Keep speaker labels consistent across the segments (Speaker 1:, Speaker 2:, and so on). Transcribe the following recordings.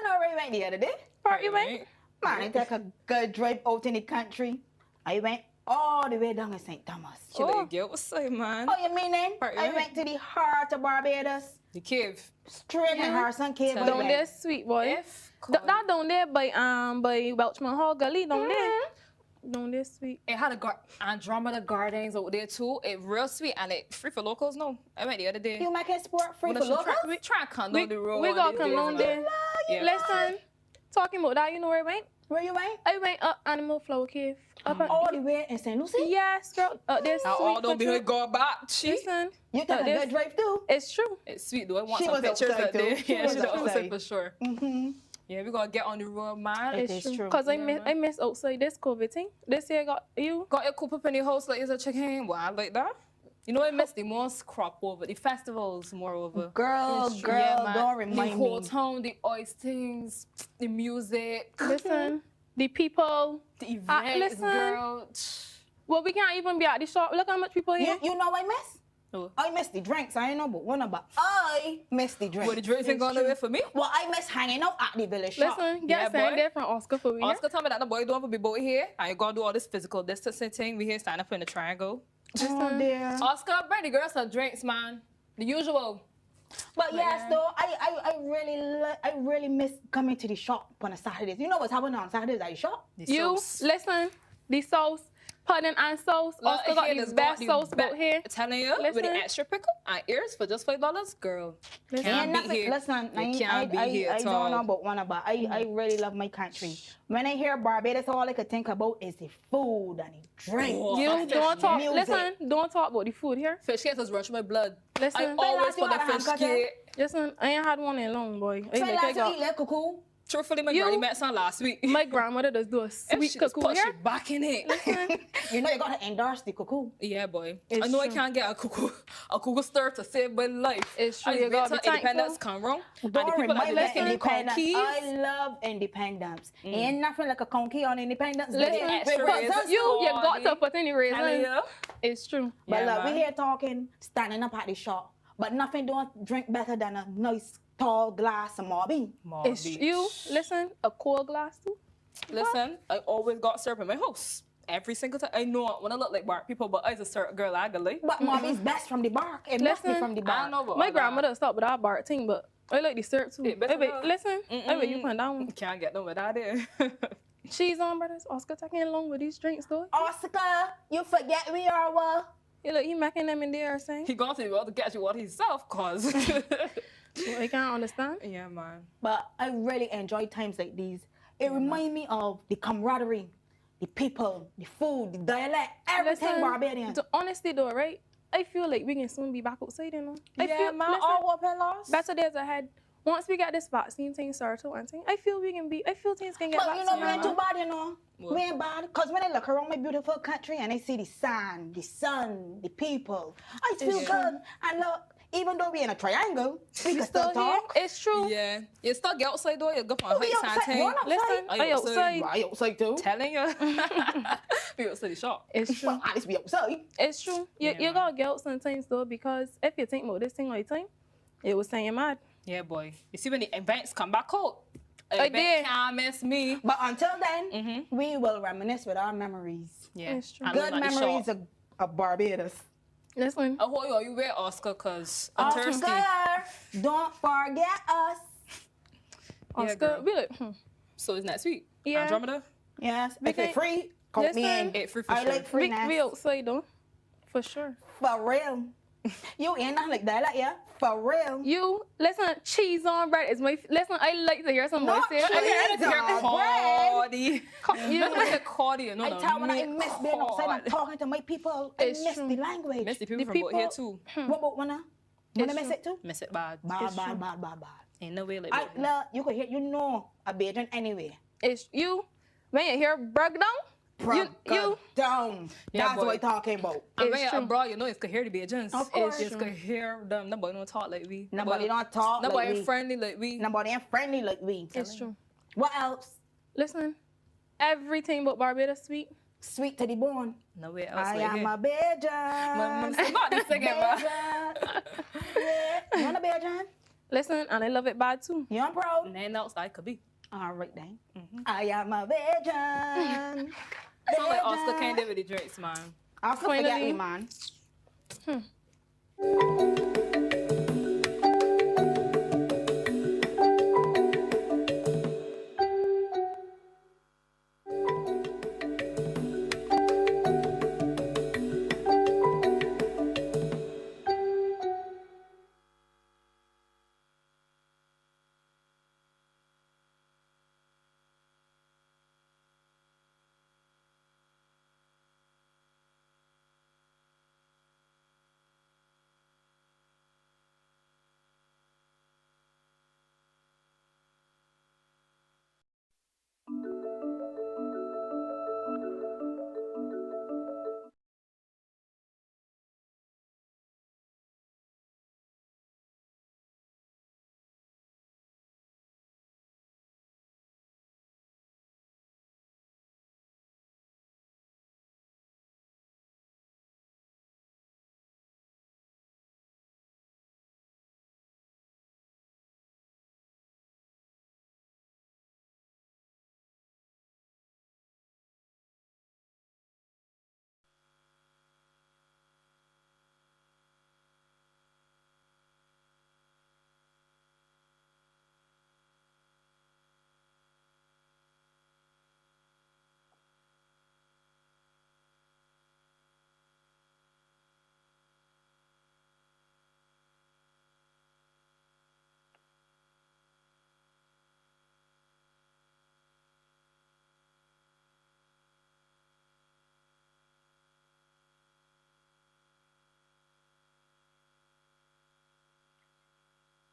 Speaker 1: know where you went the other day?
Speaker 2: Where you went?
Speaker 1: Man, I take a good drive out in the country. I went all the way down to St. Thomas.
Speaker 3: She let you get say, man.
Speaker 1: Oh, you mean then?
Speaker 3: Where you
Speaker 1: I went to the heart of Barbados.
Speaker 3: The cave.
Speaker 1: Straight in Harrison Cave.
Speaker 2: Down there, sweet boy. That down there by Welchman Hall Gully, down there. Down there, sweet.
Speaker 3: It had Andromeda Gardens over there too. It real sweet and it free for locals. No, I went the other day.
Speaker 1: You make a sport free for locals?
Speaker 3: We try and come down the road.
Speaker 2: We got come down there.
Speaker 3: Yeah.
Speaker 2: Listen, talking about that, you know where I went?
Speaker 1: Where you went?
Speaker 2: I went up Animal Flower Cave. Up at,
Speaker 1: All the way in St. Lucie?
Speaker 2: yes, girl. There's
Speaker 3: Now
Speaker 2: sweet.
Speaker 3: all don't be
Speaker 2: for
Speaker 3: here go back.
Speaker 2: Listen,
Speaker 1: You took a good drive too?
Speaker 2: it's true.
Speaker 3: It's sweet though. I want
Speaker 1: She
Speaker 3: some
Speaker 1: was
Speaker 3: pictures
Speaker 1: outside
Speaker 3: up there.
Speaker 1: too. She
Speaker 3: Yeah,
Speaker 1: was
Speaker 3: she's outside
Speaker 1: outside.
Speaker 3: for sure.
Speaker 1: Mm-hmm.
Speaker 3: Yeah, we gotta get on the road, man.
Speaker 1: It
Speaker 2: It's
Speaker 1: is true.
Speaker 2: Cause
Speaker 3: Yeah,
Speaker 2: I miss outside this COVID thing. This year got you.
Speaker 3: Got your coop up in the house like it's a chicken. Wow, like that. You know, I miss the most crop over the festivals, moreover.
Speaker 1: Girl,
Speaker 3: Yeah, man.
Speaker 1: don't
Speaker 3: The
Speaker 1: remind
Speaker 3: whole
Speaker 1: me.
Speaker 3: town, the oysters, the music,
Speaker 2: Listen, the people.
Speaker 3: the events,
Speaker 2: listen.
Speaker 3: girl.
Speaker 2: Well, we can't even be at the shop. Look how much people here.
Speaker 1: You know what I miss?
Speaker 3: Oh.
Speaker 1: I miss the drinks. I ain't know but one about. I miss the drinks.
Speaker 3: Well, the drinks ain't going away for me.
Speaker 1: Well, I miss hanging out at the village shop.
Speaker 2: Listen,
Speaker 3: Yeah,
Speaker 2: get sent
Speaker 3: boy.
Speaker 2: there from Oscar for me.
Speaker 3: Oscar told me that the boy don't have to be boat here. I gotta do all this physical distancing thing. We here stand up in the triangle.
Speaker 1: Oh, dear.
Speaker 3: Oscar, bring the girls some drinks, man. The usual.
Speaker 1: But yes, though, I really miss coming to the shop on a Saturdays. You know what's happening on Saturdays at the shop?
Speaker 3: The
Speaker 2: You
Speaker 3: sauce.
Speaker 2: listen, the sauce, pudding and sauce. Oscar got the best sauce out here.
Speaker 3: Telling you, with the
Speaker 2: Listen.
Speaker 3: extra pickle and ears for just $5, girl.
Speaker 2: Listen.
Speaker 3: Can't
Speaker 1: Ain't
Speaker 3: beat
Speaker 1: nothing.
Speaker 3: here.
Speaker 1: Listen,
Speaker 3: You can't be here
Speaker 1: I
Speaker 3: at
Speaker 1: don't know
Speaker 3: all.
Speaker 1: about one about. I really love my country. When I hear Barbados, all I could think about is the food and the drink.
Speaker 3: Oh,
Speaker 2: You
Speaker 3: fish
Speaker 2: don't talk.
Speaker 1: music.
Speaker 2: Listen, don't talk about the food here.
Speaker 3: Fish cake has rushed my blood.
Speaker 2: Listen,
Speaker 3: I always
Speaker 1: you
Speaker 3: put the
Speaker 1: had a
Speaker 3: fish
Speaker 1: handcuff,
Speaker 3: cake.
Speaker 2: listen. I ain't had one in long, boy. I
Speaker 1: So
Speaker 2: like I
Speaker 1: last
Speaker 2: got.
Speaker 1: eat like cuckoo.
Speaker 3: Truthfully, my
Speaker 2: You-
Speaker 3: granny met some last week.
Speaker 2: My grandmother does do a
Speaker 3: If
Speaker 2: sweet
Speaker 3: she just
Speaker 2: cuckoo
Speaker 3: put
Speaker 2: here.
Speaker 3: shit back in it.
Speaker 1: You know you gotta endorse the cuckoo.
Speaker 3: Yeah, boy.
Speaker 2: It's
Speaker 3: I know I
Speaker 2: true.
Speaker 3: can't get a cuckoo stir to save my life.
Speaker 2: It's true,
Speaker 3: I
Speaker 2: you
Speaker 3: wait
Speaker 2: gotta
Speaker 3: till
Speaker 2: be thankful.
Speaker 3: independence come wrong. And the
Speaker 1: Don't
Speaker 3: people that
Speaker 1: remind me
Speaker 3: live
Speaker 1: of
Speaker 3: in the
Speaker 1: independence.
Speaker 3: conkeys.
Speaker 1: I love independence. Ain't nothing like a conky on independence.
Speaker 2: Listen,
Speaker 1: Day.
Speaker 3: extra
Speaker 1: But
Speaker 3: raisins.
Speaker 1: that's-
Speaker 2: you got to put in the
Speaker 3: Telling
Speaker 2: raisins.
Speaker 3: you.
Speaker 2: It's true.
Speaker 1: But
Speaker 3: Yeah,
Speaker 1: look, we
Speaker 3: man.
Speaker 1: here talking, standing up at the shop. But nothing don't drink better than a nice tall glass of Marby.
Speaker 2: It's you. Listen, a cold glass too.
Speaker 3: Listen, I always got syrup in my house. Every single time. I know when I look like bark people, but I was a certain girl actually.
Speaker 1: But Marby's best from the bark. It must be
Speaker 2: Listen,
Speaker 1: from the
Speaker 3: I
Speaker 1: bark.
Speaker 3: don't know about
Speaker 2: My
Speaker 3: all
Speaker 2: grandmother stopped with that bar thing, but I like the syrup too.
Speaker 3: Yeah, better
Speaker 2: Wait,
Speaker 3: not.
Speaker 2: listen. Wait, you put down.
Speaker 3: that. Can't get no without it.
Speaker 2: Cheese on, brothers. Oscar taking along with these drinks, though.
Speaker 1: Oscar, you forget we are what?
Speaker 2: You look, he making them in there saying.
Speaker 3: He gonna be able to get you what himself, cause.
Speaker 2: I can't understand.
Speaker 3: Yeah, man.
Speaker 1: But I really enjoy times like these. It reminds me of the camaraderie, the people, the food, the dialect, everything
Speaker 2: Listen,
Speaker 1: Barbadian.
Speaker 2: to honestly though, right? I feel like we can soon be back outside, you know. I
Speaker 3: Yeah,
Speaker 2: feel,
Speaker 3: man.
Speaker 2: listen,
Speaker 3: All up and lost.
Speaker 2: better days ahead. Once we get this vaccine thing started and thing, I feel things can get
Speaker 1: But
Speaker 2: back
Speaker 1: you know,
Speaker 2: to
Speaker 1: we ain't too
Speaker 2: normal.
Speaker 1: bad, you know.
Speaker 3: What?
Speaker 1: We ain't bad. Because when I look around my beautiful country and I see the sand, the sun, the people, I feel
Speaker 2: Yeah.
Speaker 1: good. And look, even though we in a triangle, we can
Speaker 2: Still
Speaker 1: still
Speaker 2: here.
Speaker 1: talk.
Speaker 2: It's true.
Speaker 3: Yeah. You still get outside though, you go for a
Speaker 1: We
Speaker 3: hike
Speaker 1: outside.
Speaker 3: something.
Speaker 1: Run outside.
Speaker 2: Listen,
Speaker 3: Are you
Speaker 2: I outside.
Speaker 1: I outside too.
Speaker 3: Telling you. We outside the shop.
Speaker 2: It's true.
Speaker 1: Well, at least we outside.
Speaker 2: It's true. You,
Speaker 3: Yeah,
Speaker 2: you
Speaker 3: man.
Speaker 2: gotta get out sometimes though, because if you think about this thing all the time, it was saying you're mad.
Speaker 3: Yeah, boy. You see when the events come back out,
Speaker 2: I
Speaker 3: event
Speaker 2: did.
Speaker 3: can't miss me.
Speaker 1: But until then, we will reminisce with our memories.
Speaker 3: Yeah.
Speaker 2: It's true.
Speaker 3: And
Speaker 1: Good
Speaker 3: look at the
Speaker 1: memories
Speaker 3: shop.
Speaker 1: of Barbados.
Speaker 2: Listen,
Speaker 3: I hope you wear Oscar, cause I'm thirsty.
Speaker 1: Oscar, don't forget us.
Speaker 2: Oscar,
Speaker 3: girl.
Speaker 2: we like,
Speaker 3: So it's next week.
Speaker 2: Yeah.
Speaker 3: Andromeda.
Speaker 1: Yes,
Speaker 2: We
Speaker 1: if it's
Speaker 2: can-
Speaker 1: free, count me
Speaker 2: Listen.
Speaker 1: in.
Speaker 3: It's free for
Speaker 1: I
Speaker 3: sure.
Speaker 1: like freeness.
Speaker 2: we outside though, for sure.
Speaker 1: For real. You ain't nothing like that, like, yeah? For real.
Speaker 2: You listen, cheese on bread is my. Listen, I like to hear somebody
Speaker 1: Not
Speaker 2: say.
Speaker 1: cheese
Speaker 2: I
Speaker 1: on bread.
Speaker 3: Cordy.
Speaker 2: You
Speaker 3: That's like a cordy. No,
Speaker 1: I
Speaker 3: no.
Speaker 1: tell when I
Speaker 3: me
Speaker 1: miss being outside and
Speaker 3: cordy.
Speaker 1: talking to my people, I
Speaker 2: It's
Speaker 1: miss
Speaker 2: true.
Speaker 1: the language.
Speaker 3: Miss the people
Speaker 2: The
Speaker 3: from out here
Speaker 2: people-
Speaker 3: too.
Speaker 1: What about wanna? Wanna
Speaker 2: It's
Speaker 1: miss
Speaker 2: true.
Speaker 1: it too?
Speaker 3: Miss it bad.
Speaker 1: Bad,
Speaker 2: It's
Speaker 1: bad,
Speaker 2: true.
Speaker 1: bad, bad, bad.
Speaker 3: Ain't no way like
Speaker 1: I
Speaker 3: that.
Speaker 1: love, you could hear, you know, a Bajan anyway.
Speaker 2: It's you. When you hear breakdown, you
Speaker 1: down.
Speaker 3: Yeah,
Speaker 1: That's
Speaker 3: boy.
Speaker 1: what I'm talking about.
Speaker 3: And
Speaker 2: It's
Speaker 3: when you're
Speaker 2: true.
Speaker 3: abroad, you know it's could hear the Bajans.
Speaker 1: Of course.
Speaker 3: It's could hear them. Nobody don't talk like we.
Speaker 1: Nobody don't talk
Speaker 3: Nobody
Speaker 1: like we.
Speaker 3: friendly like we.
Speaker 1: Nobody ain't friendly like we.
Speaker 2: it's true.
Speaker 1: What else?
Speaker 2: Listen, everything but Barbados sweet.
Speaker 1: Sweet to the bone.
Speaker 3: No way else
Speaker 1: I
Speaker 3: like
Speaker 1: am
Speaker 3: here.
Speaker 1: a Bajan.
Speaker 3: Mom, still got this singing, bro.
Speaker 1: Bajan. Yeah. You want a Bajan?
Speaker 2: Listen, and I love it bad too.
Speaker 1: Yeah, I'm proud.
Speaker 3: Nothing else I could be.
Speaker 1: All right then. I am a virgin.
Speaker 3: So like Oscar can't do with the drinks, man.
Speaker 1: Oscar forget
Speaker 2: Finally.
Speaker 1: me, man.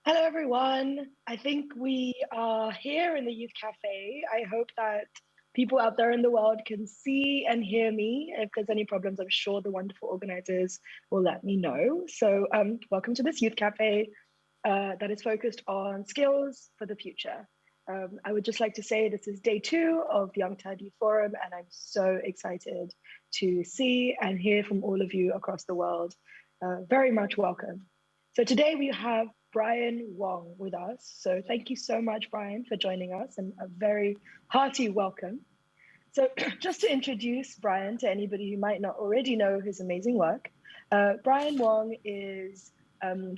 Speaker 4: Hello, everyone. I think we are here in the Youth Café. I hope that people out there in the world can see and hear me. If there's any problems, I'm sure the wonderful organizers will let me know. So welcome to this Youth Café that is focused on skills for the future. I would just like to say this is day 2 of the UNCTAD Youth Forum, and I'm so excited to see and hear from all of you across the world. Very much welcome. So today we have Brian Wong with us. So thank you so much, Brian, for joining us, and a very hearty welcome. So just to introduce Brian to anybody who might not already know his amazing work, Brian Wong is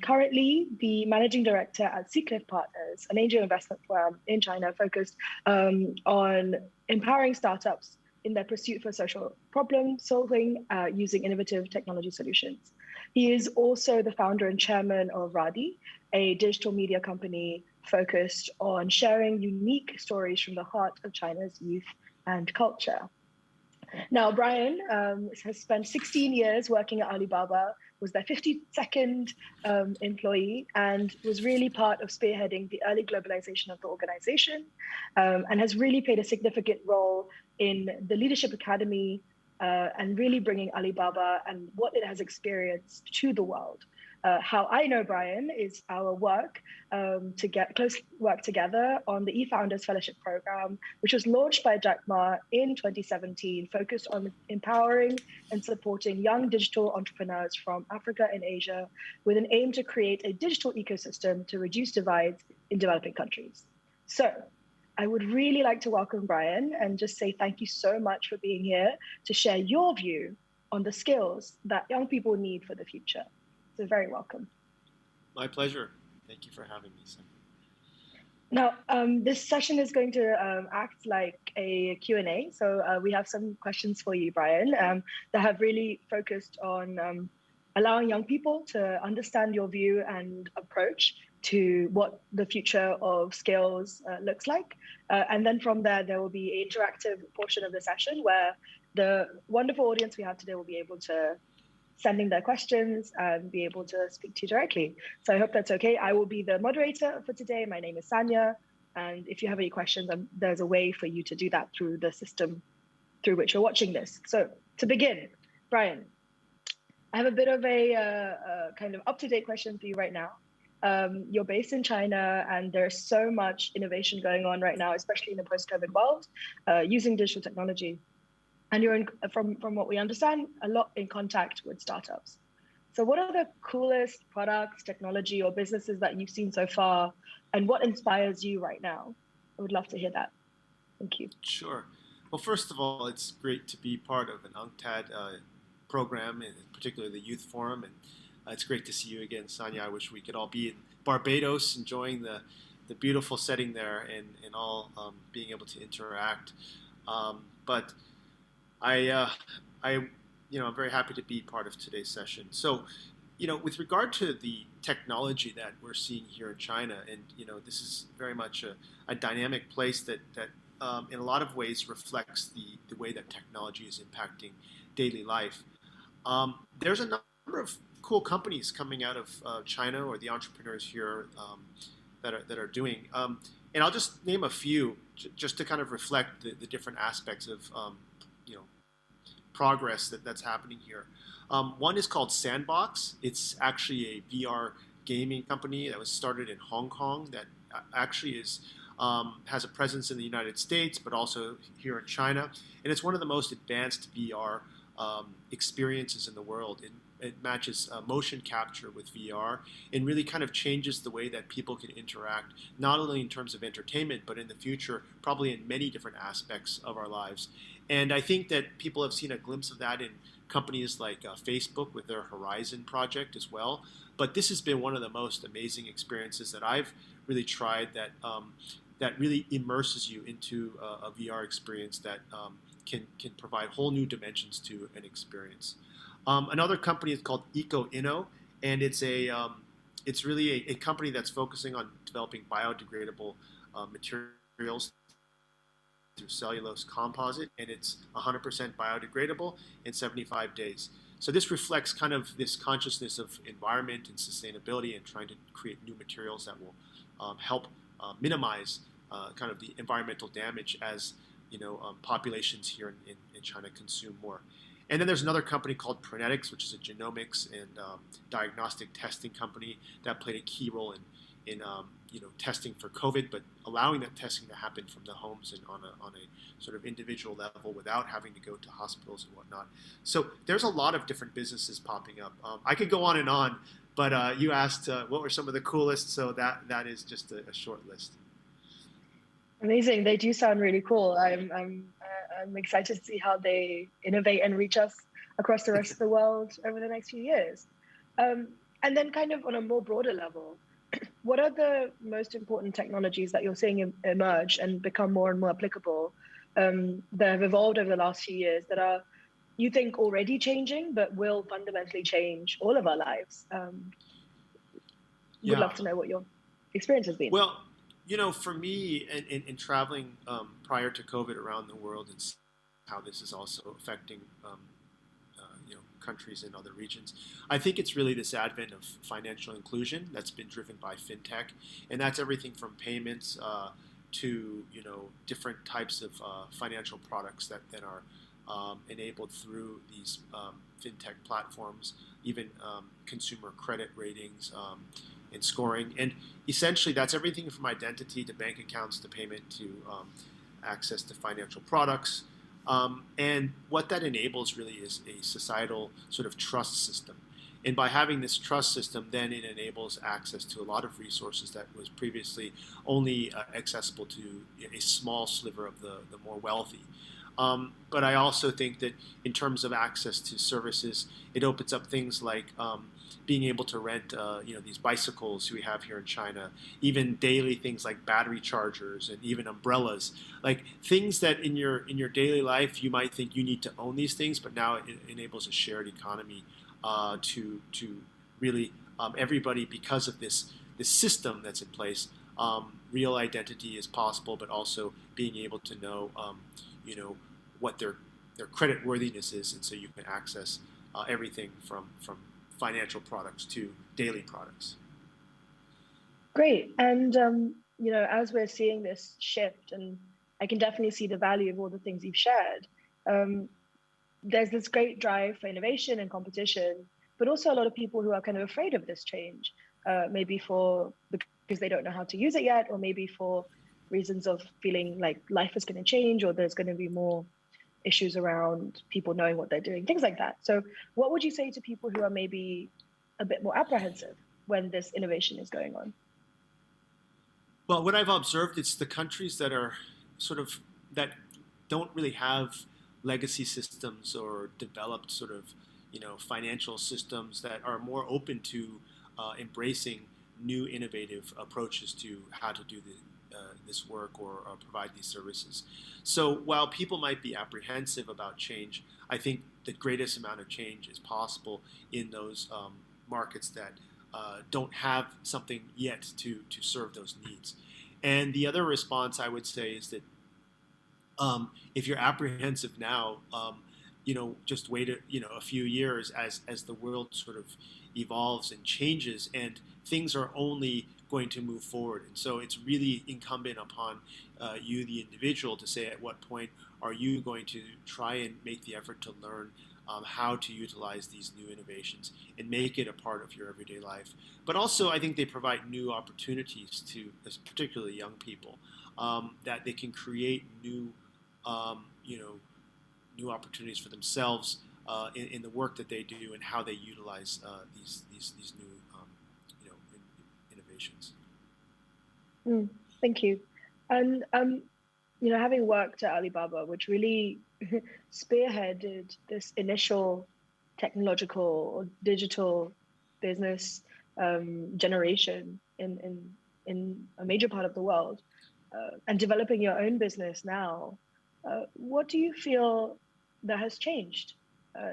Speaker 4: currently the managing director at Seacliff Partners, an angel investment firm in China focused on empowering startups in their pursuit for social problem solving using innovative technology solutions. He is also the founder and chairman of Riddim, a digital media company focused on sharing unique stories from the heart of China's youth and culture. Now, Brian has spent 16 years working at Alibaba, was their 52nd employee, and was really part of spearheading the early globalization of the organization, and has really played a significant role in the Leadership Academy and really bringing Alibaba and what it has experienced to the world. How I know Brian is our work to get close work together on the eFounders Fellowship Program, which was launched by Jack Ma in 2017, focused on empowering and supporting young digital entrepreneurs from Africa and Asia with an aim to create a digital ecosystem to reduce divides in developing countries. So I would really like to welcome Brian and just say thank you so much for being here to share your view on the skills that young people need for the future. So very welcome.
Speaker 5: My pleasure. Thank you for having me, Sam.
Speaker 4: Now, this session is going to act like a Q&A. So we have some questions for you, Brian, that have really focused on allowing young people to understand your view and approach to what the future of skills looks like. And then from there will be an interactive portion of the session where the wonderful audience we have today will be able to send in their questions and be able to speak to you directly. So I hope that's okay. I will be the moderator for today. My name is Sanya. And if you have any questions, there's a way for you to do that through the system through which you're watching this. So to begin, Brian, I have a bit of a kind of up-to-date question for you right now. You're based in China, and there's so much innovation going on right now, especially in the post-COVID world, using digital technology. And you're, from what we understand, a lot in contact with startups. So what are the coolest products, technology, or businesses that you've seen so far, and what inspires you right now? I would love to hear that. Thank you.
Speaker 5: Sure. Well, first of all, it's great to be part of an UNCTAD program, and particularly the Youth Forum, and it's great to see you again, Sanya. I wish we could all be in Barbados, enjoying the beautiful setting there, and all being able to interact. But I'm very happy to be part of today's session. So, with regard to the technology that we're seeing here in China, and this is very much a dynamic place that in a lot of ways reflects the way that technology is impacting daily life. There's a number of cool companies coming out of China, or the entrepreneurs here that are doing. And I'll just name a few just to kind of reflect the different aspects of progress that's happening here. One is called Sandbox. It's actually a VR gaming company that was started in Hong Kong that actually has a presence in the United States, but also here in China. And it's one of the most advanced VR experiences in the world. It matches motion capture with VR and really kind of changes the way that people can interact, not only in terms of entertainment, but in the future, probably in many different aspects of our lives. And I think that people have seen a glimpse of that in companies like Facebook with their Horizon project as well. But this has been one of the most amazing experiences that I've really tried that really immerses you into a VR experience that can provide whole new dimensions to an experience. Another company is called EcoInno, and it's really a company that's focusing on developing biodegradable materials through cellulose composite, and it's 100% biodegradable in 75 days. So this reflects kind of this consciousness of environment and sustainability, and trying to create new materials that will help minimize kind of the environmental damage as populations here in China consume more. And then there's another company called Pronetics, which is a genomics and diagnostic testing company that played a key role in testing for COVID, but allowing that testing to happen from the homes and on a sort of individual level without having to go to hospitals and whatnot. So there's a lot of different businesses popping up. I could go on, but you asked what were some of the coolest, so that is just a short list.
Speaker 4: Amazing. They do sound really cool. I'm excited to see how they innovate and reach us across the rest of the world over the next few years. And then kind of on a more broader level, what are the most important technologies that you're seeing emerge and become more and more applicable that have evolved over the last few years that are, you think, already changing, but will fundamentally change all of our lives? Would love to know what your experience has been.
Speaker 5: Well, for me, in traveling prior to COVID around the world, and how this is also affecting countries in other regions, I think it's really this advent of financial inclusion that's been driven by fintech, and that's everything from payments to different types of financial products that are enabled through these fintech platforms, even consumer credit ratings. And scoring, and essentially that's everything from identity to bank accounts to payment to access to financial products, and what that enables really is a societal sort of trust system. And by having this trust system, then it enables access to a lot of resources that was previously only accessible to a small sliver of the more wealthy. But I also think that in terms of access to services, it opens up things like being able to rent, these bicycles we have here in China, even daily things like battery chargers and even umbrellas, like things that in your daily life you might think you need to own these things, but now it enables a shared economy to really everybody, because of this system that's in place. Real identity is possible, but also being able to know, what their credit worthiness is, and so you can access everything from financial products to daily products.
Speaker 4: Great. And, as we're seeing this shift, and I can definitely see the value of all the things you've shared, there's this great drive for innovation and competition, but also a lot of people who are kind of afraid of this change, maybe because they don't know how to use it yet, or maybe for reasons of feeling like life is going to change or there's going to be more issues around people knowing what they're doing, things like that. So what would you say to people who are maybe a bit more apprehensive when this innovation is going on?
Speaker 5: Well, what I've observed, it's the countries that are that don't really have legacy systems or developed financial systems that are more open to embracing new innovative approaches to how to do this work or provide these services. So while people might be apprehensive about change, I think the greatest amount of change is possible in those markets that don't have something yet to serve those needs. And the other response I would say is that if you're apprehensive now, just wait a few years as the world sort of evolves and changes, and things are only going to move forward. And so it's really incumbent upon you, the individual, to say at what point are you going to try and make the effort to learn how to utilize these new innovations and make it a part of your everyday life. But also, I think they provide new opportunities to, particularly young people, that they can create new new opportunities for themselves in the work that they do and how they utilize these new innovations.
Speaker 4: Thank you. And having worked at Alibaba, which really spearheaded this initial technological or digital business generation in a major part of the world, and developing your own business now, what do you feel that has changed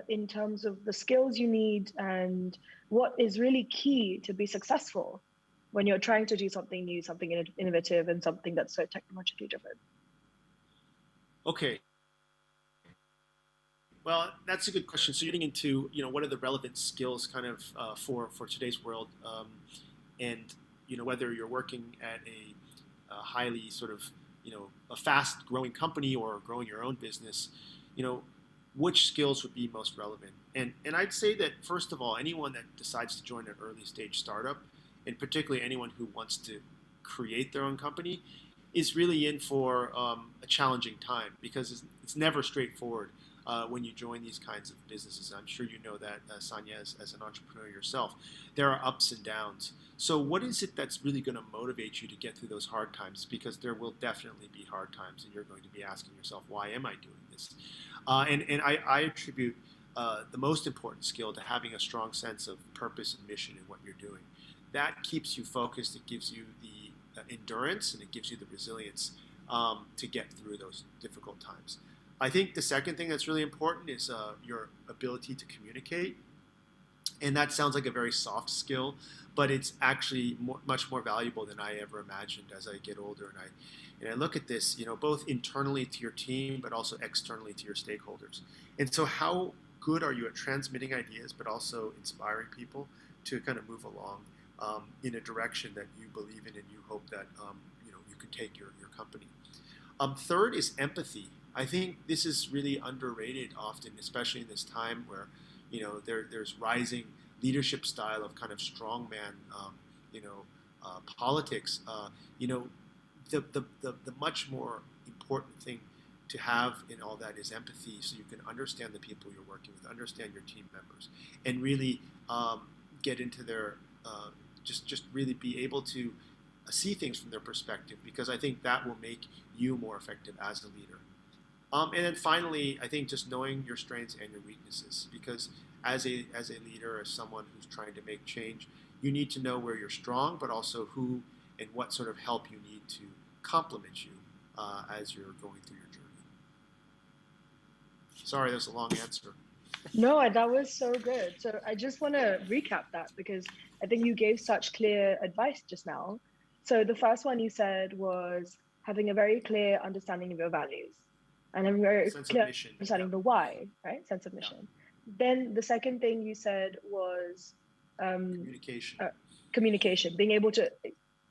Speaker 4: in terms of the skills you need and what is really key to be successful when you're trying to do something new, something innovative, and something that's so technologically driven?
Speaker 5: Okay. Well, that's a good question. So you're getting into, what are the relevant skills kind of for today's world, and whether you're working at a highly sort of a fast-growing company or growing your own business, which skills would be most relevant? And I'd say that first of all, anyone that decides to join an early-stage startup, and particularly anyone who wants to create their own company, is really in for a challenging time, because it's never straightforward when you join these kinds of businesses. I'm sure you know that, Sanya, as an entrepreneur yourself. There are ups and downs. So what is it that's really going to motivate you to get through those hard times? Because there will definitely be hard times, and you're going to be asking yourself, why am I doing this? And I attribute the most important skill to having a strong sense of purpose and mission in what you're doing. That keeps you focused. It gives you the endurance, and it gives you the resilience to get through those difficult times. I think the second thing that's really important is your ability to communicate. And that sounds like a very soft skill, but it's actually much more valuable than I ever imagined as I get older. And I look at this, both internally to your team, but also externally to your stakeholders. And so how good are you at transmitting ideas, but also inspiring people to kind of move along in a direction that you believe in and you hope that you can take your company. Third is empathy. I think this is really underrated often, especially in this time where there's rising leadership style of kind of strongman politics. The much more important thing to have in all that is empathy, so you can understand the people you're working with, understand your team members, and really get into their just really be able to see things from their perspective, because I think that will make you more effective as a leader. And then finally, I think just knowing your strengths and your weaknesses, because as a leader, as someone who's trying to make change, you need to know where you're strong, but also who and what sort of help you need to complement you as you're going through your journey. Sorry, that's a long answer.
Speaker 4: No, that was so good. So I just want to recap that, because I think you gave such clear advice just now. So the first one you said was having a very clear understanding of your values and a very clear understanding of the why, right? Sense of mission. Yeah. Then the second thing you said was communication, being able to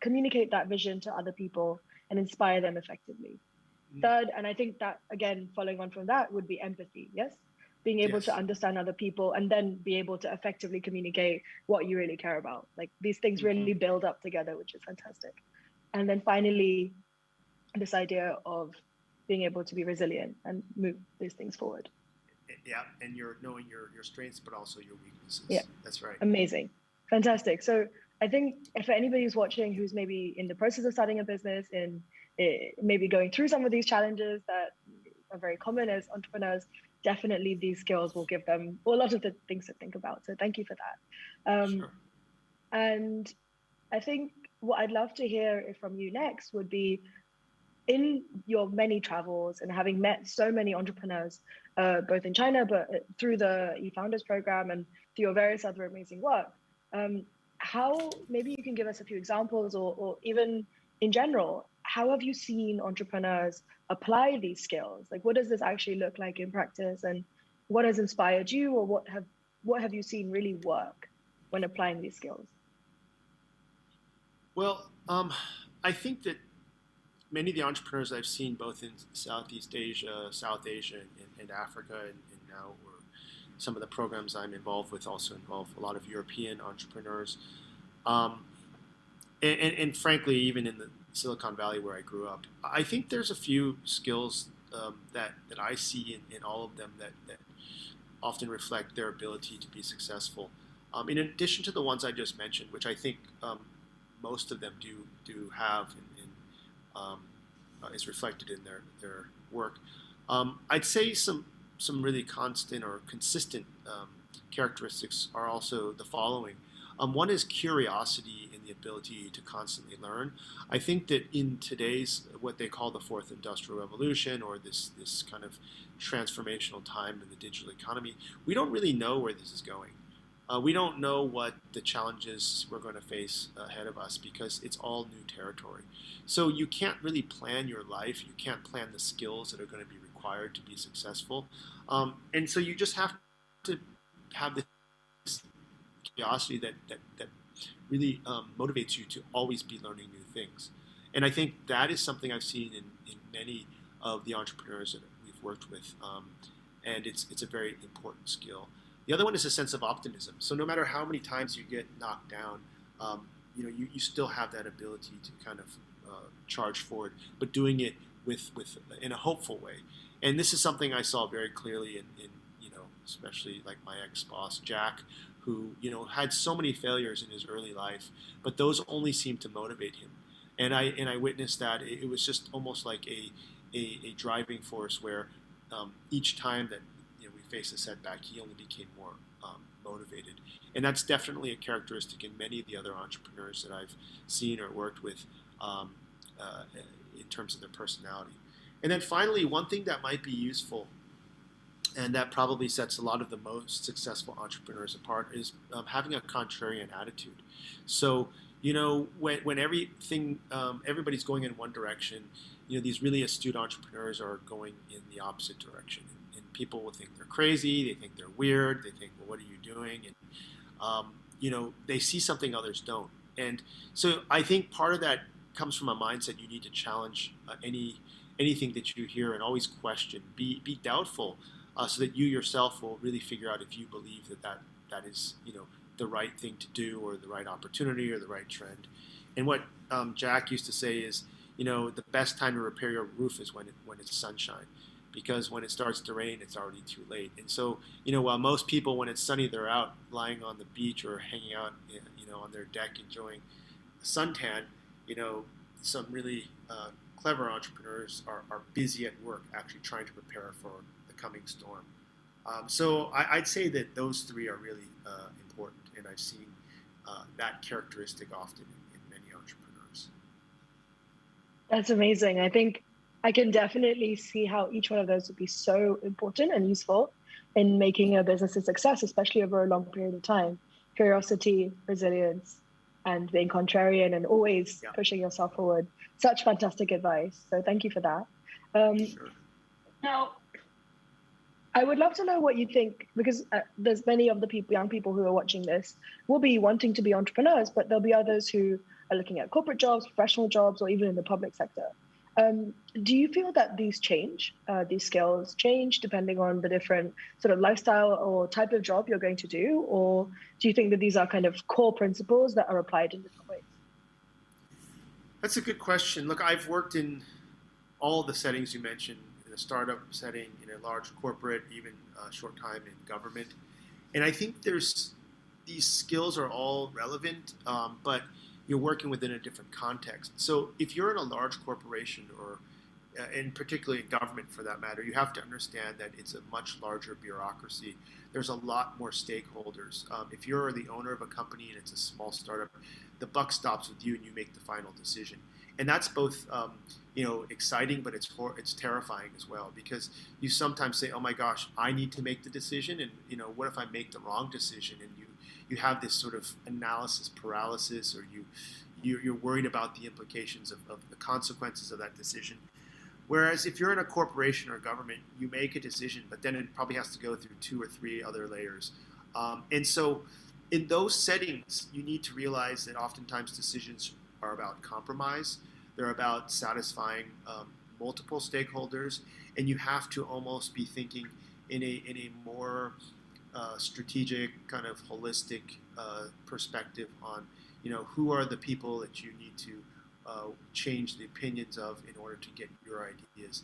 Speaker 4: communicate that vision to other people and inspire them effectively. Third, and I think that, again, following on from that, would be empathy, yes? Being able to understand other people and then be able to effectively communicate what you really care about. Like, these things really build up together, which is fantastic. And then finally, this idea of being able to be resilient and move these things forward.
Speaker 5: Yeah, and you're knowing your strengths, but also your weaknesses.
Speaker 4: Yeah,
Speaker 5: that's right.
Speaker 4: Amazing, fantastic. So I think if anybody who's watching who's maybe in the process of starting a business and maybe going through some of these challenges that are very common as entrepreneurs, definitely these skills will give them a lot of the things to think about. So thank you for that.
Speaker 5: Sure.
Speaker 4: And I think what I'd love to hear from you next would be, in your many travels and having met so many entrepreneurs, both in China, but through the eFounders program and through your various other amazing work, how, maybe you can give us a few examples, or even in general, how have you seen entrepreneurs apply these skills? Like, what does this actually look like in practice, and what has inspired you, or what have you seen really work when applying these skills?
Speaker 5: Well, I think that many of the entrepreneurs I've seen both in Southeast Asia, South Asia, and Africa, and now some of the programs I'm involved with also involve a lot of European entrepreneurs. And frankly, even in the Silicon Valley where I grew up, I think there's a few skills that I see in all of them that often reflect their ability to be successful. In addition to the ones I just mentioned, which I think most of them do have is reflected in their work. I'd say some really constant or consistent characteristics are also the following. One is curiosity and the ability to constantly learn. I think that in today's, what they call the fourth industrial revolution, or this kind of transformational time in the digital economy, we don't really know where this is going. We don't know what the challenges we're going to face ahead of us, because it's all new territory. So you can't really plan your life. You can't plan the skills that are going to be required to be successful. And so you just have to have this curiosity that really motivates you to always be learning new things. And I think that is something I've seen in many of the entrepreneurs that we've worked with. And it's a very important skill. The other one is a sense of optimism. So no matter how many times you get knocked down, you still have that ability to kind of charge forward, but doing it with in a hopeful way. And this is something I saw very clearly in especially like my ex-boss Jack, who had so many failures in his early life, but those only seemed to motivate him. And I witnessed that it was just almost like a driving force where each time that we faced a setback, he only became more motivated. And that's definitely a characteristic in many of the other entrepreneurs that I've seen or worked with in terms of their personality. And then finally, one thing that might be useful, and that probably sets a lot of the most successful entrepreneurs apart, is having a contrarian attitude. So, when everything, everybody's going in one direction, these really astute entrepreneurs are going in the opposite direction. And people will think they're crazy, they think they're weird, they think, well, what are you doing? And, they see something others don't. And so I think part of that comes from a mindset. You need to challenge anything that you hear and always question, be doubtful, so that you yourself will really figure out if you believe that is the right thing to do, or the right opportunity, or the right trend. And what Jack used to say is, the best time to repair your roof is when it's sunshine, because when it starts to rain, it's already too late. And so, while most people, when it's sunny, they're out lying on the beach or hanging out, on their deck enjoying a suntan, some really clever entrepreneurs are busy at work actually trying to prepare for the coming storm. So I'd say that those three are really important, and I've seen that characteristic often in many entrepreneurs.
Speaker 4: That's amazing. I think I can definitely see how each one of those would be so important and useful in making a business a success, especially over a long period of time. Curiosity, resilience, and being contrarian, and always pushing yourself forward. Such fantastic advice. So thank you for that.
Speaker 5: Sure.
Speaker 4: Now, I would love to know what you think, because there's many of the young people who are watching this will be wanting to be entrepreneurs, but there'll be others who are looking at corporate jobs, professional jobs, or even in the public sector. Do you feel that these skills change depending on the different sort of lifestyle or type of job you're going to do? Or do you think that these are kind of core principles that are applied in different ways?
Speaker 5: That's a good question. Look, I've worked in all the settings you mentioned, in a startup setting, in a large corporate, even a short time in government. And I think these skills are all relevant, but you're working within a different context. So if you're in a large corporation, or and particularly in government for that matter, you have to understand that it's a much larger bureaucracy. There's a lot more stakeholders. If you're the owner of a company and it's a small startup, the buck stops with you and you make the final decision. And that's both exciting, but it's terrifying as well, because you sometimes say, oh my gosh, I need to make the decision, and what if I make the wrong decision? And you have this sort of analysis paralysis, or you're worried about the implications of the consequences of that decision. Whereas if you're in a corporation or government, you make a decision, but then it probably has to go through 2 or 3 other layers. And so in those settings, you need to realize that oftentimes decisions are about compromise. They're about satisfying multiple stakeholders, and you have to almost be thinking in a more strategic, kind of holistic perspective on, who are the people that you need to change the opinions of in order to get your ideas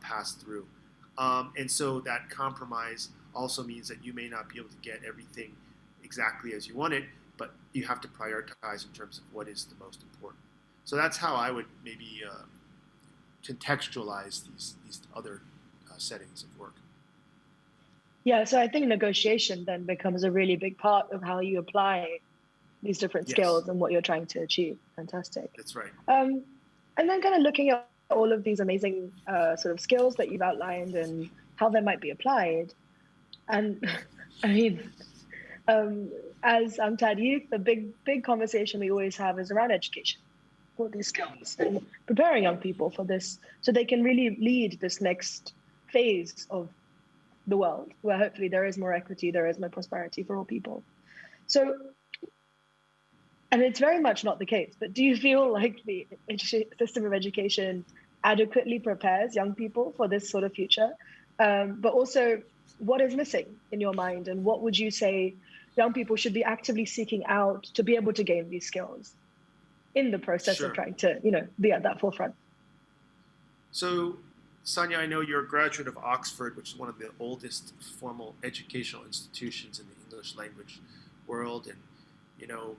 Speaker 5: passed through. And so that compromise also means that you may not be able to get everything exactly as you want it, but you have to prioritize in terms of what is the most important. So that's how I would maybe contextualize these other settings of work.
Speaker 4: Yeah, so I think negotiation then becomes a really big part of how you apply these different skills and what you're trying to achieve. Fantastic.
Speaker 5: That's right.
Speaker 4: And then kind of looking at all of these amazing sort of skills that you've outlined and how they might be applied. And I mean, as UNCTAD Youth, the big conversation we always have is around education, all these skills, and preparing young people for this so they can really lead this next phase of the world, where hopefully there is more equity, there is more prosperity for all people. So, and it's very much not the case, but do you feel like the system of education adequately prepares young people for this sort of future? But also, what is missing in your mind, and what would you say young people should be actively seeking out to be able to gain these skills in the process of trying to, be at that forefront?
Speaker 5: So, Sonia, I know you're a graduate of Oxford, which is one of the oldest formal educational institutions in the English language world, and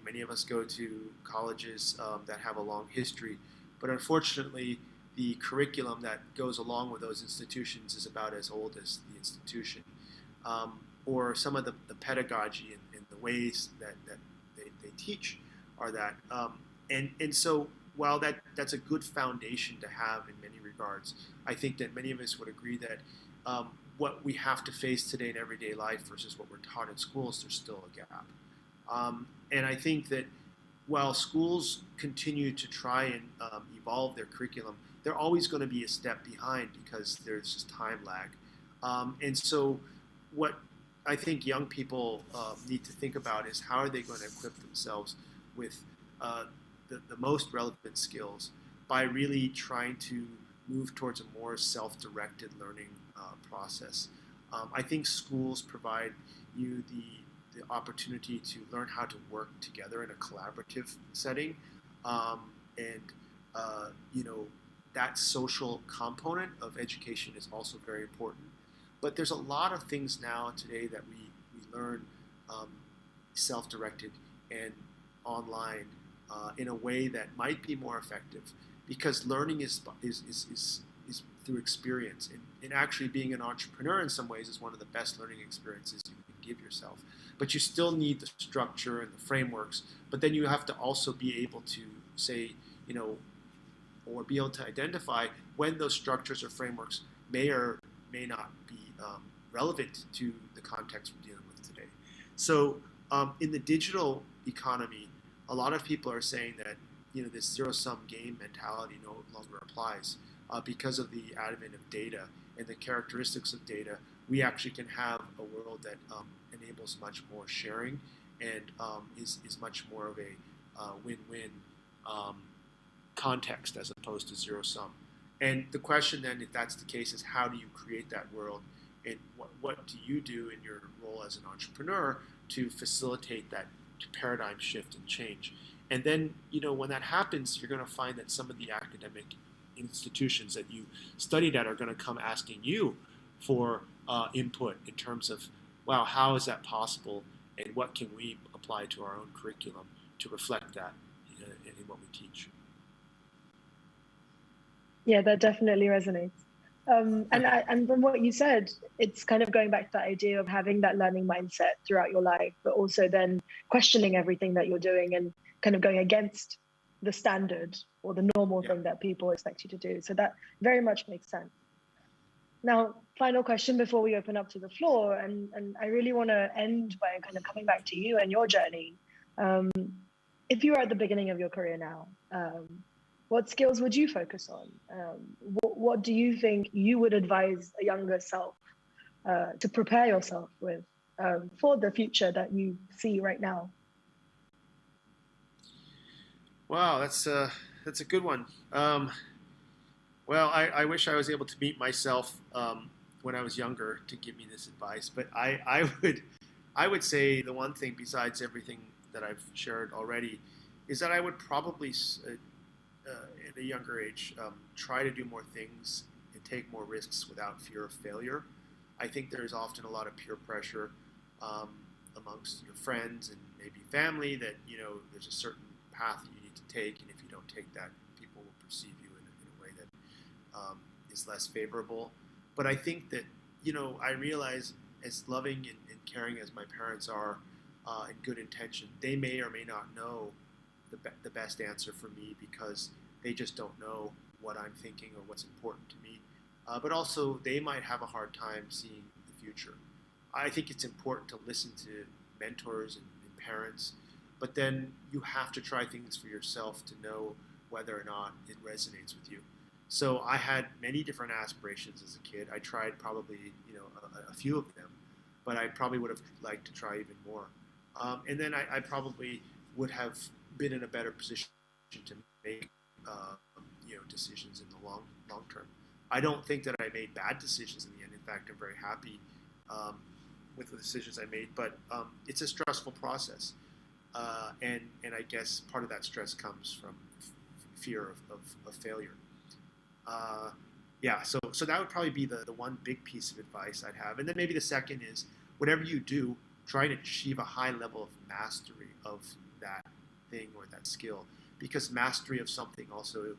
Speaker 5: many of us go to colleges that have a long history, but unfortunately, the curriculum that goes along with those institutions is about as old as the institution, or some of the pedagogy and the ways that they teach are that. And so while that's a good foundation to have in many regards, I think that many of us would agree that what we have to face today in everyday life versus what we're taught in schools, there's still a gap. And I think that while schools continue to try and evolve their curriculum, they're always going to be a step behind because there's just time lag. And so what I think young people need to think about is how are they going to equip themselves with the most relevant skills by really trying to move towards a more self-directed learning process. I think schools provide you the opportunity to learn how to work together in a collaborative setting, that social component of education is also very important. But there's a lot of things now today that we learn self-directed and online in a way that might be more effective, because learning is through experience, and actually being an entrepreneur in some ways is one of the best learning experiences you can give yourself. But you still need the structure and the frameworks, but then you have to also be able to say, or be able to identify when those structures or frameworks may or may not be relevant to the context we're dealing with today. So in the digital economy, a lot of people are saying that this zero-sum game mentality no longer applies because of the advent of data and the characteristics of data. We actually can have a world that enables much more sharing and is much more of a win-win context as opposed to zero-sum. And the question then, if that's the case, is how do you create that world, and what do you do in your role as an entrepreneur to facilitate that paradigm shift and change? And then, when that happens, you're going to find that some of the academic institutions that you studied at are going to come asking you for input in terms of, wow, how is that possible, and what can we apply to our own curriculum to reflect that in what we teach.
Speaker 4: Yeah, that definitely resonates. And from what you said, it's kind of going back to that idea of having that learning mindset throughout your life, but also then questioning everything that you're doing and kind of going against the standard or the normal thing that people expect you to do. So that very much makes sense. Now, final question before we open up to the floor, and I really want to end by kind of coming back to you and your journey. If you were at the beginning of your career now, what skills would you focus on? What do you think you would advise a younger self to prepare yourself with for the future that you see right now?
Speaker 5: Wow, that's a good one. Well, I wish I was able to meet myself when I was younger to give me this advice, but I would say the one thing besides everything that I've shared already is that I would probably at a younger age try to do more things and take more risks without fear of failure. I think there's often a lot of peer pressure amongst your friends and maybe family that, you know, there's a certain path you need to take, and if you don't take that, people will perceive you in a way that is less favorable. But I think that, you know, I realize as loving and caring as my parents are, and good intention, they may or may not know the best answer for me because they just don't know what I'm thinking or what's important to me. But also, they might have a hard time seeing the future. I think it's important to listen to mentors and parents, but then you have to try things for yourself to know whether or not it resonates with you. So I had many different aspirations as a kid. I tried probably, you know, a few of them, but I probably would have liked to try even more. And then I probably would have been in a better position to make, you know, decisions in the long term. I don't think that I made bad decisions in the end. In fact, I'm very happy with the decisions I made. But it's a stressful process, and I guess part of that stress comes from fear of failure. Yeah, so that would probably be the one big piece of advice I'd have. And then maybe the second is, whatever you do, try to achieve a high level of mastery of that thing or that skill, because mastery of something also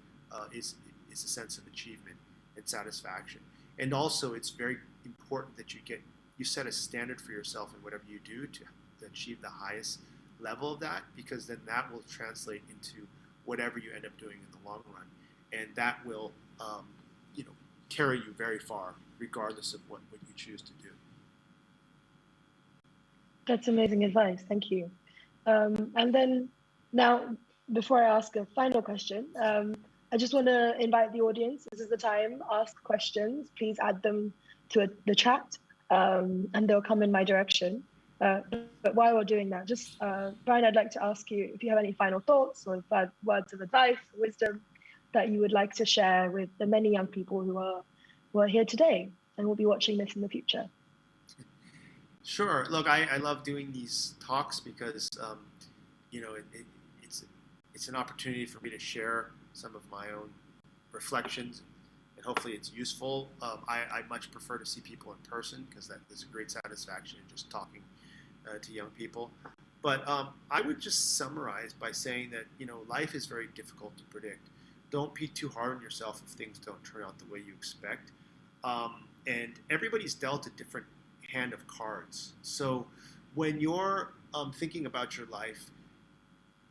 Speaker 5: is a sense of achievement and satisfaction. And also, it's very important that you set a standard for yourself in whatever you do to achieve the highest level of that, because then that will translate into whatever you end up doing in the long run, and that will you know, carry you very far, regardless of what you choose to do.
Speaker 4: That's amazing advice. Thank you. And then now, before I ask a final question, I just want to invite the audience. This is the time. Ask questions. Please add them to the chat, and they'll come in my direction. But while we're doing that, just Brian, I'd like to ask you if you have any final thoughts or words of advice, wisdom that you would like to share with the many young people who are here today and will be watching this in the future.
Speaker 5: Sure. Look, I love doing these talks because you know, it's an opportunity for me to share some of my own reflections, and hopefully it's useful. I much prefer to see people in person because there's a great satisfaction in just talking to young people. But I would just summarize by saying that, you know, life is very difficult to predict. Don't be too hard on yourself if things don't turn out the way you expect. And everybody's dealt a different hand of cards. So when you're thinking about your life,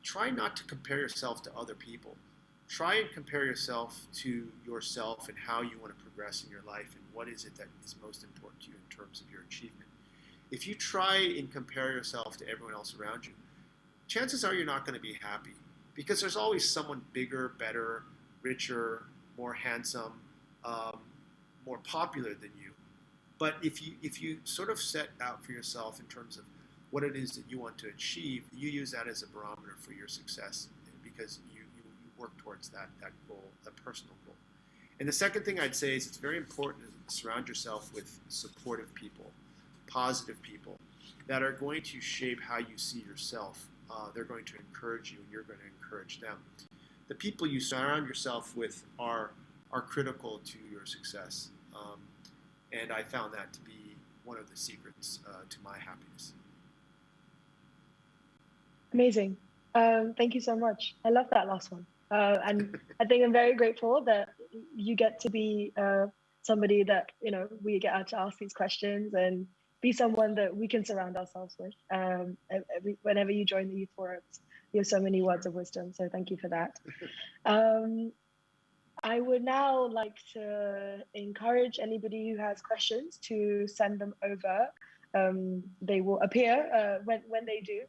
Speaker 5: try not to compare yourself to other people. Try and compare yourself to yourself and how you want to progress in your life and what is it that is most important to you in terms of your achievement. If you try and compare yourself to everyone else around you, chances are you're not going to be happy, because there's always someone bigger, better, richer, more handsome, more popular than you. But if you sort of set out for yourself in terms of what it is that you want to achieve, you use that as a barometer for your success, because you work towards that goal, that personal goal. And the second thing I'd say is it's very important to surround yourself with supportive people, positive people that are going to shape how you see yourself. They're going to encourage you and you're going to encourage them. The people you surround yourself with are are critical to your success. And I found that to be one of the secrets to my happiness.
Speaker 4: Amazing. Thank you so much. I love that last one. And I think I'm very grateful that you get to be somebody that, we get to ask these questions and be someone that we can surround ourselves with. Whenever you join the Youth Forums, you have so many words of wisdom. So thank you for that. I would now like to encourage anybody who has questions to send them over. They will appear when they do.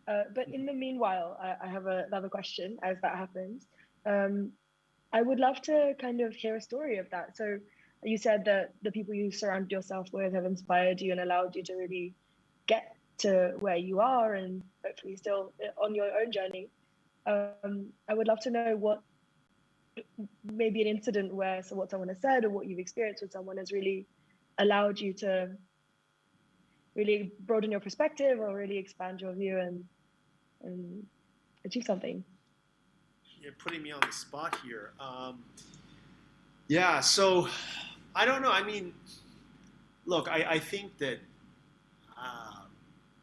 Speaker 4: But in the meanwhile, I have another question as that happens. I would love to kind of hear a story of that. So you said that the people you surround yourself with have inspired you and allowed you to really get to where you are and hopefully still on your own journey. I would love to know what maybe an incident where what someone has said or what you've experienced with someone has really allowed you to really broaden your perspective or really expand your view and achieve something.
Speaker 5: You're putting me on the spot here. Yeah, so I don't know. I mean, look, I think that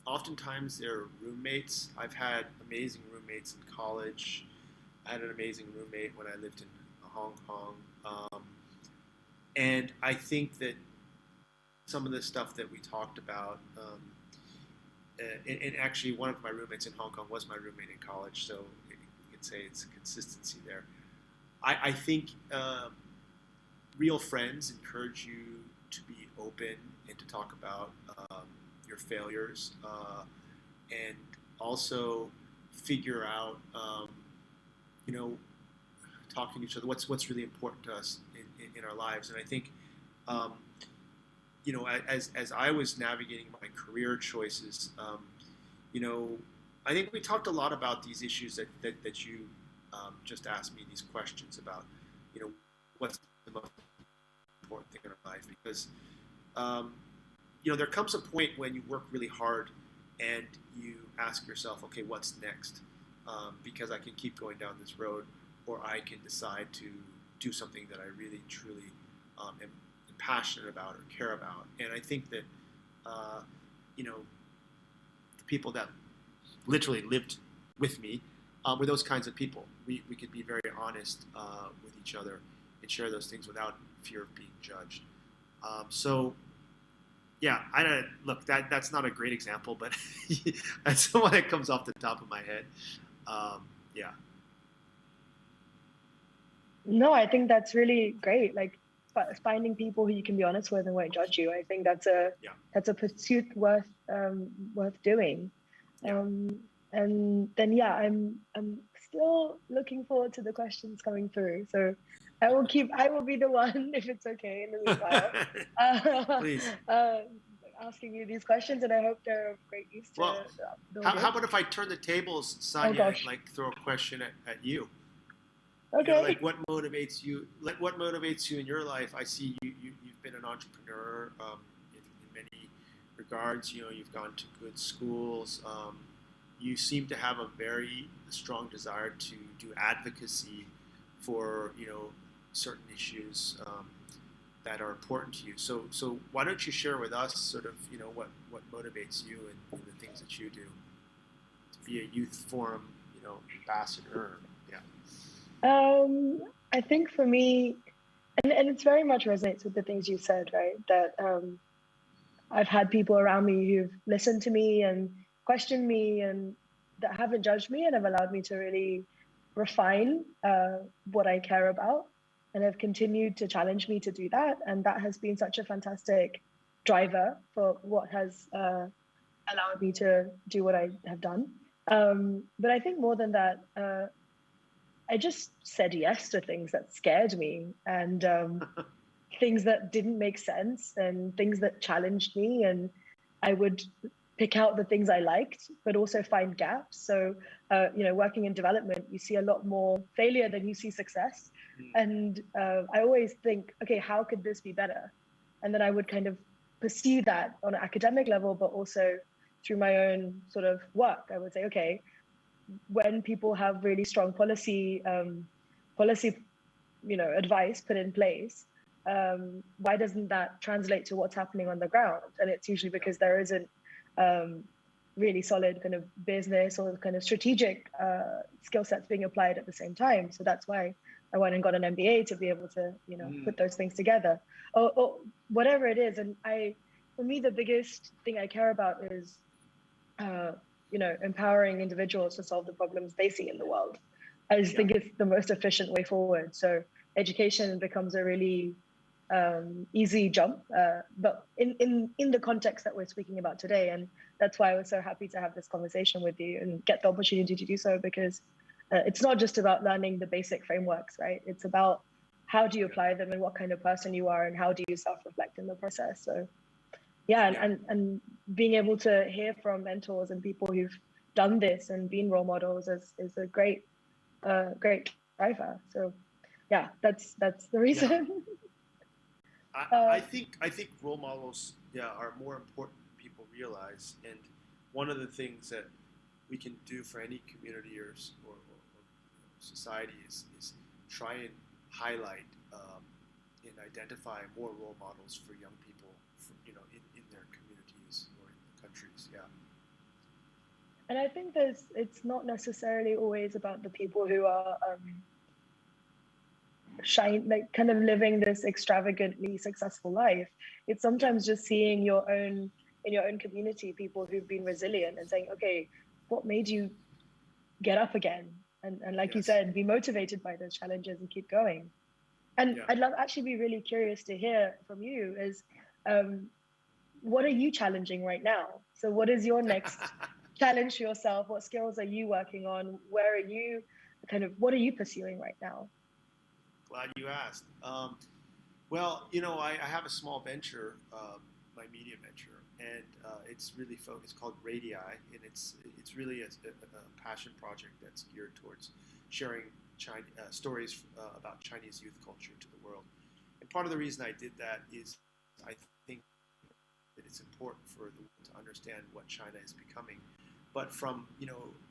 Speaker 5: oftentimes they're roommates. I've had amazing roommates in college. I had an amazing roommate when I lived in Hong Kong. And I think that some of the stuff that we talked about, and actually one of my roommates in Hong Kong was my roommate in college, so you could say it's a consistency there. I think real friends encourage you to be open and to talk about your failures and also figure out, talking to each other, what's really important to us in our lives. And I think, as I was navigating my career choices, I think we talked a lot about these issues that you just asked me these questions about, what's the most important thing in our life, because, there comes a point when you work really hard and you ask yourself, okay, what's next? Because I can keep going down this road, or I can decide to do something that I really, truly am passionate about or care about. And I think that, the people that literally lived with me were those kinds of people. We could be very honest with each other and share those things without fear of being judged. Look, that's not a great example, but that's the one that comes off the top of my head. Yeah.
Speaker 4: No, I think that's really great. Like finding people who you can be honest with and won't judge you. I think that's a pursuit worth doing.
Speaker 5: Yeah.
Speaker 4: And then I'm still looking forward to the questions coming through. So I will be the one, if it's okay, in the meanwhile.
Speaker 5: Please.
Speaker 4: Asking you these questions, and I hope they're of great use to the audience.
Speaker 5: How about if I turn the tables, Sonia, and throw a question at you?
Speaker 4: Okay.
Speaker 5: What motivates you? What motivates you in your life? I see you've been an entrepreneur in many regards. You've gone to good schools. You seem to have a very strong desire to do advocacy for certain issues that are important to you. So why don't you share with us sort of what motivates you and the things that you do to be a Youth Forum ambassador? Yeah.
Speaker 4: I think for me, and it's very much resonates with the things you said, right? That I've had people around me who've listened to me and questioned me and that haven't judged me and have allowed me to really refine what I care about, and have continued to challenge me to do that. And that has been such a fantastic driver for what has allowed me to do what I have done. But I think more than that, I just said yes to things that scared me and things that didn't make sense and things that challenged me. And I would pick out the things I liked, but also find gaps. So, working in development, you see a lot more failure than you see success. And I always think, okay, how could this be better? And then I would kind of pursue that on an academic level, but also through my own sort of work. I would say, okay, when people have really strong policy advice put in place, why doesn't that translate to what's happening on the ground? And it's usually because there isn't really solid kind of business or kind of strategic skill sets being applied at the same time. So that's why I went and got an MBA to be able to, put those things together, or whatever it is. And for me, the biggest thing I care about is, empowering individuals to solve the problems they see in the world. I just think it's the most efficient way forward. So education becomes a really easy jump, but in the context that we're speaking about today. And that's why I was so happy to have this conversation with you and get the opportunity to do so, because it's not just about learning the basic frameworks, right? It's about how do you apply them and what kind of person you are and how do you self-reflect in the process. So and being able to hear from mentors and people who've done this and been role models is a great driver. So that's the reason.
Speaker 5: I think role models are more important than people realize, and one of the things that we can do for any community or society is try and highlight and identify more role models for young people, in their communities or in the countries.
Speaker 4: And I think it's not necessarily always about the people who are kind of living this extravagantly successful life. It's sometimes just seeing in your own community people who've been resilient and saying, okay, what made you get up again? And like you said, be motivated by those challenges and keep going. And I'd actually be really curious to hear from you is, what are you challenging right now? So what is your next challenge for yourself? What skills are you working on? Where are you what are you pursuing right now?
Speaker 5: Glad you asked. Well, I have a small venture, my media venture, and it's really focused. It's called Riddim, and it's really a passion project that's geared towards sharing stories about Chinese youth culture to the world. And part of the reason I did that is I think that it's important for the world to understand what China is becoming, but from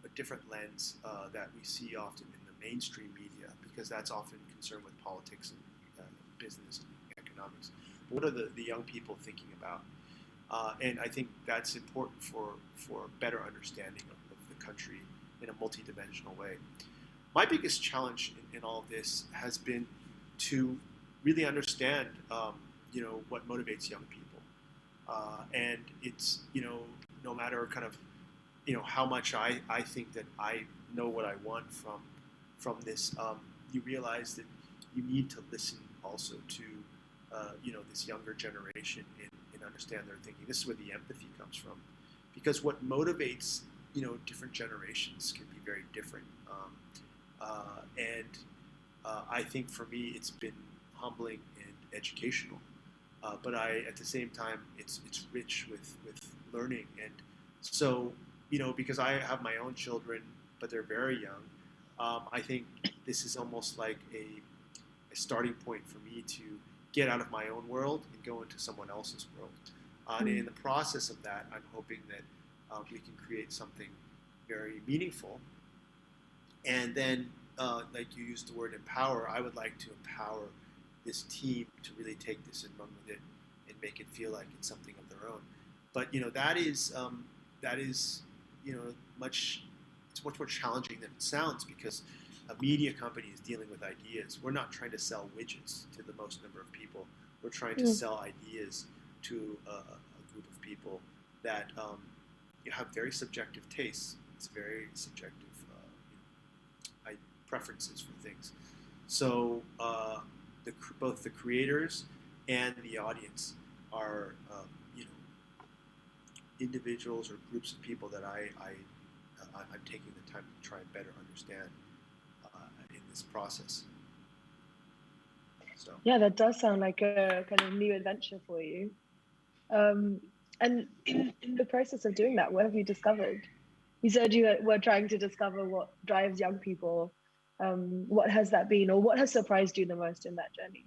Speaker 5: a different lens that we see often in the mainstream media, because that's often concerned with politics and business and economics. But what are the young people thinking about? And I think that's important for a better understanding of the country in a multidimensional way. My biggest challenge in all of this has been to really understand, what motivates young people. And it's, no matter kind of, how much I think that I know what I want from this, you realize that you need to listen also to, this younger generation and understand their thinking. This is where the empathy comes from, because what motivates, different generations can be very different. I think for me, it's been humbling and educational. But at the same time, it's rich with learning. And so, because I have my own children, but they're very young, I think this is almost like a starting point for me to get out of my own world and go into someone else's world. And in the process of that, I'm hoping that we can create something very meaningful. And then, like you used the word empower, I would like to empower this team to really take this and run with it and make it feel like it's something of their own. But that is it's much more challenging than it sounds, because a media company is dealing with ideas. We're not trying to sell widgets to the most number of people. We're trying to sell ideas to a group of people that have very subjective tastes. It's very subjective preferences for things. So both the creators and the audience are individuals or groups of people that I'm taking the time to try and better understand in this process. So
Speaker 4: that does sound like a kind of new adventure for you. And in the process of doing that, what have you discovered? You said you were trying to discover what drives young people. What has that been, or what has surprised you the most in that journey?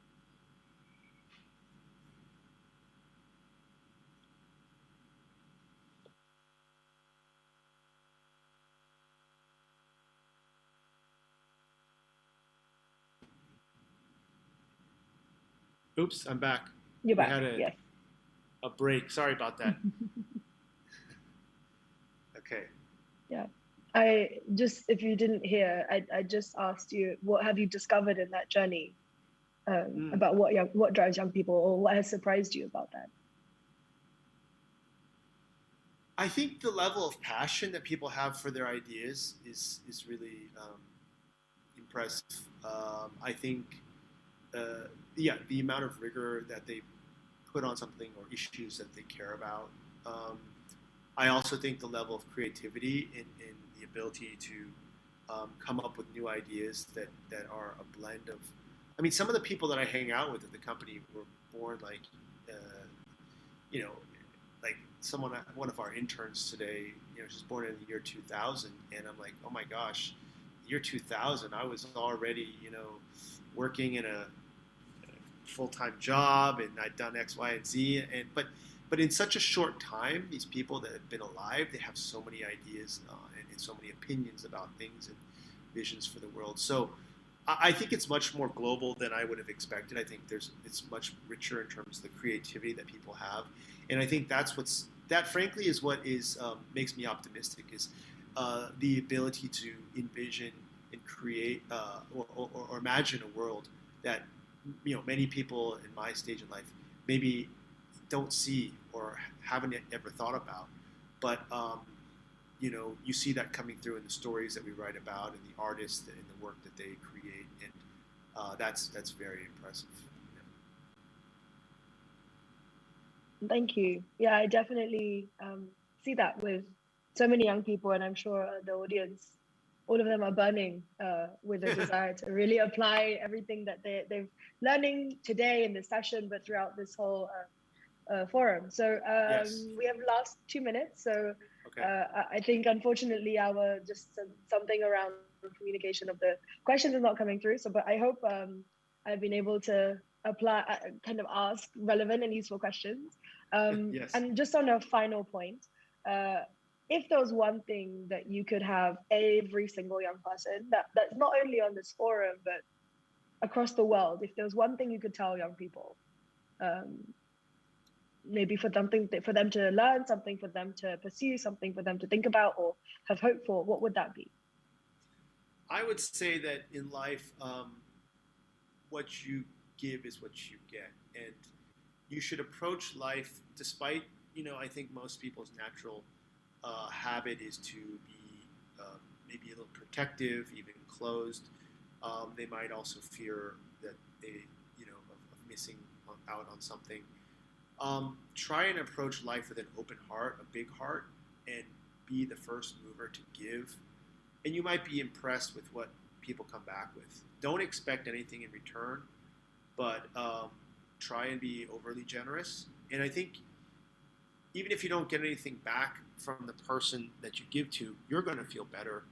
Speaker 5: Oops, I'm back.
Speaker 4: You're
Speaker 5: We
Speaker 4: back.
Speaker 5: had
Speaker 4: Yes.
Speaker 5: a break. Sorry about that. Okay.
Speaker 4: Yeah. I just, if you didn't hear, I just asked you, what have you discovered in that journey about what drives young people, or what has surprised you about that?
Speaker 5: I think the level of passion that people have for their ideas is really impressive. I think, the amount of rigor that they put on something or issues that they care about. I also think the level of creativity in the ability to come up with new ideas that are a blend of. I mean, some of the people that I hang out with at the company were born like, you know, like one of our interns today, she's born in the year 2000, and I'm like, oh my gosh, year 2000, I was already, working in a full-time job, and I'd done X, Y, and Z, but in such a short time, these people that have been alive, they have so many ideas and so many opinions about things and visions for the world. So I think it's much more global than I would have expected. I think it's much richer in terms of the creativity that people have, and I think that frankly is what makes me optimistic, is the ability to envision and create or imagine a world that many people in my stage of life maybe don't see or haven't ever thought about, but you see that coming through in the stories that we write about and the artists and the work that they create, and that's very impressive.
Speaker 4: Thank you. Yeah, I definitely see that with so many young people, and I'm sure the audience, all of them are burning with a desire to really apply everything that they've learning today in this session, but throughout this whole forum. So
Speaker 5: Yes.
Speaker 4: we have last 2 minutes. So
Speaker 5: Okay.
Speaker 4: I think unfortunately our something around communication of the questions is not coming through. So, but I hope I've been able to kind of ask relevant and useful questions.
Speaker 5: Yes.
Speaker 4: And just on a final point, if there was one thing that you could have every single young person that's not only on this forum but across the world, if there was one thing you could tell young people, maybe for them to learn, something for them to pursue, something for them to think about or have hope for, what would that be?
Speaker 5: I would say that in life, what you give is what you get, and you should approach life despite, I think most people's natural habit is to be maybe a little protective, even closed. They might also fear that they, of missing out on something. Try and approach life with an open heart, a big heart, and be the first mover to give. And you might be impressed with what people come back with. Don't expect anything in return, but try and be overly generous. And I think even if you don't get anything back from the person that you give to, you're going to feel better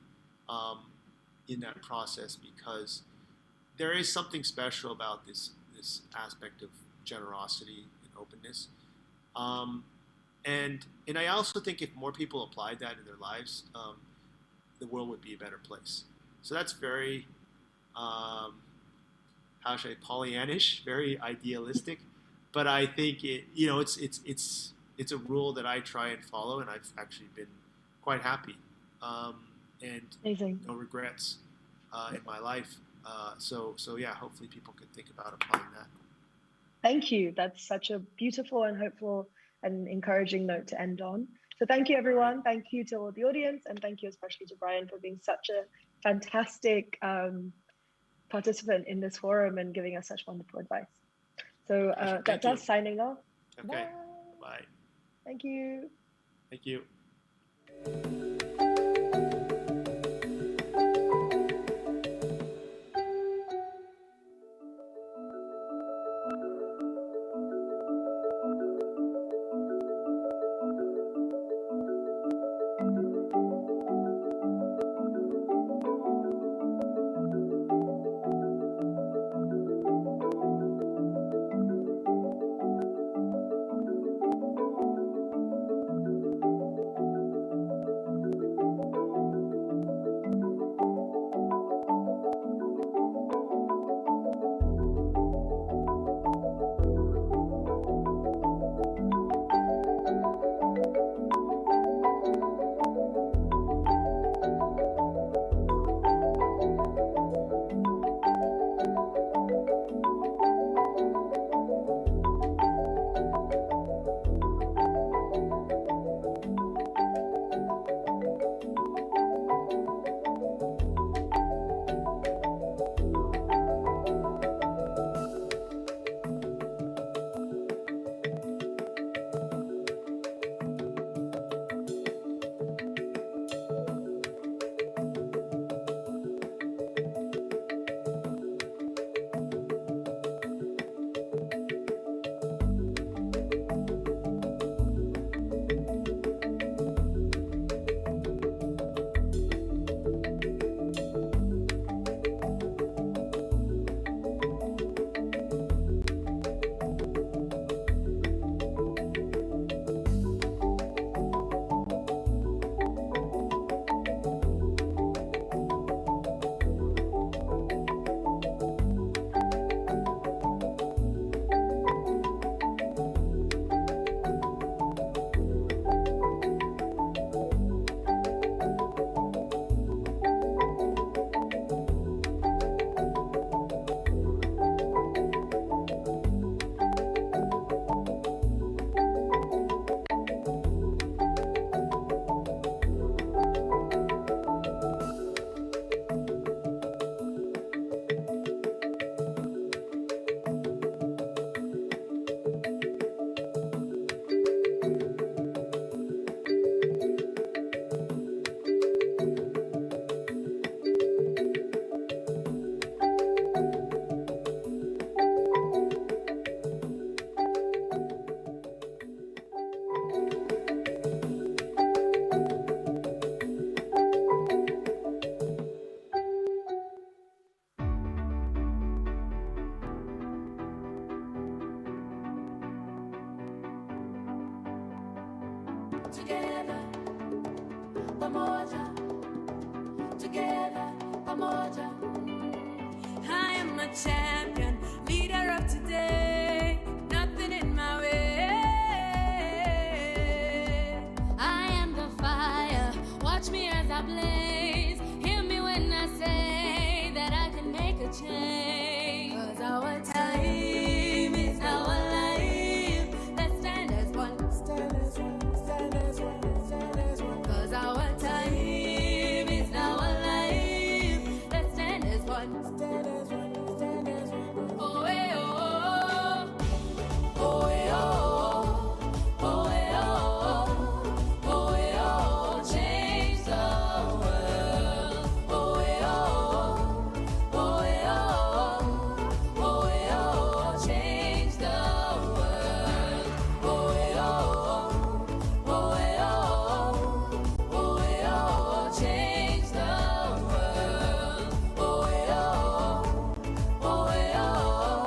Speaker 5: in that process, because there is something special about this aspect of generosity and openness. And I also think if more people applied that in their lives, the world would be a better place. So that's very, how should I, Pollyannish, very idealistic, but I think it's a rule that I try and follow, and I've actually been quite happy, and
Speaker 4: Amazing.
Speaker 5: no regrets in my life. So yeah, hopefully people can think about applying that.
Speaker 4: Thank you. That's such a beautiful and hopeful and encouraging note to end on. So thank you, everyone.
Speaker 5: Right.
Speaker 4: Thank you to all the audience, and thank you especially to Brian for being such a fantastic participant in this forum and giving us such wonderful advice. So that's us signing off.
Speaker 5: Okay.
Speaker 4: Bye.
Speaker 5: Bye.
Speaker 4: Thank you.
Speaker 5: Thank you.
Speaker 6: together, pamoja, together, pamoja. I am a champion, leader of today, nothing in my way. I am the fire, watch me as I blaze. Hear me when I say that I can make a change. 'Cause our time is now alive. Let's stand as one. Stand as one, stand as one, stand as one. 'Cause our time is now alive. Let's stand as one. Stand as one, stand as one. Oh, eh, oh, oh, oh, eh, oh, oh, eh, oh, oh, eh, oh, change the world. Oh, eh, oh, oh, eh, oh, oh, eh, oh, change the world. Oh, eh, oh, oh, eh, oh, oh, eh, oh, change the world. Oh, eh, oh, oh, eh, oh,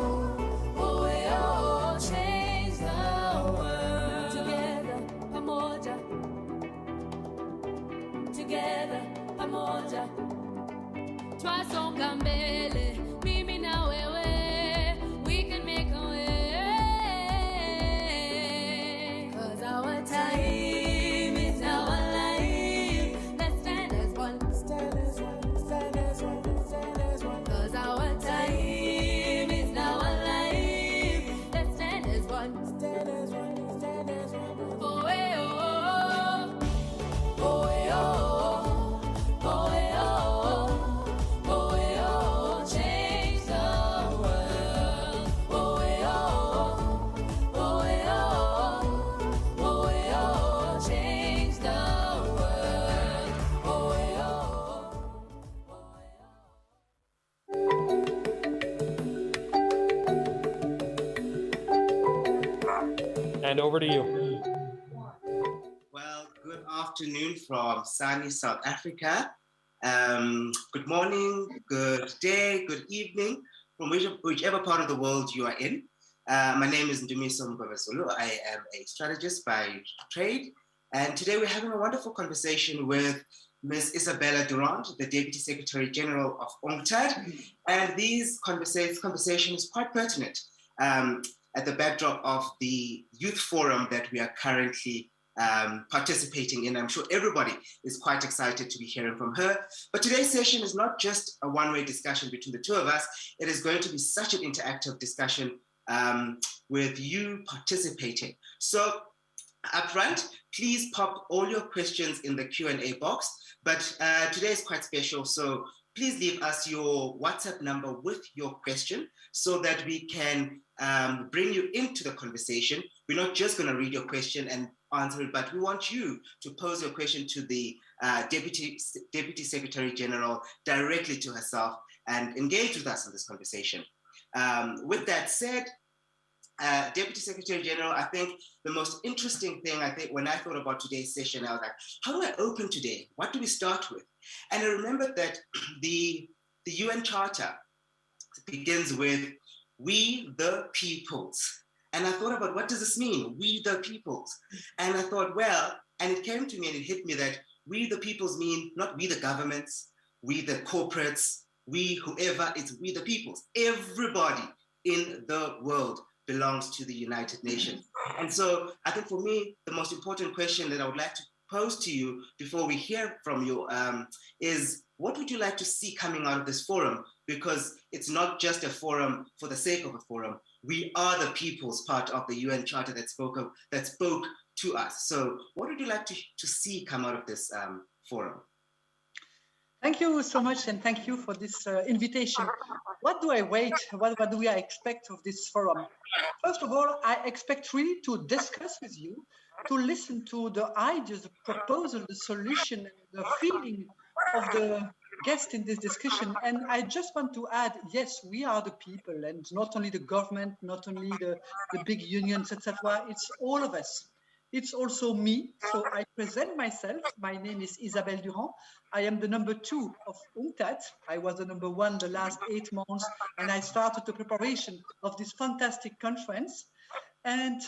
Speaker 6: oh, eh, oh, change the world. Together, pamoja. Together, pamoja. Twasonga mbele, mimi na wewe. We can make a way. 'Cause our time is now alive. Let's stand as one. Stand as one, stand as one, stand as one. 'Cause our time is now alive. Let's stand as one. Stand as one, stand as one. Oh, eh, oh, oh, eh, oh, oh, eh, oh, oh, eh, oh, change the world. Oh, eh, oh, oh, eh, oh, oh, eh, oh, change the world. Oh, eh, oh,
Speaker 7: And over to you.
Speaker 8: Well, good afternoon from sunny South Africa. Good morning, good day, good evening, from whichever part of the world you are in. My name is Ndumiso Mgwabazulu. I am a strategist by trade. And today we're having a wonderful conversation with Ms. Isabella Durand, the Deputy Secretary General of UNCTAD. And this conversation is quite pertinent at the backdrop of the Youth Forum that we are currently participating in. I'm sure everybody is quite excited to be hearing from her. But today's session is not just a one-way discussion between the two of us. It is going to be such an interactive discussion with you participating. So up front, please pop all your questions in the Q&A box. But today is quite special, so please leave us your WhatsApp number with your question so that we can bring you into the conversation. We're not just going to read your question and answer it, but we want you to pose your question to the Deputy Secretary General directly to herself and engage with us in this conversation. With that said, Deputy Secretary General, I think the most interesting thing, when I thought about today's session, I was like, how do I open today? What do we start with? And I remembered that the UN Charter begins with, we the peoples. And I thought about, what does this mean? We the peoples. And I thought, well, and it came to me and it hit me that we the peoples mean not we the governments, we the corporates, we whoever, it's we the peoples. Everybody in the world belongs to the United Nations. And so I think for me, the most important question that I would like to pose to you before we hear from you is, what would you like to see coming out of this forum? Because it's not just a forum for the sake of a forum. We are the people's part of the UN Charter that spoke to us. So what would you like to see come out of this forum?
Speaker 9: Thank you so much, and thank you for this invitation. What do I wait? What do I expect of this forum? First of all, I expect really to discuss with you, to listen to the ideas, the proposal, the solution, and the feeling of the guest in this discussion. And I just want to add, yes, we are the people, and not only the government, not only the big unions, etc. It's all of us. It's also me. So I present myself. My name is Isabelle Durand. I am the number 2 of UNCTAD. I was the number 1 the last 8 months, and I started the preparation of this fantastic conference. And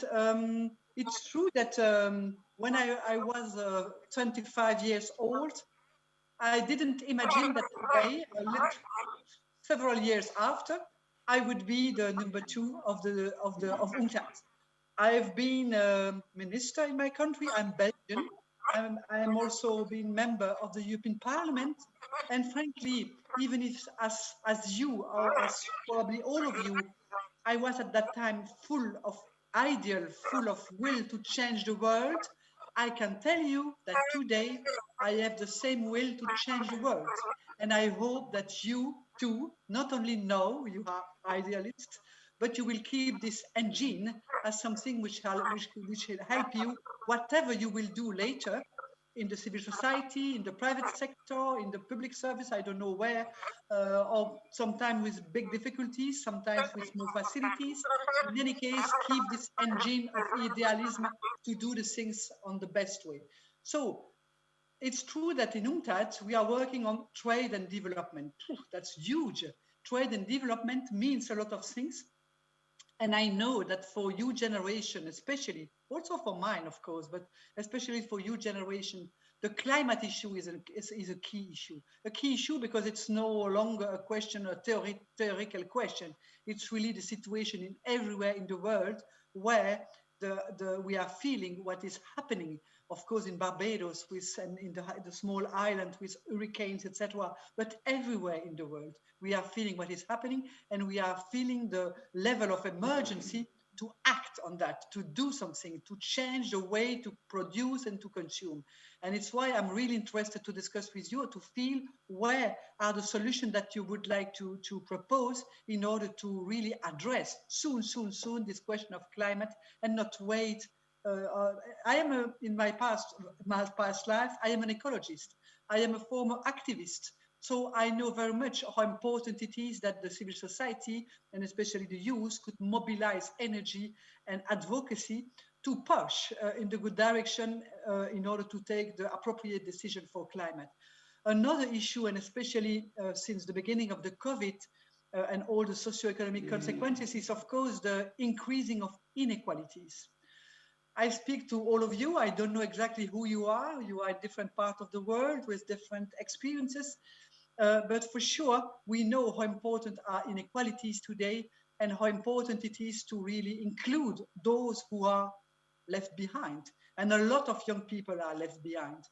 Speaker 9: it's true that when I was 25 years old, I didn't imagine that today, several years after, I would be the number 2 of UNCTAD. I've been a minister in my country. I'm Belgian. I'm also been member of the European Parliament. And frankly, even if as you or as probably all of you, I was at that time full of ideal, full of will to change the world. I can tell you that today I have the same will to change the world. And I hope that you too, not only know you are idealists, but you will keep this engine as something which will help you, whatever you will do later, in the civil society, in the private sector, in the public service, I don't know where, or sometimes with big difficulties, sometimes with more facilities. In any case, keep this engine of idealism to do the things on the best way. So it's true that in UNCTAD, we are working on trade and development. That's huge. Trade and development means a lot of things. And I know that for your generation, especially, also for mine, of course, but especially for your generation, the climate issue is a key issue. A key issue because it's no longer a question, a theoretical question. It's really the situation in everywhere in the world where we are feeling what is happening. Of course, in Barbados, and in the small island with hurricanes, etc. But everywhere in the world, we are feeling what is happening, and we are feeling the level of emergency to act on that, to do something, to change the way to produce and to consume. And it's why I'm really interested to discuss with you, to feel where are the solutions that you would like to propose in order to really address soon this question of climate and not wait. I am in my past life, I am an ecologist. I am a former activist. So I know very much how important it is that the civil society, and especially the youth, could mobilize energy and advocacy to push in the good direction in order to take the appropriate decision for climate. Another issue, and especially since the beginning of the COVID and all the socioeconomic consequences, is of course the increasing of inequalities. I speak to all of you. I don't know exactly who you are. You are in different parts of the world with different experiences. But for sure, we know how important are inequalities today and how important it is to really include those who are left behind. And a lot of young people are left behind.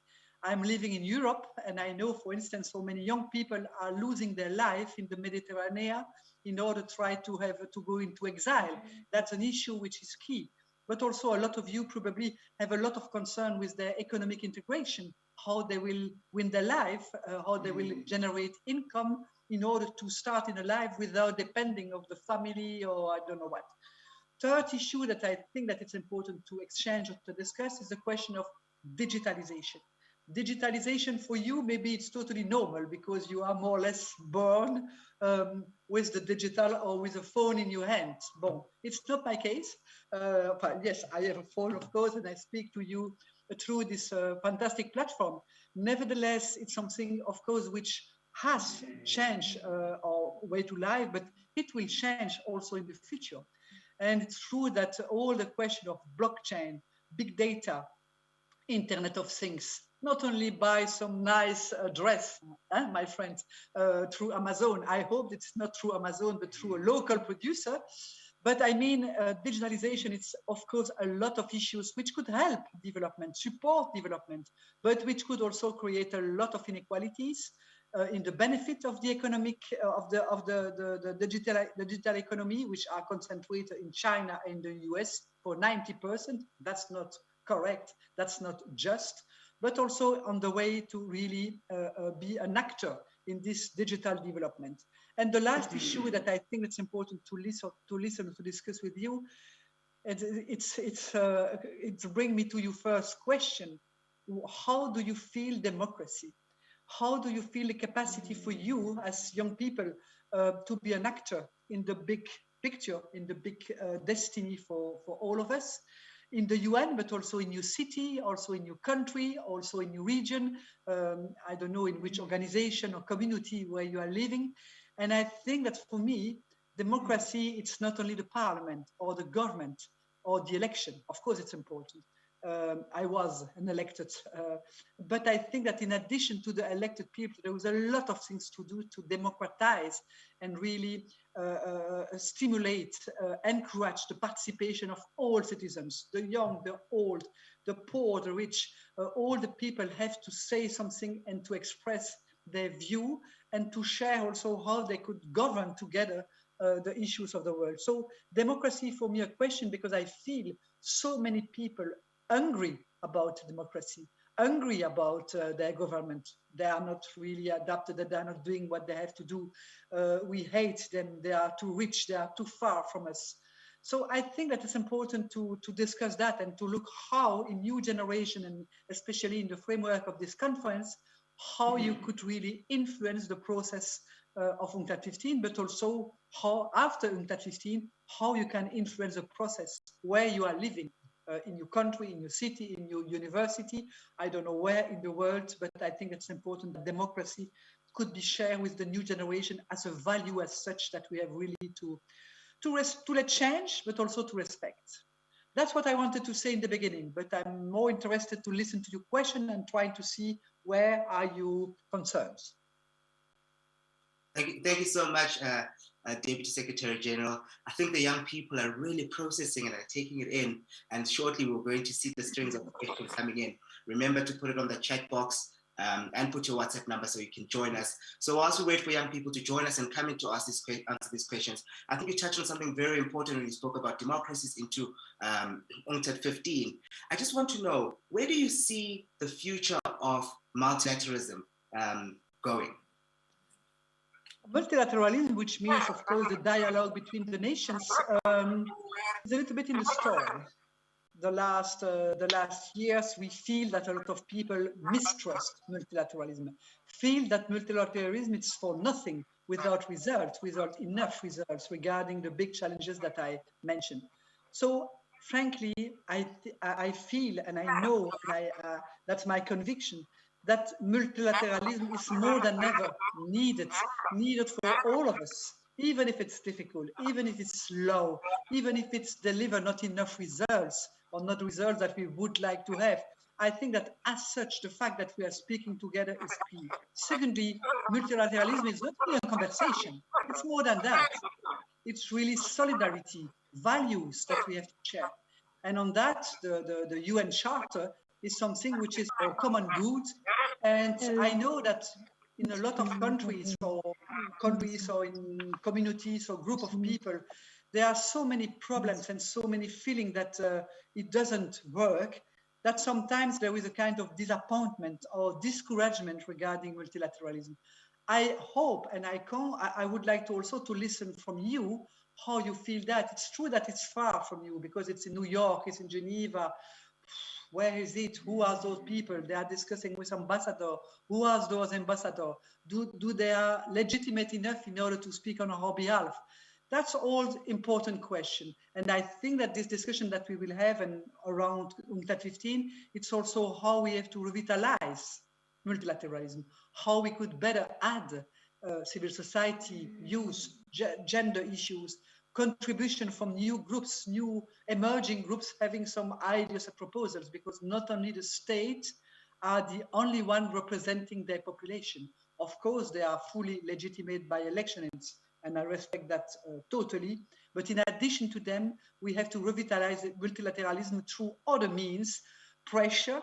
Speaker 9: I'm living in Europe, and I know, for instance, so many young people are losing their life in the Mediterranean in order to try to go into exile. That's an issue which is key. But also a lot of you probably have a lot of concern with their economic integration, how they will win their life, how they will generate income in order to start in a life without depending of the family or I don't know what. Third issue that I think that it's important to exchange or to discuss is the question of digitalization. Digitalization for you, maybe it's totally normal because you are more or less born with the digital or with a phone in your hand. Bon, it's not my case. Yes, I have a phone, of course, and I speak to you through this fantastic platform. Nevertheless, it's something, of course, which has changed our way to life, but it will change also in the future. And it's true that all the question of blockchain, big data, Internet of Things, not only buy some nice dress, my friends, through Amazon. I hope it's not through Amazon, but through a local producer. But I mean, digitalization, it's of course a lot of issues which could help development, support development, but which could also create a lot of inequalities in the benefit of the economic, of the digital economy, which are concentrated in China and the US for 90%. That's not correct, that's not just, but also on the way to really be an actor in this digital development. And the last issue that I think it's important to listen to discuss with you, it's bring me to your first question. How do you feel democracy? How do you feel the capacity for you as young people to be an actor in the big picture, in the big destiny for all of us? In the UN, but also in your city, also in your country, also in your region. I don't know in which organization or community where you are living. And I think that for me, democracy, it's not only the parliament or the government or the election. Of course, it's important. I was an elected, but I think that in addition to the elected people, there was a lot of things to do to democratize and really stimulate, encourage the participation of all citizens, the young, the old, the poor, the rich. All the people have to say something and to express their view and to share also how they could govern together the issues of the world. So democracy for me a question, because I feel so many people angry about democracy, angry about their government. They are not really adapted, they are not doing what they have to do. We hate them, they are too rich, they are too far from us. So I think that it's important to discuss that and to look how in new generation, and especially in the framework of this conference, how you could really influence the process of UNCTAD 15, but also how after UNCTAD 15, how you can influence the process where you are living, in your country, in your city, in your university. I don't know where in the world, but I think it's important that democracy could be shared with the new generation as a value as such that we have really to let change, but also to respect. That's what I wanted to say in the beginning, but I'm more interested to listen to your question and trying to see where are your concerns.
Speaker 8: Thank you so much, Deputy Secretary General. I think the young people are really processing and are taking it in, and shortly we're going to see the strings of questions coming in. Remember to put it on the chat box and put your WhatsApp number so you can join us. So whilst we wait for young people to join us and come in to answer these questions, I think you touched on something very important when you spoke about democracies into UNCTAD 15. I just want to know, where do you see the future of multilateralism going?
Speaker 9: Multilateralism, which means, of course, the dialogue between the nations, is a little bit in the story. The last years, we feel that a lot of people mistrust multilateralism, feel that multilateralism is for nothing, without results, without enough results regarding the big challenges that I mentioned. So, frankly, I feel and I know, and that's my conviction, that multilateralism is more than ever needed for all of us, even if it's difficult, even if it's slow, even if it's deliver not enough results or not results that we would like to have. I think that as such, the fact that we are speaking together is key. Secondly, multilateralism is not only a conversation, it's more than that. It's really solidarity, values that we have to share. And on that, the UN Charter is something which is for common good. And I know that in a lot of countries or in communities or group of people, there are so many problems and so many feelings that it doesn't work, that sometimes there is a kind of disappointment or discouragement regarding multilateralism. I hope, and I would like to also to listen from you how you feel that. It's true that it's far from you because it's in New York, it's in Geneva. Where is it? Who are those people? They are discussing with ambassador. Who are those ambassadors? Do they are legitimate enough in order to speak on our behalf? That's all important question. And I think that this discussion that we will have and around UNCTAD 15, it's also how we have to revitalize multilateralism, how we could better add civil society, youth, gender issues, contribution from new groups, new emerging groups having some ideas and proposals, because not only the state are the only one representing their population. Of course, they are fully legitimate by elections, and I respect that totally. But in addition to them, we have to revitalize multilateralism through other means, pressure,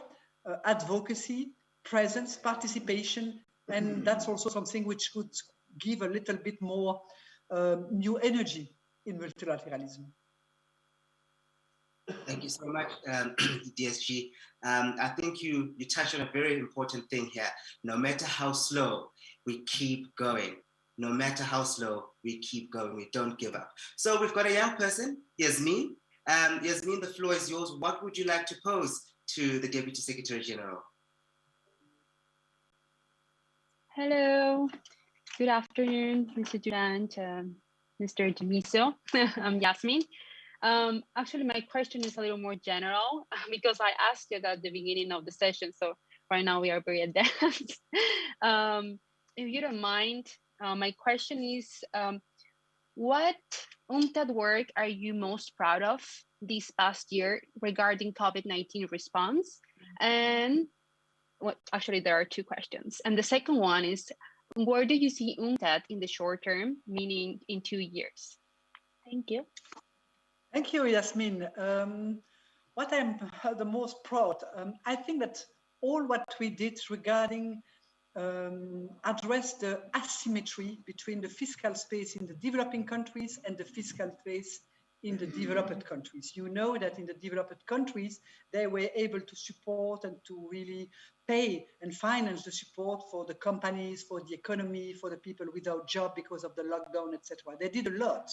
Speaker 9: advocacy, presence, participation, and that's also something which could give a little bit more new energy in multilateralism.
Speaker 8: Thank you so much, DSG. I think you touched on a very important thing here. No matter how slow, we keep going. No matter how slow, we keep going. We don't give up. So we've got a young person, Yasmin. Yasmin, the floor is yours. What would you like to pose to the Deputy Secretary General?
Speaker 7: Hello. Good afternoon, Mr. Durant, Mr. Demiso. I'm Yasmin. Actually, my question is a little more general because I asked it at the beginning of the session. So right now we are very advanced. If you don't mind, my question is, what UNCTAD work are you most proud of this past year regarding COVID-19 response? And well, actually, there are two questions. And the second one is, where do you see UNCTAD in the short term, meaning in 2 years? Thank you.
Speaker 9: Thank you, Yasmin. What I'm the most proud, I think that all what we did regarding address the asymmetry between the fiscal space in the developing countries and the fiscal space in the developed countries. You know that in the developed countries, they were able to support and to really pay and finance the support for the companies, for the economy, for the people without job because of the lockdown, etc. They did a lot.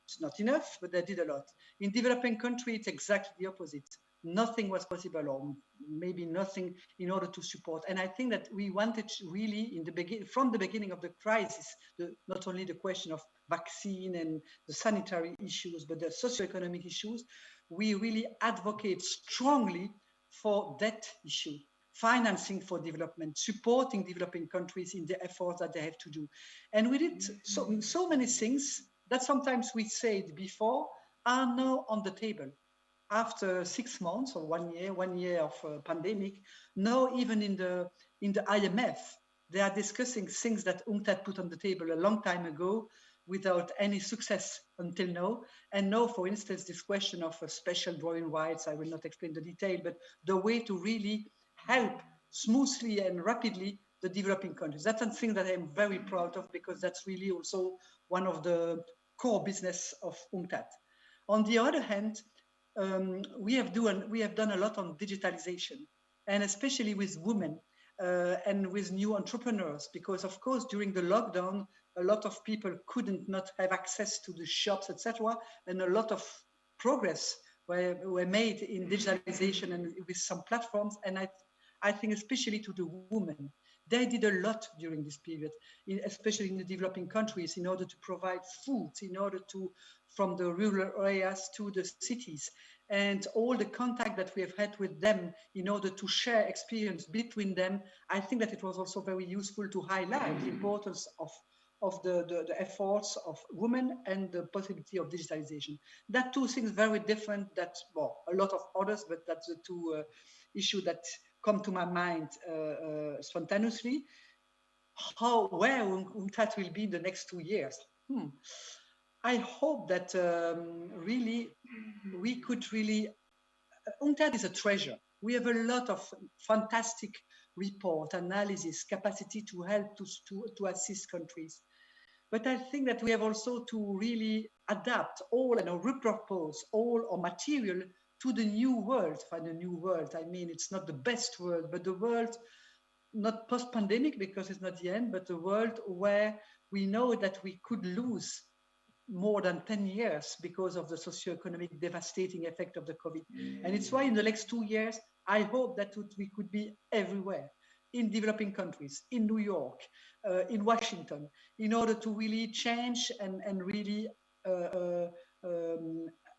Speaker 9: It's not enough, but they did a lot. In developing countries, it's exactly the opposite. Nothing was possible, or maybe nothing, in order to support. And I think that we wanted really, from the beginning of the crisis, not only the question of vaccine and the sanitary issues, but the socioeconomic issues, we really advocate strongly for that issue, financing for development, supporting developing countries in the efforts that they have to do. And we did so many things that sometimes we said before are now on the table. After 6 months or 1 year of pandemic, now even in the IMF, they are discussing things that UNCTAD put on the table a long time ago without any success until now. And now, for instance, this question of special drawing rights, I will not explain the detail, but the way to really help smoothly and rapidly the developing countries. That's something that I'm very proud of, because that's really also one of the core business of UNCTAD. On the other hand, we have done a lot on digitalization, and especially with women and with new entrepreneurs, because of course during the lockdown a lot of people couldn't not have access to the shops, etc., and a lot of progress were made in digitalization and with some platforms. And I think especially to the women, they did a lot during this period, especially in the developing countries, in order to provide food, in order to, from the rural areas to the cities, and all the contact that we have had with them in order to share experience between them. I think that it was also very useful to highlight the importance of the efforts of women and the possibility of digitalization. That two things very different, that, well, a lot of others, but that's the two issues that come to my mind spontaneously. Where UNCTAD will be in the next 2 years? I hope that really we could really, UNCTAD is a treasure. We have a lot of fantastic report, analysis, capacity to help to assist countries. But I think that we have also to really adapt all and repurpose all our material to the new world. For the new world, I mean, it's not the best world, but the world, not post-pandemic because it's not the end, but the world where we know that we could lose more than 10 years because of the socioeconomic devastating effect of the COVID. And it's why in the next 2 years, I hope that we could be everywhere, in developing countries, in New York, in Washington, in order to really change and really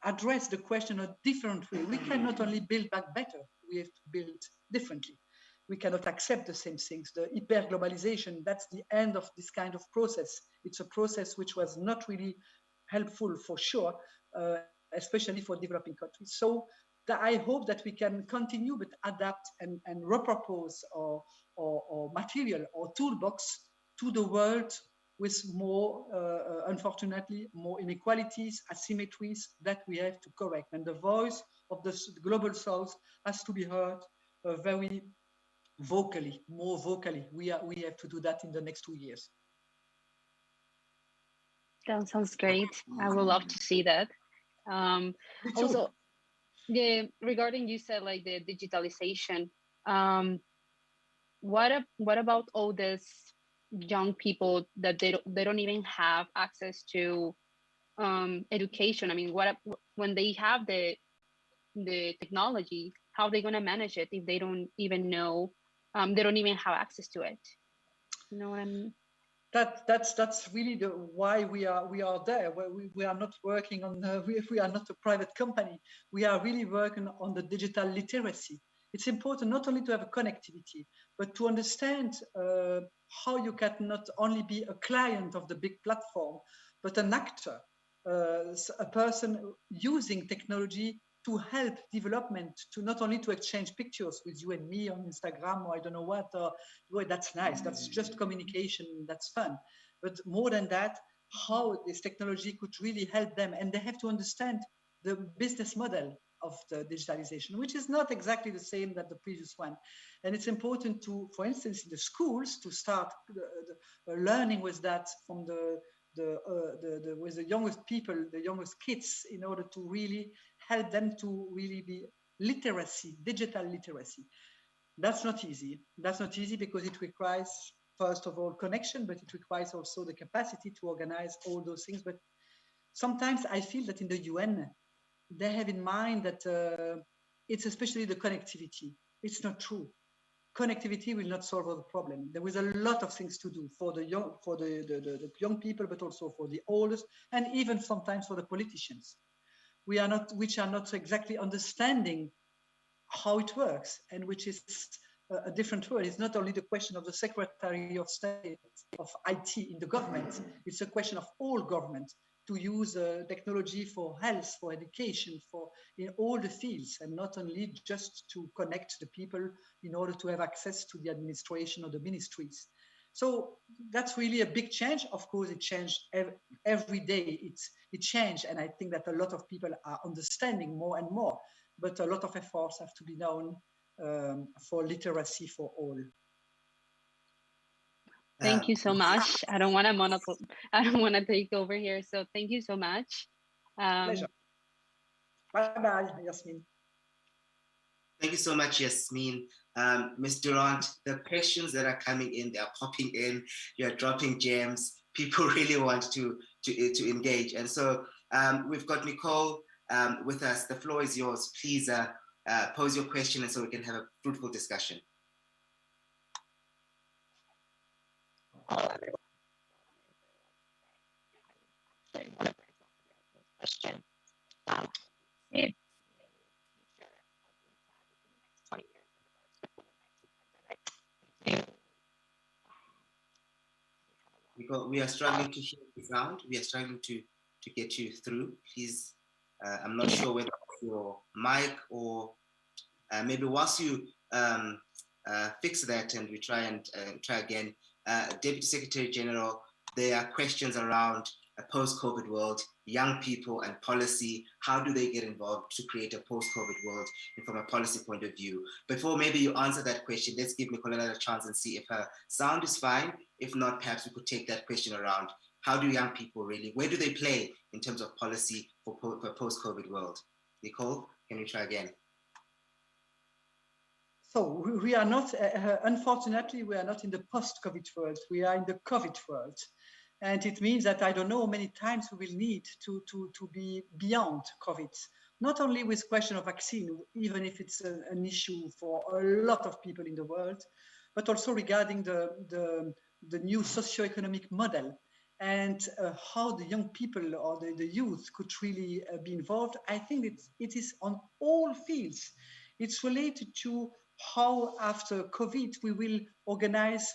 Speaker 9: address the question in a different way. We cannot only build back better, we have to build differently. We cannot accept the same things. The hyper-globalization, that's the end of this kind of process. It's a process which was not really helpful for sure, especially for developing countries. So I hope that we can continue but adapt and repurpose our material or toolbox to the world with more, unfortunately, more inequalities, asymmetries that we have to correct. And the voice of the global south has to be heard very vocally, more vocally. We have to do that in the next 2 years.
Speaker 7: That sounds great. I would love to see that. Also, regarding, you said like the digitalization, what about all these young people that they don't even have access to education? I mean, when they have the technology, how are they going to manage it if they don't even know, they don't even have access to it? You know what I mean?
Speaker 9: That's really why we are there. We are not working on we are not a private company. We are really working on the digital literacy. It's important not only to have a connectivity, but to understand how you can not only be a client of the big platform, but an actor, a person using technology to help development, to not only to exchange pictures with you and me on Instagram or I don't know what, or well, that's nice, that's just communication, that's fun. But more than that, how this technology could really help them. And they have to understand the business model of the digitalization, which is not exactly the same that the previous one. And it's important to, for instance, in the schools, to start learning with that from with the youngest people, the youngest kids, in order to really help them to really be literacy, digital literacy. That's not easy. That's not easy because it requires, first of all, connection, but it requires also the capacity to organize all those things. But sometimes I feel that in the UN, they have in mind that it's especially the connectivity. It's not true. Connectivity will not solve all the problem. There is a lot of things to do for the young, for the young people, but also for the oldest, and even sometimes for the politicians. Which are not exactly understanding how it works, and which is a different word. It's not only the question of the Secretary of State of IT in the government. It's a question of all government to use technology for health, for education, for in all the fields, and not only just to connect the people in order to have access to the administration or the ministries. So that's really a big change. Of course, it changed every day. It changed, and I think that a lot of people are understanding more and more. But a lot of efforts have to be done for literacy for all.
Speaker 7: Thank you so much. I don't want to take over here. So thank you so much.
Speaker 9: Pleasure. Bye-bye, Yasmin.
Speaker 8: Thank you so much, Yasmin. Ms. Durant, the questions that are coming in, they are popping in, you're dropping gems. People really want to engage. And so we've got Nicole with us. The floor is yours. Please pose your question and so we can have a fruitful discussion.
Speaker 10: Question.
Speaker 8: We are struggling to hear the sound. We are struggling to get you through. Please, I'm not sure whether it's your mic or maybe once you fix that and we try again. Deputy Secretary General, there are questions around a post-COVID world, young people and policy. How do they get involved to create a post-COVID world and from a policy point of view? Before maybe you answer that question, let's give Nicoletta a chance and see if her sound is fine. If not, perhaps we could take that question around. How do young people really, where do they play in terms of policy for a post-COVID world? Nicole, can you try again?
Speaker 9: So we are not, unfortunately, we are not in the post-COVID world. We are in the COVID world. And it means that I don't know how many times we will need to be beyond COVID. Not only with question of vaccine, even if it's an issue for a lot of people in the world, but also regarding the new socio-economic model and how the young people or the youth could really be involved. I think it is on all fields. It's related to how after COVID we will organize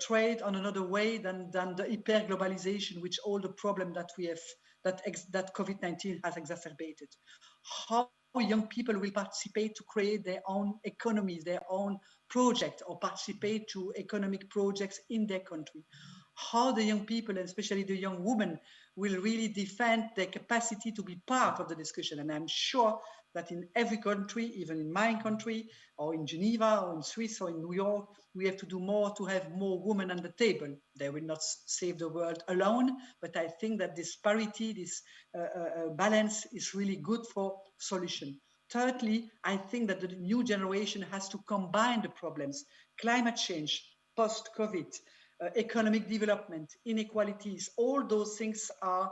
Speaker 9: trade on another way than the hyper-globalization, which all the problem that we have, that COVID-19 has exacerbated. How young people will participate to create their own economies, their own project, or participate to economic projects in their country. How the young people, and especially the young women, will really defend their capacity to be part of the discussion. And I'm sure that in every country, even in my country, or in Geneva, or in Swiss, or in New York, we have to do more to have more women on the table. They will not save the world alone, but I think that this parity, this balance is really good for solution. Thirdly, I think that the new generation has to combine the problems: climate change, post-COVID, economic development, inequalities. All those things are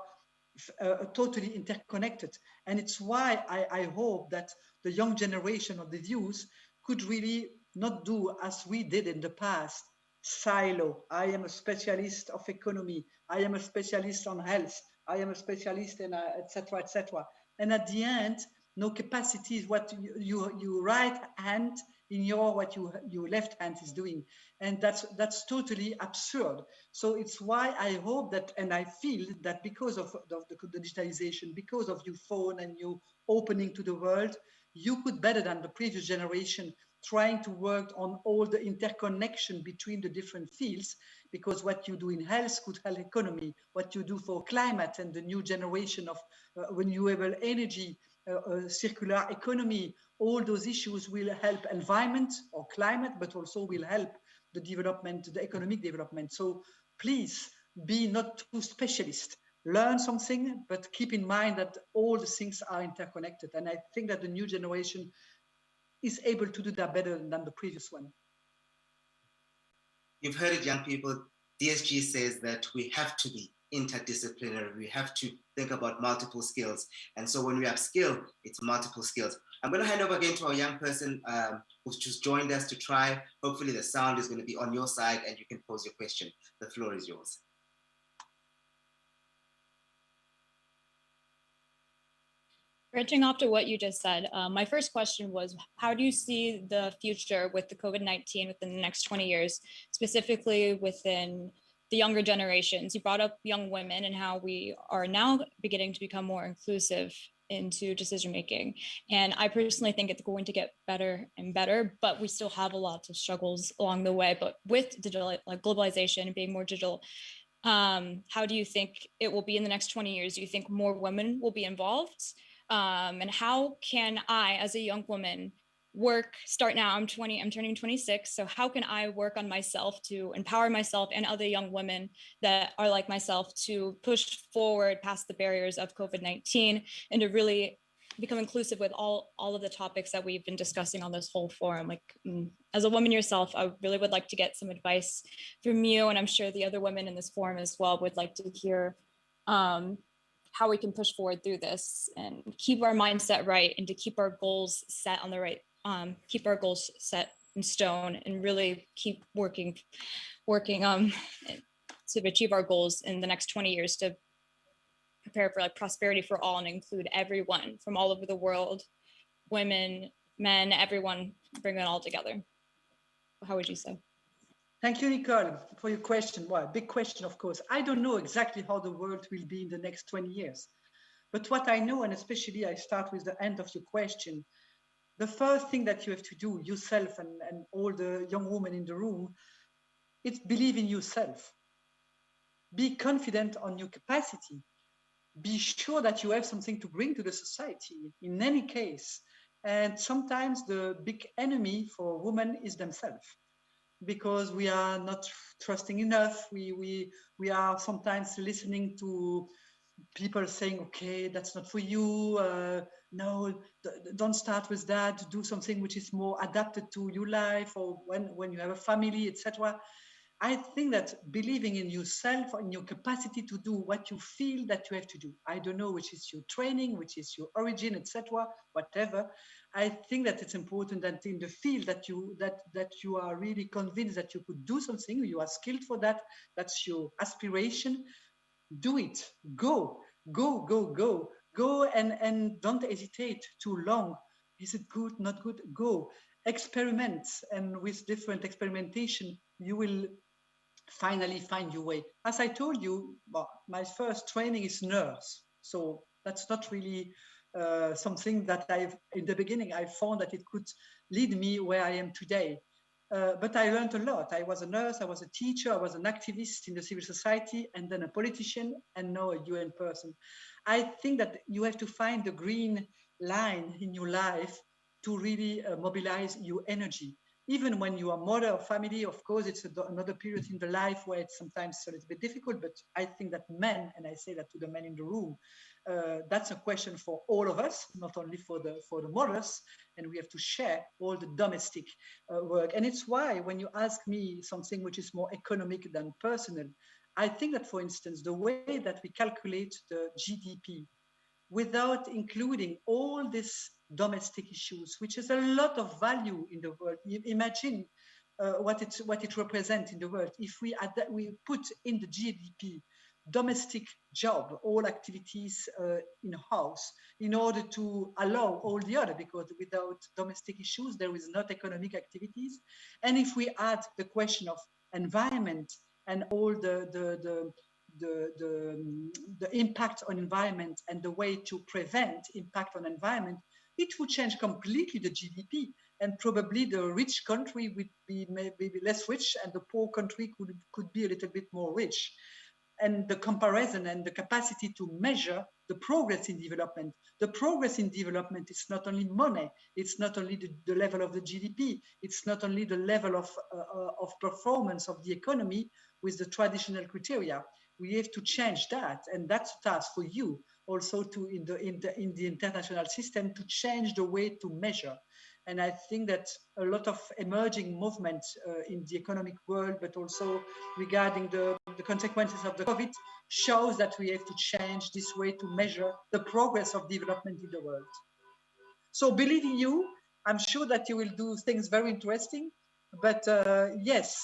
Speaker 9: totally interconnected. And it's why I hope that the young generation of the youth could really not do as we did in the past, silo. I am a specialist of economy. I am a specialist on health. I am a specialist in etc., etc. And at the end, No capacity is what you right hand in your left hand is doing, and that's totally absurd. So it's why I hope that, and I feel that because of the digitalization, because of your phone and you opening to the world, you could better than the previous generation trying to work on all the interconnection between the different fields, because what you do in health could help economy, what you do for climate and the new generation of renewable energy, circular economy, all those issues will help environment or climate, but also will help the development, the economic development. So please be not too specialist. Learn something, but keep in mind that all the things are interconnected. And I think that the new generation is able to do that better than the previous one.
Speaker 8: You've heard it, young people. DSG says that we have to be interdisciplinary. We have to think about multiple skills. And so when we upskill, it's multiple skills. I'm going to hand over again to our young person who's just joined us to try. Hopefully the sound is going to be on your side and you can pose your question. The floor is yours.
Speaker 10: Branching off to what you just said, my first question was, how do you see the future with the COVID-19 within the next 20 years, specifically within the younger generations? You brought up young women and how we are now beginning to become more inclusive into decision making. And I personally think it's going to get better and better, but we still have a lot of struggles along the way. But with digital, like globalization and being more digital, how do you think it will be in the next 20 years? Do you think more women will be involved? And how can I, as a young woman, start now? I'm turning 26. So how can I work on myself to empower myself and other young women that are like myself to push forward past the barriers of COVID-19 and to really become inclusive with all of the topics that we've been discussing on this whole forum? Like, as a woman yourself, I really would like to get some advice from you, and I'm sure the other women in this forum as well would like to hear how we can push forward through this and keep our mindset right, and to keep our goals set on the right, keep our goals set in stone, and really keep working to achieve our goals in the next 20 years to prepare for like prosperity for all and include everyone from all over the world, women, men, everyone, bring it all together. How would you say?
Speaker 9: Thank you, Nicole, for your question. Well, big question, of course. I don't know exactly how the world will be in the next 20 years. But what I know, and especially I start with the end of your question, the first thing that you have to do yourself and all the young women in the room, it's believe in yourself. Be confident on your capacity. Be sure that you have something to bring to the society in any case. And sometimes the big enemy for women is themselves, because we are not trusting enough. We are sometimes listening to people saying, okay, that's not for you. No, don't start with that. Do something which is more adapted to your life, or when you have a family, etc. I think that believing in yourself, in your capacity to do what you feel that you have to do, I don't know which is your training, which is your origin, etc., whatever. I think that it's important that in the field that you are really convinced that you could do something, you are skilled for that, that's your aspiration, do it. Go, and don't hesitate too long. Is it good, not good? Go. Experiment, and with different experimentation, you will finally find your way. As I told you, well, my first training is nurse, so that's not really something that in the beginning, I found that it could lead me where I am today. But I learned a lot. I was a nurse, I was a teacher, I was an activist in the civil society, and then a politician, and now a UN person. I think that you have to find the green line in your life to really mobilize your energy. Even when you are mother of family, of course, it's another period in the life where it's sometimes a little bit difficult, but I think that men, and I say that to the men in the room, that's a question for all of us, not only for the mothers, and we have to share all the domestic work. And it's why when you ask me something which is more economic than personal, I think that, for instance, the way that we calculate the GDP without including all these domestic issues, which is a lot of value in the world. Imagine what it represents in the world. If we put in the GDP domestic job, all activities in house, in order to allow all the other, because without domestic issues, there is not economic activities. And if we add the question of environment and all the impact on environment and the way to prevent impact on environment, it would change completely the GDP. And probably the rich country would be maybe less rich, and the poor country could be a little bit more rich. And the comparison and the capacity to measure the progress in development. The progress in development is not only money, it's not only the level of the GDP, it's not only the level of performance of the economy with the traditional criteria. We have to change that, and that's a task for you also to in the international system to change the way to measure. And I think that a lot of emerging movements in the economic world, but also regarding the consequences of the COVID, shows that we have to change this way to measure the progress of development in the world. So believe in you, I'm sure that you will do things very interesting. But yes,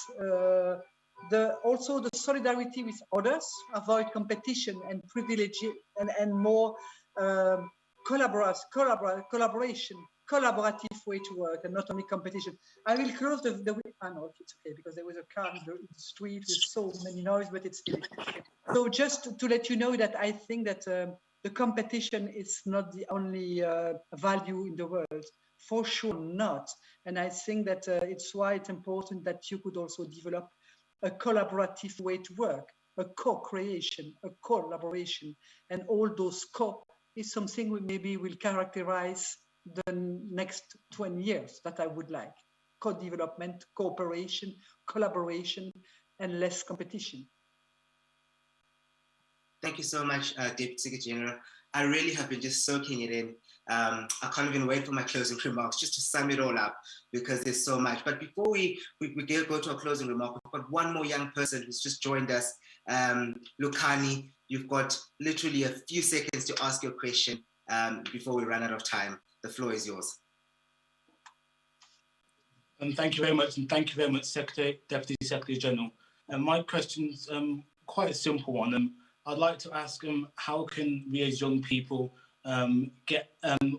Speaker 9: also the solidarity with others, avoid competition and privilege and more collaborative way to work, and not only competition. I will close the no, it's okay, because there was a car in the street with so many noise, but it's so just to let you know that I think that the competition is not the only value in the world, for sure not. And I think that it's why it's important that you could also develop a collaborative way to work, a co-creation, a collaboration, and all those co is something we maybe will characterize the next 20 years that I would like. Co-development, cooperation, collaboration, and less competition.
Speaker 8: Thank you so much, Deputy Secretary General. I really have been just soaking it in. I can't even wait for my closing remarks, just to sum it all up, because there's so much. But before we go to our closing remark, we've got one more young person who's just joined us. Lukani, you've got literally a few seconds to ask your question before we run out of time. The floor is yours.
Speaker 11: Thank you very much, and thank you very much, Deputy Secretary General. My question's quite a simple one. I'd like to ask how can we as young people get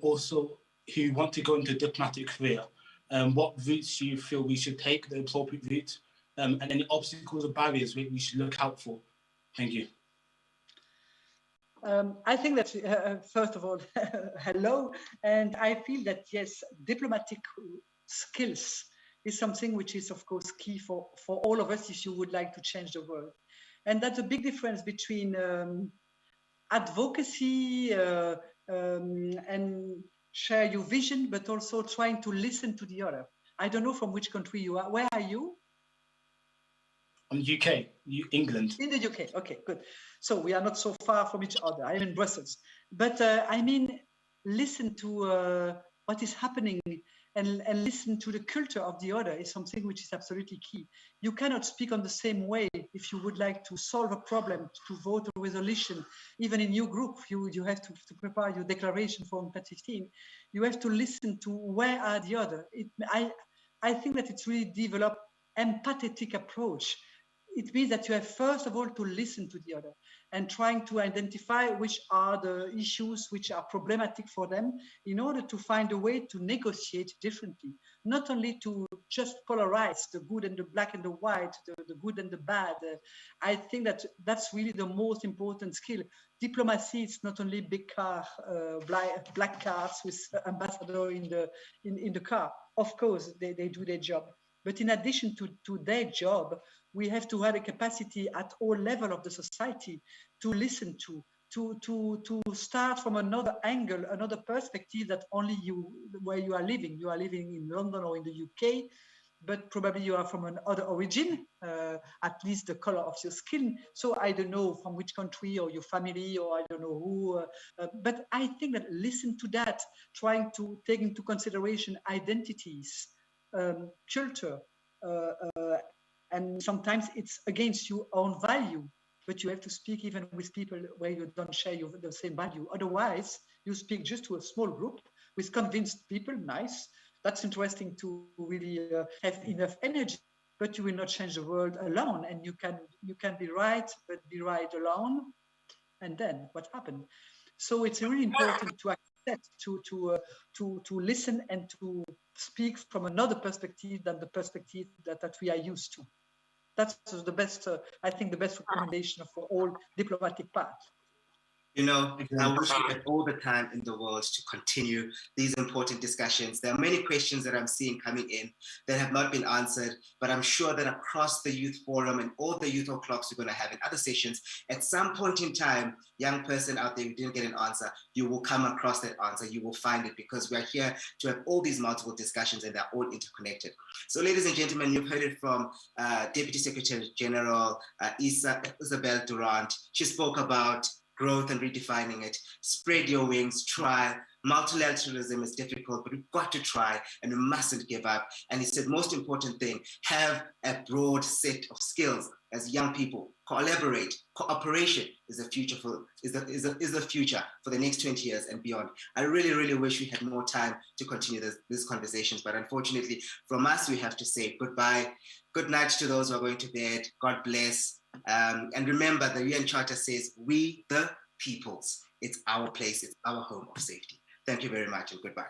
Speaker 11: also who want to go into a diplomatic career, what routes do you feel we should take, the appropriate route, and any obstacles or barriers we should look out for? Thank you.
Speaker 9: I think that, first of all, hello. And I feel that, yes, diplomatic skills is something which is, of course, key for all of us if you would like to change the world. And that's a big difference between advocacy and share your vision, but also trying to listen to the other. I don't know from which country you are. Where are you?
Speaker 11: I'm UK, England.
Speaker 9: In the UK, okay, good. So we are not so far from each other. I'm in Brussels. But I mean, listen to what is happening and listen to the culture of the other is something which is absolutely key. You cannot speak on the same way if you would like to solve a problem, to vote a resolution. Even in your group, you have to prepare your declaration for UNCTAD 15. You have to listen to where are the other. I think that it's really developed empathetic approach. It means that you have, first of all, to listen to the other and trying to identify which are the issues which are problematic for them in order to find a way to negotiate differently, not only to just polarize the good and the black and the white, the good and the bad. I think that that's really the most important skill. Diplomacy is not only big car, black cars with ambassador in the car. Of course, they do their job. But in addition to their job, we have to have a capacity at all levels of the society to listen to start from another angle, another perspective that only where you are living. You are living in London or in the UK, but probably you are from another origin, at least the color of your skin. So I don't know from which country or your family or I don't know who, but I think that listen to that, trying to take into consideration identities, culture, and sometimes it's against your own value, but you have to speak even with people where you don't share the same value. Otherwise, you speak just to a small group with convinced people, nice. That's interesting to really have enough energy. but you will not change the world alone. And you can be right, but be right alone. And then what happened? So it's really important to accept, to listen and to speak from another perspective than the perspective that we are used to. That's the best, I think, the best recommendation for all diplomatic paths.
Speaker 8: You know, I wish we had all the time in the world to continue these important discussions. There are many questions that I'm seeing coming in that have not been answered, but I'm sure that across the Youth Forum and all the Youth O'Clocks we're going to have in other sessions, at some point in time, young person out there who didn't get an answer, you will come across that answer, you will find it, because we're here to have all these multiple discussions and they're all interconnected. So ladies and gentlemen, you've heard it from Deputy Secretary General Isabel Durant. She spoke about growth and redefining it. Spread your wings, try. Multilateralism is difficult, but we've got to try and we mustn't give up. And he said, most important thing, have a broad set of skills as young people. Collaborate. Cooperation is the future is the future for the next 20 years and beyond. I really, really wish we had more time to continue these conversations, but unfortunately, from us, we have to say goodbye. Good night to those who are going to bed. God bless. And remember, the UN Charter says, we the peoples. It's our place, it's our home of safety. Thank you very much and goodbye.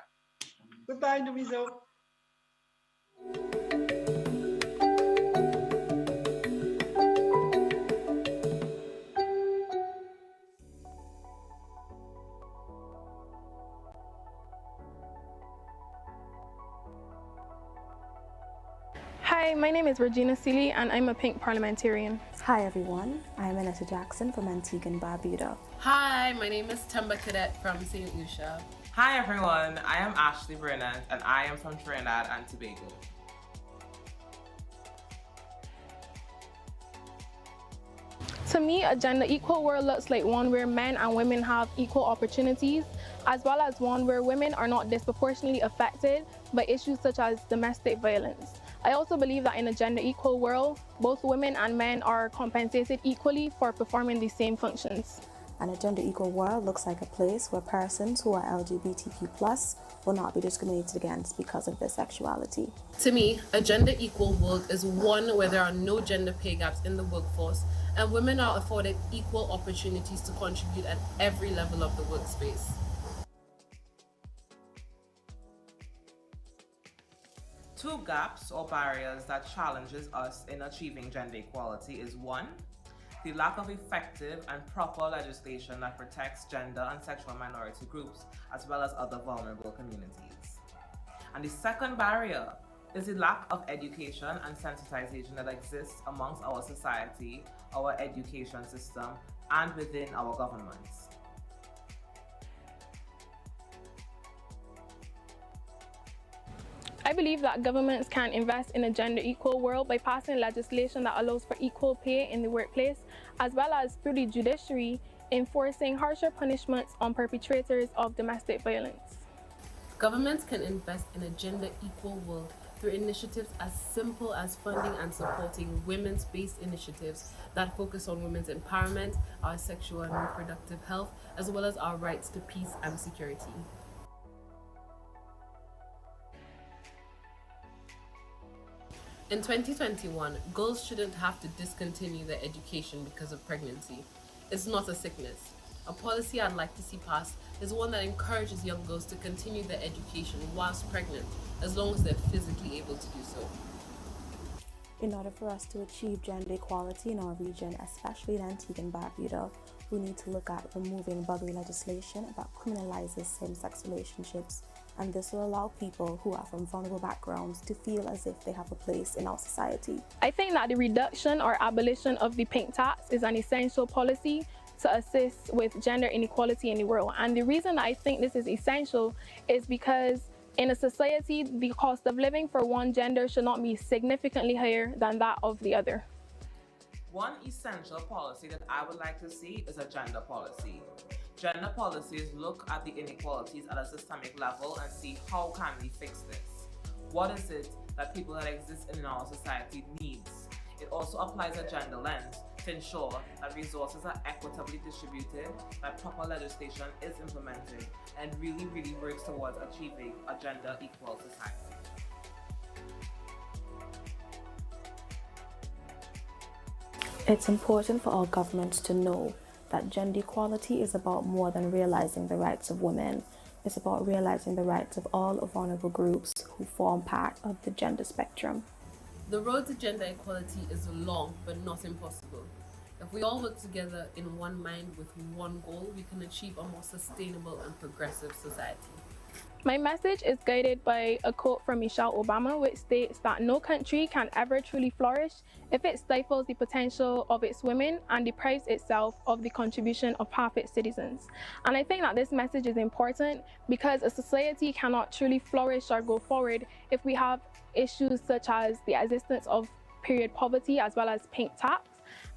Speaker 9: Goodbye, Dumiso.
Speaker 2: Hi, my name is Regina Seeley and I'm a Pink parliamentarian.
Speaker 12: Hi everyone, I'm Annetta Jackson from Antigua and Barbuda.
Speaker 13: Hi, my name is Temba Cadet from St. Lucia.
Speaker 14: Hi everyone, I am Ashley Brennan and I am from Trinidad and Tobago.
Speaker 2: To me, a gender equal world looks like one where men and women have equal opportunities, as well as one where women are not disproportionately affected by issues such as domestic violence. I also believe that in a gender equal world, both women and men are compensated equally for performing the same functions.
Speaker 12: And a gender equal world looks like a place where persons who are LGBTQ+ will not be discriminated against because of their sexuality.
Speaker 13: To me, a gender equal world is one where there are no gender pay gaps in the workforce and women are afforded equal opportunities to contribute at every level of the workspace.
Speaker 14: Two gaps or barriers that challenges us in achieving gender equality is one, the lack of effective and proper legislation that protects gender and sexual minority groups as well as other vulnerable communities. And the second barrier is the lack of education and sensitization that exists amongst our society, our education system, and within our governments.
Speaker 2: I believe that governments can invest in a gender equal world by passing legislation that allows for equal pay in the workplace, as well as through the judiciary, enforcing harsher punishments on perpetrators of domestic violence.
Speaker 13: Governments can invest in a gender equal world through initiatives as simple as funding and supporting women's-based initiatives that focus on women's empowerment, our sexual and reproductive health, as well as our rights to peace and security. In 2021, girls shouldn't have to discontinue their education because of pregnancy. It's not a sickness. A policy I'd like to see passed is one that encourages young girls to continue their education whilst pregnant, as long as they're physically able to do so.
Speaker 12: In order for us to achieve gender equality in our region, especially in Antigua and Barbuda, we need to look at removing buggery legislation that criminalizes same-sex relationships, and this will allow people who are from vulnerable backgrounds to feel as if they have a place in our society.
Speaker 2: I think that the reduction or abolition of the pink tax is an essential policy to assist with gender inequality in the world. And the reason I think this is essential is because in a society, the cost of living for one gender should not be significantly higher than that of the other.
Speaker 14: One essential policy that I would like to see is a gender policy. Gender policies look at the inequalities at a systemic level and see how can we fix this. What is it that people that exist in our society needs? It also applies a gender lens to ensure that resources are equitably distributed, that proper legislation is implemented, and really, really works towards achieving a gender equal society.
Speaker 12: It's important for all governments to know that gender equality is about more than realizing the rights of women. It's about realizing the rights of all vulnerable groups who form part of the gender spectrum.
Speaker 13: The road to gender equality is long but not impossible. If we all work together in one mind with one goal, we can achieve a more sustainable and progressive society.
Speaker 2: My message is guided by a quote from Michelle Obama, which states that no country can ever truly flourish if it stifles the potential of its women and deprives itself of the contribution of half its citizens. And I think that this message is important because a society cannot truly flourish or go forward if we have issues such as the existence of period poverty as well as pink tax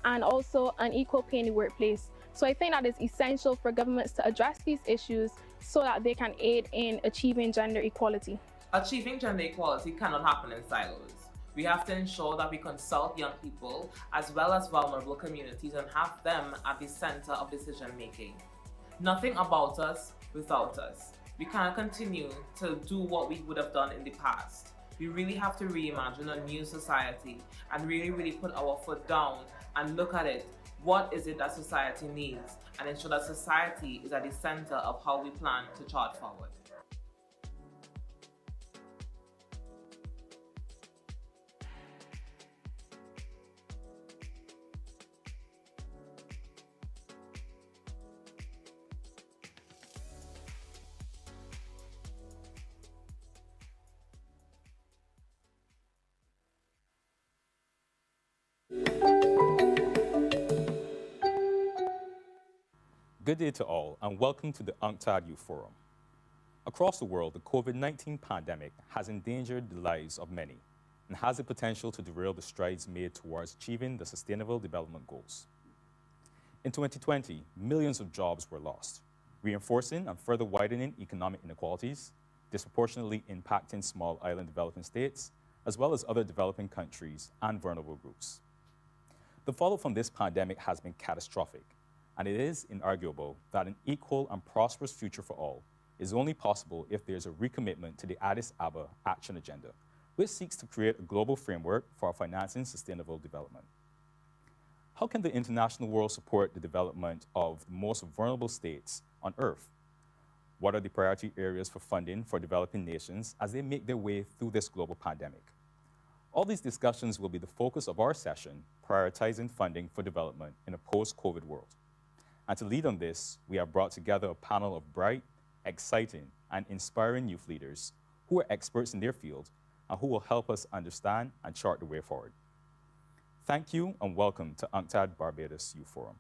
Speaker 2: and also unequal pay in the workplace. So I think that it's essential for governments to address these issues so that they can aid in achieving gender equality.
Speaker 14: Achieving gender equality cannot happen in silos. We have to ensure that we consult young people as well as vulnerable communities and have them at the center of decision making. Nothing about us without us. We can't continue to do what we would have done in the past. We really have to reimagine a new society and really put our foot down and look at it. What is it that society needs? And ensure that society is at the center of how we plan to chart forward.
Speaker 15: Good day to all, and welcome to the UNCTAD Youth Forum. Across the world, the COVID-19 pandemic has endangered the lives of many and has the potential to derail the strides made towards achieving the Sustainable Development Goals. In 2020, millions of jobs were lost, reinforcing and further widening economic inequalities, disproportionately impacting small island developing states, as well as other developing countries and vulnerable groups. The fallout from this pandemic has been catastrophic, and it is inarguable that an equal and prosperous future for all is only possible if there is a recommitment to the Addis Ababa Action Agenda, which seeks to create a global framework for financing sustainable development. How can the international world support the development of the most vulnerable states on Earth? What are the priority areas for funding for developing nations as they make their way through this global pandemic? All these discussions will be the focus of our session, Prioritizing Funding for Development in a Post-COVID World. And to lead on this, we have brought together a panel of bright, exciting, and inspiring youth leaders who are experts in their field and who will help us understand and chart the way forward. Thank you and welcome to UNCTAD Barbados Youth Forum.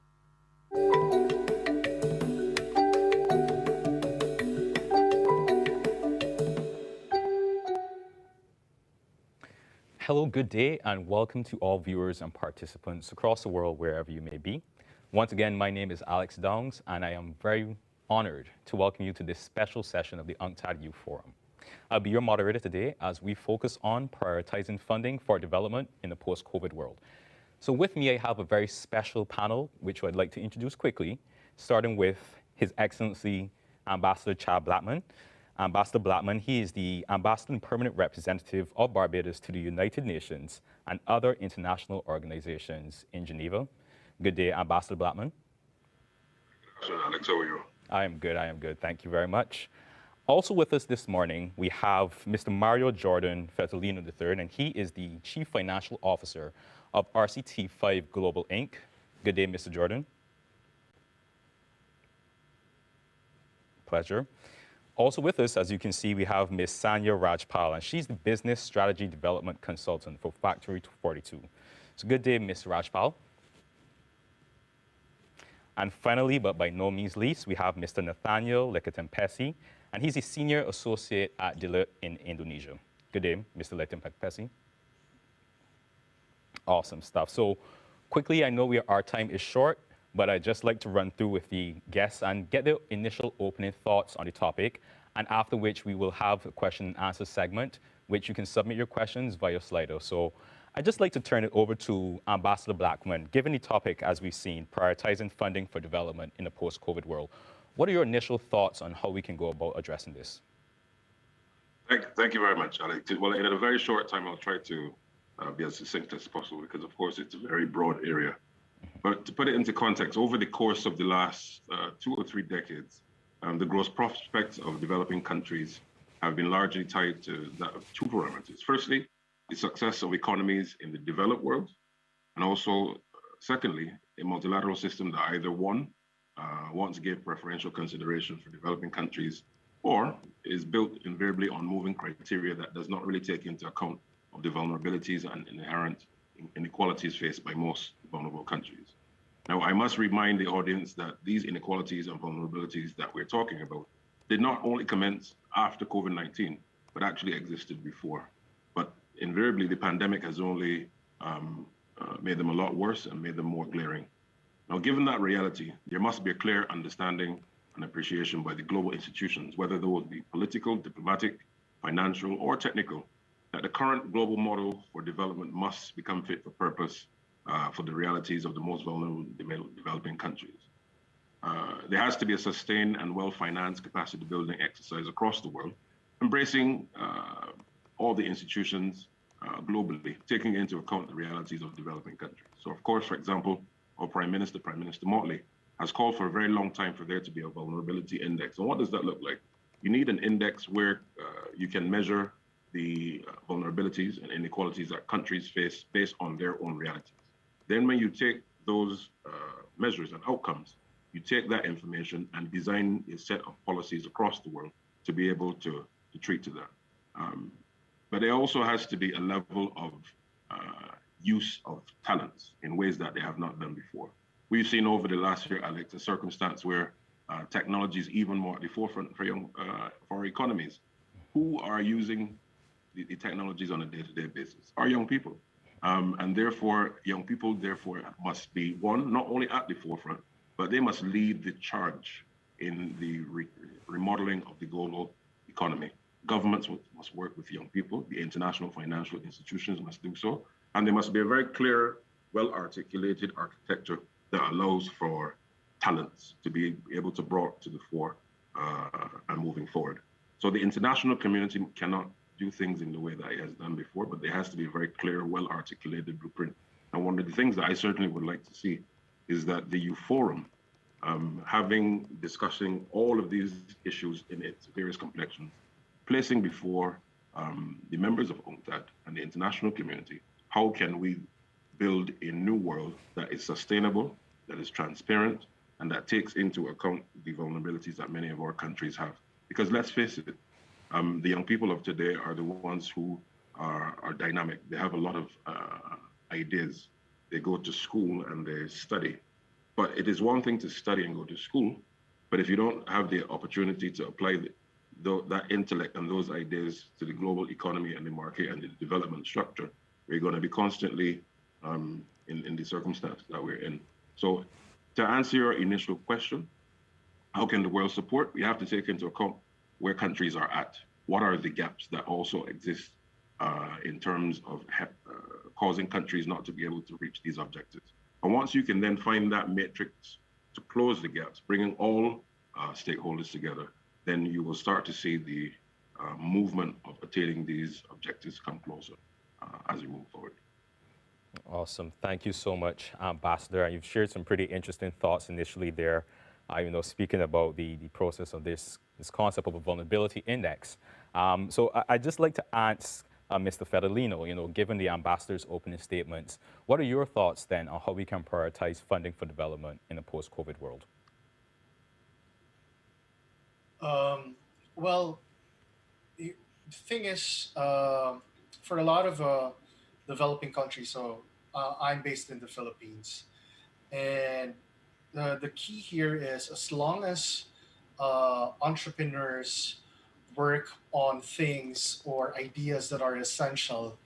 Speaker 15: Hello, good day, and welcome to all viewers and participants across the world, wherever you may be. Once again, my name is Alex Downs, and I am very honored to welcome you to this special session of the UNCTAD Youth Forum. I'll be your moderator today as we focus on prioritizing funding for development in the post-COVID world. So with me, I have a very special panel, which I'd like to introduce quickly, starting with His Excellency Ambassador Chad Blackman. Ambassador Blackman, he is the Ambassador and Permanent Representative of Barbados to the United Nations and other international organizations in Geneva. Good day, Ambassador Blackman.
Speaker 16: Good afternoon, Alex. How are you?
Speaker 15: I am good. Thank you very much. Also with us this morning, we have Mr. Mario Jordan Fetolino III, and he is the Chief Financial Officer of RCT5 Global Inc. Good day, Mr. Jordan. Pleasure. Also with us, as you can see, we have Ms. Sanya Rajpal, and she's the Business Strategy Development Consultant for Factory 42. So good day, Ms. Rajpal. And finally, but by no means least, we have Mr. Nathaniel Leketempesi, and he's a Senior Associate at Deloitte in Indonesia. Good day, Mr. Leketempesi. Awesome stuff. So quickly, I know our time is short, but I'd just like to run through with the guests and get their initial opening thoughts on the topic, and after which we will have a question and answer segment, which you can submit your questions via Slido. So I'd just like to turn it over to Ambassador Blackman. Given the topic, as we've seen, prioritizing funding for development in a post-COVID world, what are your initial thoughts on how we can go about addressing this?
Speaker 16: Thank you very much, Alex. Well, in a very short time, I'll try to be as succinct as possible because, of course, it's a very broad area. But to put it into context, over the course of the last 2 or 3 decades, the growth prospects of developing countries have been largely tied to that of 2 parameters. Firstly, the success of economies in the developed world, and also, secondly, a multilateral system that either one, wants to give preferential consideration for developing countries, or is built invariably on moving criteria that does not really take into account of the vulnerabilities and inherent inequalities faced by most vulnerable countries. Now, I must remind the audience that these inequalities and vulnerabilities that we're talking about did not only commence after COVID-19, but actually existed before. But invariably, the pandemic has only made them a lot worse and made them more glaring. Now, given that reality, there must be a clear understanding and appreciation by the global institutions, whether those be political, diplomatic, financial, or technical, that the current global model for development must become fit for purpose for the realities of the most vulnerable developing countries. There has to be a sustained and well-financed capacity building exercise across the world, embracing all the institutions globally, taking into account the realities of developing countries. So of course, for example, our Prime Minister Motley, has called for a very long time for there to be a vulnerability index. And what does that look like? You need an index where you can measure the vulnerabilities and inequalities that countries face based on their own realities. Then when you take those measures and outcomes, you take that information and design a set of policies across the world to be able to treat to that. But there also has to be a level of use of talents in ways that they have not done before. We've seen over the last year, Alex, a circumstance where technology is even more at the forefront for our economies. Who are using the technologies on a day-to-day basis? Our young people. And therefore, young people, therefore, must be, one, not only at the forefront, but they must lead the charge in the remodeling of the global economy. Governments must work with young people. The international financial institutions must do so. And there must be a very clear, well-articulated architecture that allows for talents to be able to brought to the fore and moving forward. So the international community cannot do things in the way that it has done before, but there has to be a very clear, well-articulated blueprint. And one of the things that I certainly would like to see is that the Youth Forum, discussing all of these issues in its various complexions, placing before the members of UNCTAD and the international community, how can we build a new world that is sustainable, that is transparent, and that takes into account the vulnerabilities that many of our countries have. Because let's face it, the young people of today are the ones who are dynamic. They have a lot of ideas. They go to school and they study. But it is one thing to study and go to school, but if you don't have the opportunity to apply that intellect and those ideas to the global economy and the market and the development structure, we're going to be constantly in the circumstance that we're in. So to answer your initial question, how can the world support? We have to take into account where countries are at. What are the gaps that also exist in terms of causing countries not to be able to reach these objectives? And once you can then find that matrix to close the gaps, bringing all stakeholders together, then you will start to see the movement of attaining these objectives come closer as we move forward.
Speaker 15: Awesome. Thank you so much, Ambassador. You've shared some pretty interesting thoughts initially there, speaking about the process of this concept of a vulnerability index. So I'd just like to ask Mr. Federlino, given the Ambassador's opening statements, what are your thoughts then on how we can prioritize funding for development in a post-COVID world?
Speaker 17: Well, the thing is, for a lot of developing countries, so I'm based in the Philippines, and the key here is as long as entrepreneurs work on things or ideas that are essential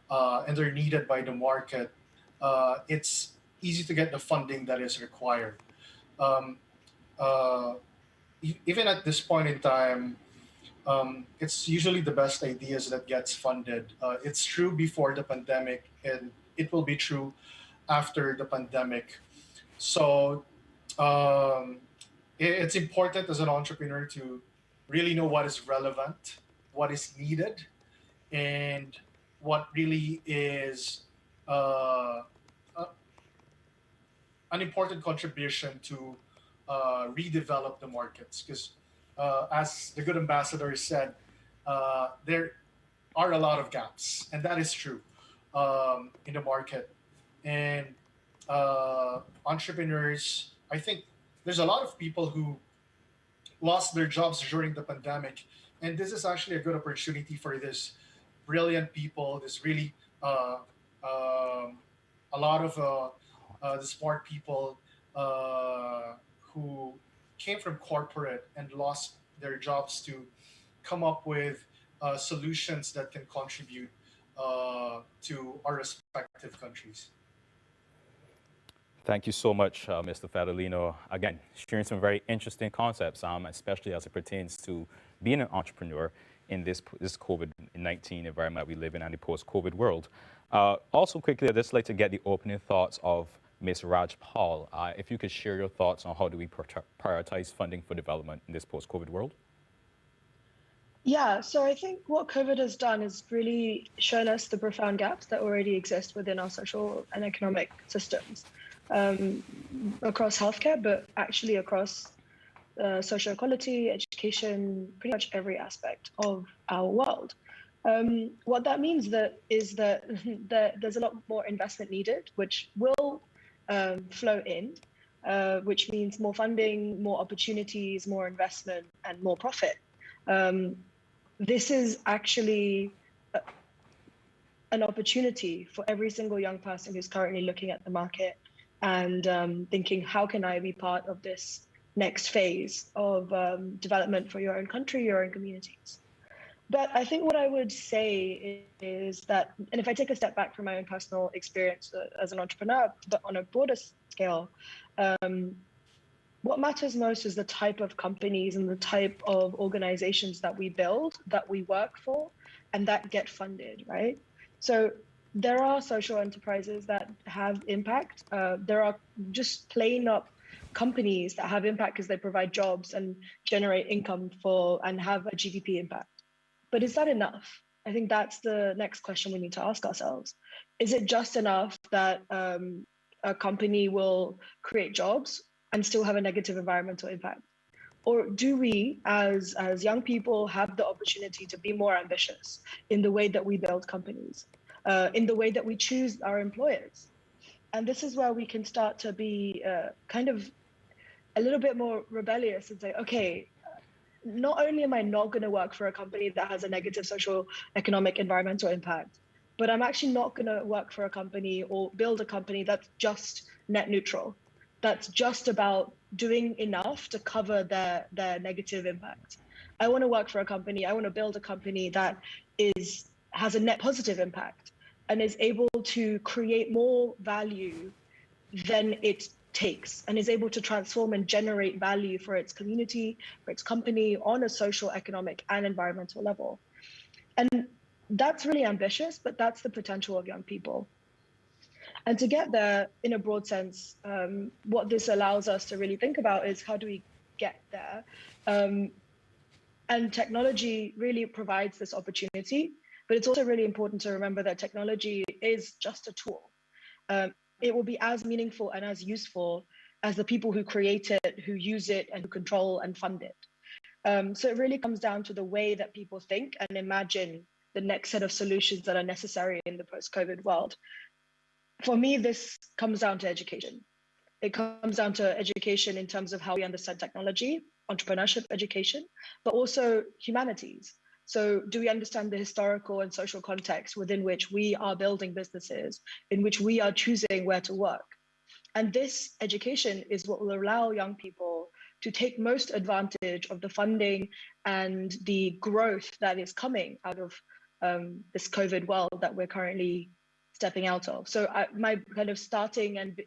Speaker 17: and they're needed by the market, it's easy to get the funding that is required. Even at this point in time, it's usually the best ideas that gets funded. It's true before the pandemic, and it will be true after the pandemic. So it's important as an entrepreneur to really know what is relevant, what is needed, and what really is an important contribution to redevelop the markets. Because as the good ambassador said, there are a lot of gaps, and that is true in the market. And entrepreneurs, I think there's a lot of people who lost their jobs during the pandemic, and this is actually a good opportunity for this brilliant people, this really a lot of the smart people who came from corporate and lost their jobs to come up with solutions that can contribute to our respective countries.
Speaker 15: Thank you so much, Mr. Federlino. Again, sharing some very interesting concepts, especially as it pertains to being an entrepreneur in this COVID-19 environment we live in and the post-COVID world. Also, quickly, I'd just like to get the opening thoughts of Ms. Raj Paul. If you could share your thoughts on how do we prioritize funding for development in this post-COVID world?
Speaker 4: Yeah, so I think what COVID has done is really shown us the profound gaps that already exist within our social and economic systems across healthcare, but actually across social equality, education, pretty much every aspect of our world. What that means is that there's a lot more investment needed, which will flow in, which means more funding, more opportunities, more investment, and more profit. This is actually an opportunity for every single young person who's currently looking at the market and thinking, how can I be part of this next phase of development for your own country, your own communities? But I think what I would say is that, and if I take a step back from my own personal experience as an entrepreneur, but on a broader scale, what matters most is the type of companies and the type of organizations that we build, that we work for, and that get funded, right? So there are social enterprises that have impact. There are just plain up companies that have impact because they provide jobs and generate income and have a GDP impact. But is that enough? I think that's the next question we need to ask ourselves. Is it just enough that a company will create jobs and still have a negative environmental impact? Or do we, as young people, have the opportunity to be more ambitious in the way that we build companies, in the way that we choose our employers? And this is where we can start to be kind of a little bit more rebellious and say, okay, not only am I not going to work for a company that has a negative social, economic, environmental impact, but I'm actually not going to work for a company or build a company that's just net neutral, that's just about doing enough to cover their negative impact. I want to work for a company, I want to build a company that has a net positive impact and is able to create more value than it takes, and is able to transform and generate value for its community, for its company on a social, economic, and environmental level. And that's really ambitious, but that's the potential of young people. And to get there in a broad sense, what this allows us to really think about is how do we get there? And technology really provides this opportunity, but it's also really important to remember that technology is just a tool. It will be as meaningful and as useful as the people who create it, who use it, and who control and fund it. So it really comes down to the way that people think and imagine the next set of solutions that are necessary in the post-COVID world. For me, this comes down to education. It comes down to education in terms of how we understand technology, entrepreneurship education, but also humanities. So do we understand the historical and social context within which we are building businesses, in which we are choosing where to work? And this education is what will allow young people to take most advantage of the funding and the growth that is coming out of this COVID world that we're currently stepping out of. So my kind of starting and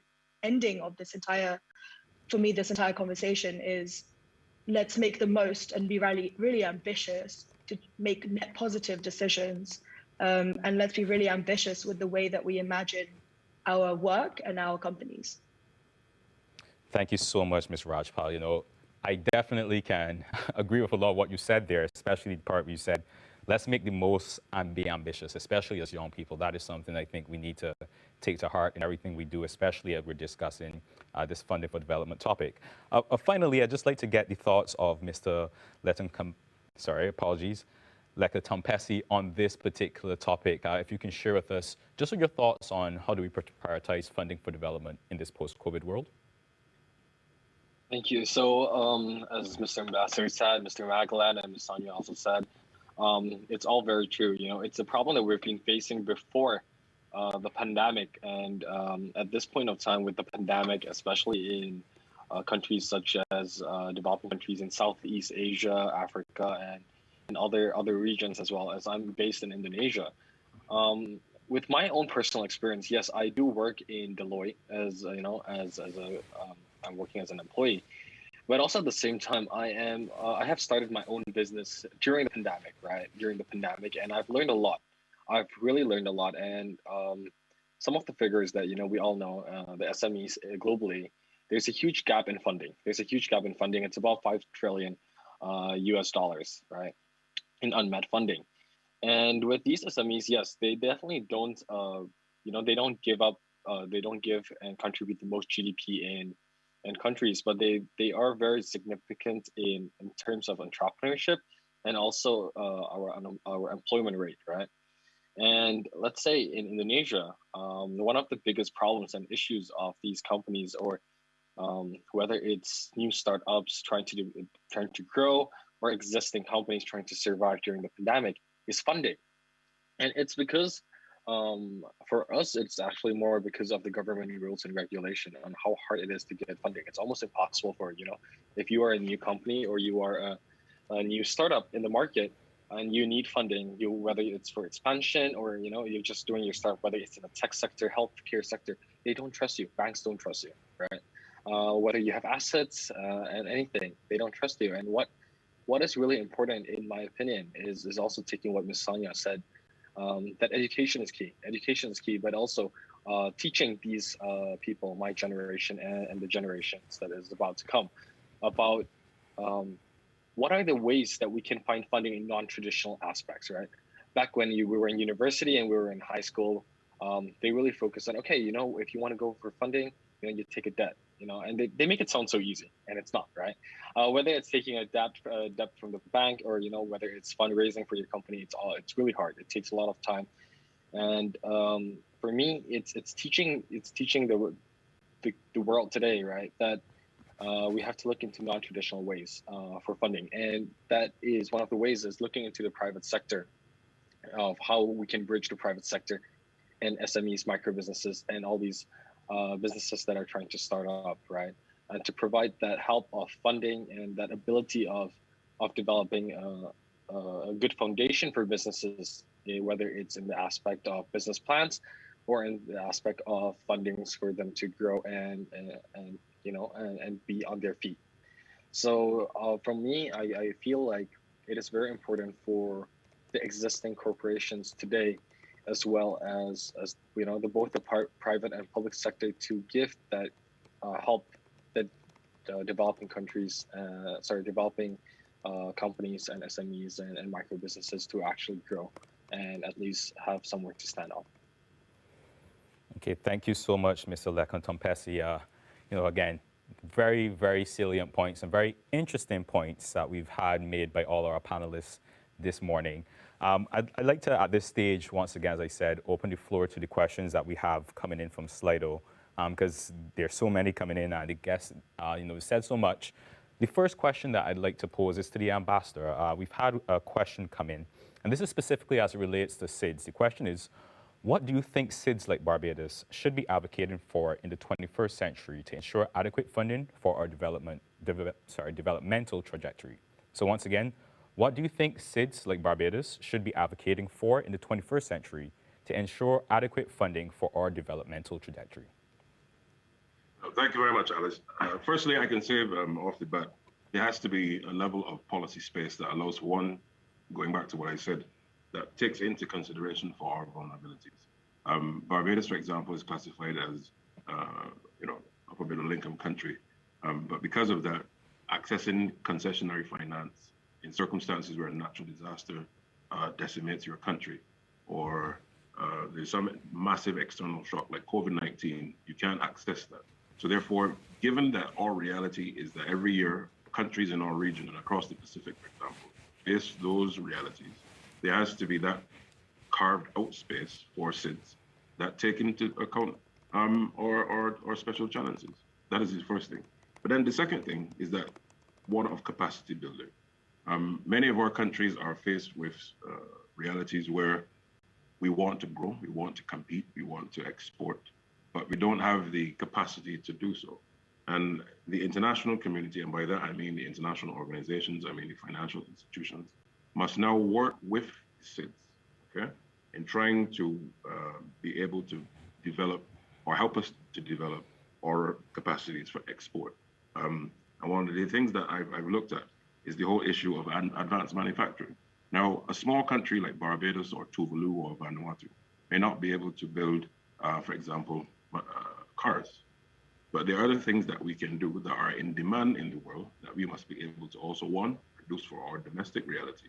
Speaker 4: ending of this entire conversation is, let's make the most and be really ambitious to make net positive decisions. And let's be really ambitious with the way that we imagine our work and our companies.
Speaker 15: Thank you so much, Ms. Rajpal. I definitely can agree with a lot of what you said there, especially the part where you said let's make the most and be ambitious, especially as young people. That is something I think we need to take to heart in everything we do, especially as we're discussing this funding for development topic. Finally, I'd just like to get the thoughts of Mr. Leka Tompesi on this particular topic. If you can share with us just your thoughts on how do we prioritize funding for development in this post-COVID world?
Speaker 18: Thank you. So as Mr. Ambassador said, Mr. Magalan and Ms. Sonia also said, it's all very true. You know, it's a problem that we've been facing before the pandemic. And at this point of time with the pandemic, especially in countries such as developing countries in Southeast Asia, Africa, and other regions as well, as I'm based in Indonesia. With my own personal experience, yes, I do work in Deloitte as I'm working as an employee, but also at the same time, I have started my own business during the pandemic, right? During the pandemic, and I've learned a lot. I've really learned a lot, and some of the figures that we all know, the SMEs globally, there's a huge gap in funding. It's about $5 trillion US dollars, right, in unmet funding. And with these SMEs, yes, they definitely don't, they don't give up, they don't give and contribute the most GDP in countries, but they are very significant in terms of entrepreneurship and also our employment rate, right? And let's say in Indonesia, one of the biggest problems and issues of these companies, or whether it's new startups trying to grow or existing companies trying to survive during the pandemic, is funding. And it's because for us, it's actually more because of the government rules and regulation on how hard it is to get funding. It's almost impossible for, if you are a new company or you are a new startup in the market and you need funding, whether it's for expansion or, you're just doing your startup, whether it's in the tech sector, healthcare sector, they don't trust you. Banks don't trust you, right? Whether you have assets and anything, they don't trust you. And what is really important, in my opinion, is also taking what Ms. Sonia said, that education is key. Education is key, but also teaching these people, my generation and the generations that is about to come, about what are the ways that we can find funding in non-traditional aspects, right? Back when we were in university and we were in high school, they really focused on, okay, if you want to go for funding, you take a debt, and they make it sound so easy, and it's not, right? Whether it's taking a debt from the bank or, whether it's fundraising for your company, it's really hard. It takes a lot of time. And for me, it's teaching the world today, right, that we have to look into non-traditional ways for funding. And that is one of the ways is looking into the private sector of how we can bridge the private sector and SMEs, micro businesses, and all these businesses that are trying to start up, right? And to provide that help of funding and that ability of developing a good foundation for businesses, whether it's in the aspect of business plans or in the aspect of fundings for them to grow and be on their feet. So from me, I feel like it is very important for the existing corporations today, as well as both the private and public sector, to give that help that developing companies and SMEs and micro businesses to actually grow and at least have somewhere to stand on.
Speaker 15: Okay, thank you so much, Mr. Leka Tompesi. Again, very, very salient points and very interesting points that we've had made by all our panelists this morning. I'd like to, at this stage, once again, as I said, open the floor to the questions that we have coming in from Slido, because there's so many coming in, and the guests, said so much. The first question that I'd like to pose is to the ambassador. We've had a question come in, and this is specifically as it relates to SIDS. The question is, what do you think SIDS like Barbados should be advocating for in the 21st century to ensure adequate funding for our developmental trajectory? So once again, what do you think SIDS like Barbados should be advocating for in the 21st century to ensure adequate funding for our developmental trajectory?
Speaker 16: Thank you very much, Alice. Firstly, I can say off the bat, there has to be a level of policy space that allows one, going back to what I said, that takes into consideration for our vulnerabilities. Barbados, for example, is classified as, upper middle income country. But because of that, accessing concessionary finance in circumstances where a natural disaster decimates your country, or there's some massive external shock like COVID-19, you can't access that. So therefore, given that our reality is that every year, countries in our region and across the Pacific, for example, face those realities, there has to be that carved out space for SIDS that take into account our special challenges. That is the first thing. But then the second thing is that one of capacity building. Many of our countries are faced with realities where we want to grow, we want to compete, we want to export, but we don't have the capacity to do so. And the international community, and by that I mean the international organizations, I mean the financial institutions, must now work with SIDS, okay, in trying to be able to develop or help us to develop our capacities for export. And one of the things that I've looked at is the whole issue of advanced manufacturing. Now, a small country like Barbados or Tuvalu or Vanuatu may not be able to build, for example, cars. But there are other things that we can do that are in demand in the world that we must be able to also, one, produce for our domestic realities,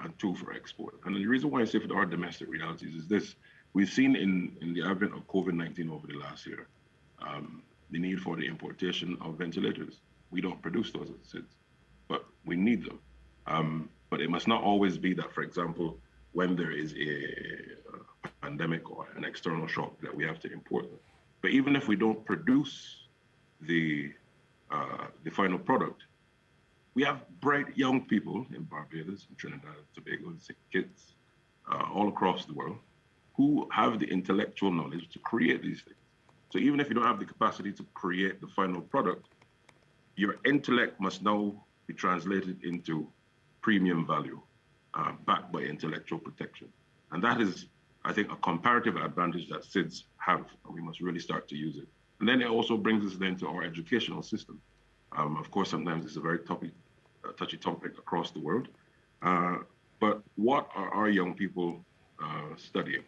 Speaker 16: and two, for export. And the reason why I say for our domestic realities is this. We've seen in the advent of COVID-19 over the last year, the need for the importation of ventilators. We don't produce those at SIDS, but we need them. But it must not always be that, for example, when there is a pandemic or an external shock, that we have to import them. But even if we don't produce the final product, we have bright young people in Barbados, in Trinidad and Tobago, and kids all across the world who have the intellectual knowledge to create these things. So even if you don't have the capacity to create the final product, your intellect must now be translated into premium value, backed by intellectual protection. And that is, I think, a comparative advantage that SIDS have, and we must really start to use it. And then it also brings us then to our educational system. Of course, sometimes it's a very touchy topic across the world, but what are our young people studying?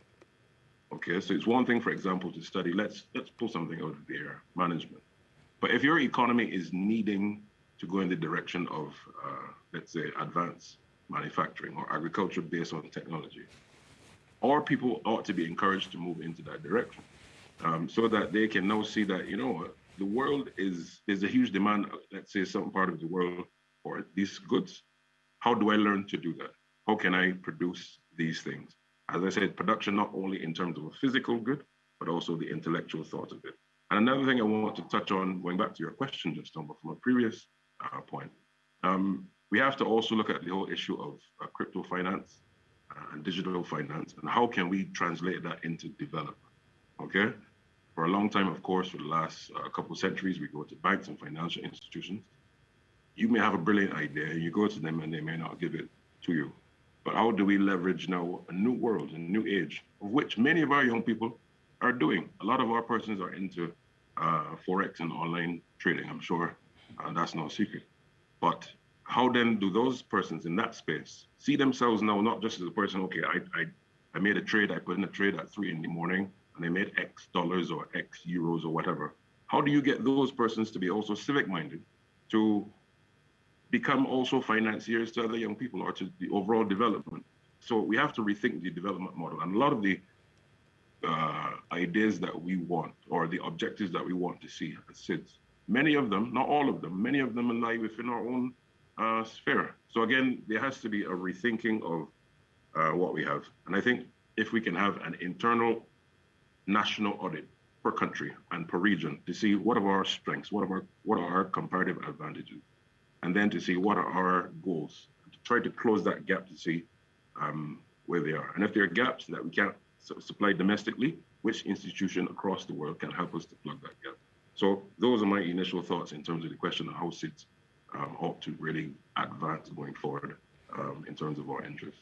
Speaker 16: Okay, so it's one thing, for example, to study, let's pull something out of the air, management. But if your economy is needing to go in the direction of, let's say, advanced manufacturing or agriculture based on technology, our people ought to be encouraged to move into that direction, so that they can now see that, you know, the world there's a huge demand, let's say, some part of the world for these goods. How do I learn to do that? How can I produce these things? As I said, production not only in terms of a physical good, but also the intellectual thought of it. And another thing I want to touch on, going back to your question just now, but from a previous point, we have to also look at the whole issue of crypto finance and digital finance, and how can we translate that into development, okay? For a long time, of course, for the last couple of centuries, we go to banks and financial institutions. You may have a brilliant idea, and you go to them and they may not give it to you. But how do we leverage now a new world, a new age, of which many of our young people are doing? A lot of our persons are into Forex and online trading, I'm sure that's no secret. But how then do those persons in that space see themselves now, not just as a person, okay, I made a trade, I put in a trade at 3 in the morning, and they made X dollars or X euros or whatever. How do you get those persons to be also civic-minded, to become also financiers to other young people or to the overall development? So we have to rethink the development model. And a lot of the ideas that we want, or the objectives that we want to see at SIDS, many of them, not all of them, many of them lie within our own sphere. So again, there has to be a rethinking of what we have. And I think if we can have an internal national audit per country and per region to see what are our strengths, what are our comparative advantages, and then to see what are our goals, to try to close that gap to see where they are. And if there are gaps that we can't supply domestically, which institution across the world can help us to plug that gap? So those are my initial thoughts in terms of the question of how SIDS ought to really advance going forward in terms of our interests.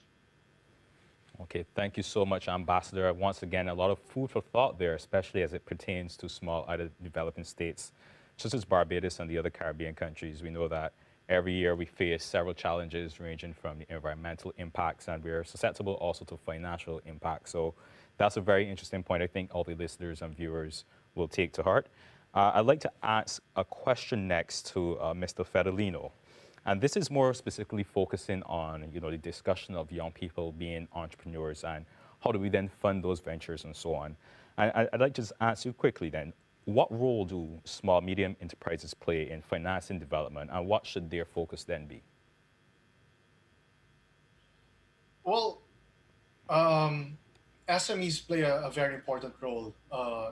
Speaker 15: Okay, thank you so much, Ambassador. Once again, a lot of food for thought there, especially as it pertains to small, either developing states, such as Barbados and the other Caribbean countries. We know that every year we face several challenges ranging from the environmental impacts, and we're susceptible also to financial impacts. So that's a very interesting point I think all the listeners and viewers will take to heart. I'd like to ask a question next to Mr. Federlino. And this is more specifically focusing on, the discussion of young people being entrepreneurs and how do we then fund those ventures and so on. And I'd like to just ask you quickly then, what role do small, medium enterprises play in financing development, and what should their focus then be?
Speaker 17: Well, SMEs play a very important role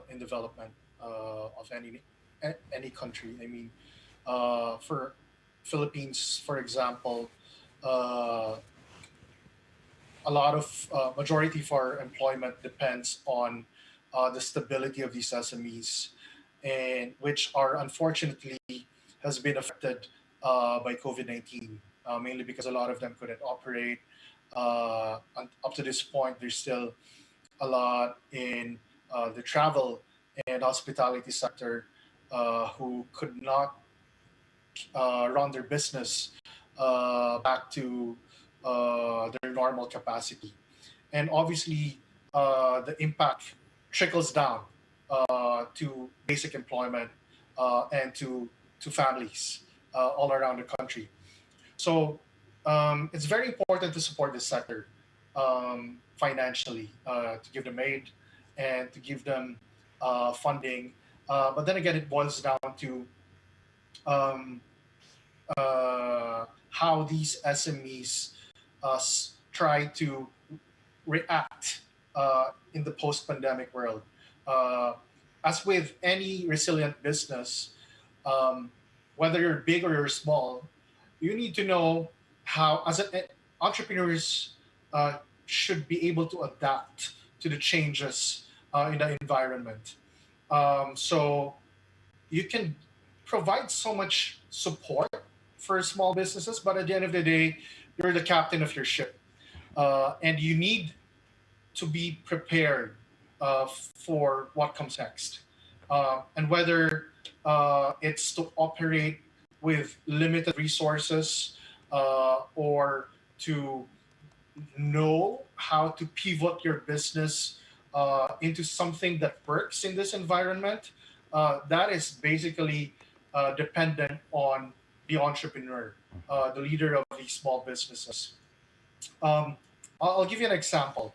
Speaker 17: in development of any country. I mean, for Philippines, for example, a lot of majority of our employment depends on the stability of these SMEs, and which are unfortunately has been affected by COVID-19, mainly because a lot of them couldn't operate. And up to this point, there's still a lot in the travel and hospitality sector who could not run their business back to their normal capacity. And obviously, the impact trickles down to basic employment and to families all around the country. So it's very important to support this sector financially, to give them aid and to give them funding. But then again, it boils down to how these SMEs try to react in the post-pandemic world. As with any resilient business, whether you're big or you're small, you need to know how, entrepreneurs should be able to adapt to the changes in the environment. So you can provide so much support for small businesses, but at the end of the day, you're the captain of your ship. And you need to be prepared for what comes next. And whether it's to operate with limited resources or to know how to pivot your business into something that works in this environment, that is basically dependent on the entrepreneur, the leader of these small businesses. I'll give you an example.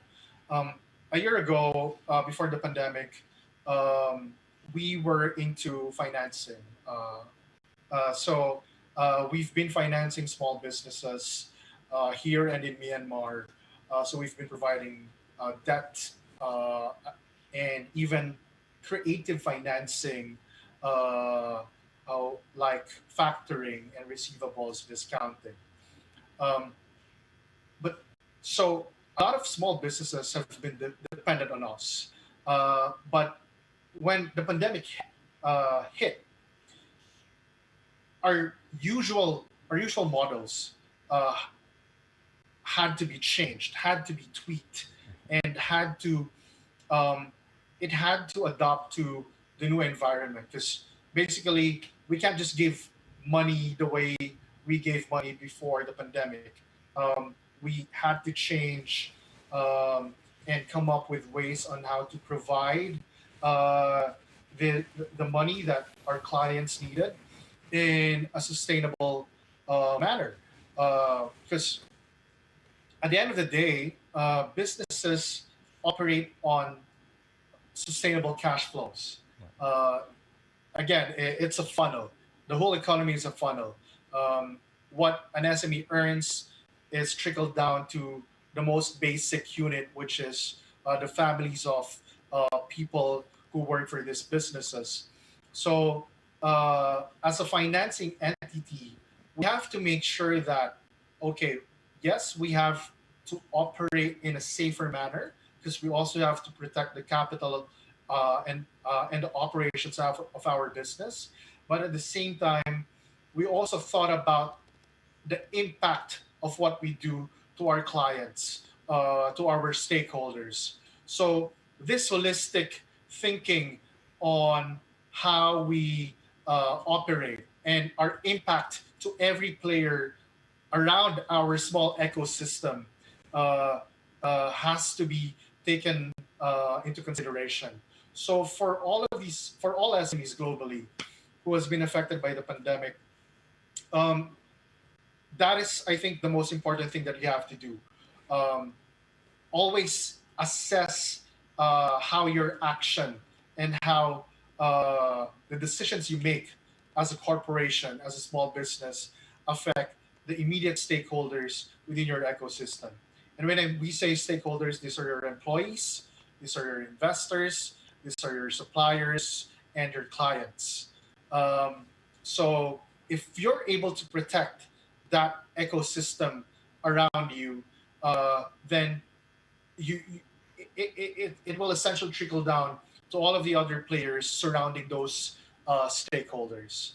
Speaker 17: A year ago, before the pandemic, we were into financing. So we've been financing small businesses here and in Myanmar. So we've been providing debt and even creative financing, like factoring and receivables discounting. But so a lot of small businesses have been dependent on us. But when the pandemic hit, our usual models had to be changed, had to be tweaked, and it had to adapt to the new environment. Because basically, we can't just give money the way we gave money before the pandemic. We had to change and come up with ways on how to provide the money that our clients needed in a sustainable manner. Because at the end of the day, businesses operate on sustainable cash flows. Again, it's a funnel. The whole economy is a funnel. What an SME earns is trickled down to the most basic unit, which is the families of people who work for these businesses. So as a financing entity, we have to make sure that, okay, yes, we have to operate in a safer manner because we also have to protect the capital and the operations of our business. But at the same time, we also thought about the impact of what we do to our clients, to our stakeholders. So this holistic thinking on how we operate and our impact to every player around our small ecosystem has to be taken into consideration. So for all SMEs globally who has been affected by the pandemic, that is, I think, the most important thing that you have to do. Always assess how your action and how the decisions you make as a corporation, as a small business, affect the immediate stakeholders within your ecosystem. And when we say stakeholders, these are your employees, these are your investors, these are your suppliers, and your clients. So if you're able to protect that ecosystem around you, then it will essentially trickle down to all of the other players surrounding those stakeholders.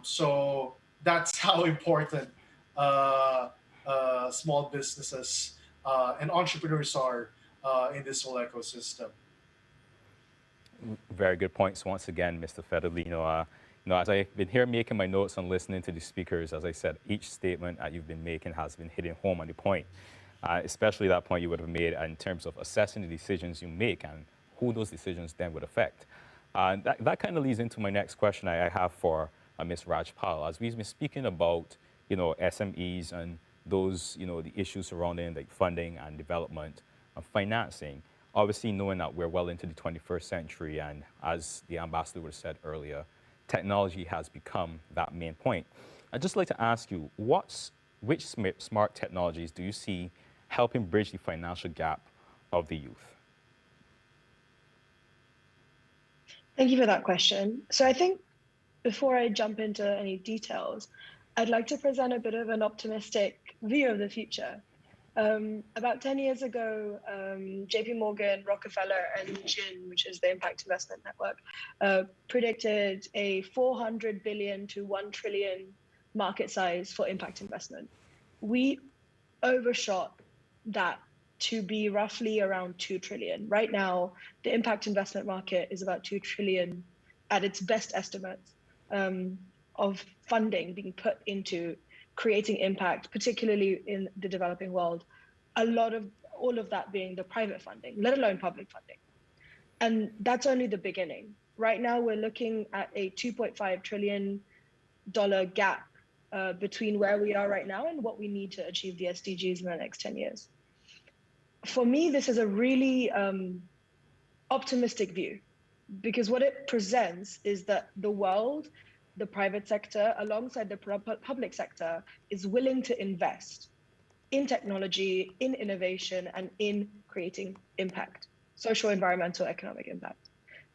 Speaker 17: So that's how important small businesses and entrepreneurs are in this whole ecosystem.
Speaker 15: Very good points once again, Mr. Federlino. As I've been here making my notes and listening to the speakers, as I said, each statement that you've been making has been hitting home on the point, especially that point you would have made in terms of assessing the decisions you make and who those decisions then would affect. That kind of leads into my next question I have for Ms. Rajpal. As we've been speaking about, SMEs and those, the issues surrounding like funding and development and financing, obviously knowing that we're well into the 21st century, and as the ambassador would have said earlier, technology has become that main point. I'd just like to ask you, which smart technologies do you see helping bridge the financial gap of the youth?
Speaker 4: Thank you for that question. So I think before I jump into any details, I'd like to present a bit of an optimistic view of the future. About 10 years ago, JP Morgan, Rockefeller, and GIN, which is the Impact Investment Network, predicted a 400 billion to 1 trillion market size for impact investment. We overshot that to be roughly around 2 trillion. Right now, the impact investment market is about 2 trillion at its best estimates of funding being put into creating impact, particularly in the developing world. All of that being the private funding, let alone public funding. And that's only the beginning. Right now, we're looking at a $2.5 trillion gap between where we are right now and what we need to achieve the SDGs in the next 10 years. For me, this is a really optimistic view, because what it presents is that the world, the private sector, alongside the public sector, is willing to invest in technology, in innovation, and in creating impact, social, environmental, economic impact.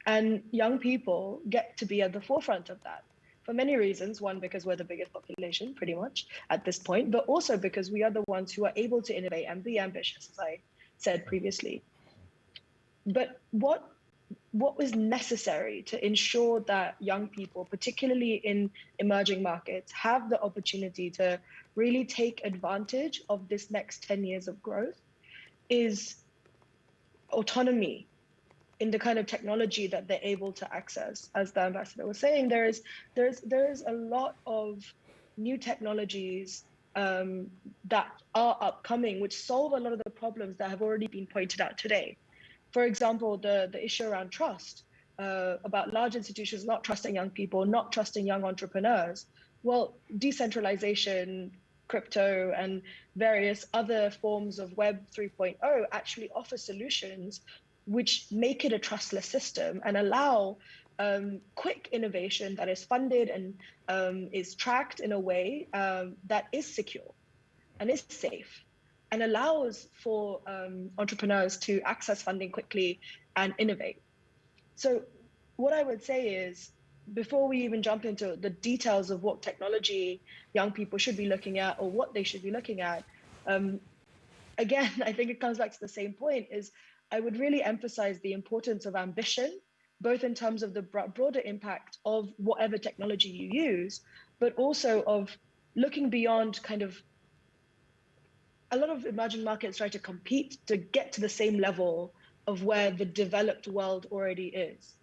Speaker 4: And young people get to be at the forefront of that for many reasons. One, because we're the biggest population, pretty much, at this point, but also because we are the ones who are able to innovate and be ambitious, as I said previously. But what was necessary to ensure that young people, particularly in emerging markets, have the opportunity to really take advantage of this next 10 years of growth is autonomy in the kind of technology that they're able to access. As the ambassador was saying, there is a lot of new technologies that are upcoming, which solve a lot of the problems that have already been pointed out today. For example, the issue around trust, about large institutions not trusting young people, not trusting young entrepreneurs. Well, decentralization, crypto, and various other forms of Web 3.0 actually offer solutions which make it a trustless system and allow quick innovation that is funded and is tracked in a way that is secure and is safe, and allows for entrepreneurs to access funding quickly and innovate. So what I would say is, before we even jump into the details of what technology young people should be looking at or what they should be looking at, again, I think it comes back to the same point, is I would really emphasize the importance of ambition, both in terms of the broader impact of whatever technology you use, but also of looking beyond kind of, a lot of emerging markets try to compete to get to the same level of where the developed world already is.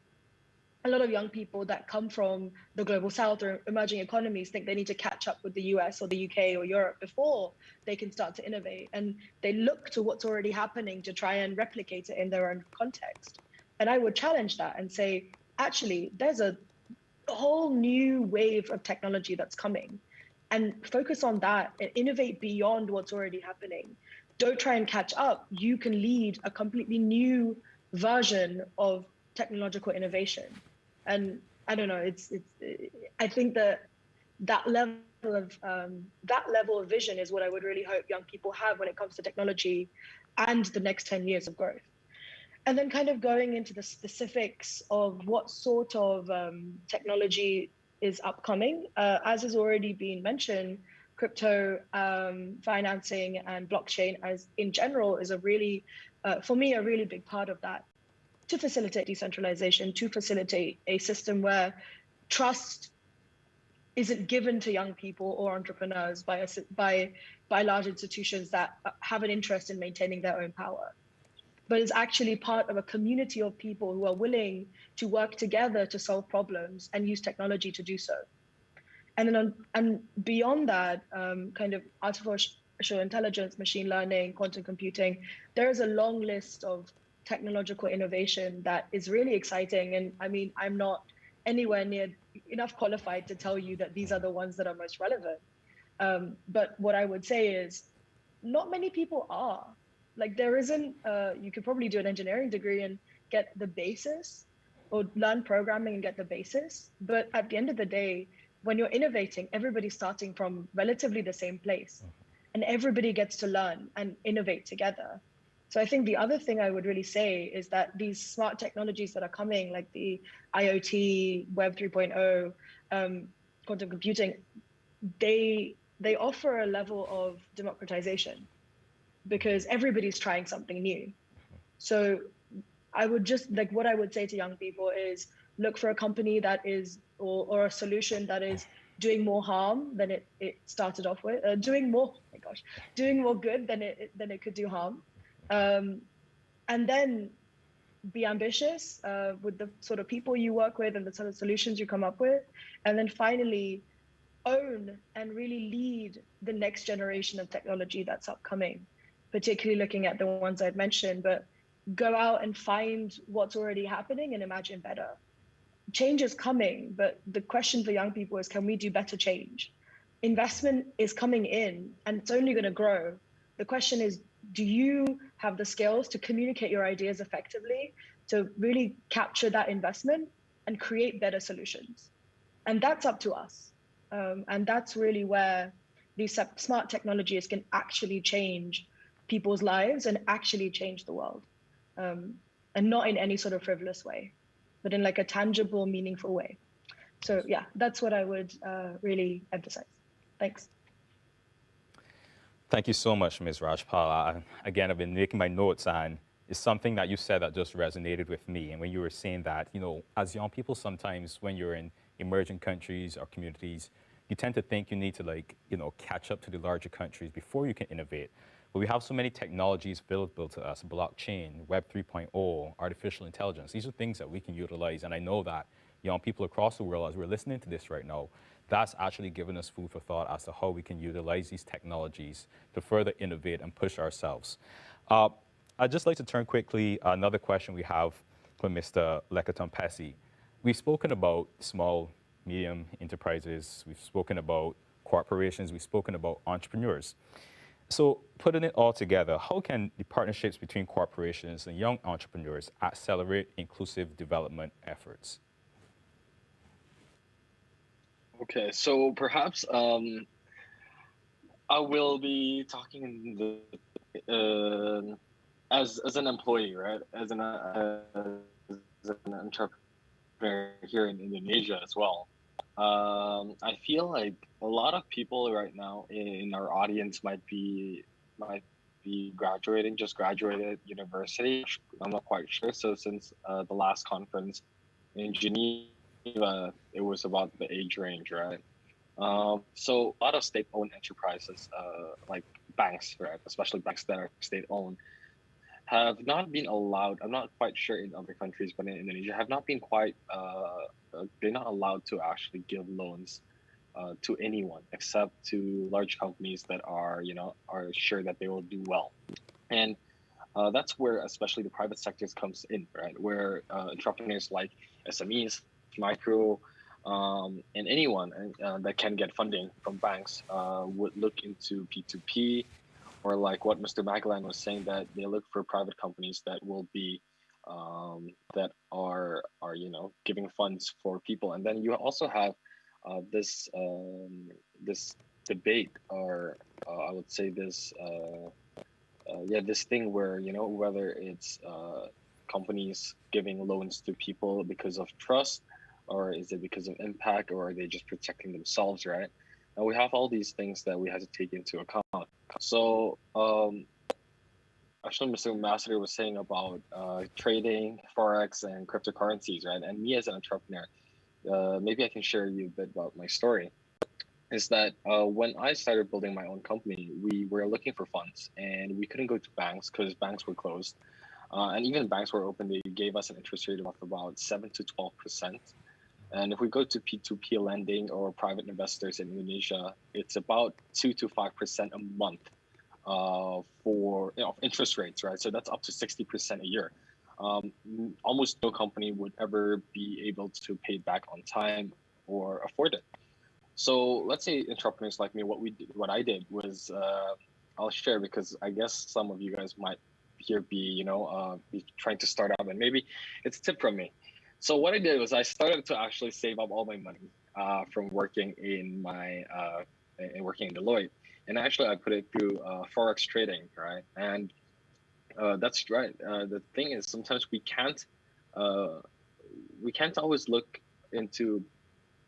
Speaker 4: A lot of young people that come from the global south or emerging economies think they need to catch up with the US or the UK or Europe before they can start to innovate. And they look to what's already happening to try and replicate it in their own context. And I would challenge that and say, actually, there's a whole new wave of technology that's coming. and focus on that and innovate beyond what's already happening. Don't try and catch up. You can lead a completely new version of technological innovation. And I don't know, I think that level of vision is what I would really hope young people have when it comes to technology and the next 10 years of growth. And then kind of going into the specifics of what sort of technology is upcoming. As has already been mentioned, crypto financing and blockchain as in general is a really, for me, a really big part of that, to facilitate decentralization, to facilitate a system where trust isn't given to young people or entrepreneurs by large institutions that have an interest in maintaining their own power, but is actually part of a community of people who are willing to work together to solve problems and use technology to do so. And then and beyond that, kind of artificial intelligence, machine learning, quantum computing, there is a long list of technological innovation that is really exciting. And I mean, I'm not anywhere near enough qualified to tell you that these are the ones that are most relevant. But what I would say is not many people are. Like there isn't, you could probably do an engineering degree and get the basis, or learn programming and get the basis. But at the end of the day, when you're innovating, everybody's starting from relatively the same place, and everybody gets to learn and innovate together. So I think the other thing I would really say is that these smart technologies that are coming, like the IoT, Web 3.0, quantum computing, they offer a level of democratization because everybody's trying something new. So I would just, like, what I would say to young people is look for a company that is, or a solution that is doing more harm than it started off with, doing more good than it could do harm. And then be ambitious with the sort of people you work with and the sort of solutions you come up with. And then finally, own and really lead the next generation of technology that's upcoming, particularly looking at the ones I'd mentioned, but go out and find what's already happening and imagine better. Change is coming, but the question for young people is, can we do better change? Investment is coming in and it's only going to grow. The question is, do you have the skills to communicate your ideas effectively, to really capture that investment and create better solutions? And that's up to us. And that's really where these smart technologies can actually change people's lives and actually change the world. And not in any sort of frivolous way, but in like a tangible, meaningful way. So yeah, that's what I would really emphasize. Thanks.
Speaker 15: Thank you so much, Ms. Rajpal. Again, I've been making my notes, and it's something that you said that just resonated with me. And when you were saying that, you know, as young people, sometimes when you're in emerging countries or communities, you tend to think you need to, like, you know, catch up to the larger countries before you can innovate. But we have so many technologies available to us: blockchain, Web 3.0, artificial intelligence. These are things that we can utilize. And I know that young people across the world, as we're listening to this right now, that's actually given us food for thought as to how we can utilize these technologies to further innovate and push ourselves. I'd just like to turn quickly, another question we have from Mr. Lekatompesi. We've spoken about small, medium enterprises, we've spoken about corporations, we've spoken about entrepreneurs. So putting it all together, how can the partnerships between corporations and young entrepreneurs accelerate inclusive development efforts?
Speaker 18: Okay, so perhaps I will be talking as an employee, right? As an entrepreneur here in Indonesia as well. I feel like a lot of people right now in our audience might be just graduated university. I'm not quite sure. So since the last conference in Geneva, it was about the age range, right? So a lot of state-owned enterprises, like banks, right, especially banks that are state-owned, have not been allowed. I'm not quite sure in other countries, but in Indonesia, have not been quite. They're not allowed to actually give loans to anyone except to large companies that are sure that they will do well, and that's where especially the private sectors comes in, right? Where entrepreneurs like SMEs, micro and anyone that can get funding from banks would look into P2P, or like what Mr. Maglan was saying, that they look for private companies that will be that are giving funds for people. And then you also have this this debate, or I would say this this thing where whether it's companies giving loans to people because of trust, or is it because of impact, or are they just protecting themselves, right? And we have all these things that we have to take into account. So actually, Mr. Ambassador was saying about trading, forex, and cryptocurrencies, right? And me as an entrepreneur, maybe I can share you a bit about my story. Is that when I started building my own company, we were looking for funds, and we couldn't go to banks because banks were closed. And even banks were open, they gave us an interest rate of about 7 to 12%. And if we go to P2P lending or private investors in Indonesia, it's about 2 to 5% a month for interest rates, right? So that's up to 60% a year. Almost no company would ever be able to pay back on time or afford it. So let's say entrepreneurs like me, what I did was, I'll share, because I guess some of you guys might here be trying to start up, and maybe it's a tip from me. So what I did was I started to actually save up all my money from working in working in Deloitte, and actually I put it through forex trading, right? And that's right. The thing is, sometimes we can't always look into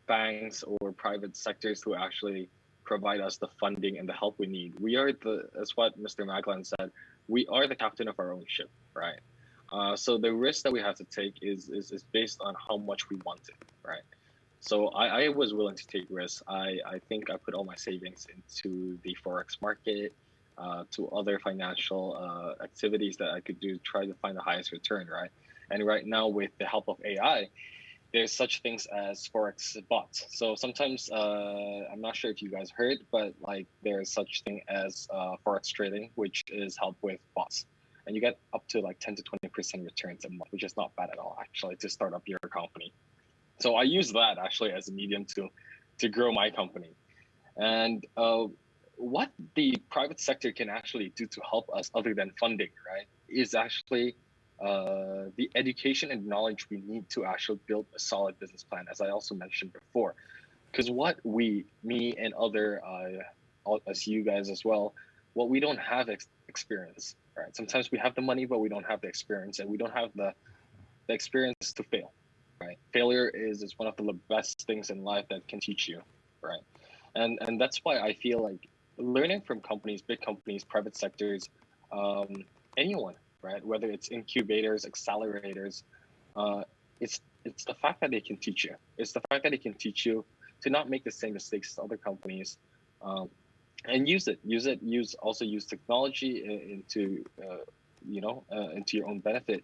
Speaker 18: banks or private sectors who actually provide us the funding and the help we need. We are as what Mr. Maglan said, we are the captain of our own ship, right? So the risk that we have to take is based on how much we want it, right? So I was willing to take risks. I think I put all my savings into the forex market, to other financial activities that I could do to try to find the highest return, right? And right now, with the help of AI, there's such things as forex bots. So sometimes I'm not sure if you guys heard, but like there's such thing as forex trading, which is help with bots, and you get up to like 10 to 20% returns a month, which is not bad at all actually to start up your company. So I use that actually as a medium to grow my company. And what the private sector can actually do to help us, other than funding, right, is actually the education and knowledge we need to actually build a solid business plan, as I also mentioned before. Because what me and other, as you guys as well, what we don't have experience, right? Sometimes we have the money, but we don't have the experience, and we don't have the experience to fail, right? Failure is one of the best things in life that can teach you, right? And that's why I feel like learning from companies, big companies, private sectors, anyone, right? Whether it's incubators, accelerators, it's the fact that they can teach you. It's the fact that they can teach you to not make the same mistakes as other companies, and use technology into into your own benefit.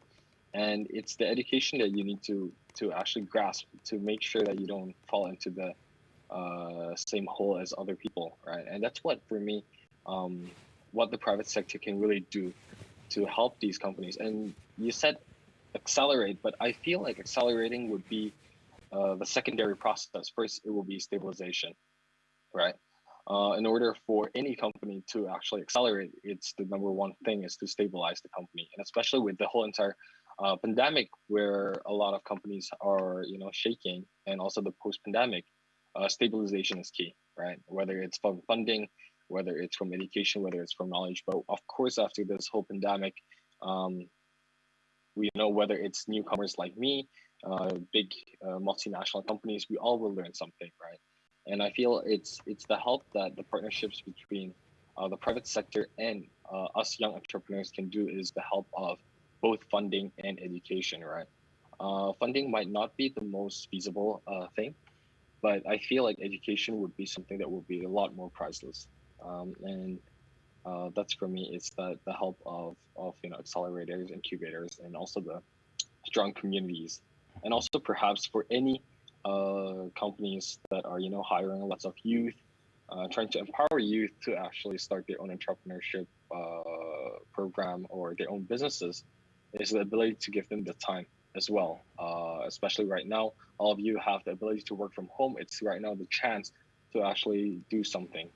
Speaker 18: And it's the education that you need to actually grasp to make sure that you don't fall into the same hole as other people, right? And that's what, for me, what the private sector can really do to help these companies. And you said accelerate, but I feel like accelerating would be the secondary process. First, it will be stabilization, right? In order for any company to actually accelerate, it's the number one thing is to stabilize the company. And especially with the whole entire pandemic, where a lot of companies are shaking, and also the post-pandemic, stabilization is key, right? Whether it's from funding, whether it's from education, whether it's from knowledge. But of course, after this whole pandemic, we know whether it's newcomers like me, big multinational companies, we all will learn something, right? And I feel it's the help that the partnerships between the private sector and us young entrepreneurs can do is the help of both funding and education, right? Funding might not be the most feasible thing, but I feel like education would be something that would be a lot more priceless. And that's, for me, it's the help of accelerators, incubators, and also the strong communities. And also perhaps for any companies that are hiring lots of youth, trying to empower youth to actually start their own entrepreneurship program or their own businesses, is the ability to give them the time as well especially right now. All of you have the ability to work from home. It's right now the chance to actually do something.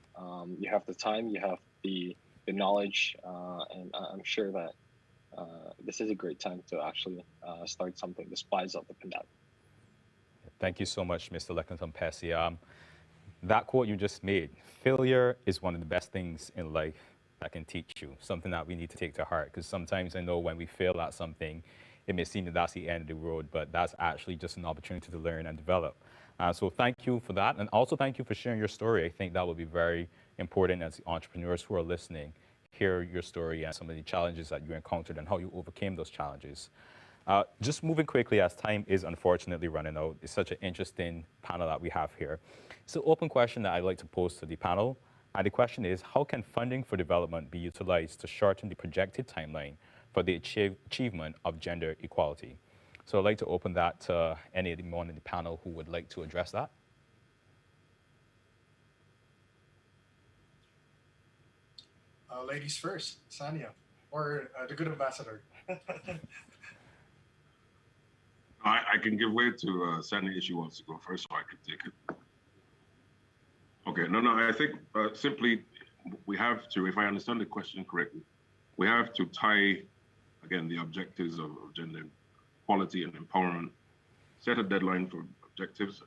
Speaker 18: You have the time, you have the knowledge, and I'm sure that this is a great time to actually start something despite of the pandemic.
Speaker 15: Thank you so much, Mr. Leckington Pesce. That quote you just made, failure is one of the best things in life that can teach you, something that we need to take to heart, because sometimes I know when we fail at something, it may seem that that's the end of the road, but that's actually just an opportunity to learn and develop. So thank you for that, and also thank you for sharing your story. I think that would be very important as entrepreneurs who are listening, hear your story and some of the challenges that you encountered and how you overcame those challenges. Just moving quickly as time is unfortunately running out. It's such an interesting panel that we have here. It's an open question that I'd like to pose to the panel. And the question is, how can funding for development be utilized to shorten the projected timeline for the achievement of gender equality? So I'd like to open that to anyone in the panel who would like to address that.
Speaker 17: Ladies first, Sania, or the good ambassador.
Speaker 16: I can give way to Sania if she wants to go first, so I can take it. Okay, no, I think simply we have to, if I understand the question correctly, we have to tie, again, the objectives of gender equality and empowerment, set a deadline for objectives,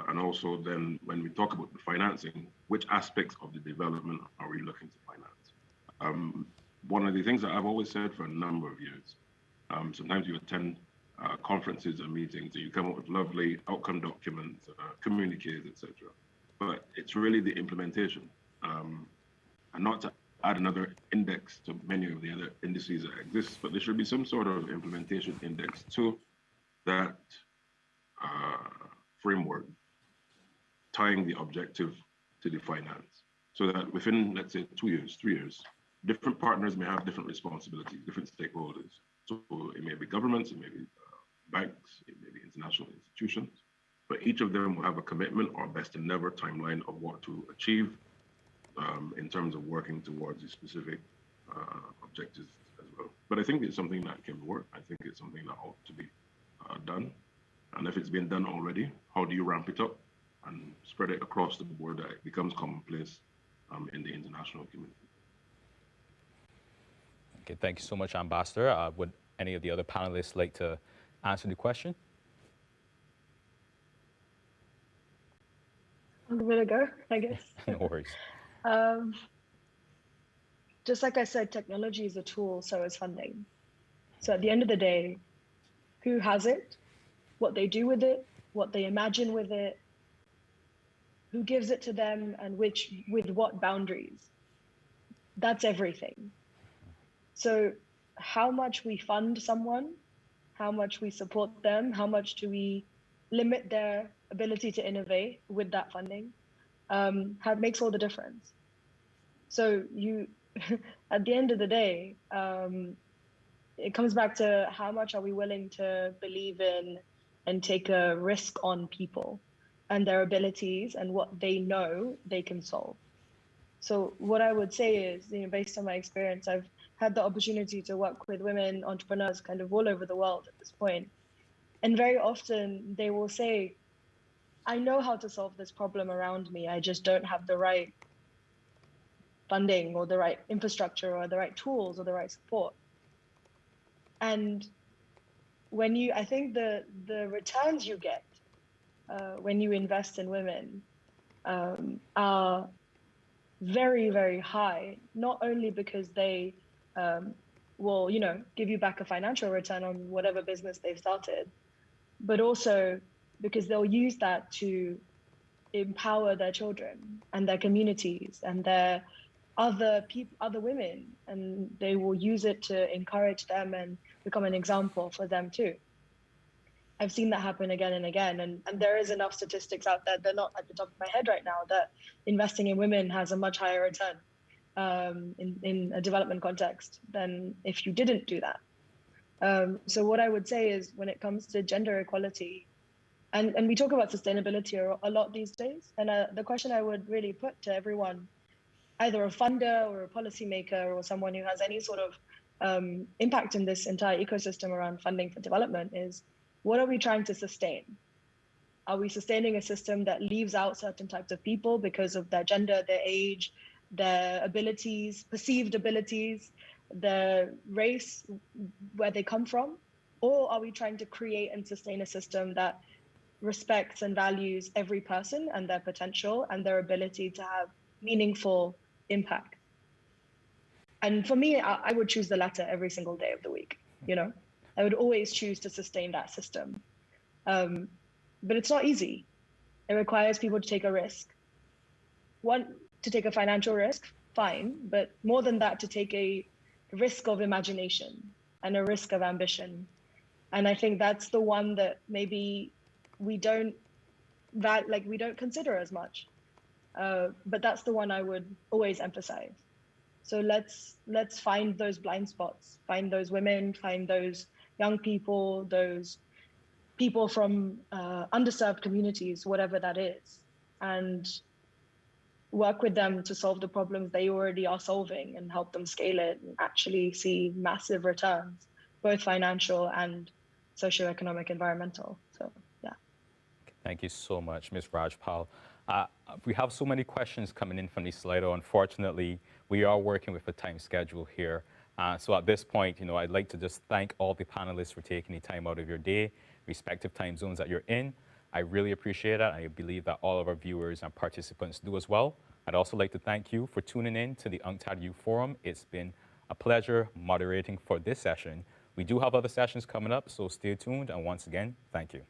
Speaker 16: and also then when we talk about the financing, which aspects of the development are we looking to finance? One of the things that I've always said for a number of years, sometimes you attend conferences and meetings and you come up with lovely outcome documents, communiques, etc. But it's really the implementation. And not to add another index to many of the other indices that exist, but there should be some sort of implementation index to that framework, tying the objective to the finance. So that within, let's say, 2 years, 3 years, different partners may have different responsibilities, different stakeholders. So it may be governments, it may be banks, it may be international institutions, but each of them will have a commitment or best endeavor timeline of what to achieve in terms of working towards the specific objectives as well. But I think it's something that can work. I think it's something that ought to be done. And if it's been done already, how do you ramp it up and spread it across the board that it becomes commonplace in the international community?
Speaker 15: Okay, thank you so much, Ambassador. Would any of the other panelists like to answer the question?
Speaker 4: I'm gonna go, I guess.
Speaker 15: No worries.
Speaker 4: Just like I said, technology is a tool, so is funding. So at the end of the day, who has it, what they do with it, what they imagine with it, who gives it to them, and with what boundaries. That's everything. So how much we fund someone, how much we support them, how much do we limit their ability to innovate with that funding, makes all the difference. So at the end of the day, it comes back to how much are we willing to believe in and take a risk on people and their abilities and what they know they can solve. So what I would say is, based on my experience, I've had the opportunity to work with women entrepreneurs kind of all over the world at this point. And very often they will say, I know how to solve this problem around me. I just don't have the right funding or the right infrastructure or the right tools or the right support. And I think the returns you get when you invest in women are very, very high, not only because they will, give you back a financial return on whatever business they've started, but also because they'll use that to empower their children and their communities and their other women, and they will use it to encourage them and become an example for them too. I've seen that happen again and again, and there is enough statistics out there, they're not at the top of my head right now, that investing in women has a much higher return in a development context than if you didn't do that. So what I would say is, when it comes to gender equality, and we talk about sustainability a lot these days, and the question I would really put to everyone, either a funder or a policymaker or someone who has any sort of impact in this entire ecosystem around funding for development, is what are we trying to sustain? Are we sustaining a system that leaves out certain types of people because of their gender, their age, their abilities, perceived abilities, their race, where they come from? Or are we trying to create and sustain a system that respects and values every person and their potential and their ability to have meaningful impact? And for me, I would choose the latter every single day of the week. You know, I would always choose to sustain that system. But it's not easy. It requires people to take a risk. One, to take a financial risk, fine, but more than that, to take a risk of imagination and a risk of ambition. And I think that's the one that maybe we don't consider as much. But that's the one I would always emphasize. So let's find those blind spots, find those women, find those young people, those people from underserved communities, whatever that is, and work with them to solve the problems they already are solving and help them scale it and actually see massive returns, both financial and socioeconomic, environmental. So, yeah.
Speaker 15: Thank you so much, Ms. Rajpal. We have so many questions coming in from the Slido. Unfortunately, we are working with a time schedule here. So at this point, I'd like to just thank all the panelists for taking the time out of your day, respective time zones that you're in. I really appreciate it. I believe that all of our viewers and participants do as well. I'd also like to thank you for tuning in to the UNCTAD Youth Forum. It's been a pleasure moderating for this session. We do have other sessions coming up, so stay tuned. And once again, thank you.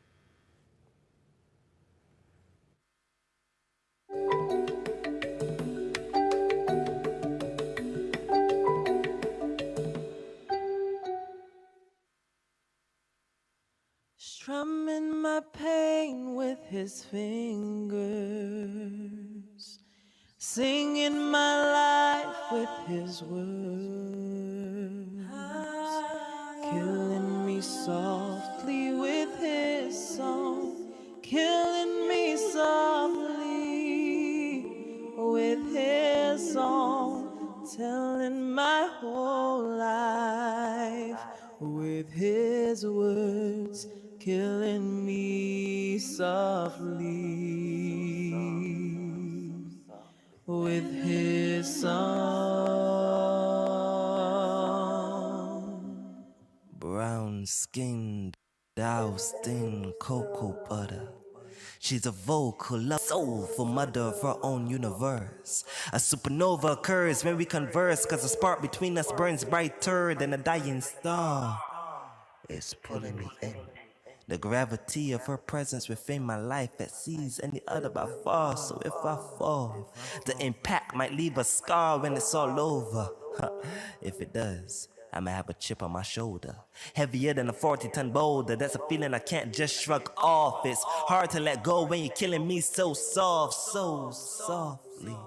Speaker 19: Strumming my pain with his fingers, singing my life with his words, killing me softly with his song, killing me softly with his song, telling my whole life with his words, killing me softly with his song. Brown skinned, doused in cocoa butter. She's a vocal, soulful mother of her own universe. A supernova occurs when we converse, cause the spark between us burns brighter than a dying star. It's pulling me in. The gravity of her presence within my life exceeds any other by far. So if I fall, the impact might leave a scar when it's all over. If it does, I might have a chip on my shoulder, heavier than a 40-ton boulder. That's a feeling I can't just shrug off. It's hard to let go when you're killing me so soft, so softly.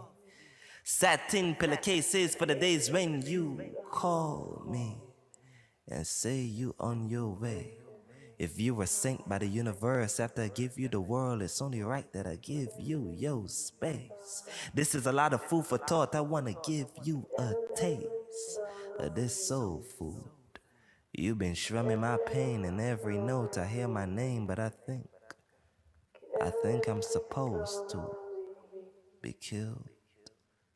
Speaker 19: Satin pillowcases for the days when you call me and say you on your way. If you were sent by the universe after I give you the world, it's only right that I give you your space. This is a lot of food for thought. I want to give you a taste of this soul food. You've been strumming my pain in every note. I hear my name, but I think I'm supposed to be killed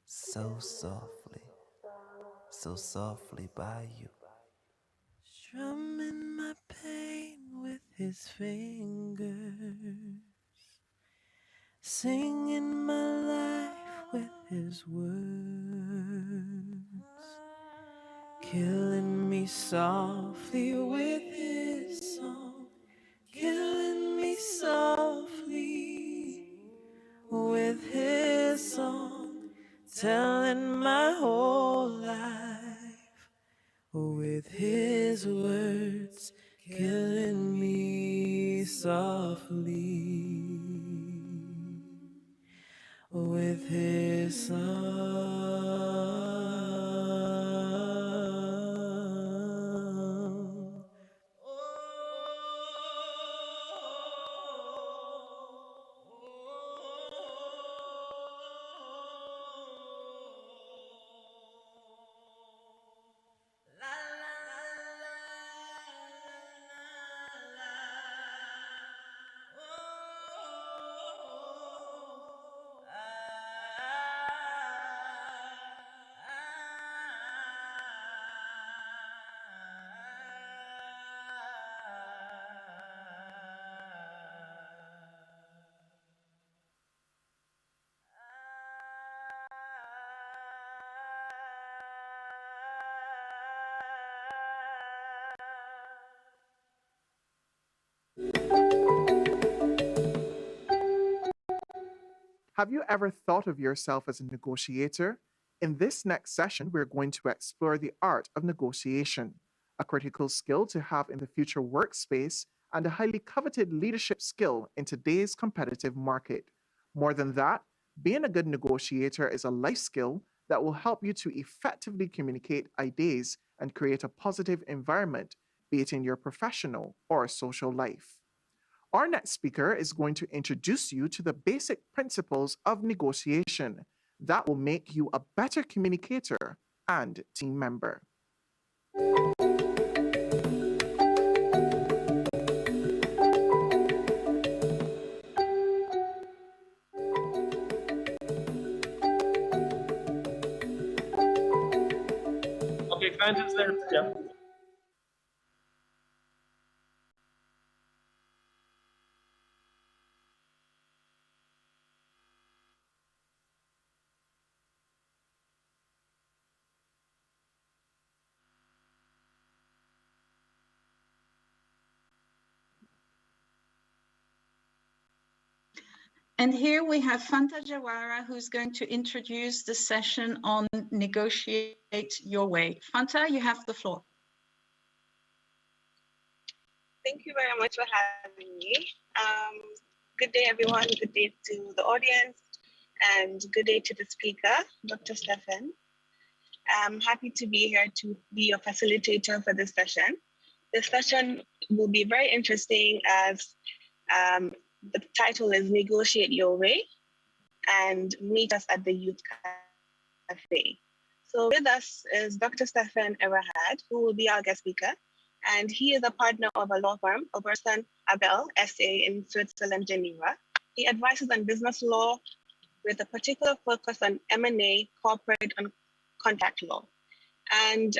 Speaker 19: so softly by you. Strumming my pain with his fingers, singing my life with his words, killing me softly with his song, killing me softly with his song, telling my whole life with his words, killing me softly with his song.
Speaker 20: Have you ever thought of yourself as a negotiator? In this next session, we're going to explore the art of negotiation, a critical skill to have in the future workspace and a highly coveted leadership skill in today's competitive market. More than that, being a good negotiator is a life skill that will help you to effectively communicate ideas and create a positive environment, be it in your professional or social life. Our next speaker is going to introduce you to the basic principles of negotiation that will make you a better communicator and team member.
Speaker 21: Okay, can I just there? Yeah.
Speaker 22: And here we have Fanta Jawara, who's going to introduce the session on Negotiate Your Way. Fanta, you have the floor.
Speaker 23: Thank you very much for having me. Good day, everyone. Good day to the audience, and good day to the speaker, Dr. Stefan. I'm happy to be here to be your facilitator for this session. This session will be very interesting as the title is Negotiate Your Way, and meet us at the Youth Café. So with us is Dr. Stefan Everhad, who will be our guest speaker. And he is a partner of a law firm, Oberson Abel, SA in Switzerland, Geneva. He advises on business law with a particular focus on M&A, corporate, and contract law. And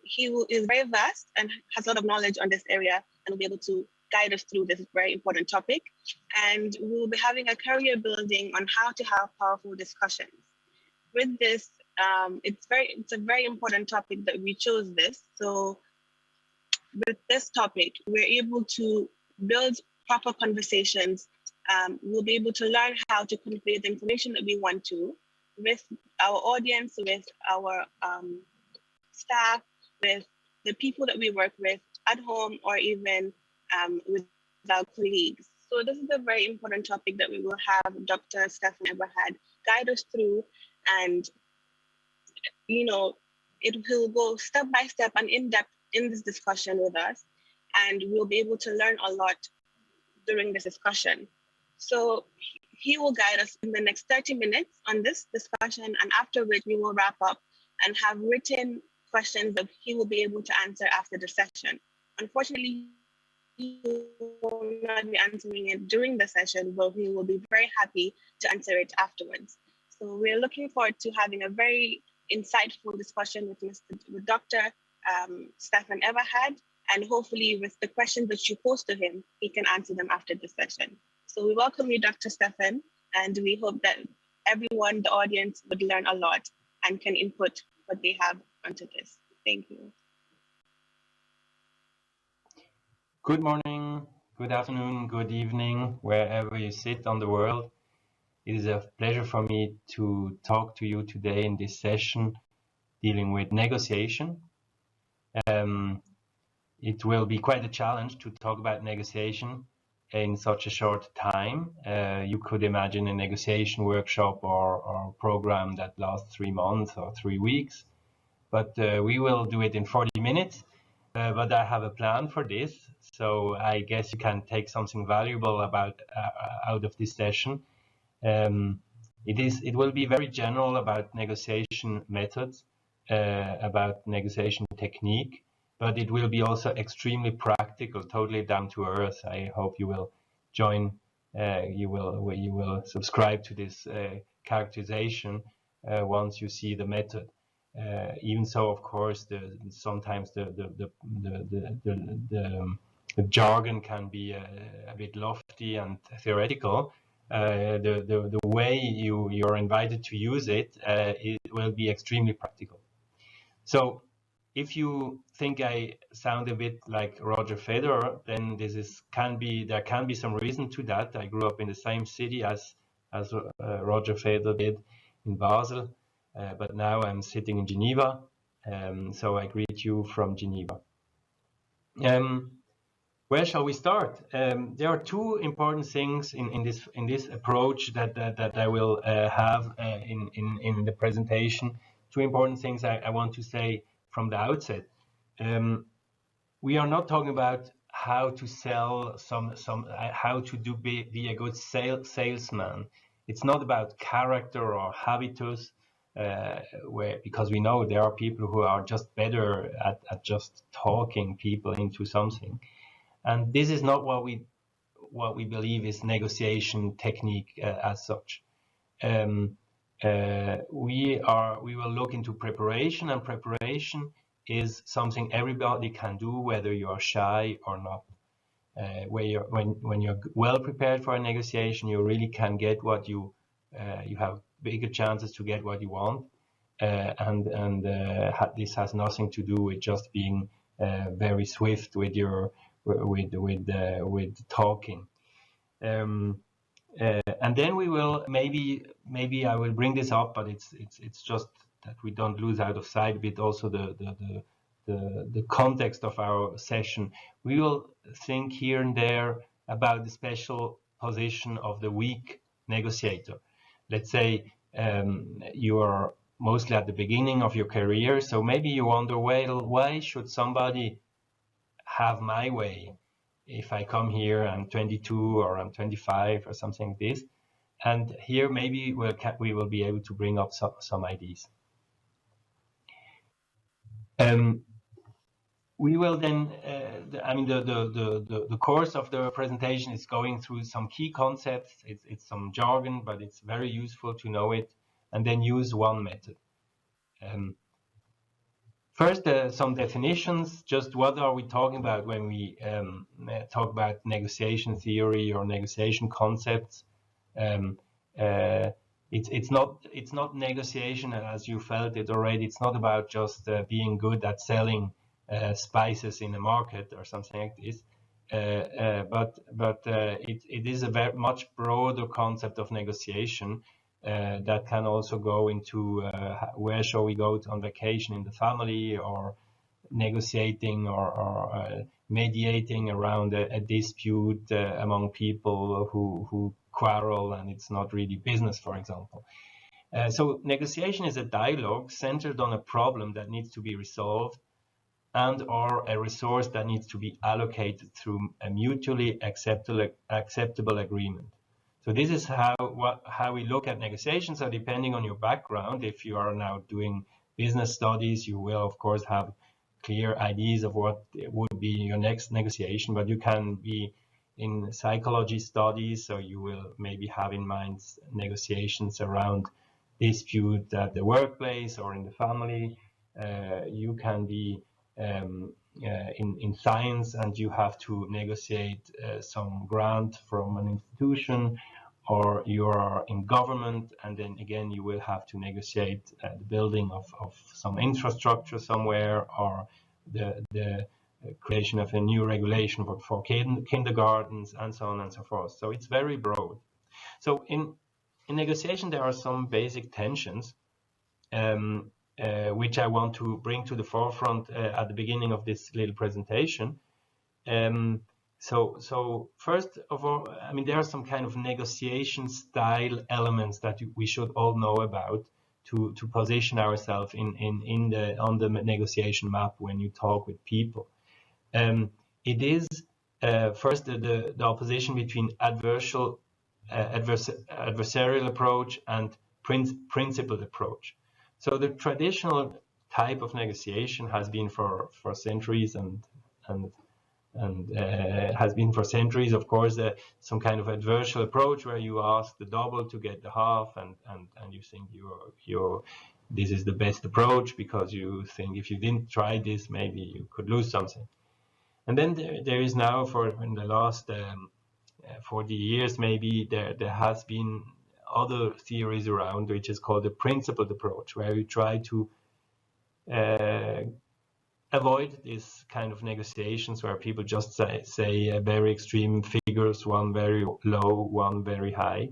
Speaker 23: he is very vast and has a lot of knowledge on this area and will be able to guide us through this very important topic. And we will be having a career building on how to have powerful discussions. With this, it's a very important topic that we chose this. So with this topic, we're able to build proper conversations. We'll be able to learn how to convey the information that we want to with our audience, with our staff, with the people that we work with at home, or even with our colleagues. So this is a very important topic that we will have Dr. Stefan Everhad guide us through, and it will go step by step and in depth in this discussion with us, and we'll be able to learn a lot during this discussion. So he will guide us in the next 30 minutes on this discussion, and after which we will wrap up and have written questions that he will be able to answer after the session. Unfortunately, he will not be answering it during the session, but he will be very happy to answer it afterwards. So we're looking forward to having a very insightful discussion with Dr. Stefan Everhad, and hopefully with the questions that you pose to him, he can answer them after the session. So we welcome you, Dr. Stefan, and we hope that everyone, the audience, would learn a lot and can input what they have onto this. Thank you.
Speaker 24: Good morning, good afternoon, good evening, wherever you sit on the world. It is a pleasure for me to talk to you today in this session dealing with negotiation. It will be quite a challenge to talk about negotiation in such a short time. You could imagine a negotiation workshop or program that lasts 3 months or 3 weeks, but we will do it in 40 minutes. But I have a plan for this, so I guess you can take something valuable out of this session. It will be very general about negotiation methods, about negotiation technique, but it will be also extremely practical, totally down to earth. I hope you will join, you will subscribe to this characterization once you see the method. Even so, of course, sometimes the jargon can be a bit lofty and theoretical. The way you're invited to use it, it will be extremely practical. So if you think I sound a bit like Roger Federer, then there can be some reason to that. I grew up in the same city as as Roger Federer did in Basel, but now I'm sitting in Geneva, so I greet you from Geneva. Where shall we start? There are two important things in this approach that I will have in the presentation. Two important things I want to say from the outset. We are not talking about how to sell how to be a good salesman. It's not about character or habitus, because we know there are people who are just better at just talking people into something. And this is not what we believe is negotiation technique as such. We will look into preparation, and preparation is something everybody can do, whether you are shy or not. When you're well prepared for a negotiation, you really can get what you have bigger chances to get what you want, and this has nothing to do with just being very swift with your with talking. And then we will maybe I will bring this up, but it's just that we don't lose out of sight a bit also the context of our session. We will think here and there about the special position of the weak negotiator. Let's say you are mostly at the beginning of your career, so maybe you wonder, well, why should somebody have my way? If I come here, I'm 22 or I'm 25 or something like this. And here maybe we will be able to bring up some ideas. We will then, the course of the presentation is going through some key concepts. It's some jargon, but it's very useful to know it, and then use one method. First, some definitions. Just what are we talking about when we talk about negotiation theory or negotiation concepts? It's not negotiation as you felt it already. It's not about just being good at selling spices in a market or something like this. But it is a very much broader concept of negotiation. That can also go into where shall we go on vacation in the family, or negotiating or mediating around a dispute among people who quarrel and it's not really business, for example. So negotiation is a dialogue centered on a problem that needs to be resolved and or a resource that needs to be allocated through a mutually acceptable agreement. So this is how we look at negotiation. So depending on your background, if you are now doing business studies, you will of course have clear ideas of what would be your next negotiation, but you can be in psychology studies, so you will maybe have in mind negotiations around dispute at the workplace or in the family. You can be in science and you have to negotiate some grant from an institution, or you are in government and then again you will have to negotiate the building of some infrastructure somewhere, or the creation of a new regulation for kindergartens and so on and so forth. So it's very broad. So in negotiation there are some basic tensions which I want to bring to the forefront at the beginning of this little presentation. So first of all, I mean, there are some kind of negotiation style elements that we should all know about to position ourselves on the negotiation map when you talk with people. It is first the opposition between adversarial approach and principled approach. So the traditional type of negotiation has been for centuries and has been for centuries, of course, some kind of adversarial approach where you ask the double to get the half, and you think this is the best approach because you think if you didn't try this, maybe you could lose something. And then there is now, in the last 40 years, maybe there has been other theories around, which is called the principled approach, where you try to avoid this kind of negotiations where people just say very extreme figures, one very low, one very high.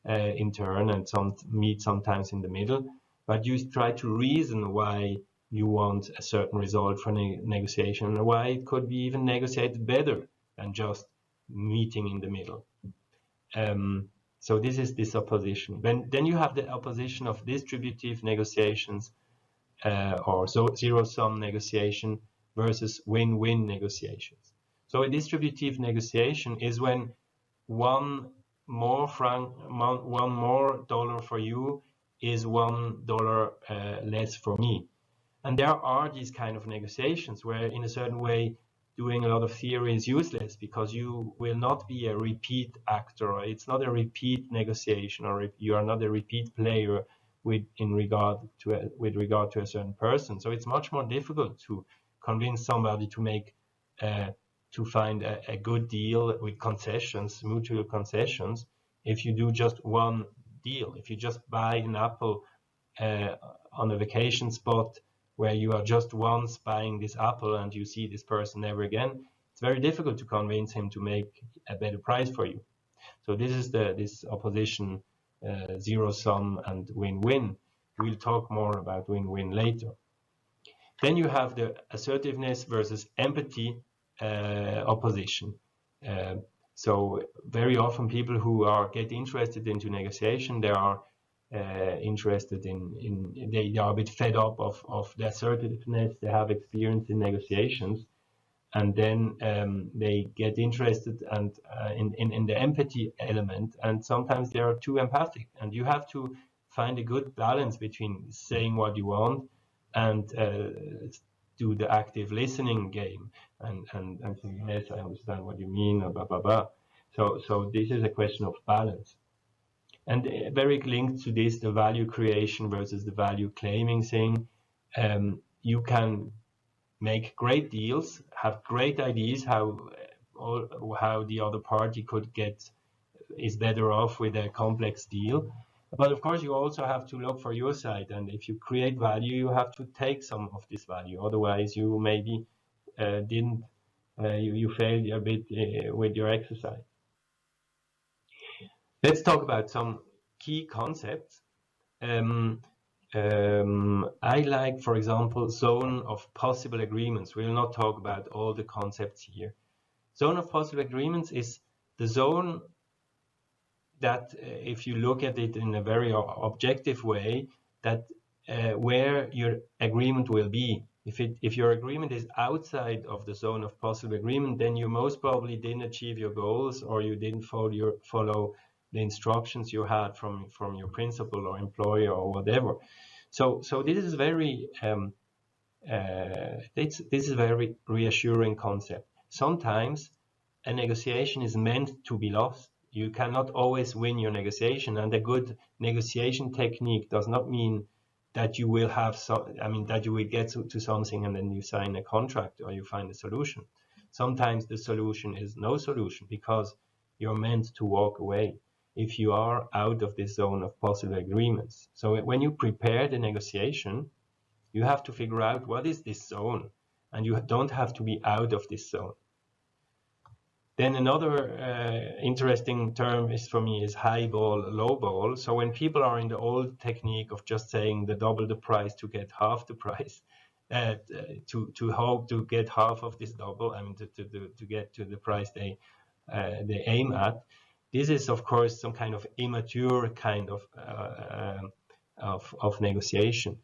Speaker 24: in turn and meet sometimes in the middle. But you try to reason why you want a certain result for negotiation and why it could be even negotiated better than just meeting in the middle. So this is this opposition. Then you have the opposition of distributive negotiations or zero-sum negotiation versus win-win negotiations. So a distributive negotiation is when one more dollar for you is $1 less for me. And there are these kind of negotiations where in a certain way doing a lot of theory is useless because you will not be a repeat actor. It's not a repeat negotiation, or you are not a repeat player with regard to a certain person. So it's much more difficult to convince somebody to find a good deal with concessions, mutual concessions, if you do just one deal. If you just buy an apple on a vacation spot where you are just once buying this apple and you see this person never again, it's very difficult to convince him to make a better price for you. So this is this opposition, zero-sum and win-win. We'll talk more about win-win later. Then you have the assertiveness versus empathy opposition. So very often people who get interested into negotiation, they are interested they are a bit fed up of the assertiveness they have experienced in negotiations, and then they get interested and in the empathy element, and sometimes they are too empathic, and you have to find a good balance between saying what you want and do the active listening game and saying, yes, I understand what you mean, blah blah blah. So this is a question of balance. And very linked to this, the value creation versus the value claiming thing. You can make great deals, have great ideas how the other party is better off with a complex deal. But of course, you also have to look for your side. And if you create value, you have to take some of this value. Otherwise, you maybe you failed a bit with your exercise. Let's talk about some key concepts. I like, for example, zone of possible agreements. We will not talk about all the concepts here. Zone of possible agreements is the zone that, if you look at it in a very objective way, that where your agreement will be. If your agreement is outside of the zone of possible agreement, then you most probably didn't achieve your goals, or you didn't follow the instructions you had from your principal or employer or whatever. So this is very this is a very reassuring concept. Sometimes a negotiation is meant to be lost. You cannot always win your negotiation, and a good negotiation technique does not mean that you will have that you will get to something and then you sign a contract or you find a solution. Sometimes the solution is no solution because you're meant to walk away if you are out of this zone of possible agreements. So when you prepare the negotiation, you have to figure out what is this zone, and you don't have to be out of this zone. Then another interesting term for me is high ball, low ball. So when people are in the old technique of just saying double the price to get half the price, to hope to get half of this double, to get to the price they aim at, this is of course some kind of immature kind of negotiation,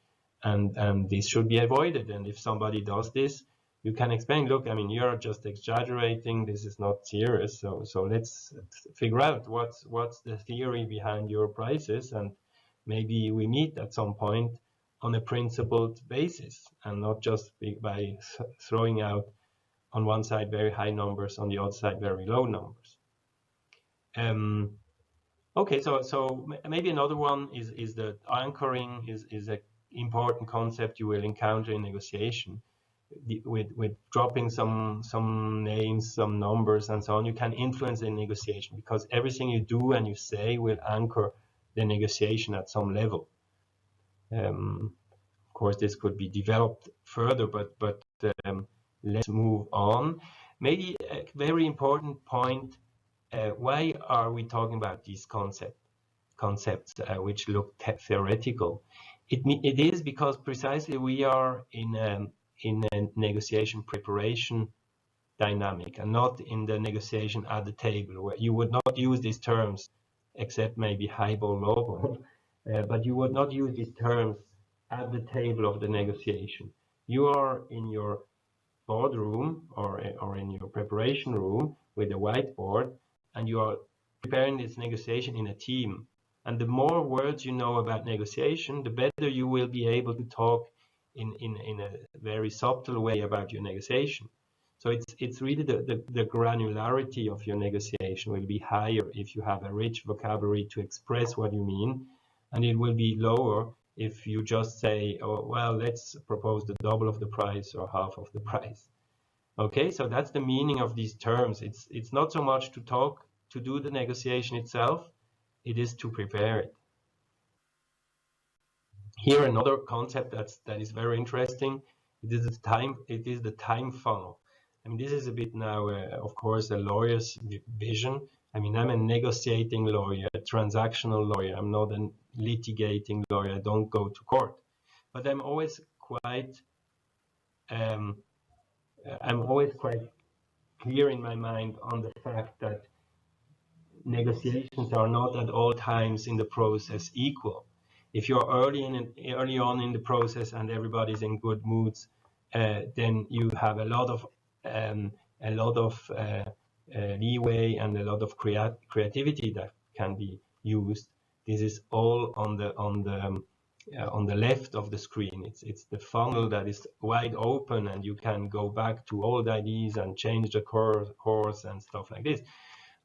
Speaker 24: and this should be avoided. And if somebody does this, you can explain, look, you're just exaggerating, this is not serious, so let's figure out what's the theory behind your prices, and maybe we meet at some point on a principled basis, and not just by throwing out on one side very high numbers, on the other side very low numbers. Okay, so maybe another one is that anchoring is an important concept you will encounter in negotiation. With dropping some names, some numbers, and so on, you can influence the negotiation, because everything you do and you say will anchor the negotiation at some level. Of course, this could be developed further, but let's move on. Maybe a very important point, why are we talking about these concepts? concepts which look theoretical. It is because precisely we are in a negotiation preparation dynamic and not in the negotiation at the table, where you would not use these terms except maybe highball, lowball, but you would not use these terms at the table of the negotiation. You are in your boardroom or in your preparation room with a whiteboard, and you are preparing this negotiation in a team. And the more words you know about negotiation, the better you will be able to talk in a very subtle way about your negotiation. So it's really the granularity of your negotiation will be higher if you have a rich vocabulary to express what you mean, and it will be lower if you just say, oh, well, let's propose the double of the price or half of the price. Okay, so that's the meaning of these terms. It's not so much to talk, to do the negotiation itself, it is to prepare it. Here another concept that is very interesting. It is the time funnel. I mean, this is a bit now, of course, a lawyer's vision. I mean, I'm a negotiating lawyer, a transactional lawyer. I'm not a litigating lawyer. I don't go to court. But I'm always quite clear in my mind on the fact that negotiations are not at all times in the process equal. If you're early on in the process and everybody's in good moods, then you have a lot of leeway and a lot of creativity that can be used. This is all on the left of the screen. It's the funnel that is wide open, and you can go back to old ideas and change the course and stuff like this.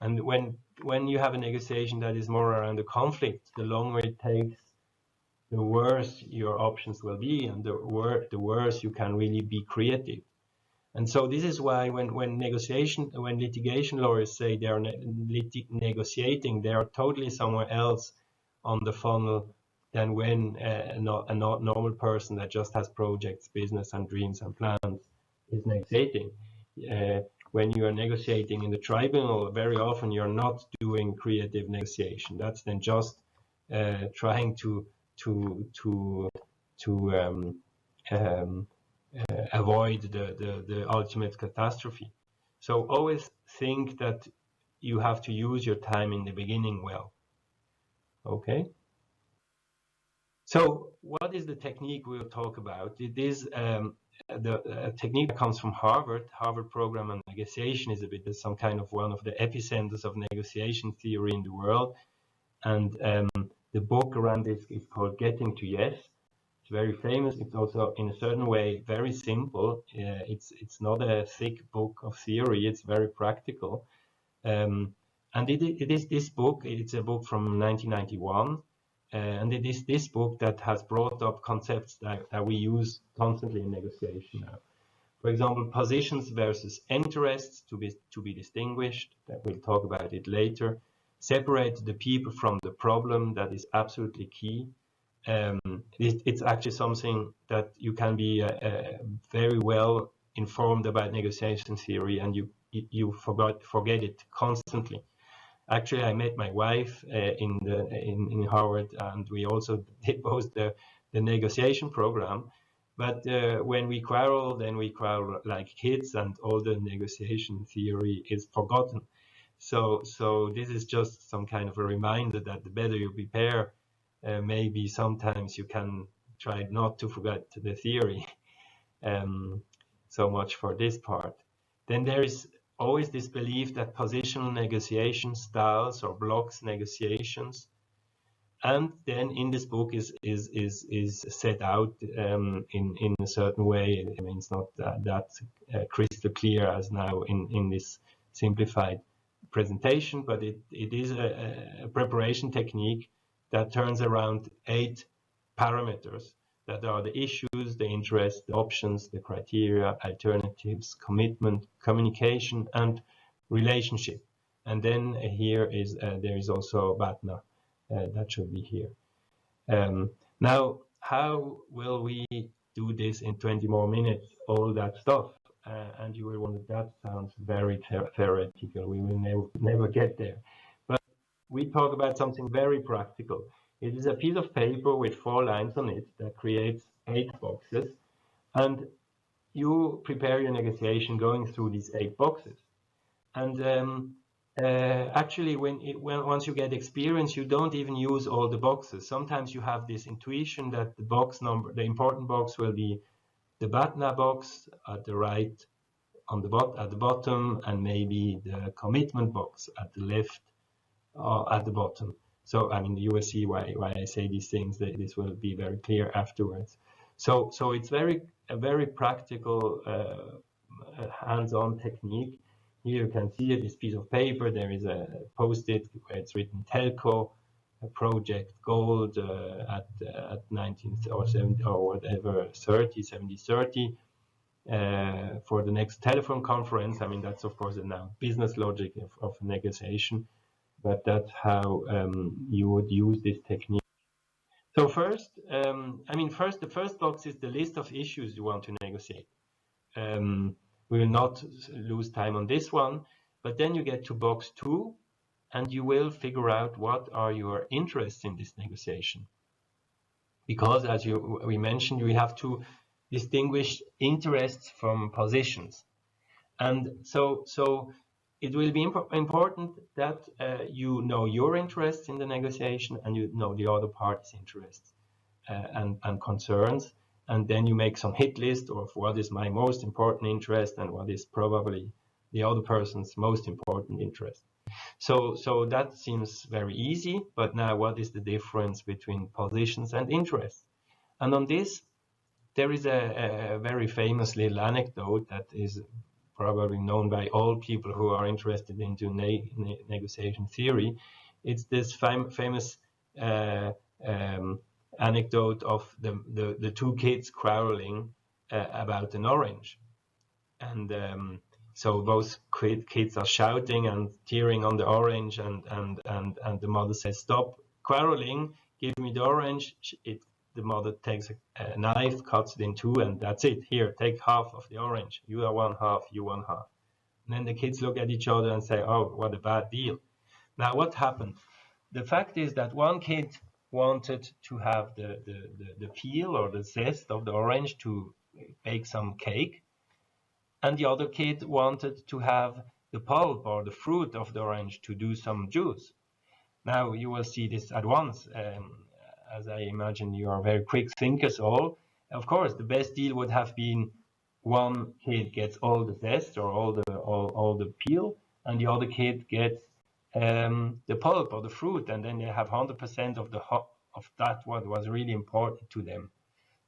Speaker 24: And when you have a negotiation that is more around the conflict, the longer it takes, the worse your options will be, and the worse you can really be creative. And so this is why when litigation lawyers say they are negotiating, they are totally somewhere else on the funnel than when a normal person that just has projects, business and dreams and plans is negotiating. When you are negotiating in the tribunal, very often you're not doing creative negotiation. That's then just trying to avoid the ultimate catastrophe. So always think that you have to use your time in the beginning well. Okay? So what is the technique we'll talk about? It is the technique that comes from Harvard program on negotiation is a bit some kind of one of the epicenters of negotiation theory in the world. And the book around this is called Getting to Yes. It's very famous. It's also in a certain way very simple. It's not a thick book of theory. It's very practical. And it is this book. It's a book from 1991. And it is this book that has brought up concepts that we use constantly in negotiation now. For example, positions versus interests to be distinguished. That we'll talk about it later. Separate the people from the problem. That is absolutely key. It's actually something that you can be very well informed about negotiation theory, and you forget it constantly. Actually, I met my wife in Harvard, and we also did both the negotiation program. But when we quarrel, then we quarrel like kids, and all the negotiation theory is forgotten. So this is just some kind of a reminder that the better you prepare, maybe sometimes you can try not to forget the theory. So much for this part. Then there is always this belief that positional negotiation styles or blocks negotiations, and then in this book is set out in a certain way. I mean, it's not that crystal clear as now in this simplified presentation, but it is a preparation technique that turns around 8 parameters that are the issues, the interests, the options, the criteria, alternatives, commitment, communication, and relationship. And then here is there is also BATNA that should be here. Now, how will we do this in 20 more minutes? All that stuff, and you will wonder, that sounds very theoretical. We will never get there. But we talk about something very practical. It is a piece of paper with 4 lines on it that creates 8 boxes, and you prepare your negotiation going through these 8 boxes. And actually, once you get experience, you don't even use all the boxes. Sometimes you have this intuition that the box number, the important box, will be the BATNA box at the right, at the bottom, and maybe the commitment box at the left, at the bottom. So I mean, you will see why I say these things. This will be very clear afterwards. So it's a very practical, hands-on technique. Here you can see this piece of paper. There is a post-it where it's written telco, project gold at 19 or 70 or whatever, 70/30 for the next telephone conference. I mean, that's of course now business logic of negotiation, but that's how you would use this technique. So first, the first box is the list of issues you want to negotiate. We will not lose time on this one, but then you get to box 2, and you will figure out what are your interests in this negotiation. Because as we mentioned, we have to distinguish interests from positions. And so it will be important that you know your interests in the negotiation, and you know the other party's interests and concerns. And then you make some hit list of what is my most important interest and what is probably the other person's most important interest. So that seems very easy, but now what is the difference between positions and interests? And on this, there is a very famous little anecdote that is probably known by all people who are interested into negotiation theory. It's this famous anecdote of the 2 kids quarreling about an orange. And so both kids are shouting and tearing on the orange, and the mother says, "Stop quarreling, give me the orange." The mother takes a knife, cuts it in 2, and that's it. "Here, take half of the orange. You are 1/2, you 1/2. And then the kids look at each other and say, "Oh, what a bad deal." Now, what happened? The fact is that one kid wanted to have the peel or the zest of the orange to bake some cake, and the other kid wanted to have the pulp or the fruit of the orange to do some juice. Now, you will see this at once. As I imagine you are very quick thinkers all. Of course, the best deal would have been one kid gets all the zest or all the peel, and the other kid gets the pulp or the fruit, and then they have 100% of that what was really important to them.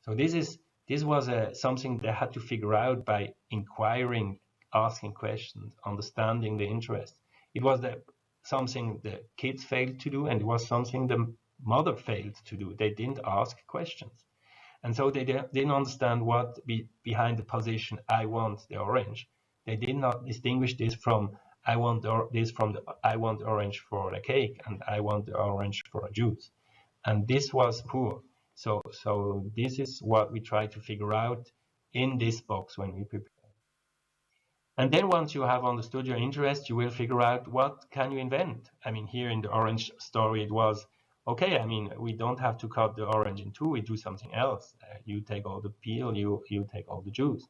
Speaker 24: So this was something they had to figure out by inquiring, asking questions, understanding the interest. It was something the kids failed to do, and it was something the mother failed to do. They didn't ask questions. And so they didn't understand what behind the position, "I want the orange." They did not distinguish this from I want orange for a cake and I want the orange for a juice. And this was poor. So this is what we try to figure out in this box when we prepare. And then once you have understood your interest, you will figure out what can you invent. I mean, here in the orange story, it was, okay, I mean, we don't have to cut the orange in 2, we do something else. You take all the peel, you take all the juice.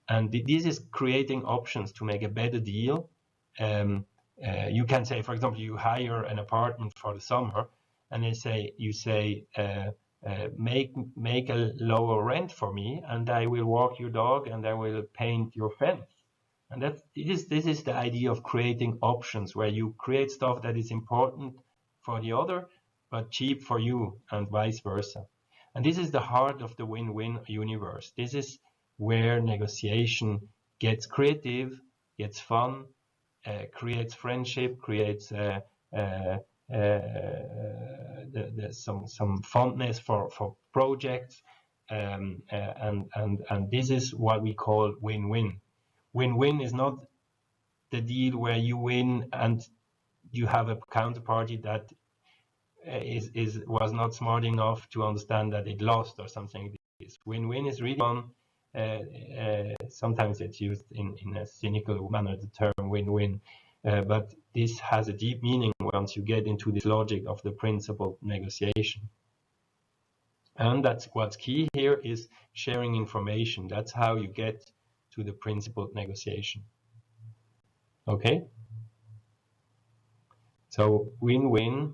Speaker 24: And this is creating options to make a better deal. You can say, for example, you hire an apartment for the summer, and you say, make a lower rent for me, and I will walk your dog, and I will paint your fence. And this is the idea of creating options, where you create stuff that is important for the other, but cheap for you, and vice versa. And this is the heart of the win-win universe. This is where negotiation gets creative, gets fun, creates friendship, creates some fondness for projects, and this is what we call win-win. Win-win is not the deal where you win and you have a counterparty that was not smart enough to understand that it lost or something like this. Win-win is really fun. Sometimes it's used in a cynical manner, the term win-win. But this has a deep meaning once you get into this logic of the principled negotiation. And that's what's key here is sharing information. That's how you get to the principled negotiation. Okay? So win-win,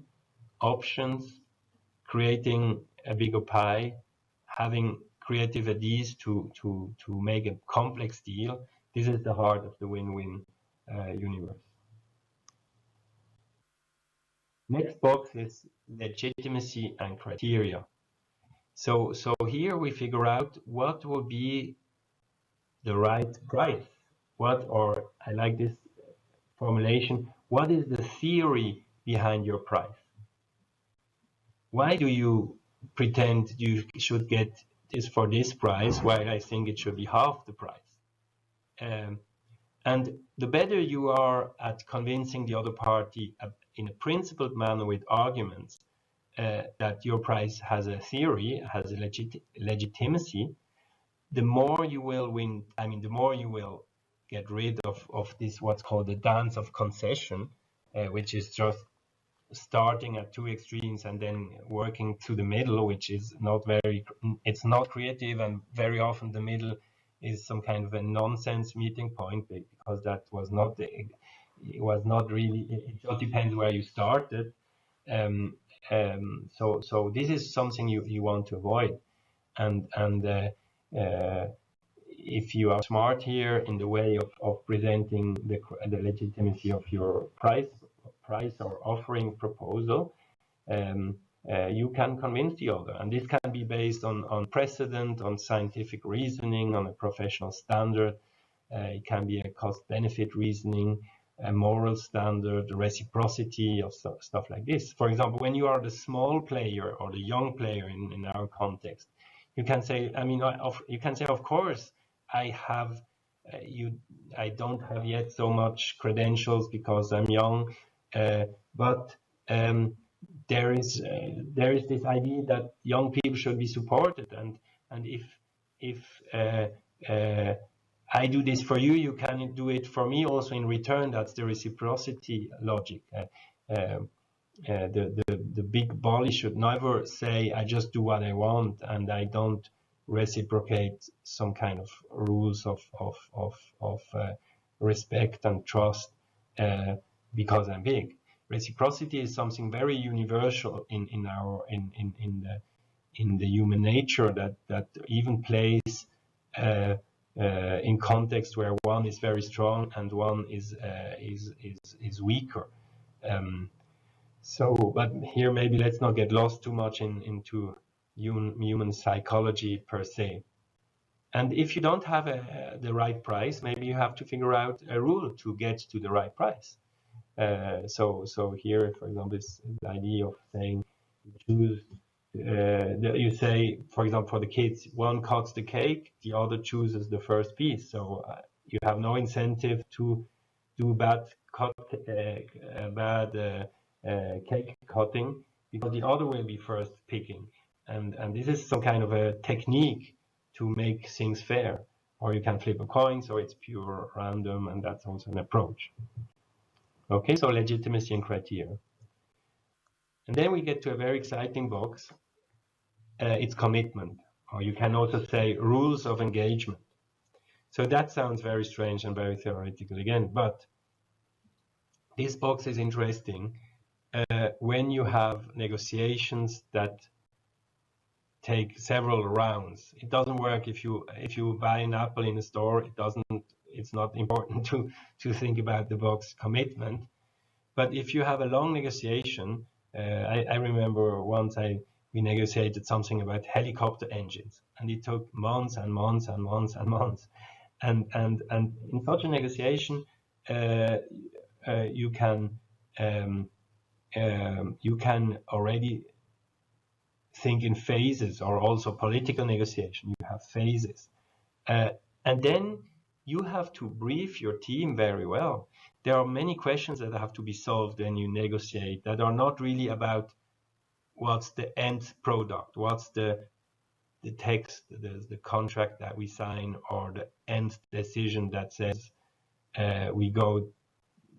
Speaker 24: options, creating a bigger pie, having creative ideas to make a complex deal. This is the heart of the win-win universe. Next box is legitimacy and criteria. So here we figure out what will be the right price. What, or I like this formulation, what is the theory behind your price? Why do you pretend you should get this for this price while I think it should be half the price? And the better you are at convincing the other party in a principled manner with arguments that your price has a theory, has a legitimacy, the more you will win. I mean, the more you will get rid of this what's called the dance of concession, which is just starting at two extremes and then working to the middle, which is not very, it's not creative, and very often the middle is some kind of a nonsense meeting point, because that was not the, it was not really, it just depends where you started. So this is something you want to avoid, and if you are smart here in the way of presenting the legitimacy of your price or offering proposal, you can convince the other. And this can be based on precedent, on scientific reasoning, on a professional standard. It can be a cost-benefit reasoning, a moral standard, reciprocity of stuff like this. For example, when you are the small player or the young player in our context, you can say, I mean, you can say, of course, I don't have yet so much credentials because I'm young, but there is this idea that young people should be supported, and if I do this for you, you can do it for me also in return. That's the reciprocity logic. The big bully should never say, I just do what I want and I don't reciprocate some kind of rules of respect and trust because I'm big. Reciprocity is something very universal in the human nature that even plays in context where one is very strong and one is weaker. But here maybe let's not get lost too much into human psychology per se. And if you don't have the right price, maybe you have to figure out a rule to get to the right price. So here, for example, this idea of saying you say, for example, for the kids, one cuts the cake, the other chooses the first piece. So you have no incentive to do bad cake cutting, because the other will be first picking. And this is some kind of a technique to make things fair. Or you can flip a coin, so it's pure random, and that's also an approach. Okay, so legitimacy and criteria. And then we get to a very exciting box. It's commitment, or you can also say rules of engagement. So that sounds very strange and very theoretical again, but this box is interesting when you have negotiations that take several rounds. It doesn't work if you buy an apple in a store. It's not important to think about the box commitment. But if you have a long negotiation, I remember once we negotiated something about helicopter engines, and it took months and months and months and months. And in such a negotiation, you can already think in phases, or also political negotiation. You have phases, and then you have to brief your team very well. There are many questions that have to be solved when you negotiate that are not really about what's the end product, what's the text, the contract that we sign, or the end decision that says we go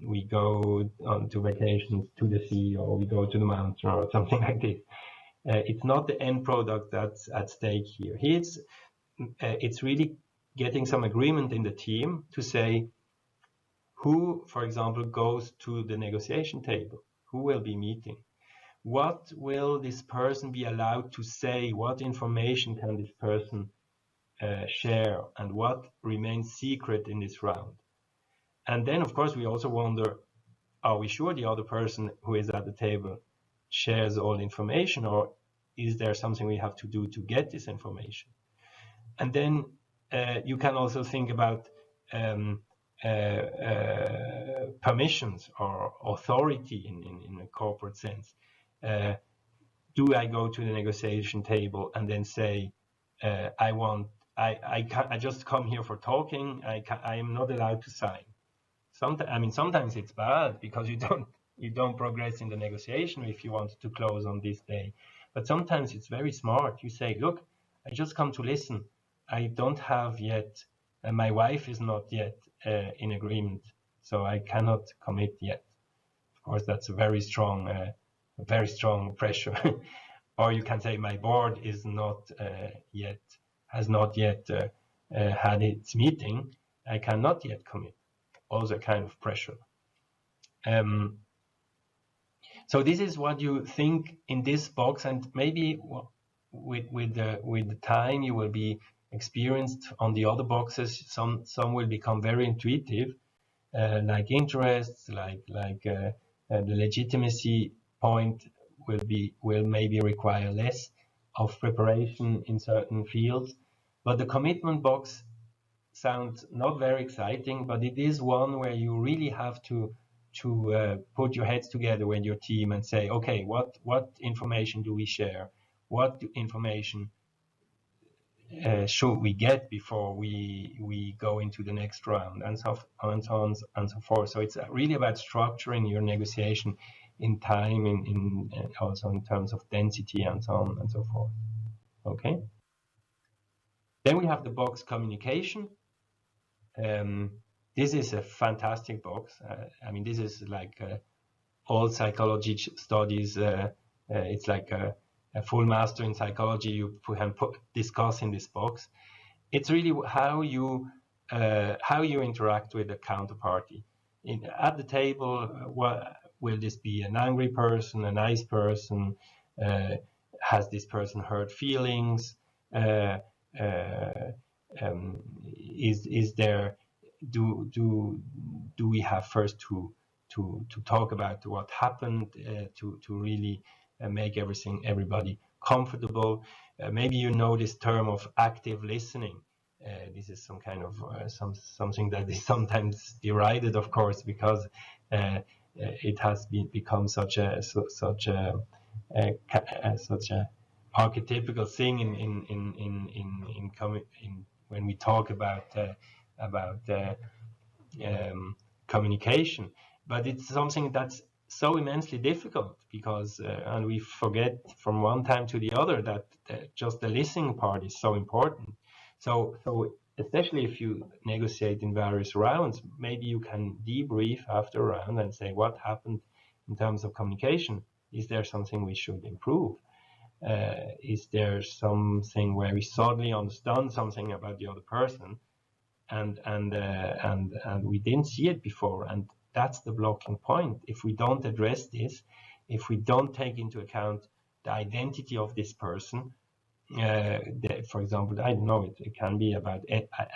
Speaker 24: we go on to vacations to the sea, or we go to the mountain, or something like this. It's not the end product that's at stake here. It's really getting some agreement in the team to say who, for example, goes to the negotiation table, who will be meeting, what will this person be allowed to say, what information can this person share, and what remains secret in this round. And then, of course, we also wonder, are we sure the other person who is at the table shares all information, or is there something we have to do to get this information? And then you can also think about permissions or authority in a corporate sense. Do I go to the negotiation table and then say, I just come here for talking, I am not allowed to sign? Sometimes it's bad because you don't progress in the negotiation if you want to close on this day. But sometimes it's very smart. You say, look, I just come to listen. I don't have yet, my wife is not yet in agreement, so I cannot commit yet. Of course, that's a very strong pressure. Or you can say, my board is not has not yet had its meeting. I cannot yet commit. Also, kind of pressure. So this is what you think in this box, and maybe with the time you will be experienced on the other boxes. Some will become very intuitive, like interests, like the legitimacy point will maybe require less of preparation in certain fields. But the commitment box sounds not very exciting, but it is one where you really have to put your heads together with your team and say, okay, what information do we share? What information should we get before we go into the next round, and so on and so forth. So it's really about structuring your negotiation in time, in also in terms of density and so on and so forth. Okay. Then we have the box communication. This is a fantastic box. I mean, this is like all psychology studies. It's like a full master in psychology you can discuss in this box. It's really how you interact with the counterparty. At the table, will this be an angry person, a nice person? Has this person hurt feelings? Is there? Do we have first to talk about what happened to really make everybody comfortable? Maybe you know this term of active listening. This is some kind of something that is sometimes derided, of course, because it has become such a archetypical thing in when we talk about communication. But it's something that's so immensely difficult because and we forget from one time to the other that just the listening part is so important. So especially if you negotiate in various rounds, maybe you can debrief after a round and say what happened in terms of communication. Is there something we should improve? Is there something where we suddenly understand something about the other person and we didn't see it before? And that's the blocking point. If we don't address this, if we don't take into account the identity of this person, for example, I don't know, it can be about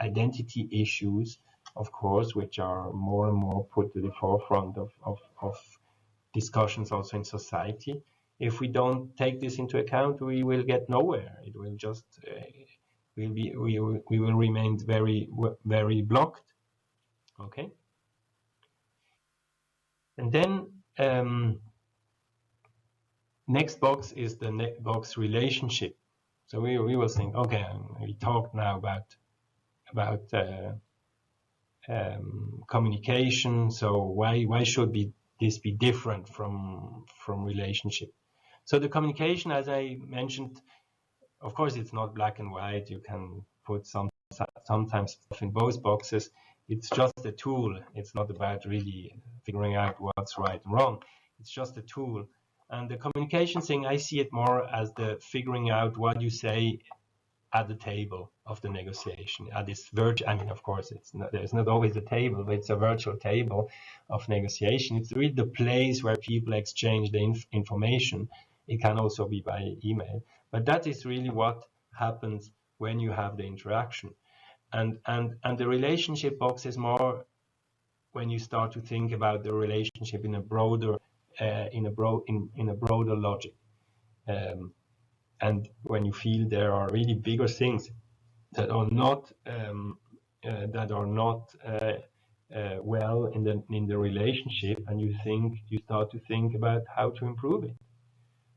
Speaker 24: identity issues, of course, which are more and more put to the forefront of discussions also in society. If we don't take this into account, we will get nowhere. It will just we will remain very blocked. Okay. And then next box is the box relationship. So we will think, okay, we talked now about communication. So why should this be different from relationship? So the communication, as I mentioned, of course, it's not black and white. You can put sometimes stuff in both boxes. It's just a tool. It's not about really figuring out what's right and wrong. It's just a tool. And the communication thing, I see it more as the figuring out what you say at the table of the negotiation, at this virtual, I mean, of course, there's not always a table, but it's a virtual table of negotiation. It's really the place where people exchange the information. It can also be by email, but that is really what happens when you have the interaction. And the relationship box is more when you start to think about the relationship in a broader broader logic. And when you feel there are really bigger things that are not well in the relationship, and you start to think about how to improve it.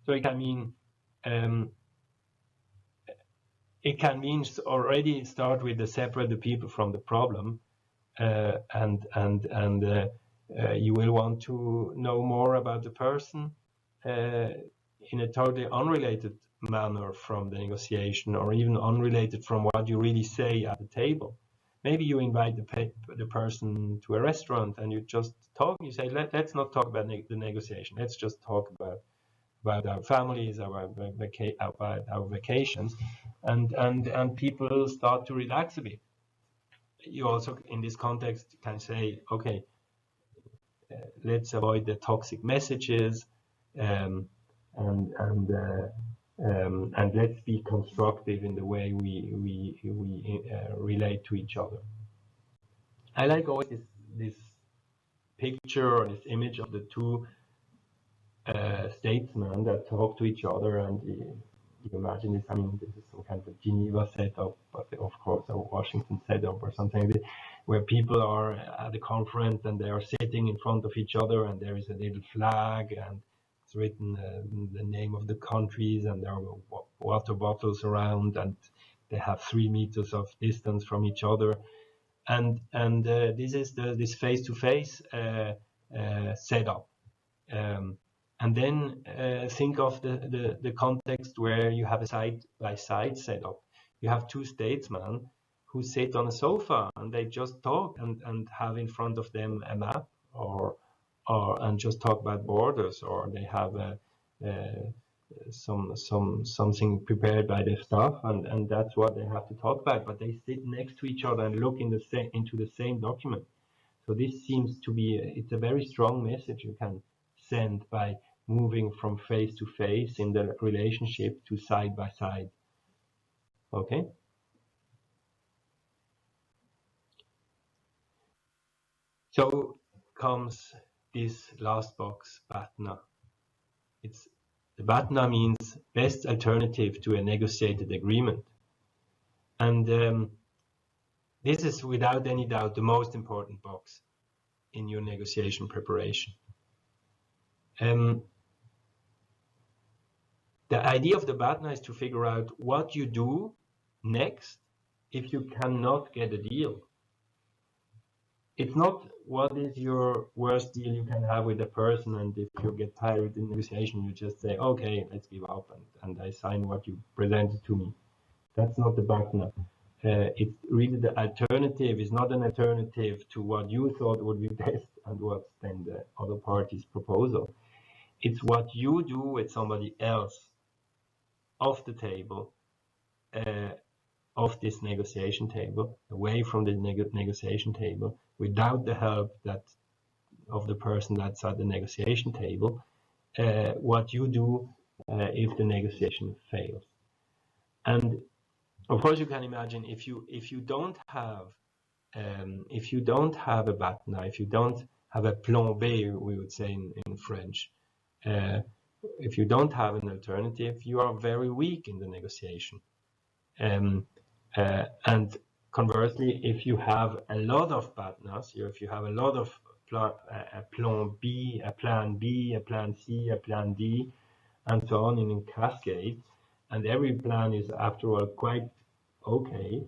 Speaker 24: So it can mean already start with the separate the people from the problem, and you will want to know more about the person in a totally unrelated manner from the negotiation, or even unrelated from what you really say at the table. Maybe you invite the person to a restaurant and you just talk. You say, let's not talk about the negotiation. Let's just talk about our families, our vacations, and people start to relax a bit. You also, in this context, can say, okay, let's avoid the toxic messages, and let's be constructive in the way we relate to each other. I like always this picture or this image of the two statesmen that talk to each other, and you imagine this. I mean, this is some kind of Geneva setup, but of course a Washington setup or something, where people are at a conference and they are sitting in front of each other, and there is a little flag, and it's written the name of the countries, and there are water bottles around, and they have 3 meters of distance from each other, and this is this face-to-face setup. And then think of the context where you have a side-by-side setup. You have two statesmen who sit on a sofa and they just talk and have in front of them a map, and just talk about borders, or they have something prepared by their staff, and that's what they have to talk about. But they sit next to each other and look into the same document. So this seems to be it's a very strong message you can send by moving from face to face in the relationship to side by side. Okay. So comes this last box, BATNA. The BATNA means best alternative to a negotiated agreement. And this is without any doubt the most important box in your negotiation preparation. The idea of the BATNA is to figure out what you do next if you cannot get a deal. It's not what is your worst deal you can have with a person, and if you get tired in negotiation, you just say, okay, let's give up, and I sign what you presented to me. That's not the BATNA. It's really the alternative. Is not an alternative to what you thought would be best and what's then the other party's proposal. It's what you do with somebody else off the table, off this negotiation table, away from the negotiation table, without the help of the person that's at the negotiation table, what you do if the negotiation fails. And of course, you can imagine if you don't have a BATNA, if you don't have a plan B, we would say in French. If you don't have an alternative, you are very weak in the negotiation. And conversely, if you have a lot of BATNAs, if you have a lot of a plan B, a plan B, a plan C, a plan D, and so on in cascade, and every plan is after all quite okay,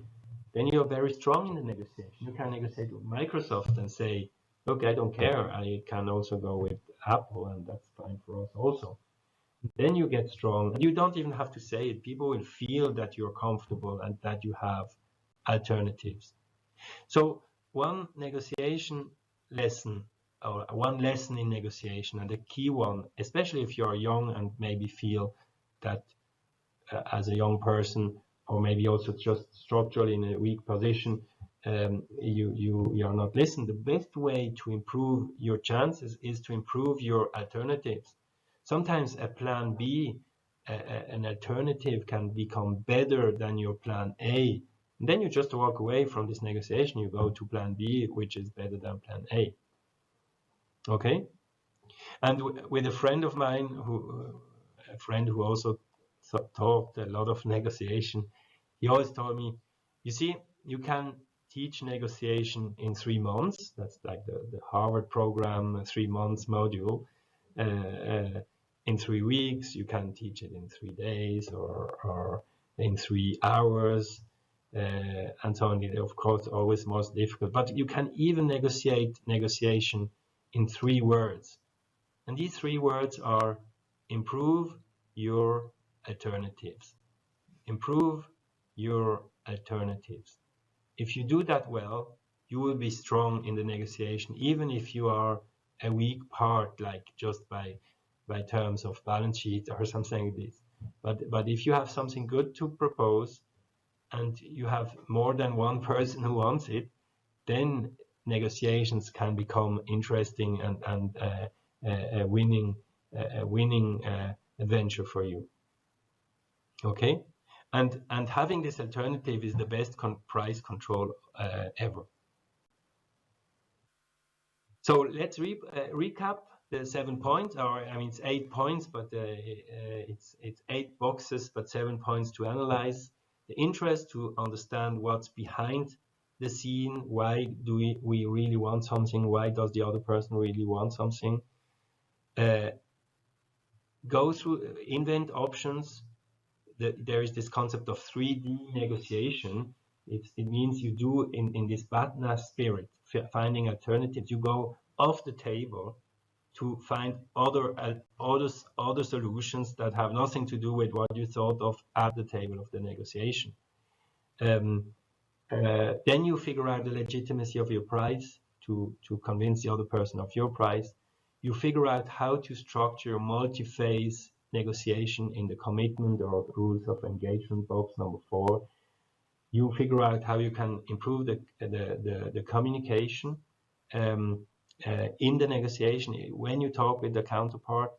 Speaker 24: then you're very strong in the negotiation. You can negotiate with Microsoft and say, look, I don't care, I can also go with Apple, and that's fine for us also. Then you get strong. You don't even have to say it. People will feel that you're comfortable and that you have alternatives. So one negotiation lesson one lesson in negotiation, and the key one, especially if you are young and maybe feel that as a young person, or maybe also just structurally in a weak position, you are not listened. The best way to improve your chances is to improve your alternatives. Sometimes a plan B, an alternative, can become better than your plan A. And then you just walk away from this negotiation. You go to plan B, which is better than plan A. Okay? And with a friend of mine, a friend who also taught a lot of negotiation, he always told me, you see, you can teach negotiation in 3 months. That's like the Harvard program, 3 months module. In 3 weeks, you can teach it in 3 days or in 3 hours, and so on. Of course, always most difficult. But you can even negotiation in 3 words. And these 3 words are: improve your alternatives. Improve your alternatives. If you do that well, you will be strong in the negotiation, even if you are a weak part, like just by terms of balance sheet or something like this. But if you have something good to propose and you have more than one person who wants it, then negotiations can become interesting and a winning adventure for you. Okay, and having this alternative is the best price control ever. So let's recap the 7 points, or I mean it's 8 points, but it's 8 boxes, but 7 points to analyze. The interest to understand what's behind the scene. Why do we really want something? Why does the other person really want something? Go through, invent options. There is this concept of 3D negotiation. It means you do in this BATNA spirit, finding alternatives. You go off the table to find other solutions that have nothing to do with what you thought of at the table of the negotiation. Then you figure out the legitimacy of your price to convince the other person of your price. You figure out how to structure multi-phase negotiation in the commitment or rules of engagement box number 4. You figure out how you can improve the communication in the negotiation. When you talk with the counterpart,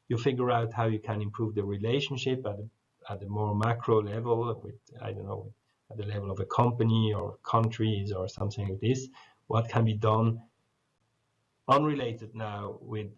Speaker 24: you figure out how you can improve the relationship at a more macro level, with, I don't know, at the level of a company or countries or something like this. What can be done unrelated now with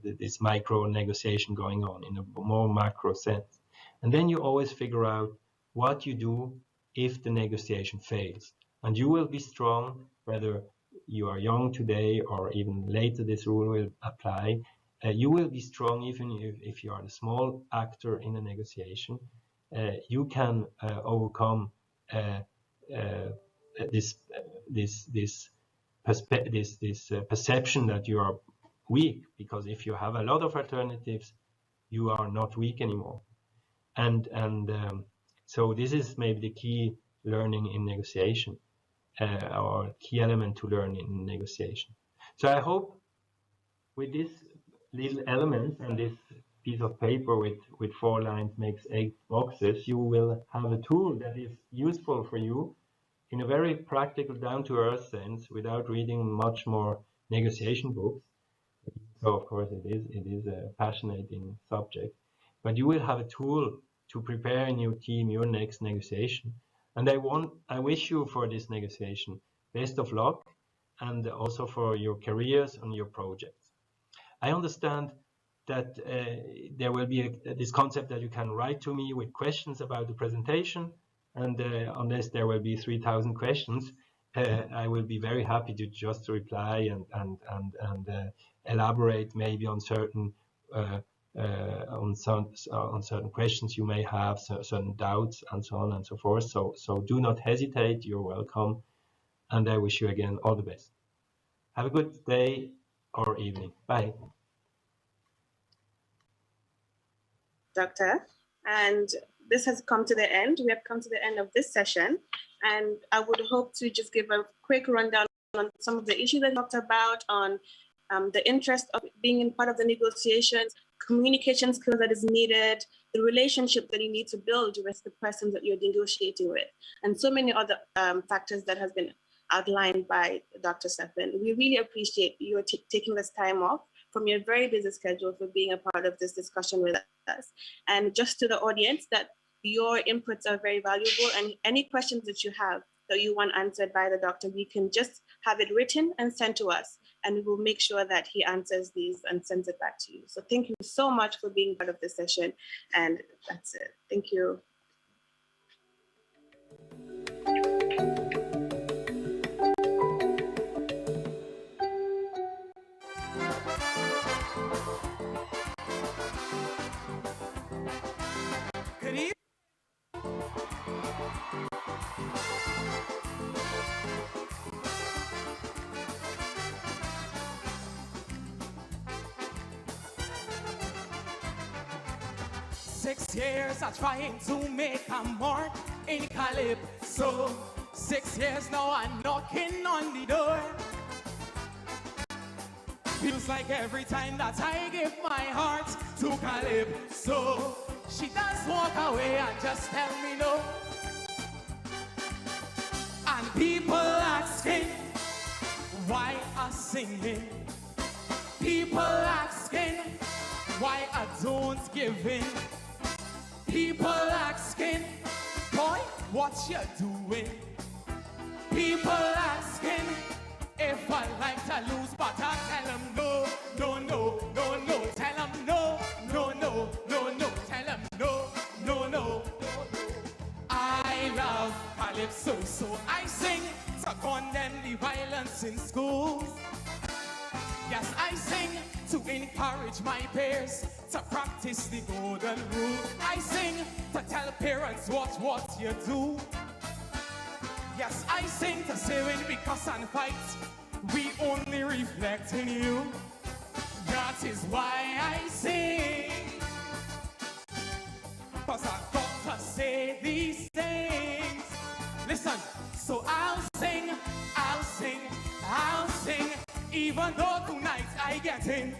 Speaker 24: this micro negotiation going on in a more macro sense. And then you always figure out what you do if the negotiation fails. And you will be strong, whether you are young today or even later this rule will apply. You will be strong even if you are a small actor in a negotiation. You can overcome this perception that you are weak, because if you have a lot of alternatives, you are not weak anymore. And so this is maybe the key learning in negotiation, or key element to learn in negotiation. So I hope with this little element and this piece of paper with 4 lines makes 8 boxes, you will have a tool that is useful for you in a very practical, down-to-earth sense, without reading much more negotiation books. So of course it is a fascinating subject, but you will have a tool to prepare in your team your next negotiation. And I wish you for this negotiation best of luck, and also for your careers and your projects. I understand that there will be this concept that you can write to me with questions about the presentation. And unless there will be 3,000 questions, I will be very happy to just reply and elaborate maybe on certain certain questions you may have, certain doubts, and so on and so forth. So do not hesitate. You're welcome, and I wish you again all the best. Have a good day or evening. Bye.
Speaker 23: Doctor, and this has come to the end. We have come to the end of this session, and I would hope to just give a quick rundown on some of the issues that you talked about, on the interest of being in part of the negotiations, communication skills that is needed, the relationship that you need to build with the person that you're negotiating with, and so many other factors that has been outlined by Dr. Stephen. We really appreciate you taking this time off from your very busy schedule for being a part of this discussion with us. And just to the audience, that your inputs are very valuable, and any questions that you have that you want answered by the doctor, you can just have it written and sent to us, and we will make sure that he answers these and sends it back to you. So thank you so much for being part of this session, and that's it. Thank you.
Speaker 1: Good evening. 6 years of trying to make a mark in Calypso. 6 years now I'm knocking on the door. Feels like every time that I give my heart to Calypso, she does walk away and just tell me no. And people asking why I'm singing. People asking why I don't give in. People asking, boy, what you doing? People asking if I like to lose, but I tell them no, no, no, no, no. Tell them no, no, no, no, no. Tell them no, no, no. I love Calypso, so I sing to condemn the violence in schools. Yes, I sing to encourage my peers to practice the golden rule. I sing to tell parents what you do. Yes, I sing to say when we cuss and fight, we only reflect in you. That is why I sing. 'Cause I've got to say these things. Listen, so I'll sing, I'll sing, I'll sing, even though tonight I get in.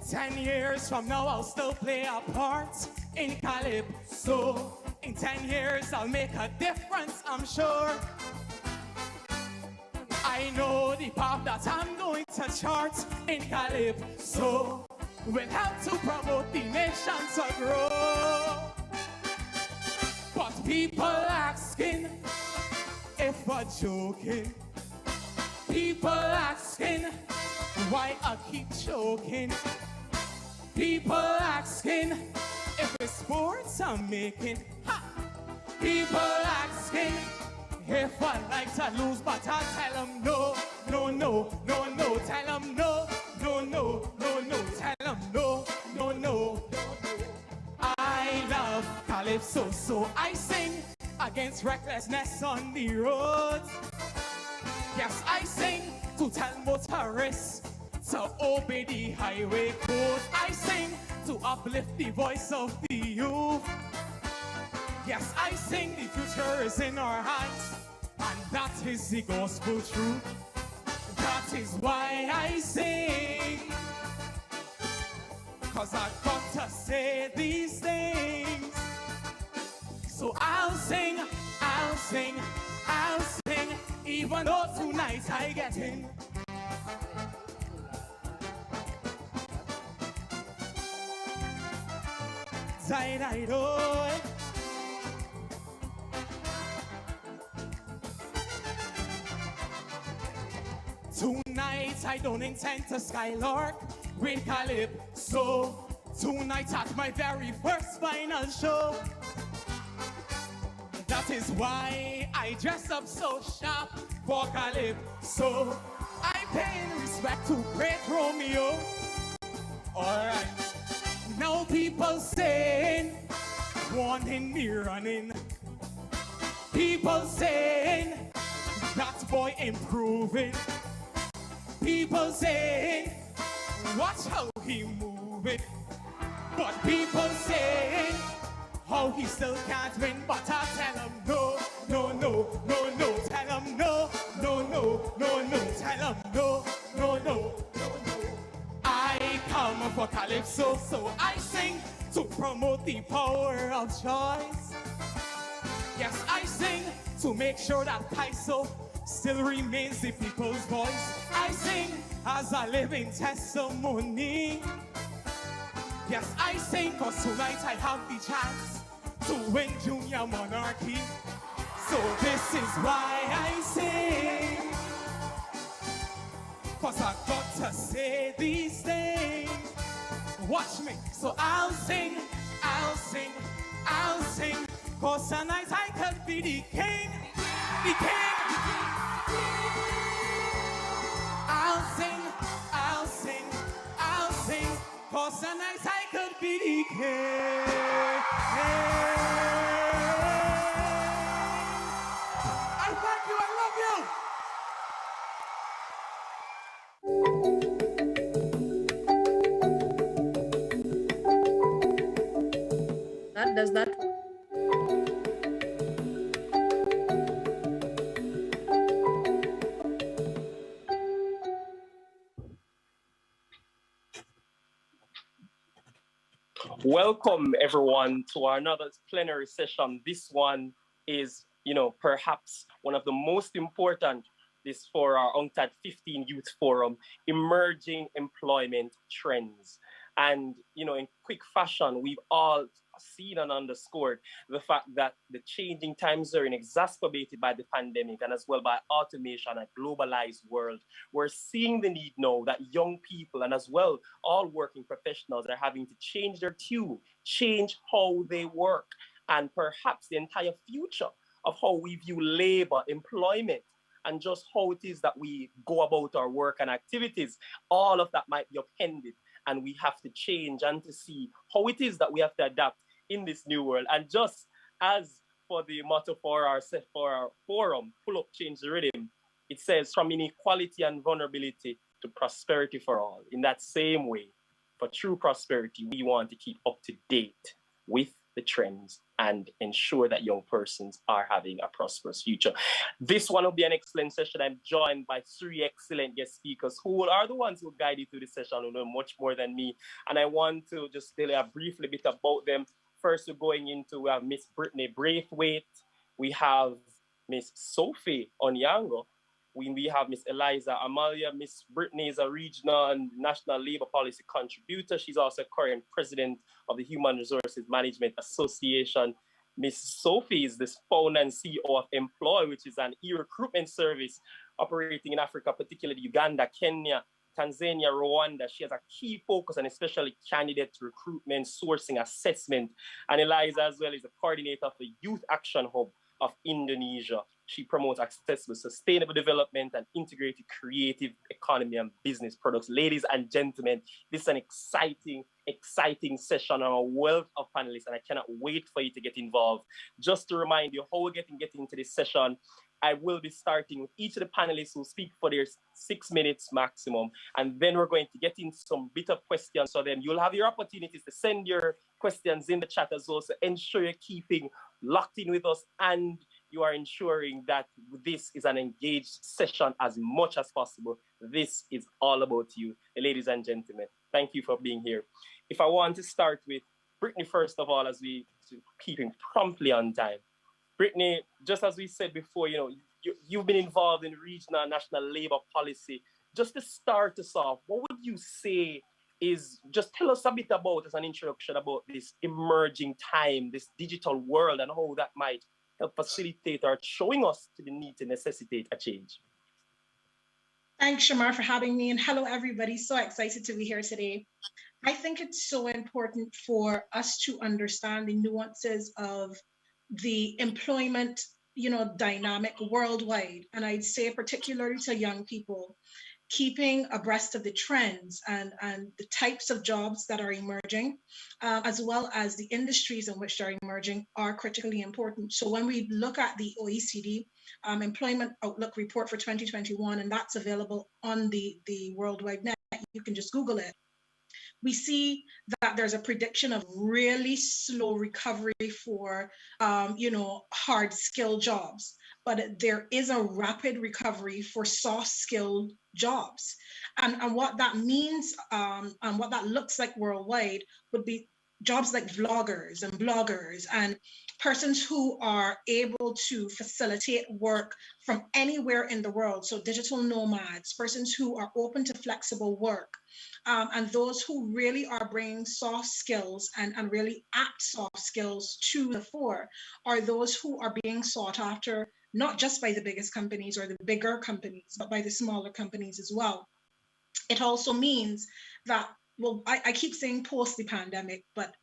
Speaker 1: 10 years from now, I'll still play a part in Calypso. In 10 years, I'll make a difference, I'm sure. I know the path that I'm going to chart in Calypso will help to promote the nation to grow. But people asking if I'm joking. People asking why I keep choking. People asking if it's sports I'm making. Ha! People asking if I like to lose, but I tell them no, no, no, no, no. Tell them no, no, no, no, no. Tell them no, no, no. I love Calypso, so I sing against recklessness on the roads. Yes, I sing to tell motorists to obey the highway code. I sing to uplift the voice of the youth. Yes, I sing the future is in our hands, and that is the gospel truth. That is why I sing, 'cause I've got to say these things. So I'll sing, I'll sing, I'll sing, even though tonight I get in. Tonight I don't intend to skylark with Calypso. Tonight at my very first final show. That is why I dress up so sharp for Calypso. I pay respect to great Romeo. Alright. Now people saying, wanting me running. People saying, that boy improving. people saying, watch how he moving. But people saying, how he still can't win. But I tell him no, no, no, no, no. Tell him no, no, no, no, no. Tell him no, no, no, no, no. I come for calypso, so I sing to promote the power of choice. Yes, I sing to make sure that Kaiso still remains the people's voice. I sing as a living testimony. Yes, I sing cause tonight I have the chance to win Junior Monarchy. So this is why I sing, cause I got to say these things. Watch me, so I'll sing, I'll sing, I'll sing, cause tonight I could be the king, the king. I'll sing, I'll sing, I'll sing, cause tonight I could be the king. I thank you, I love you.
Speaker 22: Does that?
Speaker 21: Welcome everyone to another plenary session. This one is, perhaps one of the most important this for our UNCTAD 15 Youth Forum, emerging employment trends. And, in quick fashion, we've all seen and underscored the fact that the changing times are exacerbated by the pandemic and as well by automation and a globalized world. We're seeing the need now that young people and as well all working professionals are having to change their tune, change how they work, and perhaps the entire future of how we view labor, employment, and just how it is that we go about our work and activities. All of that might be upended, and we have to change and to see how it is that we have to adapt in this new world. And just as for the motto for our forum, pull up, change the rhythm, it says from inequality and vulnerability to prosperity for all. In that same way, for true prosperity, we want to keep up to date with the trends and ensure that young persons are having a prosperous future. This one will be an excellent session. I'm joined by three excellent guest speakers who are the ones who guide you through the session, who know much more than me. And I want to just tell you a briefly bit about them. First, we're going into, we have Miss Brittany Braithwaite, we have Miss Sophie Onyango, we have Miss Eliza Amalia. Miss Brittany is a regional and national labor policy contributor. She's also current president of the Human Resources Management Association. Miss Sophie is the founder and CEO of Employ, which is an e-recruitment service operating in Africa, particularly Uganda, Kenya, Tanzania, Rwanda. She has a key focus on especially candidate recruitment, sourcing, assessment. And Eliza as well is the coordinator of the Youth Action Hub of Indonesia. She promotes accessible, sustainable development and integrated creative economy and business products. Ladies and gentlemen, this is an exciting session on a wealth of panelists, and I cannot wait for you to get involved. Just to remind you how we're getting into this session, I will be starting with each of the panelists who speak for their 6 minutes maximum, and then we're going to get into some bit of questions. So then you'll have your opportunities to send your questions in the chat as well. So ensure you're keeping locked in with us and you are ensuring that this is an engaged session as much as possible. This is all about you, ladies and gentlemen. Thank you for being here. If I want to start with Brittany, first of all, as we keeping promptly on time. Brittany, just as we said before, you've been involved in regional and national labor policy. Just to start us off, what would you say is, just tell us a bit about, as an introduction, about this emerging time, this digital world, and how that might help facilitate or showing us to the need to necessitate a change.
Speaker 22: Thanks, Shamar, for having me. And hello, everybody. So excited to be here today. I think it's so important for us to understand the nuances of the employment, dynamic worldwide. And I'd say particularly to young people, keeping abreast of the trends and the types of jobs that are emerging, as well as the industries in which they're emerging, are critically important. So when we look at the OECD Employment Outlook report for 2021, and that's available on the World Wide Net, you can just Google it. We see that there's a prediction of really slow recovery for, hard skill jobs, but there is a rapid recovery for soft skilled jobs. And what that means and what that looks like worldwide would be jobs like vloggers and bloggers and persons who are able to facilitate work from anywhere in the world. So digital nomads, persons who are open to flexible work, and those who really are bringing soft skills and really apt soft skills to the fore are those who are being sought after, not just by the biggest companies or the bigger companies, but by the smaller companies as well. It also means that, well, I keep saying post the pandemic, but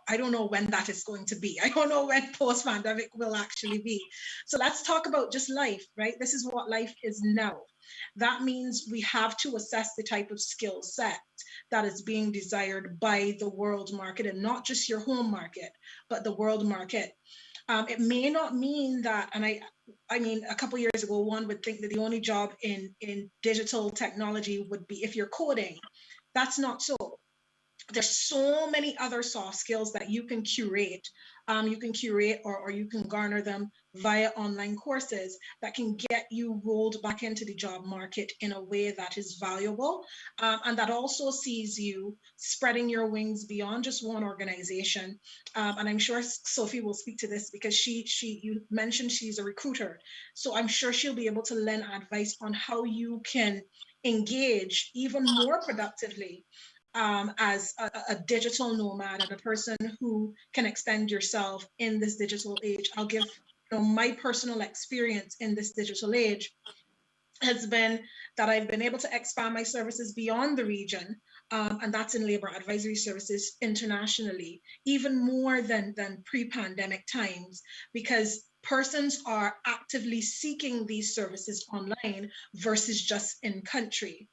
Speaker 22: I don't know when that is going to be. I don't know when post pandemic will actually be. So let's talk about just life, right? This is what life is now. That means we have to assess the type of skill set that is being desired by the world market, and not just your home market, but the world market. It may not mean that, and I mean, a couple of years ago, one would think that the only job in digital technology would be if you're coding. That's not so. There's so many other soft skills that you can curate. You can curate or you can garner them via online courses that can get you rolled back into the job market in a way that is valuable, and that also sees you spreading your wings beyond just one organization. And I'm sure Sophie will speak to this because you mentioned she's a recruiter. So I'm sure she'll be able to lend advice on how you can engage even more productively as a digital nomad and a person who can extend yourself in this digital age. I'll give my personal experience in this digital age has been that I've been able to expand my services beyond the region, and that's in labor advisory services internationally, even more than pre-pandemic times, because persons are actively seeking these services online versus just in country.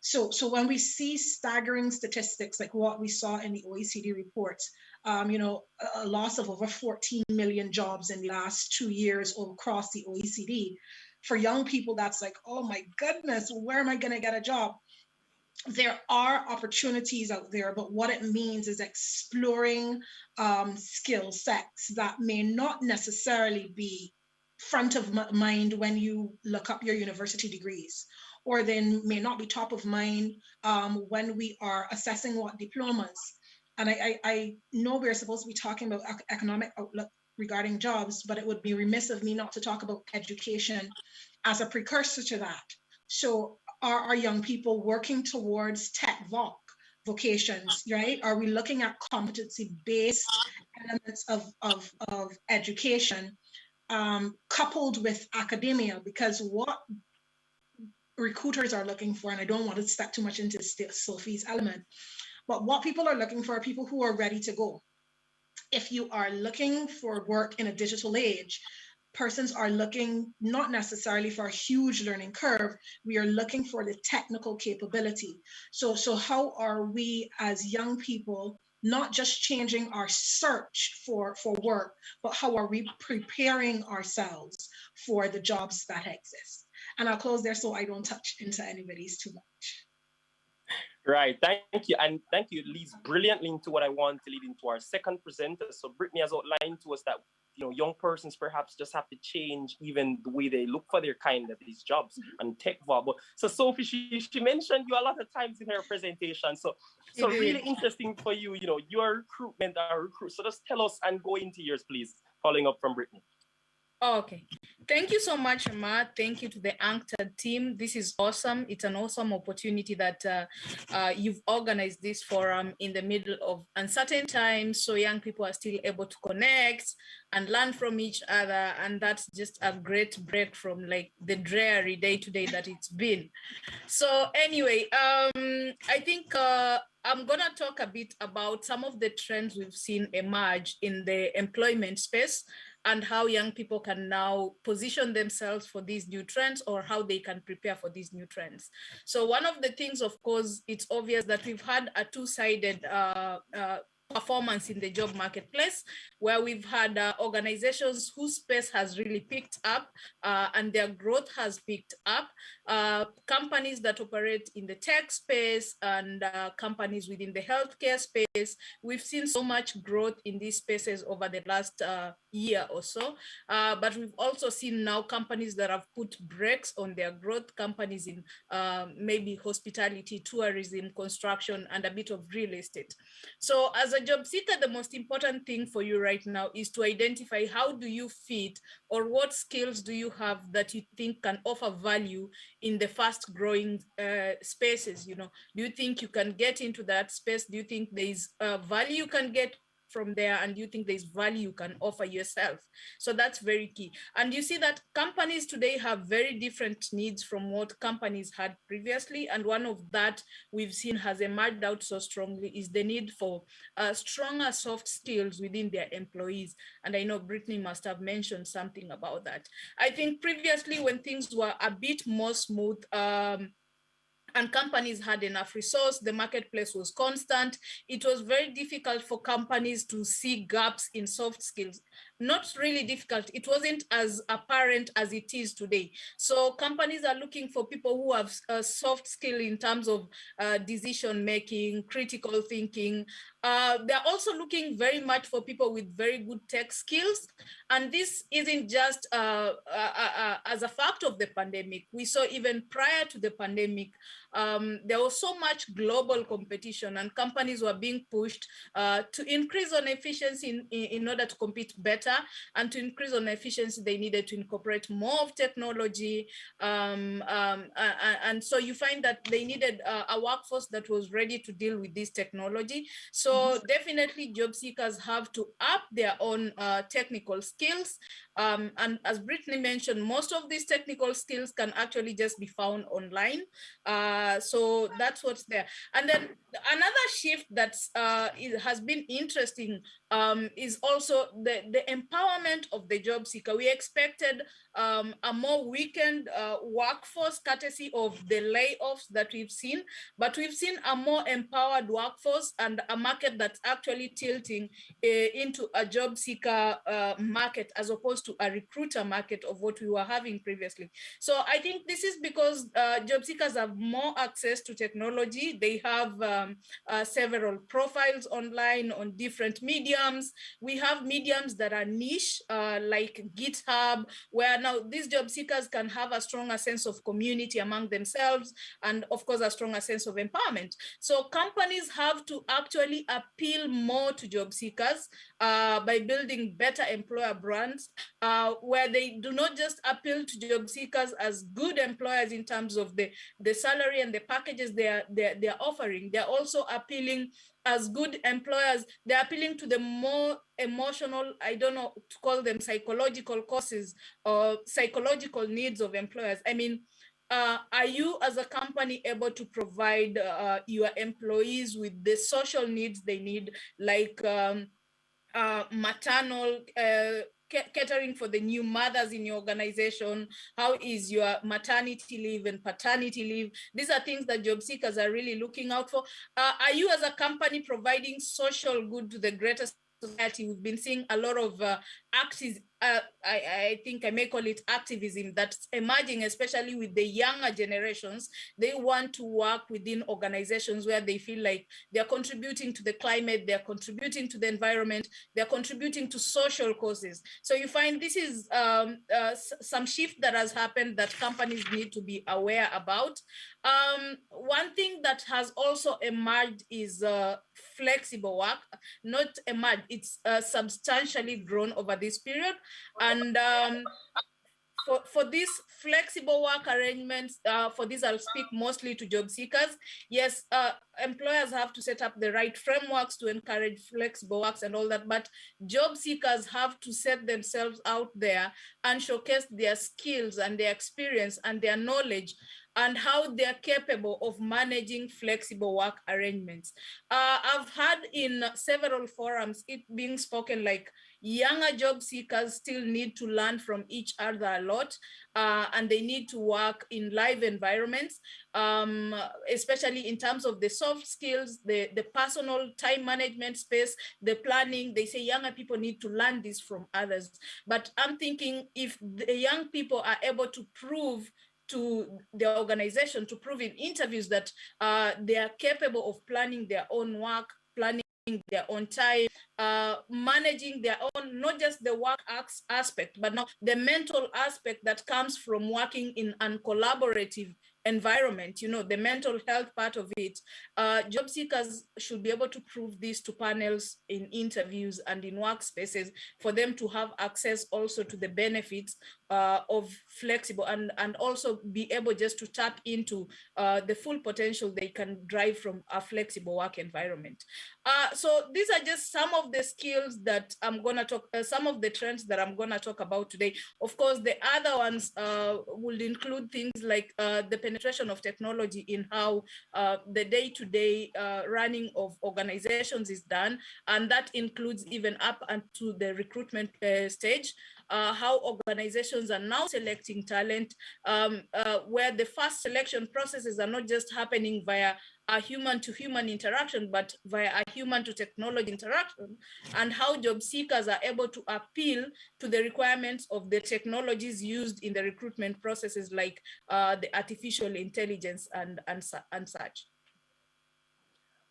Speaker 22: So when we see staggering statistics like what we saw in the OECD reports, a loss of over 14 million jobs in the last 2 years across the OECD, for young people, that's like, oh my goodness, where am I going to get a job? There are opportunities out there, but what it means is exploring skill sets that may not necessarily be front of mind when you look up your university degrees, or then may not be top of mind when we are assessing what diplomas. And I know we're supposed to be talking about economic outlook regarding jobs, but it would be remiss of me not to talk about education as a precursor to that. So are our young people working towards tech vocations, right? Are we looking at competency-based elements of education coupled with academia? Because what recruiters are looking for, and I don't want to step too much into Sophie's element, but what people are looking for are people who are ready to go. If you are looking for work in a digital age, persons are looking not necessarily for a huge learning curve. We are looking for the technical capability. So how are we as young people not just changing our search for work, but how are we preparing ourselves for the jobs that exist? And I'll close there so I don't touch into anybody's too much.
Speaker 21: Right, thank you. And thank you, leads brilliantly into what I want to lead into our second presenter. So Brittany has outlined to us that young persons perhaps just have to change even the way they look for their kind of these jobs and tech verbal. So Sophie, she mentioned you a lot of times in her presentation. So really interesting for you, your recruitment or recruit. So just tell us and go into yours, please, following up from Brittany.
Speaker 3: Okay, thank you so much, Emma. Thank you to the UNCTAD team. This is awesome. It's an awesome opportunity that you've organized this forum in the middle of uncertain times, so young people are still able to connect and learn from each other, and that's just a great break from like the dreary day-to-day that it's been. So anyway, I think I'm gonna talk a bit about some of the trends we've seen emerge in the employment space and how young people can now position themselves for these new trends, or how they can prepare for these new trends. So one of the things, of course, it's obvious that we've had a two-sided performance in the job marketplace, where we've had organizations whose space has really picked up and their growth has picked up. Companies that operate in the tech space and companies within the healthcare space, we've seen so much growth in these spaces over the last year or so. But we've also seen now companies that have put brakes on their growth, companies in maybe hospitality, tourism, construction, and a bit of real estate. So as a job seeker, the most important thing for you right now is to identify how do you fit, or what skills do you have that you think can offer value in the fast growing spaces. Do you think you can get into that space? Do you think there's value you can get from there, and you think there's value you can offer yourself? So that's very key. And you see that companies today have very different needs from what companies had previously, and one of that we've seen has emerged out so strongly is the need for stronger soft skills within their employees. And I know Brittany must have mentioned something about that. I think previously, when things were a bit more smooth, and companies had enough resource, the marketplace was constant, it was very difficult for companies to see gaps in soft skills. Not really difficult, it wasn't as apparent as it is today. So companies are looking for people who have a soft skill in terms of decision making, critical thinking. They're also looking very much for people with very good tech skills. And this isn't just as a fact of the pandemic. We saw even prior to the pandemic, there was so much global competition, and companies were being pushed to increase on efficiency in order to compete better. And to increase on efficiency, they needed to incorporate more of technology. And so you find that they needed a workforce that was ready to deal with this technology. So definitely job seekers have to up their own technical skills. And as Brittany mentioned, most of these technical skills can actually just be found online. So that's what's there. And then another shift that has been interesting is also the empowerment of the job seeker. We expected a more weakened workforce courtesy of the layoffs that we've seen, but we've seen a more empowered workforce and a market that's actually tilting into a job seeker market as opposed to a recruiter market of what we were having previously. So I think this is because job seekers have more access to technology. They have several profiles online on different mediums. We have mediums that are niche, like GitHub, where now these job seekers can have a stronger sense of community among themselves, and of course a stronger sense of empowerment. So companies have to actually appeal more to job seekers by building better employer brands, where they do not just appeal to job seekers as good employers in terms of the salary and the packages they're offering. They're also appealing as good employers. They're appealing to the more emotional, I don't know to call them psychological causes or psychological needs of employers. I mean, are you as a company able to provide your employees with the social needs they need, like maternal catering for the new mothers in your organization? How is your maternity leave and paternity leave? These are things that job seekers are really looking out for. Are you as a company providing social good to the greater society? We've been seeing a lot of I think I may call it activism that's emerging, especially with the younger generations. They want to work within organizations where they feel like they're contributing to the climate, they're contributing to the environment, they're contributing to social causes. So you find this is some shift that has happened that companies need to be aware about. One thing that has also emerged is flexible work. Not emerged, it's substantially grown over this period. And for these flexible work arrangements, for this I'll speak mostly to job seekers. Yes, employers have to set up the right frameworks to encourage flexible works and all that, but job seekers have to set themselves out there and showcase their skills and their experience and their knowledge and how they're capable of managing flexible work arrangements. I've heard in several forums it being spoken like younger job seekers still need to learn from each other a lot, and they need to work in live environments, especially in terms of the soft skills, the personal time management space, the planning. They say younger people need to learn this from others. But I'm thinking if the young people are able to prove to the organization, to prove in interviews that they are capable of planning their own work, planning their own time, managing their own, not just the work aspect, but now the mental aspect that comes from working in a collaborative environment, you know, the mental health part of it. Job seekers should be able to prove this to panels in interviews and in workspaces for them to have access also to the benefits of flexible, and also be able just to tap into the full potential they can drive from a flexible work environment. So these are just some of the skills that I'm gonna talk, some of the trends that I'm gonna talk about today. Of course, the other ones will include things like the penetration of technology in how the day-to-day running of organizations is done, and that includes even up until the recruitment stage. How organizations are now selecting talent, where the first selection processes are not just happening via a human-to-human interaction, but via a human-to-technology interaction, and how job seekers are able to appeal to the requirements of the technologies used in the recruitment processes, like the artificial intelligence and such.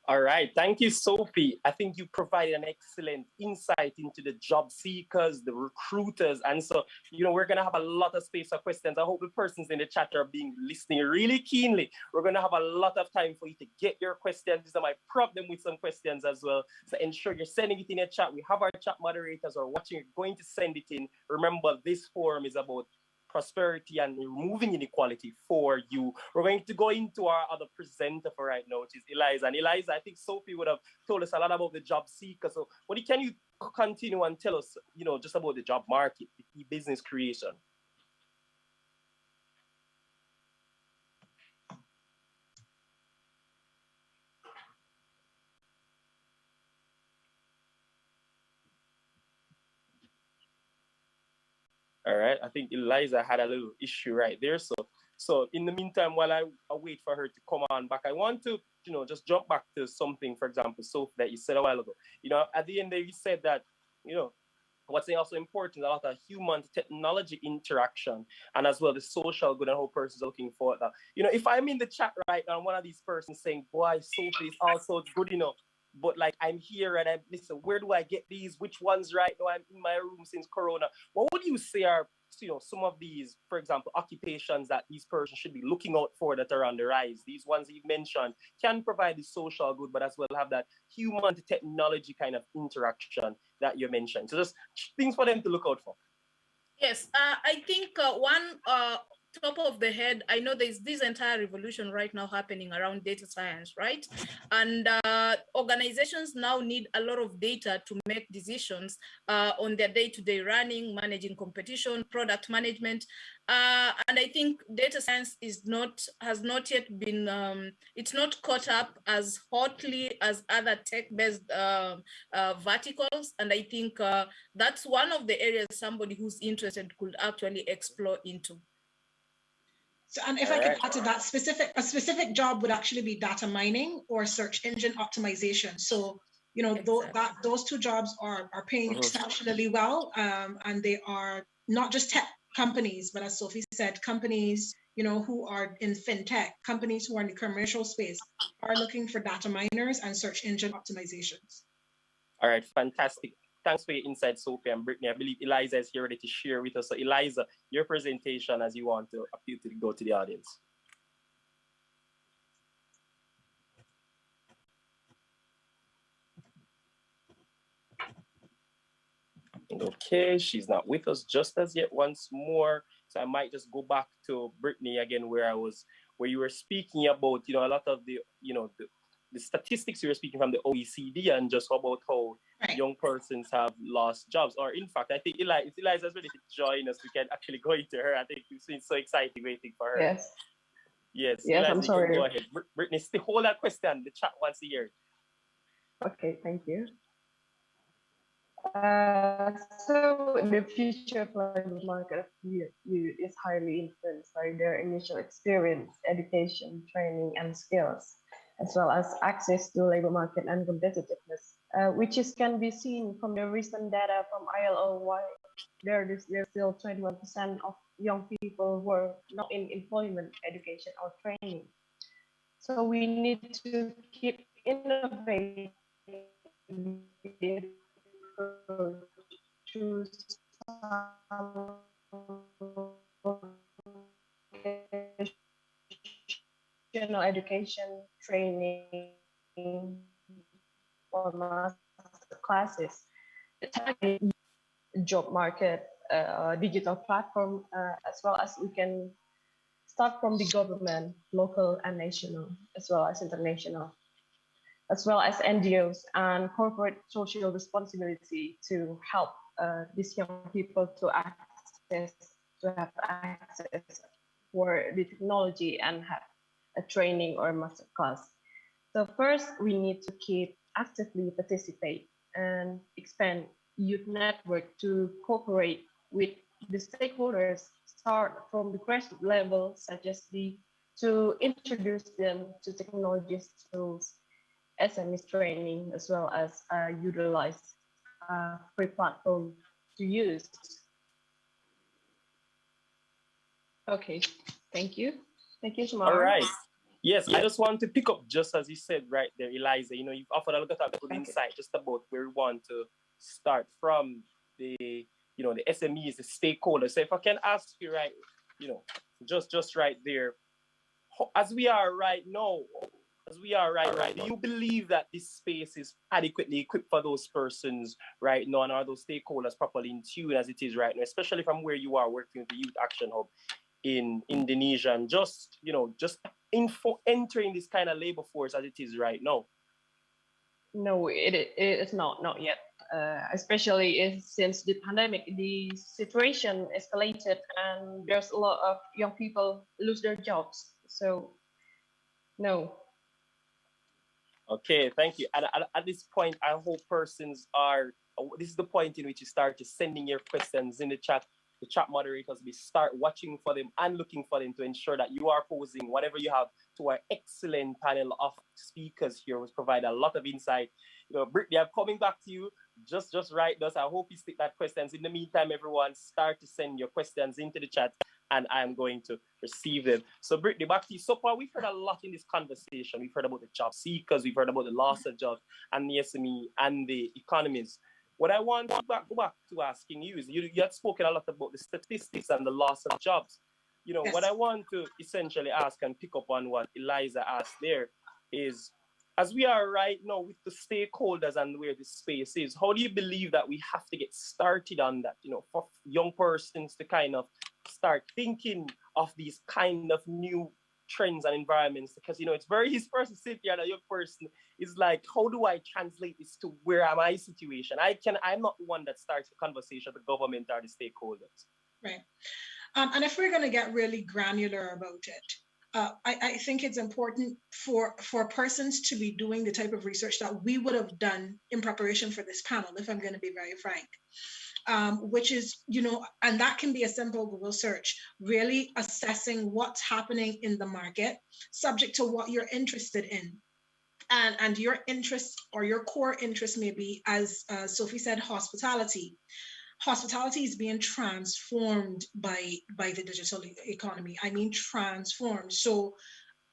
Speaker 21: All right, thank you, Sophie. I think you provided an excellent insight into the job seekers, the recruiters, and so, you know, we're gonna have a lot of space for questions. I hope the persons in the chat are listening really keenly. We're gonna have a lot of time for you to get your questions. I might prompt them with some questions as well. So ensure you're sending it in the chat. We have our chat moderators who are watching, you're going to send it in. Remember, this forum is about prosperity and removing inequality for you. We're going to go into our other presenter for right now, which is Eliza. And Eliza, I think Sophie would have told us a lot about the job seeker. So can you continue and tell us, you know, just about the job market, the business creation? All right, I think Eliza had a little issue right there. So in the meantime, while I wait for her to come on back, I want to, you know, just jump back to something, for example, Sophie, that you said a while ago. You know, at the end there, you said that, you know, what's also important, a lot of human technology interaction, and as well the social good and how persons are looking for that. You know, if I'm in the chat right now, one of these persons saying, boy, Sophie is also good enough, but like I'm here and listen, where do I get these? Which ones right now? I'm in my room since Corona. What would you say are, you know, some of these, for example, occupations that these persons should be looking out for that are on the rise? These ones you mentioned can provide the social good, but as well have that human to technology kind of interaction that you mentioned. So just things for them to look out for.
Speaker 3: Yes, I think one top of the head, I know there's this entire revolution right now happening around data science, right? And organizations now need a lot of data to make decisions on their day-to-day running, managing competition, product management. And I think data science has not yet been, it's not caught up as hotly as other tech-based verticals. And I think that's one of the areas somebody who's interested could actually explore into.
Speaker 22: So, and if I could add to that, a specific job would actually be data mining or search engine optimization. So, you know, those two jobs are paying exceptionally well, and they are not just tech companies, but as Sophie said, companies, you know, who are in fintech, companies who are in the commercial space are looking for data miners and search engine optimizations.
Speaker 21: All right, fantastic. Thanks for your insight, Sophie and Brittany. I believe Eliza is here ready to share with us. So Eliza, your presentation as you want to appeal to go to the audience. Okay, she's not with us just as yet once more. So I might just go back to Brittany again, where you were speaking about, you know, a lot of the, you know, the statistics you were speaking from the OECD and just about how young persons have lost jobs. Or in fact, I think if Eliza's ready to join us, we can actually go into her. I think it's been so exciting waiting for her.
Speaker 5: Yes.
Speaker 21: Yes,
Speaker 5: Yes, I'm
Speaker 21: Eliza, you can
Speaker 5: sorry.
Speaker 21: go ahead. Brittany, still hold that question. The chat wants to hear it.
Speaker 5: Okay, thank you. So the future of labor market of youth is highly influenced by their initial experience, education, training, and skills, as well as access to labor market and competitiveness, which can be seen from the recent data from ILO. Why there's still 21% of young people who are not in employment, education, or training. So we need to keep innovating to some vocational education training or master classes. The job market, digital platform, as well as we can start from the government, local and national, as well as international, as well as NGOs and corporate social responsibility to help these young people to have access for the technology and have a training or master class. So first, we need to keep actively participate and expand youth network to cooperate with the stakeholders, start from the grassroots level, such as to introduce them to technologies, tools, SMEs training, as well as utilize free platform to use. Okay, thank you. Thank you, Shamar.
Speaker 21: All right. Yes, I just want to pick up just as you said right there, Eliza. You know, you've offered a lot of good insight just about where we want to start from the, you know, the SMEs, the stakeholders. So if I can ask you, right, you know, just right there, as we are right now, do you believe that this space is adequately equipped for those persons right now, and are those stakeholders properly in tune as it is right now, especially from where you are working with the Youth Action Hub in Indonesia, and just, you know, just entering this kind of labor force as it is right now?
Speaker 5: No, it is not yet. Especially since the pandemic, the situation escalated and there's a lot of young people lose their jobs. So, no.
Speaker 21: Okay, thank you. And at this point, I hope persons are, this is the point in which you start to sending your questions in the chat. The chat moderators will start watching for them and looking for them to ensure that you are posing whatever you have to our excellent panel of speakers here, which provide a lot of insight. You know, Brittany, I'm coming back to you. Just right thus. I hope you stick that questions. In the meantime, everyone, start to send your questions into the chat, and I'm going to receive them. So, Brittany, back to you. So far, we've heard a lot in this conversation. We've heard about the job seekers, we've heard about the loss of jobs, and the SME and the economies. What I want to go back to asking you is, you had spoken a lot about the statistics and the loss of jobs. You know, what I want to essentially ask and pick up on what Eliza asked there is, as we are right now with the stakeholders and where this space is, how do you believe that we have to get started on that, you know, for young persons to kind of start thinking of these kind of new trends and environments? Because, you know, it's very easy for us to sit here and a young person is like, how do I translate this to where am I situation? I'm not the one that starts the conversation with the government or the stakeholders.
Speaker 22: Right. And if we're going to get really granular about it, I think it's important for persons to be doing the type of research that we would have done in preparation for this panel, if I'm going to be very frank, which is, you know, and that can be a simple Google search, really assessing what's happening in the market, subject to what you're interested in. And your interest or your core interest may be, as Sophie said, hospitality. Hospitality is being transformed by the digital economy. I mean, transformed. So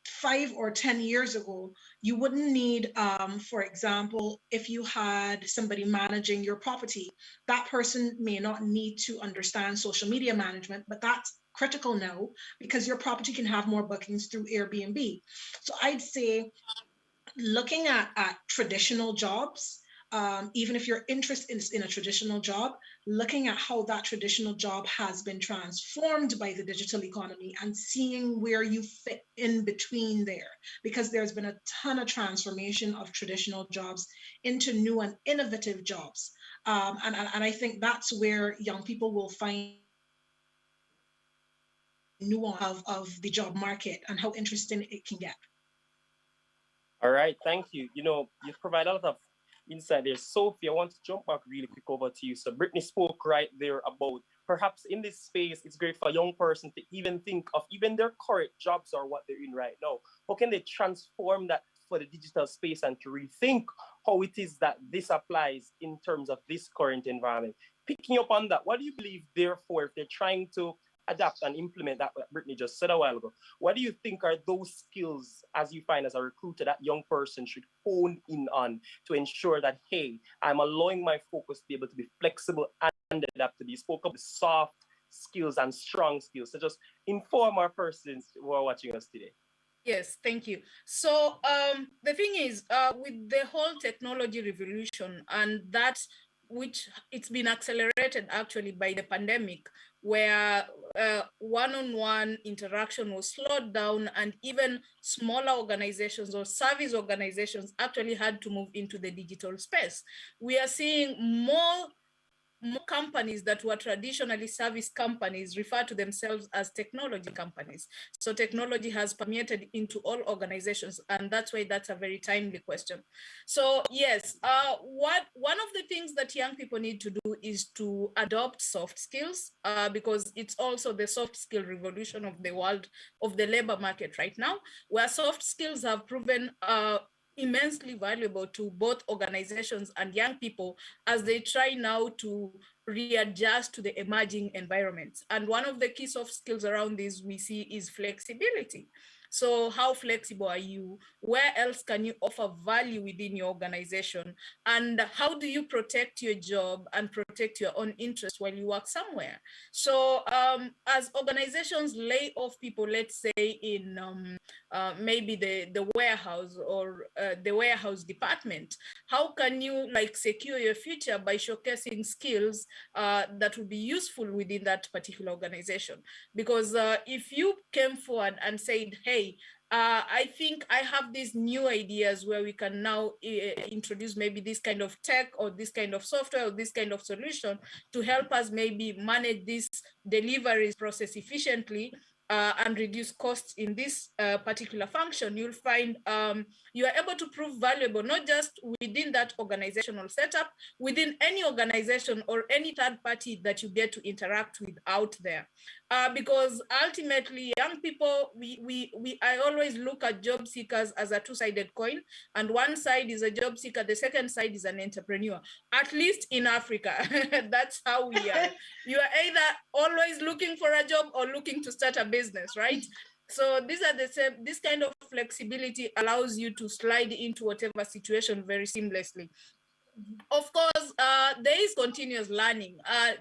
Speaker 22: 5 or 10 years ago, you wouldn't need, for example, if you had somebody managing your property, that person may not need to understand social media management, but that's critical now because your property can have more bookings through Airbnb. So I'd say looking at traditional jobs, even if your interest is in a traditional job, looking at how that traditional job has been transformed by the digital economy and seeing where you fit in between there, because there's been a ton of transformation of traditional jobs into new and innovative jobs. And I think that's where young people will find nuance of the job market and how interesting it can get.
Speaker 21: All right, thank you. You know, you've provided a lot of insight there. Sophie, I want to jump back really quick over to you. So Brittany spoke right there about perhaps in this space, it's great for a young person to even think of even their current jobs or what they're in right now. How can they transform that for the digital space and to rethink how it is that this applies in terms of this current environment? Picking up on that, what do you believe, therefore, if they're trying to adapt and implement that what Brittany just said a while ago, what do you think are those skills, as you find as a recruiter, that young person should hone in on to ensure that, hey, I'm allowing my focus to be able to be flexible and adaptable? You spoke of the soft skills and strong skills. So just inform our persons who are watching us today.
Speaker 3: Yes, thank you. So the thing is, with the whole technology revolution, and that's which it's been accelerated actually by the pandemic, where one-on-one interaction was slowed down, and even smaller organizations or service organizations actually had to move into the digital space. We are seeing more companies that were traditionally service companies refer to themselves as technology companies. So technology has permeated into all organizations, and that's why that's a very timely question. So yes, one of the things that young people need to do is to adopt soft skills, because it's also the soft skill revolution of the world, of the labor market right now, where soft skills have proven immensely valuable to both organizations and young people as they try now to readjust to the emerging environments. And one of the key soft skills around this we see is flexibility. So how flexible are you? Where else can you offer value within your organization? And how do you protect your job and protect your own interest while you work somewhere? So as organizations lay off people, let's say in maybe the warehouse or the warehouse department, how can you like secure your future by showcasing skills that will be useful within that particular organization? Because if you came forward and said, hey, I think I have these new ideas where we can now introduce maybe this kind of tech or this kind of software or this kind of solution to help us maybe manage this delivery process efficiently and reduce costs in this particular function, you'll find you are able to prove valuable, not just within that organizational setup, within any organization or any third party that you get to interact with out there. Because ultimately, young people, I always look at job seekers as a two-sided coin, and one side is a job seeker, the second side is an entrepreneur, at least in Africa. That's how we are. You are either always looking for a job or looking to start a business, right? So these are the same. This kind of flexibility allows you to slide into whatever situation very seamlessly. Of course, there is continuous learning.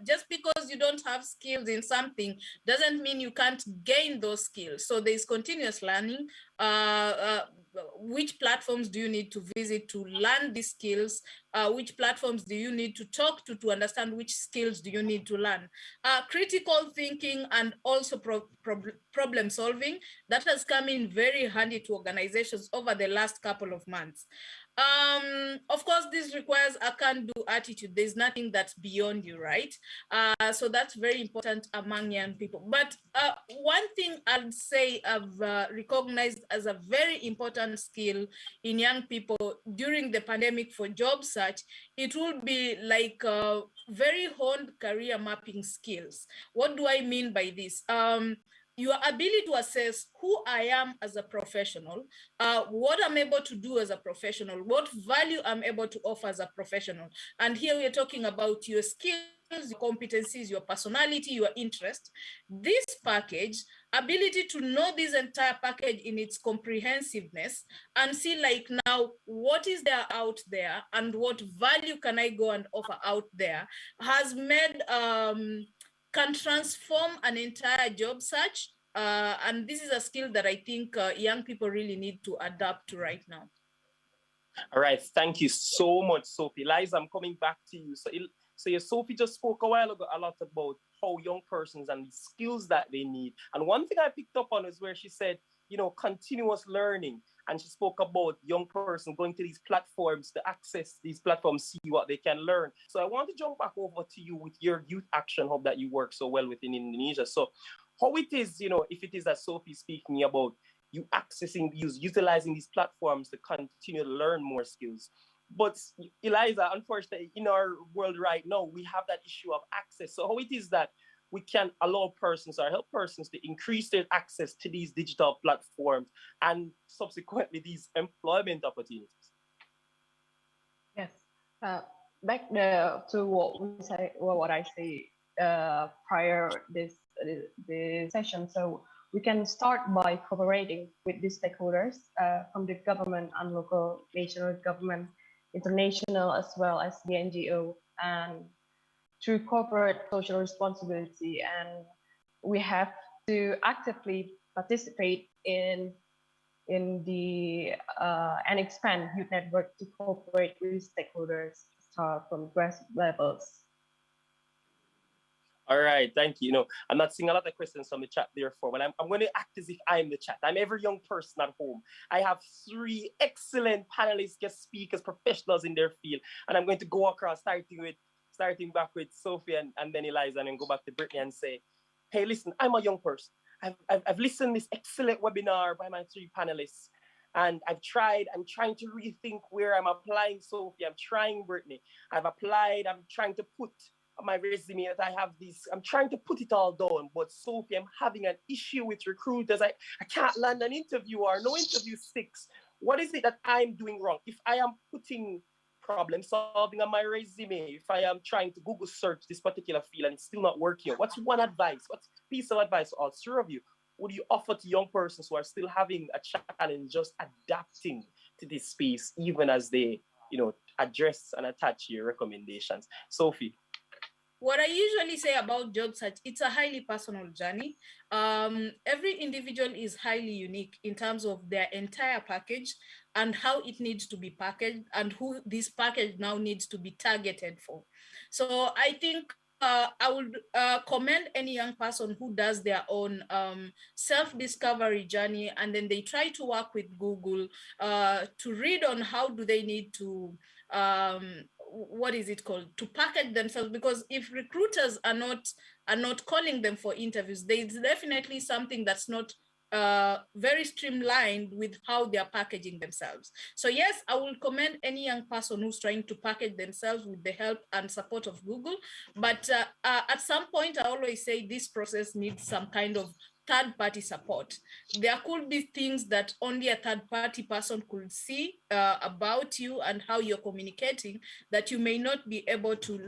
Speaker 3: Just because you don't have skills in something doesn't mean you can't gain those skills. So there is continuous learning. Which platforms do you need to visit to learn these skills? Which platforms do you need to talk to understand which skills do you need to learn? Critical thinking and also problem solving, that has come in very handy to organizations over the last couple of months. Of course, this requires a can-do attitude. There's nothing that's beyond you, right? So that's very important among young people. But one thing I'd say I've recognized as a very important skill in young people during the pandemic for job search, it will be like very honed career mapping skills. What do I mean by this? Your ability to assess who I am as a professional, what I'm able to do as a professional, what value I'm able to offer as a professional. And here we're talking about your skills, your competencies, your personality, your interest. This package, ability to know this entire package in its comprehensiveness and see like now what is there out there and what value can I go and offer out there, has made can transform an entire job search. And this is a skill that I think young people really need to adapt to right now.
Speaker 21: All right, thank you so much, Sophie. Liza, I'm coming back to you. So Sophie just spoke a while ago a lot about how young persons and the skills that they need. And one thing I picked up on is where she said, you know, continuous learning. And she spoke about young person going to these platforms to access these platforms, see what they can learn. So I want to jump back over to you with your Youth Action Hub that you work so well with in Indonesia. So how it is, if it is that Sophie speaking about you utilizing these platforms to continue to learn more skills. But Eliza, unfortunately, in our world right now, we have that issue of access. So how it is that we can allow persons or help persons to increase their access to these digital platforms and subsequently these employment opportunities?
Speaker 5: Yes. Back to what I say prior this session. So we can start by cooperating with these stakeholders from the government and local, national government, international, as well as the NGO, and through corporate social responsibility. And we have to actively participate in the and expand youth network to cooperate with stakeholders from grassroots levels.
Speaker 21: All right, thank you. I'm not seeing a lot of questions from the chat therefore, but I'm going to act as if I'm the chat. I'm every young person at home. I have 3 excellent panelists, guest speakers, professionals in their field, and I'm going to go across, starting back with Sophie and then Eliza, and then go back to Brittany and say, hey, listen, I'm a young person. I've listened to this excellent webinar by my 3 panelists, and I'm trying to rethink where I'm applying Sophie. I'm trying Brittany. I've applied. I'm trying to put my resume that I have this. I'm trying to put it all down. But Sophie, I'm having an issue with recruiters. I can't land an interview or no interview sticks. What is it that I'm doing wrong? If I am putting problem solving on my resume, if I am trying to Google search this particular field and it's still not working, what's one advice? What's a piece of advice all 3 of you would you offer to young persons who are still having a challenge just adapting to this space, even as they, address and attach your recommendations? Sophie.
Speaker 3: What I usually say about job search, it's a highly personal journey. Every individual is highly unique in terms of their entire package and how it needs to be packaged and who this package now needs to be targeted for. So I think I would commend any young person who does their own self-discovery journey, and then they try to work with Google to read on how do they need to to package themselves, because if recruiters are not calling them for interviews, there's definitely something that's not very streamlined with how they're packaging themselves. So yes, I will commend any young person who's trying to package themselves with the help and support of Google. But at some point, I always say this process needs some kind of third-party support. There could be things that only a third-party person could see about you and how you're communicating that you may not be able to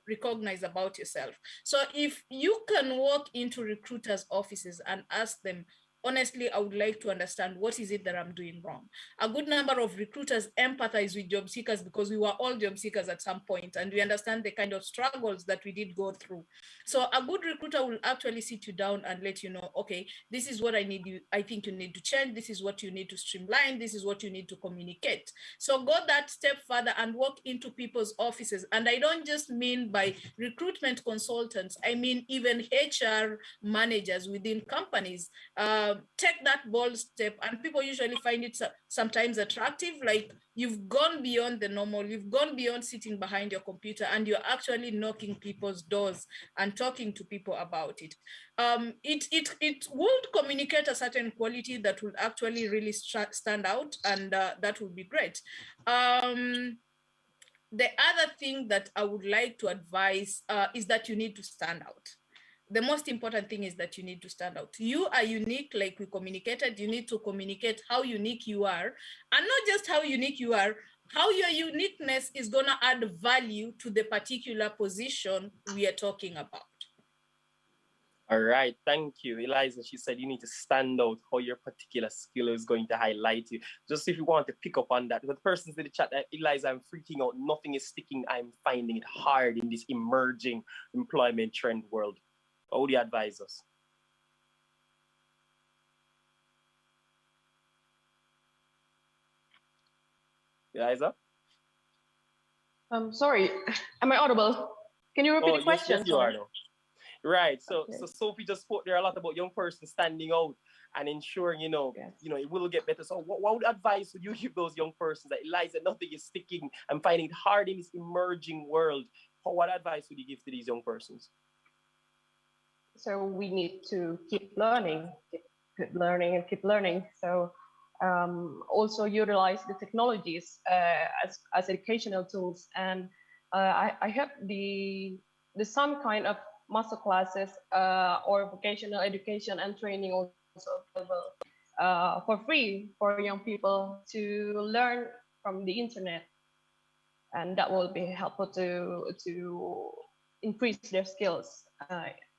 Speaker 3: recognize about yourself. So if you can walk into recruiters' offices and ask them, honestly, I would like to understand what is it that I'm doing wrong. A good number of recruiters empathize with job seekers because we were all job seekers at some point, and we understand the kind of struggles that we did go through. So a good recruiter will actually sit you down and let you know, okay, this is what I think you need to change. This is what you need to streamline. This is what you need to communicate. So go that step further and walk into people's offices. And I don't just mean by recruitment consultants. I mean even HR managers within companies. Take that bold step, and people usually find it sometimes attractive, like you've gone beyond the normal, you've gone beyond sitting behind your computer, and you're actually knocking people's doors and talking to people about it. It would communicate a certain quality that will actually really stand out, and that would be great. The other thing that I would like to advise is that you need to stand out. The most important thing is that you need to stand out. You are unique, like we communicated. You need to communicate how unique you are, and not just how unique you are, how your uniqueness is going to add value to the particular position we are talking about.
Speaker 21: All right, thank you. Eliza, she said you need to stand out, how your particular skill is going to highlight you. Just if you want to pick up on that, the persons in the chat, Eliza, I'm freaking out. Nothing is sticking. I'm finding it hard in this emerging employment trend world. How do you advise us? Eliza?
Speaker 5: Sorry, am I audible? Can you repeat the question?
Speaker 21: Yes, you are now. Right. So Sophie just spoke there a lot about young person standing out and ensuring, it will get better. So what advice would you give those young persons that Eliza, nothing is sticking, I'm finding it hard in this emerging world? What advice would you give to these young persons?
Speaker 5: So we need to keep learning, keep learning and keep learning. So also utilize the technologies as educational tools. And I hope the some kind of master classes or vocational education and training also available for free for young people to learn from the internet, and that will be helpful to increase their skills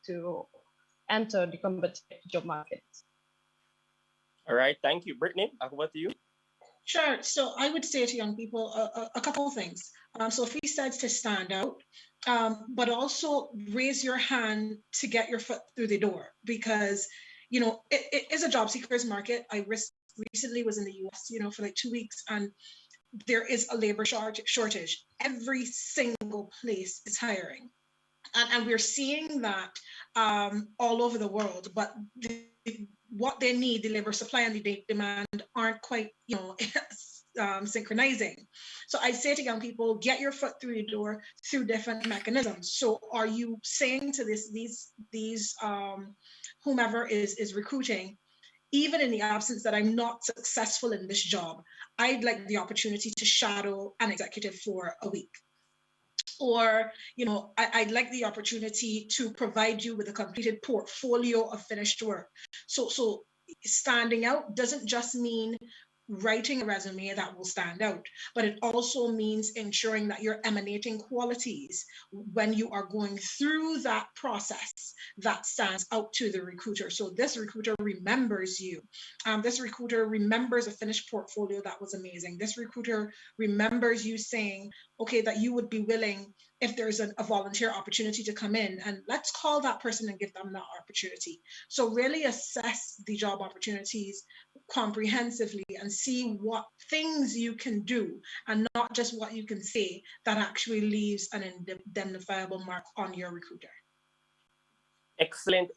Speaker 5: to enter the competitive job market.
Speaker 21: All right, thank you. Brittany, over to you.
Speaker 22: Sure. So I would say to young people a couple of things. So Sophie said to stand out, but also raise your hand to get your foot through the door, because, you know, it is a job seekers market. I recently was in the US, you know, for like 2 weeks, and there is a labor shortage. Every single place is hiring. And we're seeing that all over the world, but what they need, the labor supply and the demand, aren't quite, you know, synchronizing. So I say to young people, get your foot through the door through different mechanisms. So are you saying to these whomever is recruiting, even in the absence that I'm not successful in this job, I'd like the opportunity to shadow an executive for a week. Or, you know, I'd like the opportunity to provide you with a completed portfolio of finished work. So standing out doesn't just mean writing a resume that will stand out, but it also means ensuring that you're emanating qualities when you are going through that process that stands out to the recruiter. So this recruiter remembers you. This recruiter remembers a finished portfolio that was amazing. This recruiter remembers you saying, okay, that you would be willing, if there's a volunteer opportunity, to come in, and let's call that person and give them that opportunity. So really assess the job opportunities comprehensively and see what things you can do, and not just what you can say, that actually leaves an indemnifiable mark on your recruiter.
Speaker 21: Excellent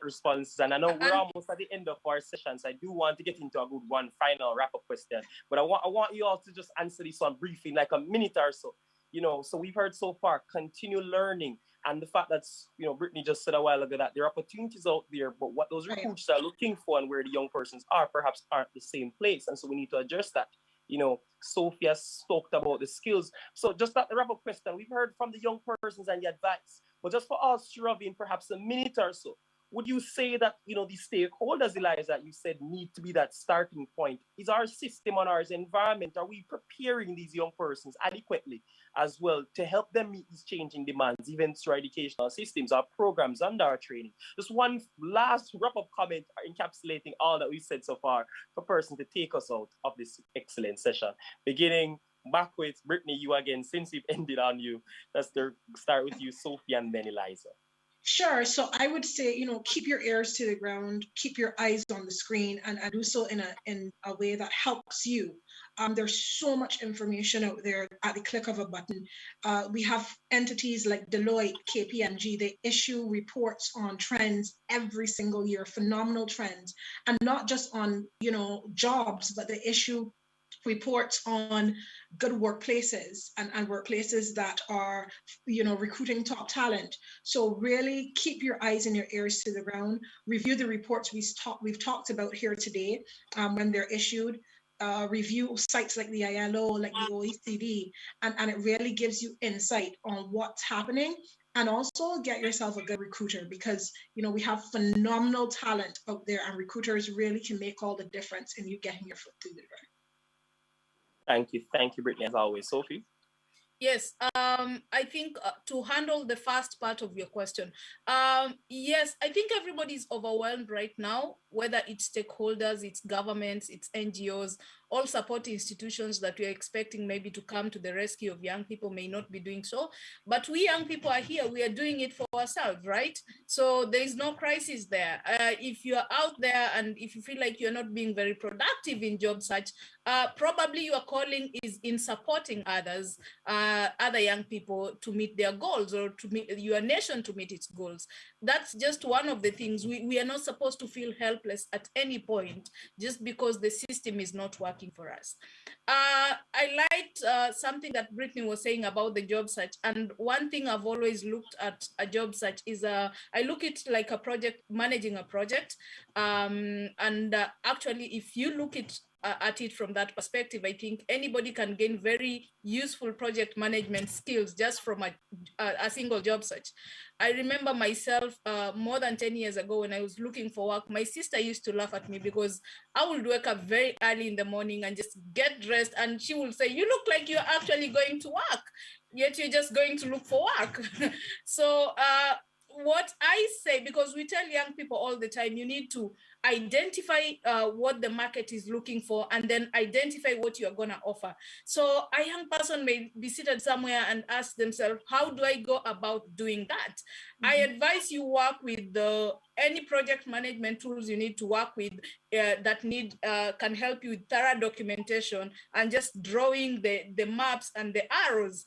Speaker 21: responses. And I know we're almost at the end of our session, so I do want to get into a good one final wrap-up question. But I want you all to just answer this one briefly, like a minute or so. You know, so we've heard so far, continue learning, and the fact that, you know, Brittany just said a while ago that there are opportunities out there, but what those recruits are looking for and where the young persons are perhaps aren't the same place, and so we need to address that. You know, Sophia talked about the skills. So just at the wrap-up question, we've heard from the young persons and the advice, but just for us, Shiravi, in perhaps a minute or so, would you say that, you know, the stakeholders, Elias, that you said need to be that starting point? Is our system and our environment, are we preparing these young persons adequately as well to help them meet these changing demands, even through our educational systems, our programs, and our training? Just one last wrap-up comment encapsulating all that we've said so far for a person to take us out of this excellent session. Beginning back with Brittany, you again, since we've ended on you, let's start with you, Sophie, and then Eliza.
Speaker 22: Sure. So I would say, you know, keep your ears to the ground, keep your eyes on the screen, and do so in a way that helps you. There's so much information out there at the click of a button. We have entities like Deloitte, KPMG, they issue reports on trends every single year, phenomenal trends, and not just on, you know, jobs, but they issue reports on good workplaces and workplaces that are, you know, recruiting top talent. So really keep your eyes and your ears to the ground. Review the reports we've talked about here today when they're issued. Review sites like the ILO, like the OECD, and it really gives you insight on what's happening. And also get yourself a good recruiter, because, you know, we have phenomenal talent out there, and recruiters really can make all the difference in you getting your foot through the door.
Speaker 21: Thank you, Brittany, as always. Sophie?
Speaker 3: Yes, I think to handle the first part of your question, yes, I think everybody's overwhelmed right now, whether it's stakeholders, it's governments, it's NGOs, all support institutions that we are expecting maybe to come to the rescue of young people may not be doing so. But we young people are here, we are doing it for ourselves, right? So there is no crisis there. If you are out there and if you feel like you're not being very productive in job search, probably your calling is in supporting others, other young people to meet their goals, or to meet your nation to meet its goals. That's just one of the things. We are not supposed to feel helpless at any point just because the system is not working. working for us. I liked something that Brittany was saying about the job search. And one thing I've always looked at a job search is I look at like a project, managing a project. Actually, if you look at it from that perspective, I think anybody can gain very useful project management skills just from a single job search. I remember myself more than 10 years ago when I was looking for work, my sister used to laugh at me because I would wake up very early in the morning and just get dressed, and she would say, "You look like you're actually going to work, yet you're just going to look for work." So what I say, because we tell young people all the time, you need to identify what the market is looking for and then identify what you're going to offer. So a young person may be seated somewhere and ask themselves, how do I go about doing that? I advise you work with any project management tools you need to work with that can help you with thorough documentation and just drawing the maps and the arrows.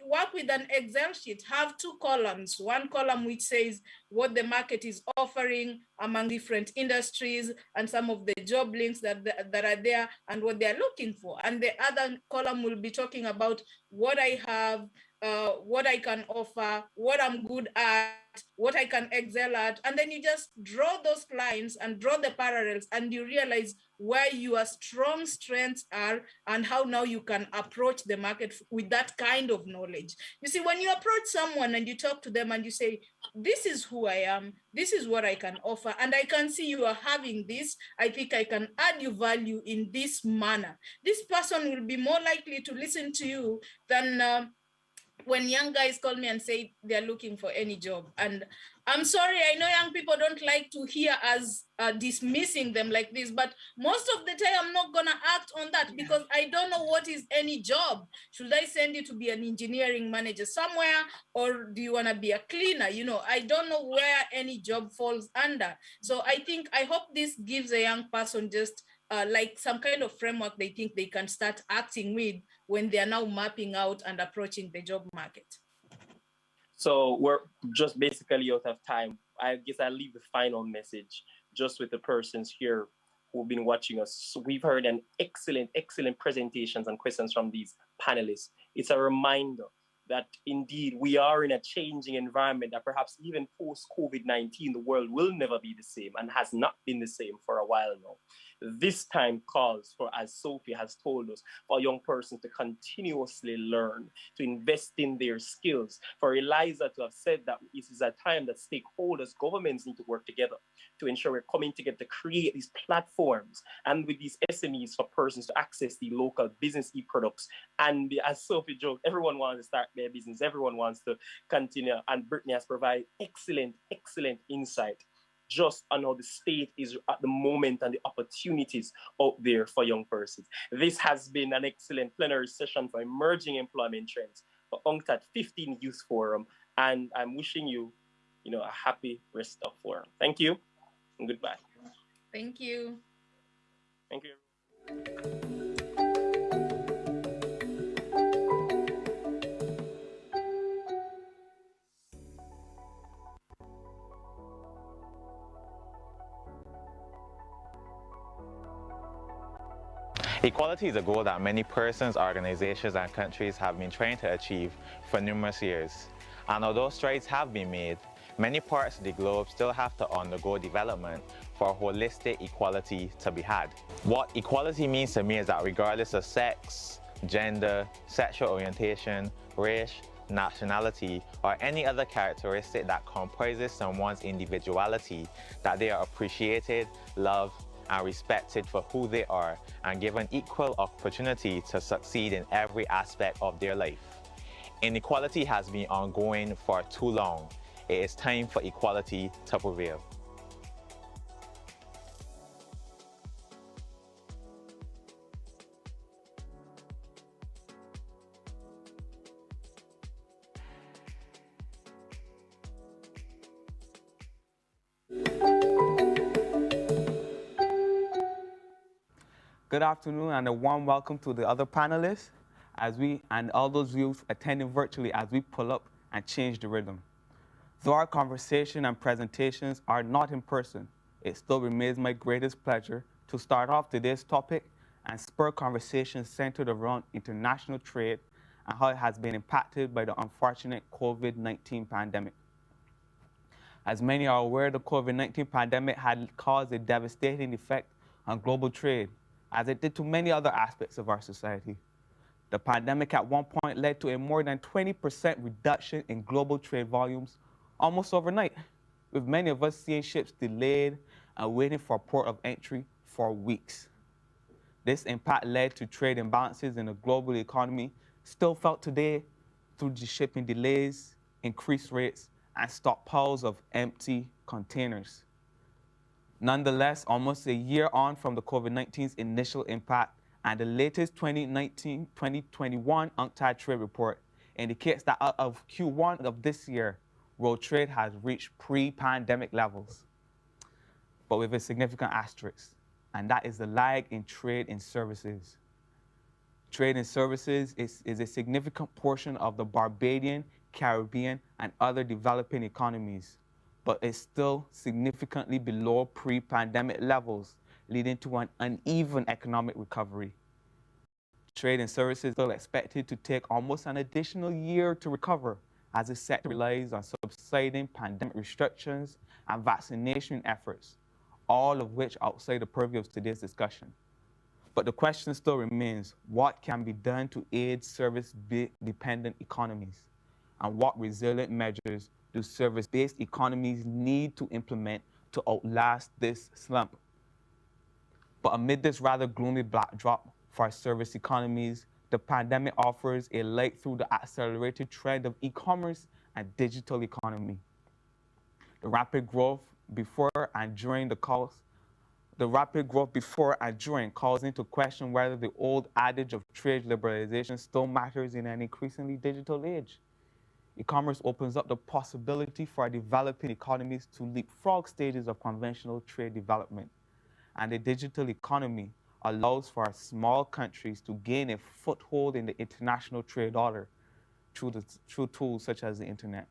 Speaker 3: Work with an Excel sheet, have 2 columns, one column which says what the market is offering among different industries and some of the job links that are there and what they're looking for. And the other column will be talking about what I have, what I can offer, what I'm good at, what I can excel at. And then you just draw those lines and draw the parallels, and you realize where your strong strengths are and how now you can approach the market with that kind of knowledge. You see, when you approach someone and you talk to them and you say, this is who I am, this is what I can offer, and I can see you are having this, I think I can add you value in this manner. This person will be more likely to listen to you than when young guys call me and say they're looking for any job. And I'm sorry, I know young people don't like to hear us dismissing them like this, but most of the time I'm not gonna act on that because I don't know what is any job. Should I send you to be an engineering manager somewhere, or do you wanna be a cleaner? You know, I don't know where any job falls under. So I hope this gives a young person just like some kind of framework they think they can start acting with when they are now mapping out and approaching the job market.
Speaker 21: So we're just basically out of time. I guess I'll leave the final message just with the persons here who've been watching us. So we've heard an excellent presentations and questions from these panelists. It's a reminder that indeed we are in a changing environment, that perhaps even post-COVID-19, the world will never be the same and has not been the same for a while now. This time calls for, as Sophie has told us, for a young person to continuously learn, to invest in their skills. For Eliza to have said that it is a time that stakeholders, governments need to work together to ensure we're coming together to create these platforms and with these SMEs for persons to access the local business e-products. And as Sophie joked, everyone wants to start their business, everyone wants to continue. And Brittany has provided excellent insight just on how the state is at the moment and the opportunities out there for young persons. This has been an excellent plenary session for emerging employment trends for UNCTAD 15 Youth Forum, and I'm wishing you, a happy rest of forum. Thank you and goodbye.
Speaker 3: Thank you.
Speaker 21: Thank you.
Speaker 6: Equality is a goal that many persons, organizations, and countries have been trying to achieve for numerous years. And although strides have been made, many parts of the globe still have to undergo development for holistic equality to be had. What equality means to me is that regardless of sex, gender, sexual orientation, race, nationality, or any other characteristic that comprises someone's individuality, that they are appreciated, loved, and respected for who they are and given equal opportunity to succeed in every aspect of their life. Inequality has been ongoing for too long. It is time for equality to prevail.
Speaker 7: Good afternoon and a warm welcome to the other panelists and all those youth attending virtually as we pull up and change the rhythm. Though our conversation and presentations are not in person, it still remains my greatest pleasure to start off today's topic and spur conversations centered around international trade and how it has been impacted by the unfortunate COVID-19 pandemic. As many are aware, the COVID-19 pandemic had caused a devastating effect on global trade, as it did to many other aspects of our society. The pandemic at one point led to a more than 20% reduction in global trade volumes almost overnight, with many of us seeing ships delayed and waiting for port of entry for weeks. This impact led to trade imbalances in the global economy still felt today through the shipping delays, increased rates, and stockpiles of empty containers. Nonetheless, almost a year on from the COVID-19's initial impact, and the latest 2019-2021 UNCTAD trade report indicates that out of Q1 of this year, world trade has reached pre-pandemic levels, but with a significant asterisk, and that is the lag in trade and services. Trade and services is a significant portion of the Barbadian, Caribbean, and other developing economies, but it's still significantly below pre-pandemic levels, leading to an uneven economic recovery. Trade and services are still expected to take almost an additional year to recover, as the sector relies on subsiding pandemic restrictions and vaccination efforts, all of which are outside the purview of today's discussion. But the question still remains, what can be done to aid service-dependent economies? And what resilient measures do service-based economies need to implement to outlast this slump? But amid this rather gloomy backdrop for our service economies, the pandemic offers a light through the accelerated trend of e-commerce and digital economy. The rapid growth before and during calls into question whether the old adage of trade liberalization still matters in an increasingly digital age. E-commerce opens up the possibility for our developing economies to leapfrog stages of conventional trade development. And the digital economy allows for our small countries to gain a foothold in the international trade order through tools such as the internet.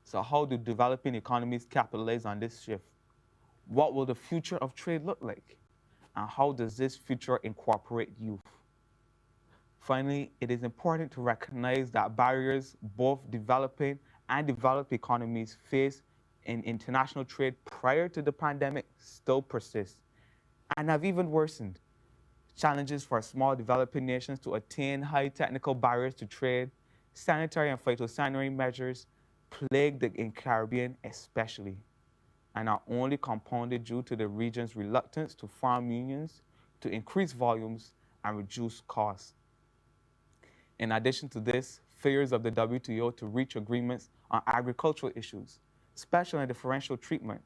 Speaker 7: So how do developing economies capitalize on this shift? What will the future of trade look like? And how does this future incorporate youth? Finally, it is important to recognize that barriers both developing and developed economies face in international trade prior to the pandemic still persist and have even worsened. Challenges for small developing nations to attain high technical barriers to trade, sanitary and phytosanitary measures plague the Caribbean especially, and are only compounded due to the region's reluctance to farm unions to increase volumes and reduce costs. In addition to this, failures of the WTO to reach agreements on agricultural issues, special and differential treatment,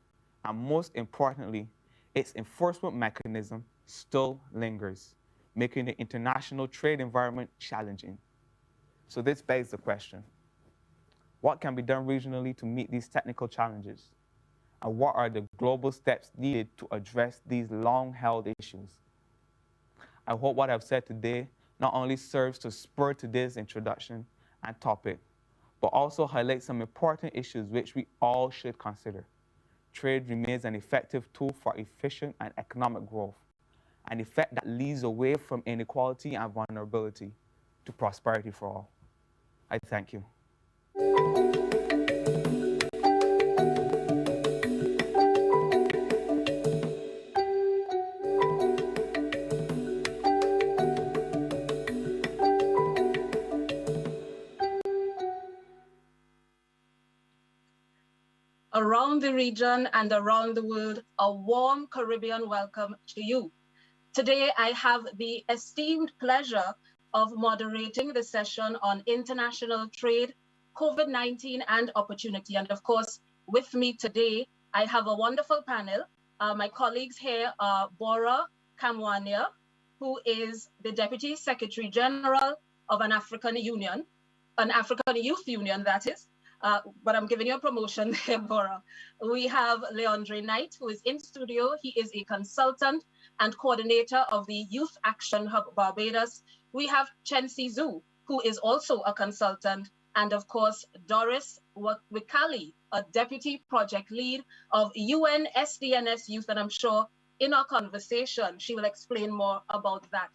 Speaker 7: and most importantly, its enforcement mechanism still lingers, making the international trade environment challenging. So this begs the question, what can be done regionally to meet these technical challenges? And what are the global steps needed to address these long-held issues? I hope what I've said today not only serves to spur today's introduction and topic, but also highlight some important issues which we all should consider. Trade remains an effective tool for efficient and economic growth, an effect that leads away from inequality and vulnerability to prosperity for all. I thank you.
Speaker 22: Around the region and around the world, a warm Caribbean welcome to you. Today, I have the esteemed pleasure of moderating the session on international trade, COVID-19 and opportunity. And of course, with me today, I have a wonderful panel. My colleagues here are Bora Kamwania, who is the Deputy Secretary General of an African Union, an African Youth Union, that is. But I'm giving you a promotion there, Bora. We have Leandre Knight, who is in studio. He is a consultant and coordinator of the Youth Action Hub Barbados. We have Chensi Zhu, who is also a consultant. And of course, Doris Wikali, a deputy project lead of UN SDNS Youth. And I'm sure
Speaker 8: in our conversation, she will explain more about that.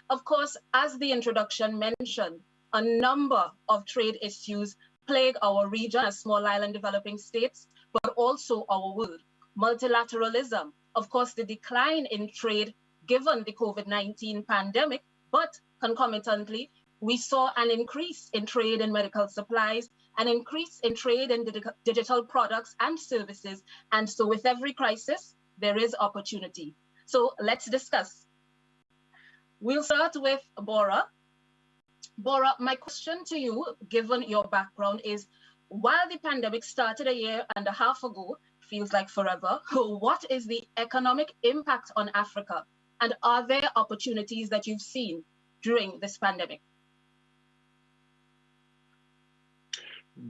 Speaker 8: Of course, as the introduction mentioned, a number of trade issues plague our region as small island developing states, but also our world. Multilateralism, of course, the decline in trade given the COVID-19 pandemic, but concomitantly, we saw an increase in trade in medical supplies, an increase in trade in digital products and services. And so with every crisis, there is opportunity. So let's discuss. We'll start with Bora. Bora, my question to you, given your background, is while the pandemic started a year and a half ago, feels like forever, what is the economic impact on Africa? And are there opportunities that you've seen during this pandemic?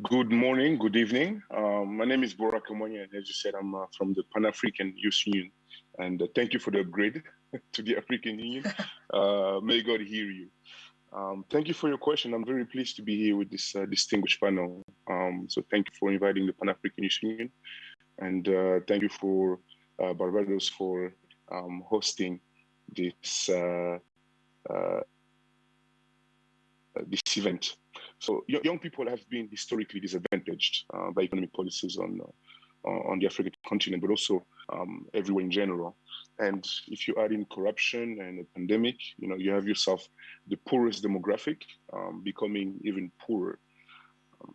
Speaker 9: Good morning, good evening. My name is Bora Kamonya, and as you said, I'm from the Pan-African Youth Union. And thank you for the upgrade to the African Union. May God hear you. Thank you for your question. I'm very pleased to be here with this distinguished panel. So thank you for inviting the Pan-African Youth Union. And thank you for Barbados for hosting this this event. So young people have been historically disadvantaged by economic policies on the African continent, but also everywhere in general. And if you add in corruption and a pandemic, you have yourself the poorest demographic becoming even poorer.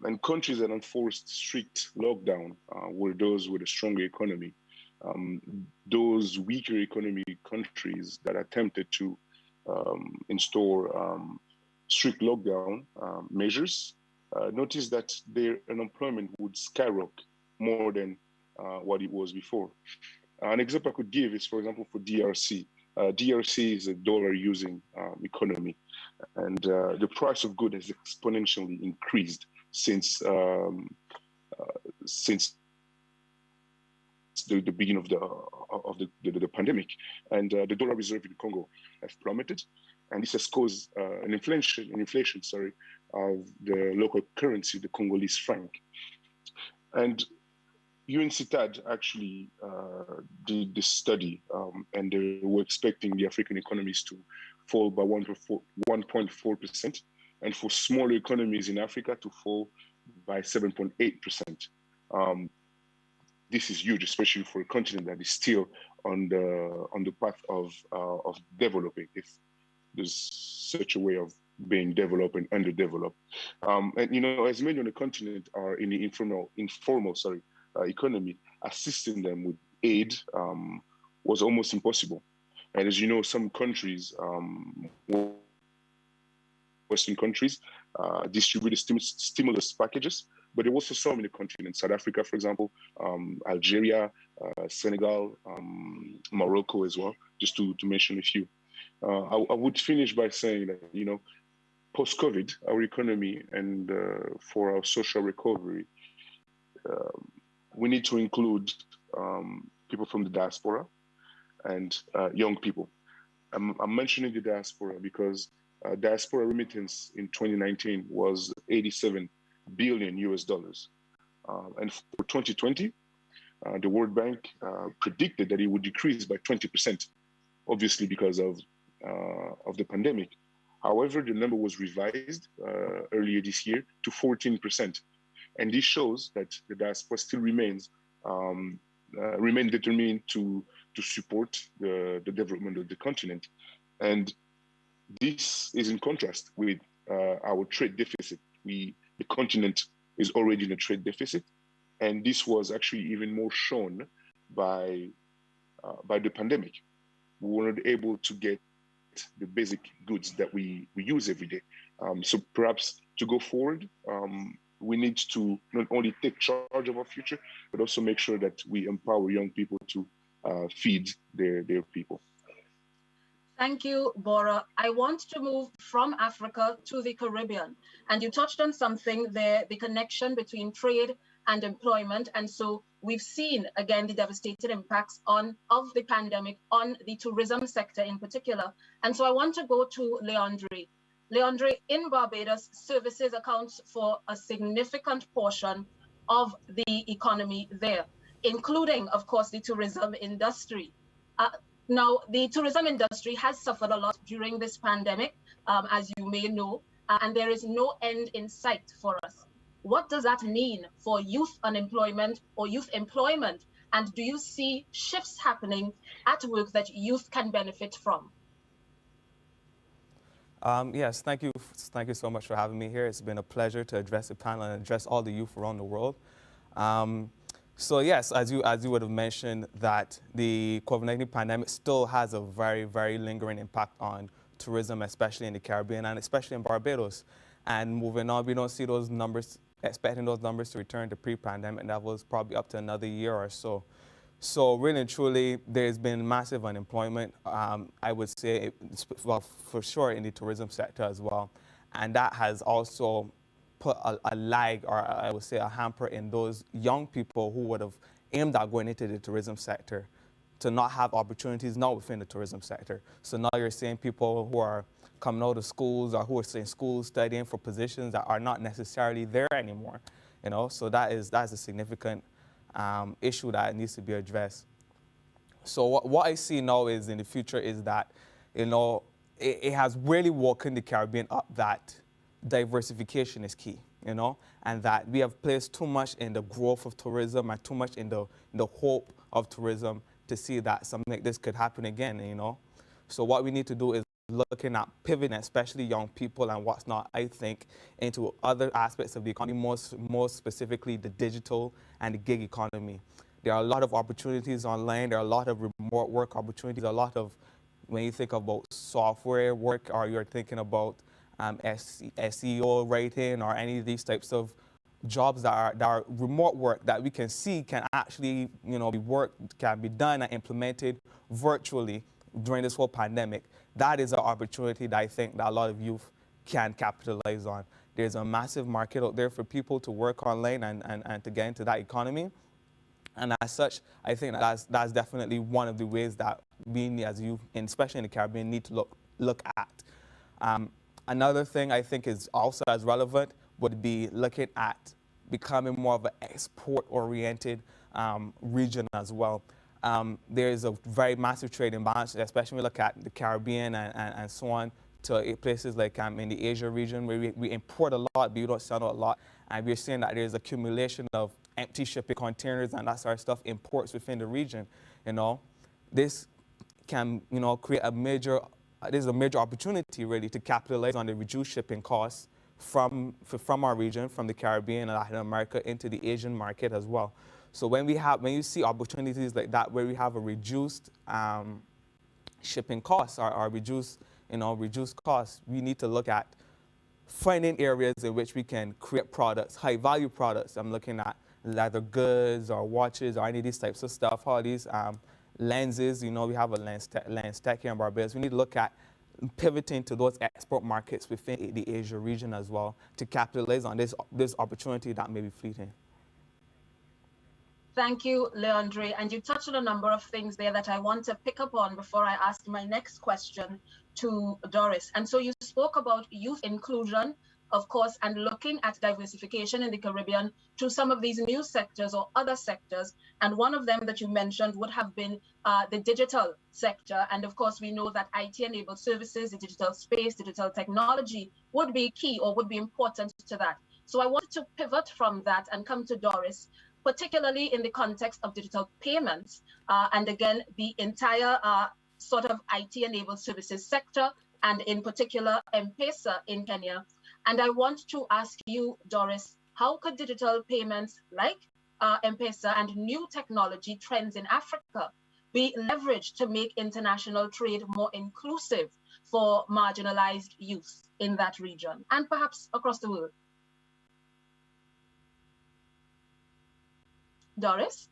Speaker 9: And countries that enforced strict lockdown were those with a stronger economy. Those weaker economy countries that attempted to install strict lockdown measures, notice that their unemployment would skyrocket more than what it was before. An example I could give is, for example, for DRC. DRC is a dollar-using economy, and the price of goods has exponentially increased since the beginning of the pandemic, and the dollar reserve in Congo have plummeted. And this has caused an inflation, of the local currency, the Congolese franc. And UNCTAD actually did this study, and they were expecting the African economies to fall by 1.4%, and for smaller economies in Africa to fall by 7.8%. This is huge, especially for a continent that is still on the path of developing. If there's such a way of being developed and underdeveloped. And as many on the continent are in the informal economy, assisting them with aid was almost impossible. And as you know, some countries, Western countries, distributed stimulus packages, but there were also some in the continent. South Africa, for example, Algeria, Senegal, Morocco as well, just to mention a few. I would finish by saying that, post-COVID, our economy and for our social recovery, we need to include people from the diaspora and young people. I'm mentioning the diaspora because diaspora remittance in 2019 was $87 billion. And for 2020, the World Bank predicted that it would decrease by 20%, obviously because of the pandemic. However, the number was revised earlier this year to 14%. And this shows that the diaspora still remain determined to support the development of the continent. And this is in contrast with our trade deficit. The continent is already in a trade deficit. And this was actually even more shown by the pandemic. We were not able to get the basic goods that we use every day. So perhaps to go forward, we need to not only take charge of our future, but also make sure that we empower young people to feed their people.
Speaker 8: Thank you, Bora. I want to move from Africa to the Caribbean. And you touched on something there, the connection between trade and employment. And so we've seen, again, the devastating impacts of the pandemic on the tourism sector in particular. And so I want to go to Leandre. Leandre, in Barbados, services accounts for a significant portion of the economy there, including, of course, the tourism industry. Now, the tourism industry has suffered a lot during this pandemic, as you may know, and there is no end in sight for us. What does that mean for youth unemployment or youth employment? And do you see shifts happening at work that youth can benefit from?
Speaker 7: Yes, thank you. Thank you so much for having me here. It's been a pleasure to address the panel and address all the youth around the world. So yes, as you would have mentioned, that the COVID-19 pandemic still has a very, very lingering impact on tourism, especially in the Caribbean and especially in Barbados. And moving on, we don't see those numbers, expecting those numbers to return to pre-pandemic levels probably up to another year or so. So really and truly, there's been massive unemployment, I would say, well, for sure in the tourism sector as well. And that has also put a lag, or I would say a hamper in those young people who would have aimed at going into the tourism sector to not have opportunities now within the tourism sector. So now you're seeing people who are coming out of schools or who are in schools studying for positions that are not necessarily there anymore. You know, so that's a significant issue that needs to be addressed. So what I see now is in the future is that, you know, it has really woken the Caribbean up that diversification is key, you know, and that we have placed too much in the growth of tourism and too much in the hope of tourism to see that something like this could happen again, you know. So what we need to do is looking at pivoting, especially young people and what's not, I think, into other aspects of the economy, more specifically the digital and the gig economy. There are a lot of opportunities online. There are a lot of remote work opportunities, a lot of, when you think about software work or you're thinking about SEO writing or any of these types of jobs that are remote work that we can see can actually, you know, can be done and implemented virtually during this whole pandemic. That is an opportunity that I think that a lot of youth can capitalize on. There's a massive market out there for people to work online and to get into that economy. And as such, I think that's definitely one of the ways that we as youth, and especially in the Caribbean, need to look at. Another thing I think is also as relevant would be looking at becoming more of an export-oriented region as well. There is a very massive trade imbalance, especially when we look at the Caribbean and so on, to places like in the Asia region where we import a lot, but we don't sell a lot. And we're seeing that there's accumulation of empty shipping containers and that sort of stuff, imports within the region. You know, this can, you know, create a major opportunity really to capitalize on the reduced shipping costs from our region, from the Caribbean and Latin America into the Asian market as well. So when you see opportunities like that where we have a reduced shipping costs or reduced costs, we need to look at finding areas in which we can create products, high value products. I'm looking at leather goods or watches or any of these types of stuff, all these lenses. You know, we have a lens tech here in Barbados. We need to look at pivoting to those export markets within the Asia region as well to capitalize on this opportunity that may be fleeting.
Speaker 8: Thank you, Leandre. And you touched on a number of things there that I want to pick up on before I ask my next question to Doris. And so you spoke about youth inclusion, of course, and looking at diversification in the Caribbean to some of these new sectors or other sectors. And one of them that you mentioned would have been the digital sector. And of course, we know that IT-enabled services, the digital space, digital technology would be key or would be important to that. So I wanted to pivot from that and come to Doris, particularly in the context of digital payments, and again, the entire sort of IT-enabled services sector, and in particular, M-Pesa in Kenya. And I want to ask you, Doris, how could digital payments like M-Pesa and new technology trends in Africa be leveraged to make international trade more inclusive for marginalized youth in that region and perhaps across the world? Doris?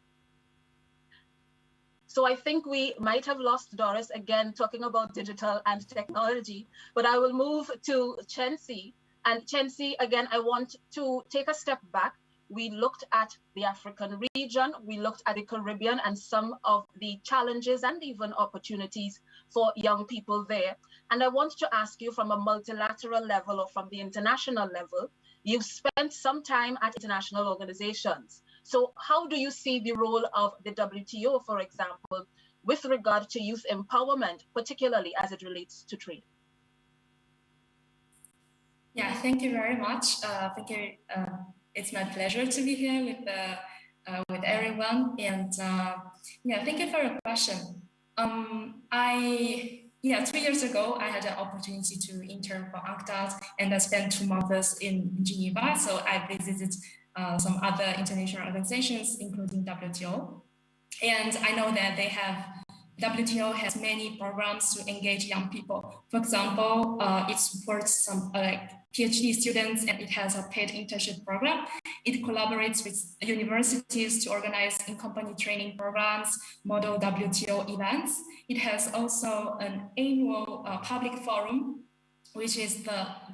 Speaker 8: So I think we might have lost Doris again, talking about digital and technology, but I will move to Chensi. And Chensi, again, I want to take a step back. We looked at the African region, we looked at the Caribbean and some of the challenges and even opportunities for young people there. And I want to ask you from a multilateral level or from the international level, you've spent some time at international organizations. So how do you see the role of the WTO, for example, with regard to youth empowerment, particularly as it relates to trade?
Speaker 10: Yeah, thank you very much. Thank you. It's my pleasure to be here with everyone. And yeah, thank you for your question. 3 years ago, I had an opportunity to intern for UNCTAD, and I spent 2 months in Geneva. So I visited some other international organizations, including WTO. And I know that WTO has many programs to engage young people. For example, it supports some PhD students, and it has a paid internship program. It collaborates with universities to organize in-company training programs, model WTO events. It has also an annual public forum, which is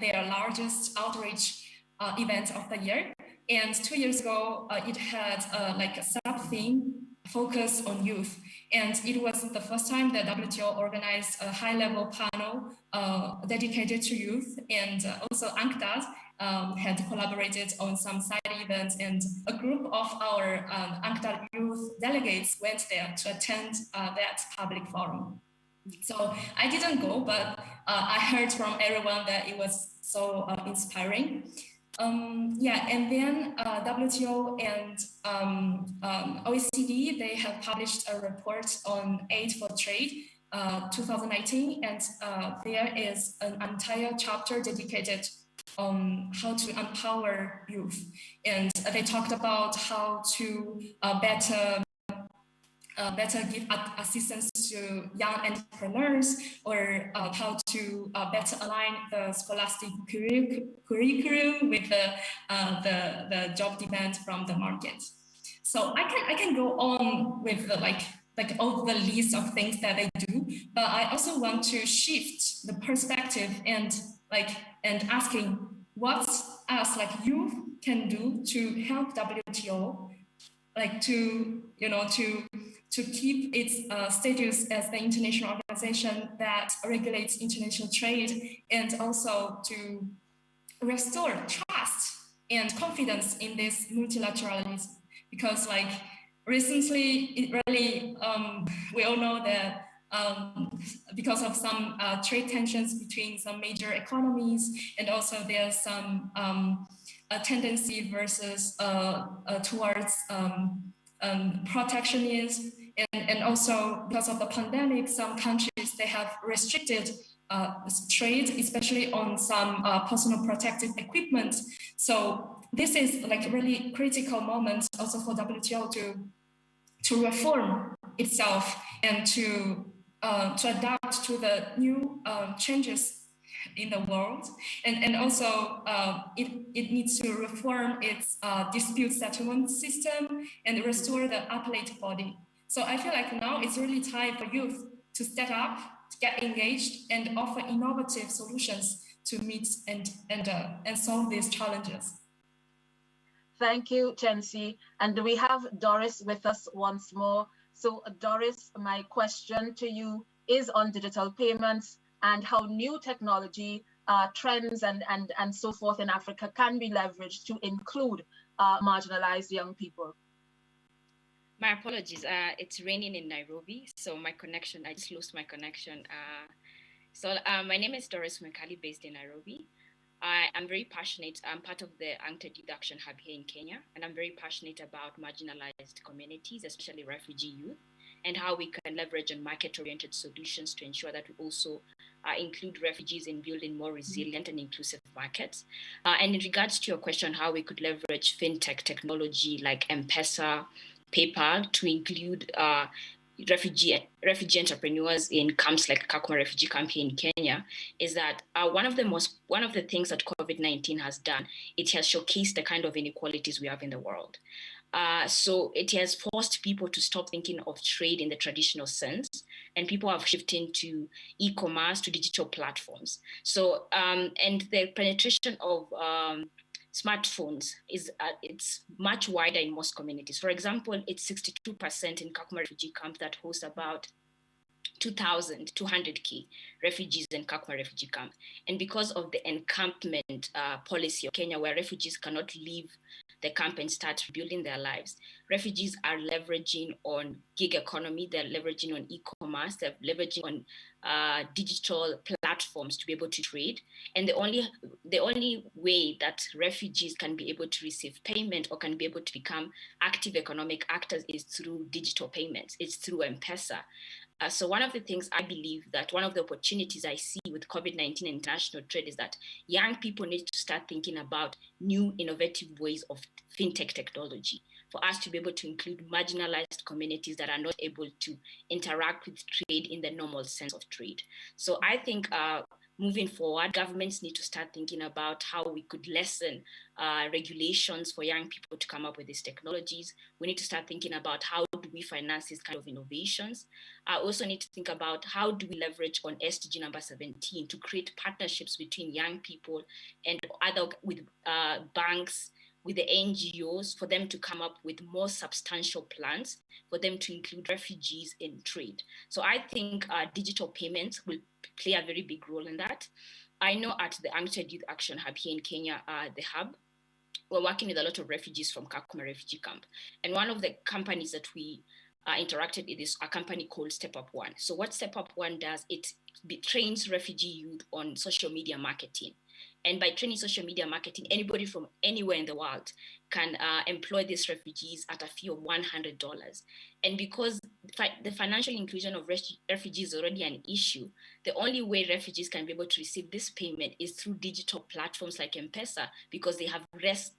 Speaker 10: their largest outreach event of the year. And 2 years ago, it had a sub-theme focused on youth. And it was the first time that WTO organized a high-level panel dedicated to youth. And also UNCTAD had collaborated on some side events, and a group of our UNCTAD youth delegates went there to attend that public forum. So I didn't go, but I heard from everyone that it was so inspiring. And then WTO and OECD, they have published a report on aid for trade 2019, and there is an entire chapter dedicated on how to empower youth. And they talked about how to better give assistance to young entrepreneurs, or how to better align the scholastic curriculum with the job demand from the market. So I can go on with like all the list of things that they do, but I also want to shift the perspective and asking what us youth can do to help WTO, to keep its status as the international organization that regulates international trade, and also to restore trust and confidence in this multilateralism. Because recently, it really, we all know that because of some trade tensions between some major economies, and also there's some a tendency versus towards protectionism, and also because of the pandemic, some countries, they have restricted trade, especially on some personal protective equipment. So this is a really critical moment also for WTO to reform itself and to adapt to the new changes in the world, and also it needs to reform its dispute settlement system and restore the appellate body. So I feel like now it's really time for youth to step up, to get engaged, and offer innovative solutions to meet and solve these challenges.
Speaker 8: Thank you, Chensi. And we have Doris with us once more. So Doris, my question to you is on digital payments and how new technology trends and so forth in Africa can be leveraged to include marginalized young people.
Speaker 11: My apologies, it's raining in Nairobi, so my connection, I just lost my connection. My name is Doris Mwekali, based in Nairobi. I'm very passionate. I'm part of the UNCTAD Youth Action Hub here in Kenya, and I'm very passionate about marginalized communities, especially refugee youth, and how we can leverage on market-oriented solutions to ensure that we also include refugees in building more resilient and inclusive markets. And in regards to your question, how we could leverage fintech technology like M-Pesa, PayPal to include refugee entrepreneurs in camps like Kakuma refugee camp here in Kenya, is that one of the things that COVID-19 has done, it has showcased the kind of inequalities we have in the world. So it has forced people to stop thinking of trade in the traditional sense, and people are shifting to e-commerce, to digital platforms. So, and the penetration of smartphones it's much wider in most communities. For example, it's 62% in Kakuma refugee camp that hosts about 2,200 refugees in Kakuma refugee camp. And because of the encampment policy of Kenya, where refugees cannot leave the camp and start rebuilding their lives. Refugees are leveraging on gig economy, they're leveraging on e-commerce, they're leveraging on digital platforms to be able to trade. And the only way that refugees can be able to receive payment or can be able to become active economic actors is through digital payments. It's through M-Pesa. So one of the things I believe that one of the opportunities I see with COVID-19 and international trade is that young people need to start thinking about new innovative ways of fintech technology for us to be able to include marginalized communities that are not able to interact with trade in the normal sense of trade. So I think moving forward, governments need to start thinking about how we could lessen regulations for young people to come up with these technologies. We need to start thinking about how do we finance these kind of innovations. I also need to think about how do we leverage on SDG number 17 to create partnerships between young people and with banks, with the NGOs, for them to come up with more substantial plans for them to include refugees in trade. So I think digital payments will play a very big role in that. I know at the UNCTAD Youth Action Hub here in Kenya, the hub, we're working with a lot of refugees from Kakuma refugee camp. And one of the companies that we interacted with is a company called Step Up One. So what Step Up One does, it trains refugee youth on social media marketing. And by training social media marketing, anybody from anywhere in the world can employ these refugees at a fee of $100. And because the financial inclusion of refugees is already an issue, the only way refugees can be able to receive this payment is through digital platforms like M-Pesa, because they have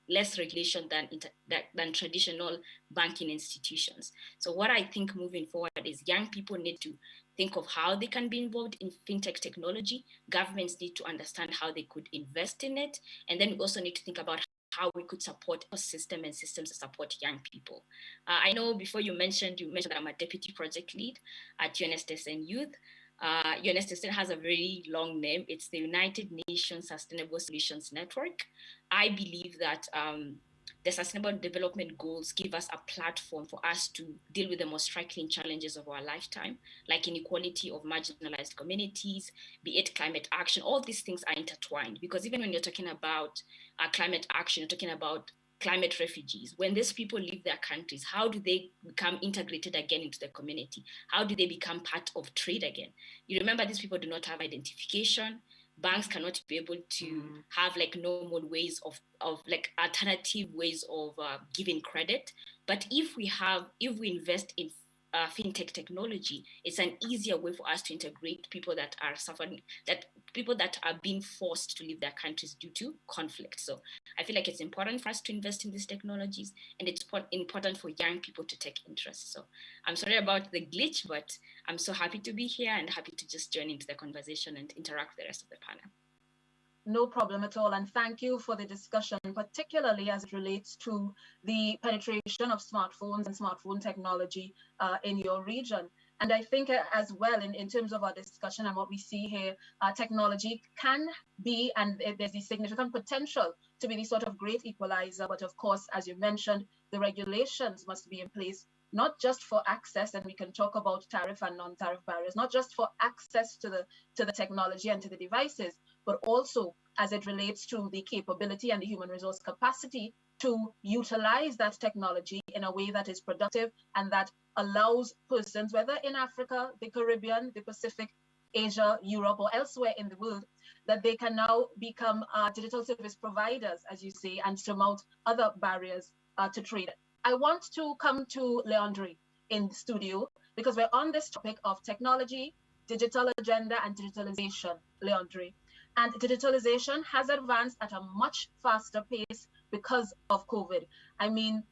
Speaker 11: less regulation than traditional banking institutions. So what I think moving forward is young people need to think of how they can be involved in fintech technology. Governments need to understand how they could invest in it. And then we also need to think about how we could support a system and systems to support young people. I know before you mentioned that I'm a deputy project lead at UNSTSN Youth. UNSTSN has a very long name. It's the United Nations Sustainable Solutions Network. I believe that the Sustainable Development Goals give us a platform for us to deal with the most striking challenges of our lifetime, like inequality of marginalized communities, be it climate action. All these things are intertwined, because even when you're talking about climate action, you're talking about climate refugees. When these people leave their countries, how do they become integrated again into the community? How do they become part of trade again? You remember, these people do not have identification. Banks cannot be able to have like normal ways of like alternative ways of giving credit. But if we invest in fintech technology, it's an easier way for us to integrate people that are suffering, people that are being forced to leave their countries due to conflict. So I feel like it's important for us to invest in these technologies, and it's important for young people to take interest. So I'm sorry about the glitch, but I'm so happy to be here and happy to just join into the conversation and interact with the rest of the panel.
Speaker 8: No problem at all. And thank you for the discussion, particularly as it relates to the penetration of smartphones and smartphone technology in your region. And I think as well, in terms of our discussion and what we see here, technology can be, and there's the significant potential to be the sort of great equalizer. But of course, as you mentioned, the regulations must be in place, not just for access, and we can talk about tariff and non-tariff barriers, not just for access to the technology and to the devices, but also as it relates to the capability and the human resource capacity to utilize that technology in a way that is productive and that allows persons, whether in Africa, the Caribbean, the Pacific, Asia, Europe, or elsewhere in the world, that they can now become digital service providers, as you say, and surmount other barriers to trade. I want to come to Leandri in the studio, because we're on this topic of technology, digital agenda, and digitalization, Leandri. And digitalization has advanced at a much faster pace because of COVID. I mean,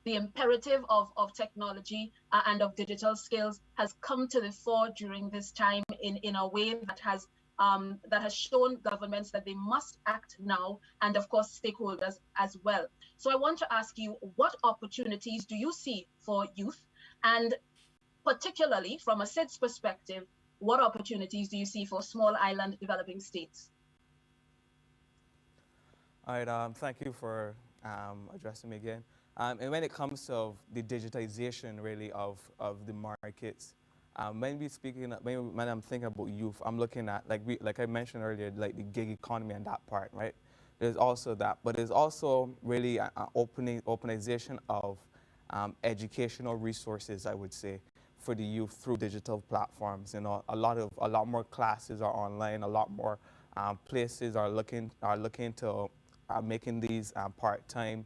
Speaker 8: the imperative of technology and of digital skills has come to the fore during this time in a way that has shown governments that they must act now, and of course stakeholders as well. So I want to ask you, what opportunities do you see for youth, and particularly from a SIDS perspective, what opportunities do you see for small island developing states?
Speaker 7: All right, thank you for addressing me again. And when it comes to the digitization really of the markets, when I'm thinking about youth, I'm looking at, like I mentioned earlier, like the gig economy and that part, right? There's also that, but there's also really an openization of educational resources, I would say, for the youth through digital platforms. You know, a lot more classes are online. A lot more places are looking to making these part-time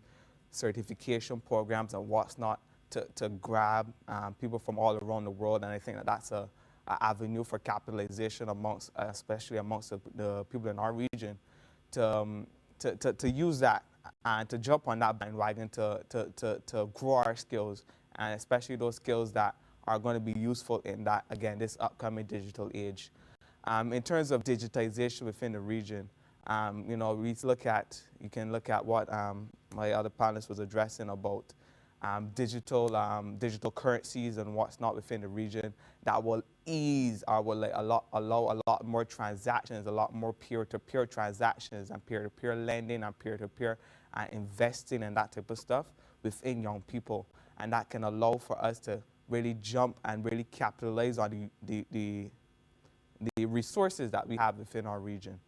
Speaker 7: certification programs and what's not to grab people from all around the world. And I think that that's a avenue for capitalization amongst, especially amongst the people in our region, to use that and to jump on that bandwagon to grow our skills, and especially those skills that are going to be useful in that, again, this upcoming digital age. In terms of digitization within the region, you know, you can look at what my other panelist was addressing about digital currencies and what's not within the region that will ease or will allow a lot more transactions, a lot more peer-to-peer transactions and peer-to-peer lending and peer-to-peer investing and that type of stuff within young people. And that can allow for us to really jump and really capitalize on the resources that we have within our region.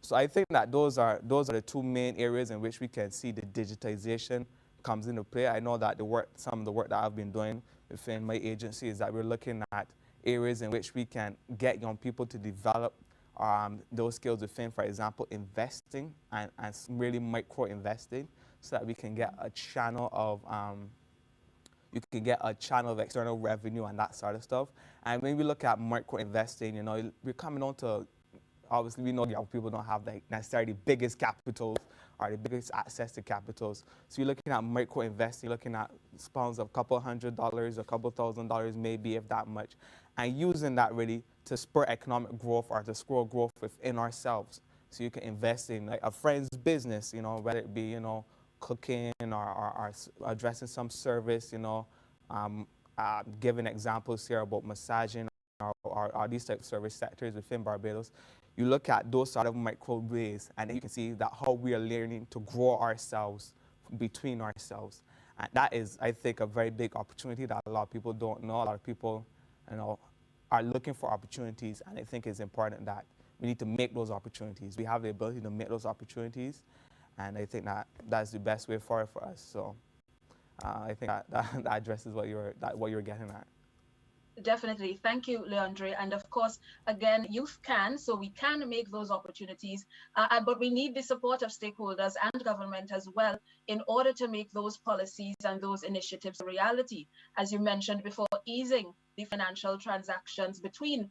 Speaker 7: So I think that those are the two main areas in which we can see the digitization comes into play. I know that some of the work that I've been doing within my agency is that we're looking at areas in which we can get young people to develop those skills within, for example, investing and really micro investing, so that we can get a channel of external revenue and that sort of stuff. And when we look at micro investing, you know, we're coming on to, obviously we know young people don't have necessarily the biggest capitals or the biggest access to capitals. So you're looking at micro investing, you're looking at spawns of a couple $100, a couple $1,000 maybe, if that much, and using that really to spur economic growth or to spur growth within ourselves. So you can invest in like a friend's business, you know, whether it be, you know, cooking or addressing some service, you know, giving examples here about massaging or these type of service sectors within Barbados. You look at those sort of micro ways, and then you can see that how we are learning to grow ourselves between ourselves. And that is, I think, a very big opportunity that a lot of people don't know. A lot of people, you know, are looking for opportunities, and I think it's important that we need to make those opportunities. We have the ability to make those opportunities, and I think that that's the best way forward for us. So I think that addresses what you're getting at.
Speaker 8: Definitely. Thank you, Leandre. And of course, again, youth can, so we can make those opportunities, but we need the support of stakeholders and government as well in order to make those policies and those initiatives a reality. As you mentioned before, easing the financial transactions between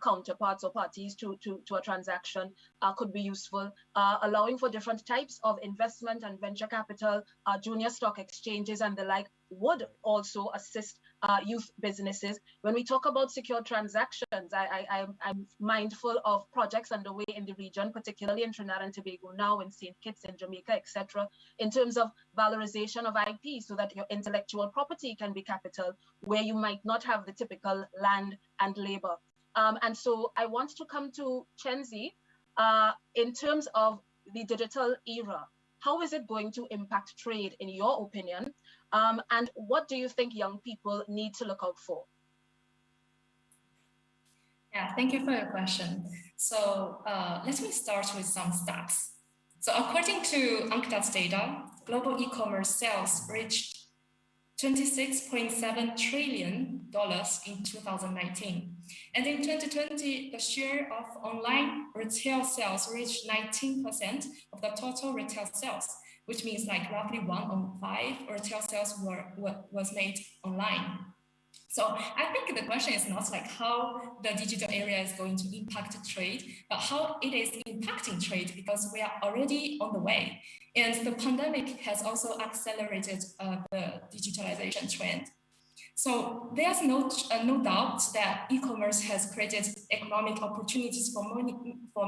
Speaker 8: counterparts or parties to a transaction could be useful. Allowing for different types of investment and venture capital, junior stock exchanges and the like would also assist youth businesses. When we talk about secure transactions, I'm mindful of projects underway in the region, particularly in Trinidad and Tobago now, in St. Kitts, in Jamaica, etc., in terms of valorization of IP so that your intellectual property can be capital where you might not have the typical land and labor. And so I want to come to Chenzi in terms of the digital era. How is it going to impact trade, in your opinion? And what do you think young people need to look out for?
Speaker 10: Yeah, thank you for your question. So let me start with some stats. So according to UNCTAD's data, global e-commerce sales reached $26.7 trillion in 2019. And in 2020, the share of online retail sales reached 19% of the total retail sales, which means like roughly 1 on 5 retail sales was made online. So I think the question is not like how the digital area is going to impact trade, but how it is impacting trade, because we are already on the way. And the pandemic has also accelerated the digitalization trend. So there's no doubt that e-commerce has created economic opportunities for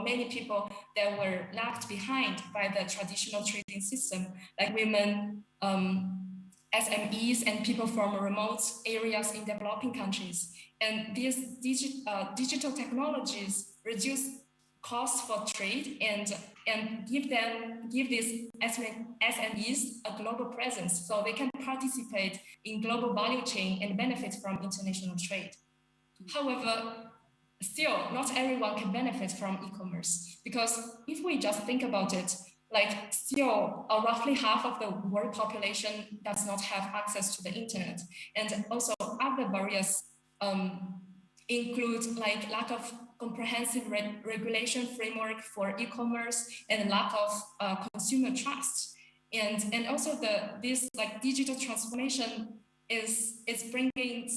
Speaker 10: many people that were left behind by the traditional trading system, like women, SMEs, and people from remote areas in developing countries. And these digital technologies reduce costs for trade and give these SMEs a global presence, so they can participate in global value chain and benefit from international trade. However, still, not everyone can benefit from e-commerce, because if we just think about it, like still roughly half of the world population does not have access to the internet. And also other barriers include like lack of comprehensive regulation framework for e-commerce and lack of consumer trust. And also this like digital transformation is bringing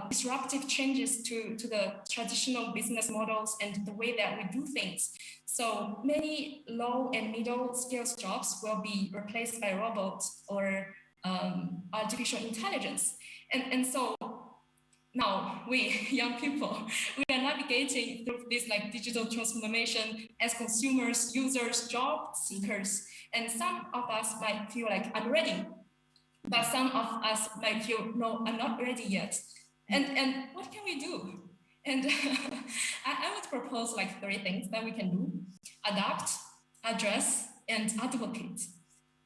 Speaker 10: disruptive changes to the traditional business models and the way that we do things. So many low and middle skills jobs will be replaced by robots or artificial intelligence. And so now we young people, we are navigating through this like digital transformation as consumers, users, job seekers. And some of us might feel like I'm ready, but some of us might feel, no, I'm not ready yet. And what can we do? And I would propose like 3 things that we can do: adapt, address, and advocate.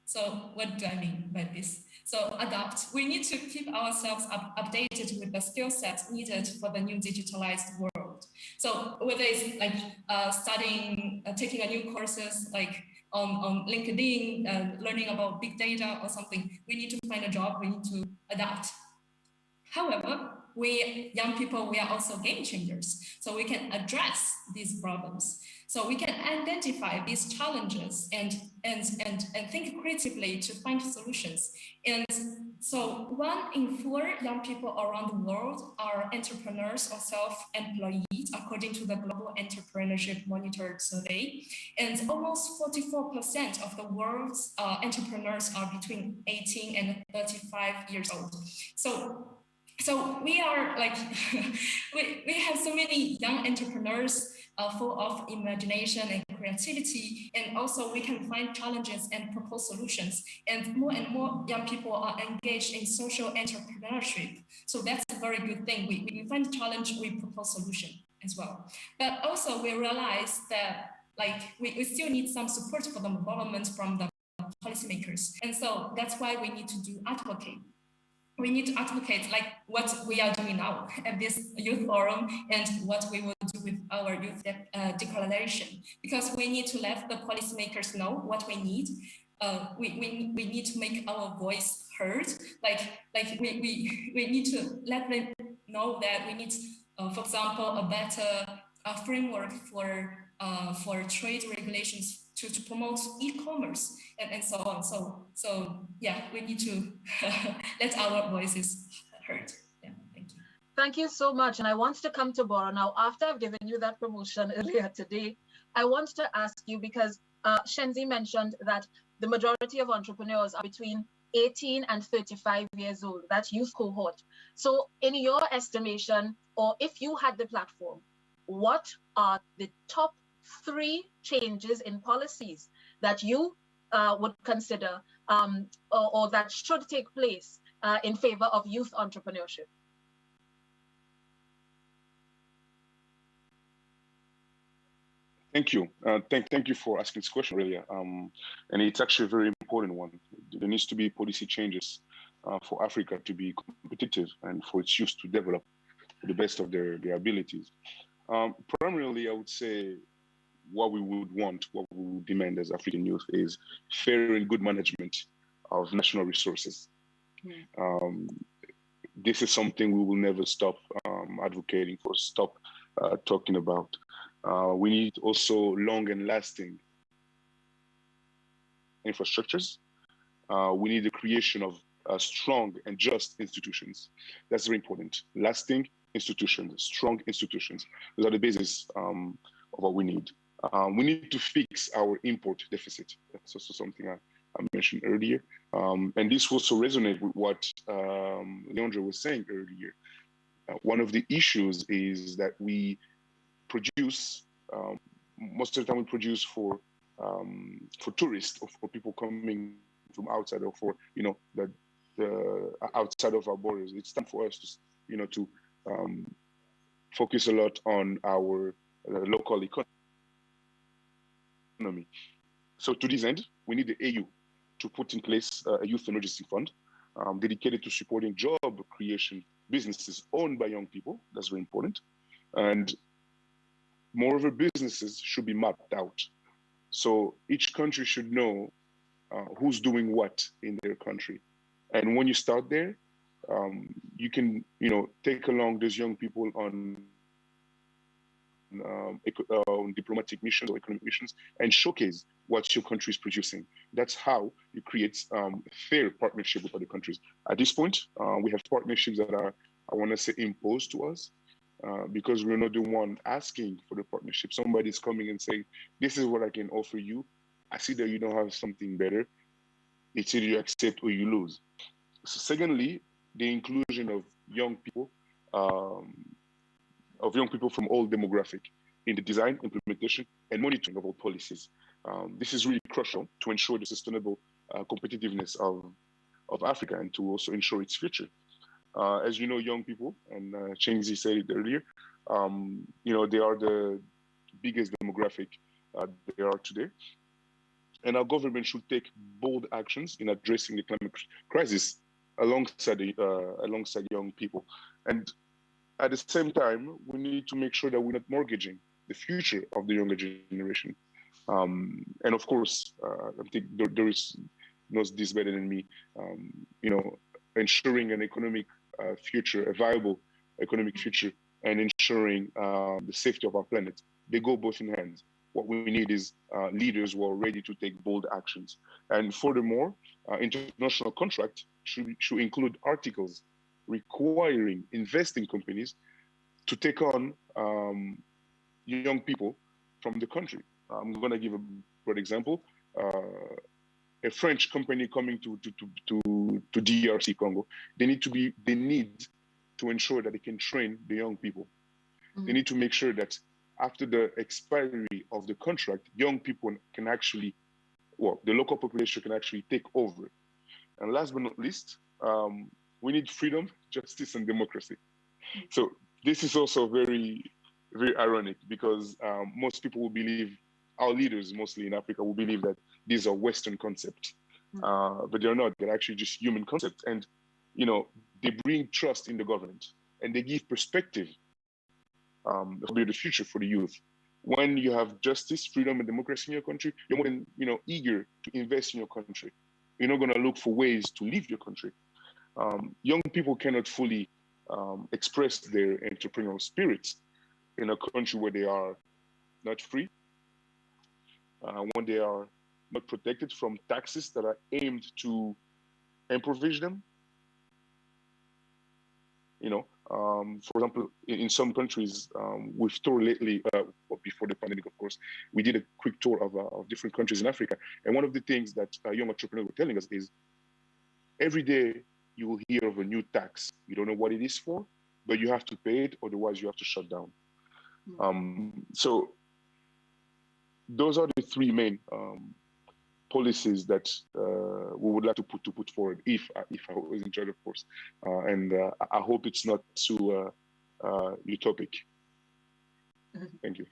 Speaker 10: So what do I mean by this? So adapt, we need to keep ourselves updated with the skill sets needed for the new digitalized world. So whether it's like studying, taking a new courses like on LinkedIn, learning about big data or something, we need to find a job, we need to adapt. However, we young people, we are also game changers. So we can address these problems. So we can identify these challenges and think creatively to find solutions. And so 1 in 4 young people around the world are entrepreneurs or self-employed, according to the Global Entrepreneurship Monitor survey. And almost 44% of the world's entrepreneurs are between 18 and 35 years old. So we are like, we have so many young entrepreneurs full of imagination and creativity, and also we can find challenges and propose solutions. And more young people are engaged in social entrepreneurship. So that's a very good thing. We find a challenge, we propose solution as well. But also we realize that like we still need some support for the development from the policymakers. And so that's why we need to do advocate. We need to advocate like what we are doing now at this youth forum and what we will do with our youth declaration, because we need to let the policymakers know what we need. We need to make our voice heard. Like we need to let them know that we need, for example, a better framework for trade regulations to promote e-commerce and so on. So yeah, we need to let our voices heard. Yeah, thank you.
Speaker 8: Thank you so much. And I want to come to Bora now. After I've given you that promotion earlier today, I want to ask you, because Shenzi mentioned that the majority of entrepreneurs are between 18 and 35 years old, that youth cohort. So in your estimation, or if you had the platform, what are the top 3 changes in policies that you would consider or that should take place in favor of youth entrepreneurship?
Speaker 9: Thank you. Thank you for asking this question earlier. And it's actually a very important one. There needs to be policy changes for Africa to be competitive and for its youth to develop to the best of their abilities. Primarily, I would say what we would want, what we would demand as African youth is fair and good management of national resources. This is something we will never stop advocating for, stop talking about. We need also long and lasting infrastructures. We need the creation of strong and just institutions. That's very important. Lasting institutions, strong institutions. Those are the basis of what we need. We need to fix our import deficit. That's also something I mentioned earlier. And this also resonates with what Leandra was saying earlier. One of the issues is that we produce, most of the time we produce for tourists or for people coming from outside or for, the outside of our borders. It's time for us to, to focus a lot on our local economy. So to this end, we need the AU to put in place a youth emergency fund dedicated to supporting job creation businesses owned by young people. That's very important. And moreover, businesses should be mapped out So each country should know who's doing what in their country. And when you start there, you can, take along those young people on diplomatic missions or economic missions and showcase what your country is producing. That's how you create fair partnership with other countries. At this point, we have partnerships that are, I want to say, imposed to us because we're not the one asking for the partnership. Somebody's coming and saying, this is what I can offer you. I see that you don't have something better. It's either you accept or you lose. So secondly, the inclusion of young people from all demographic in the design, implementation, and monitoring of all policies. This is really crucial to ensure the sustainable competitiveness of Africa and to also ensure its future. As you know, young people, and Chengzi said it earlier, they are the biggest demographic they are today. And our government should take bold actions in addressing the climate crisis alongside young people. And at the same time, we need to make sure that we're not mortgaging the future of the younger generation. And of course, I think Doris knows this better than me, ensuring an economic future, a viable economic future, and ensuring the safety of our planet. They go both in hand. What we need is leaders who are ready to take bold actions. And furthermore, international contract should include articles requiring investing companies to take on young people from the country. I'm going to give a broad example. A French company coming to DRC Congo, they need to ensure that they can train the young people. Mm-hmm. They need to make sure that after the expiry of the contract, young people can actually, the local population can actually take over. And last but not least, we need freedom, justice, and democracy. So this is also very, very ironic because most people will believe, our leaders mostly in Africa will believe that these are Western concepts, but they're not. They're actually just human concepts. And, they bring trust in the government and they give perspective for the future for the youth. When you have justice, freedom, and democracy in your country, you're more than, eager to invest in your country. You're not going to look for ways to leave your country. Young people cannot fully express their entrepreneurial spirits in a country where they are not free, when they are not protected from taxes that are aimed to impoverish them. For example, in some countries, we've toured lately, before the pandemic, of course, we did a quick tour of different countries in Africa. And one of the things that young entrepreneurs were telling us is every day you will hear of a new tax. You don't know what it is for, but you have to pay it, otherwise you have to shut down. So those are the three main policies that we would like to put forward if I was in charge, of course. And I hope it's not too utopic. Thank you.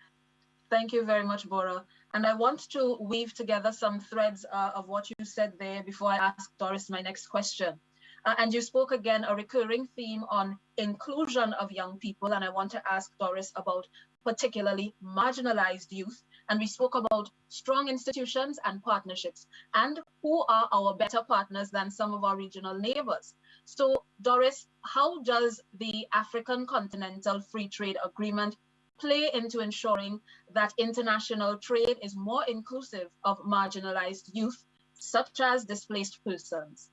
Speaker 8: Thank you very much, Bora. And I want to weave together some threads of what you said there before I ask Doris my next question. And you spoke again, a recurring theme on inclusion of young people. And I want to ask Doris about particularly marginalized youth. And we spoke about strong institutions and partnerships and who are our better partners than some of our regional neighbors. So Doris, how does the African Continental Free Trade Agreement play into ensuring that international trade is more inclusive of marginalized youth, such as displaced persons?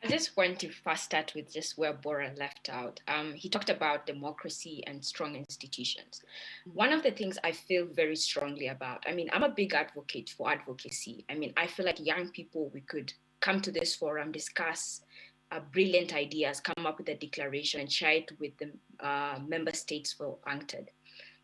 Speaker 11: I just want to first start with just where Bora left out. He talked about democracy and strong institutions. One of the things I feel very strongly about, I'm a big advocate for advocacy. I feel like young people, we could come to this forum, discuss brilliant ideas, come up with a declaration and share it with the member states for UNCTAD.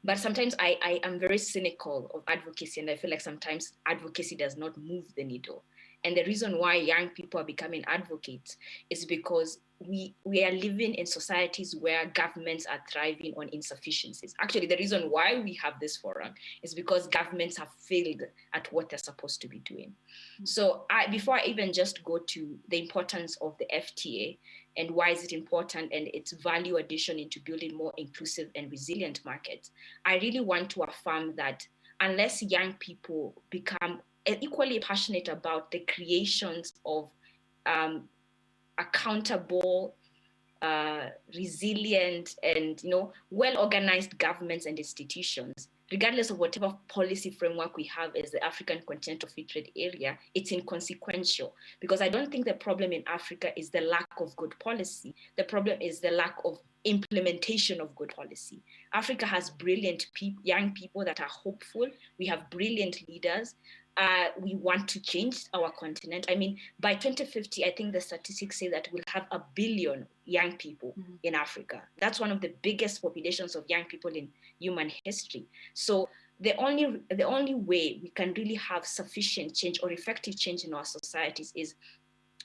Speaker 11: But sometimes I am very cynical of advocacy, and I feel like sometimes advocacy does not move the needle. And the reason why young people are becoming advocates is because we are living in societies where governments are thriving on insufficiencies. Actually, the reason why we have this forum is because governments have failed at what they're supposed to be doing. Mm-hmm. So before I even just go to the importance of the FTA and why is it important and its value addition into building more inclusive and resilient markets, I really want to affirm that unless young people become equally passionate about the creations of accountable, resilient, and well-organized governments and institutions, regardless of whatever policy framework we have as the African Continental Free Trade Area, it's inconsequential. Because I don't think the problem in Africa is the lack of good policy. The problem is the lack of implementation of good policy. Africa has brilliant young people that are hopeful. We have brilliant leaders. We want to change our continent. I mean, by 2050, I think the statistics say that we'll have 1 billion young people in Africa. That's one of the biggest populations of young people in human history. So the only way we can really have sufficient change or effective change in our societies is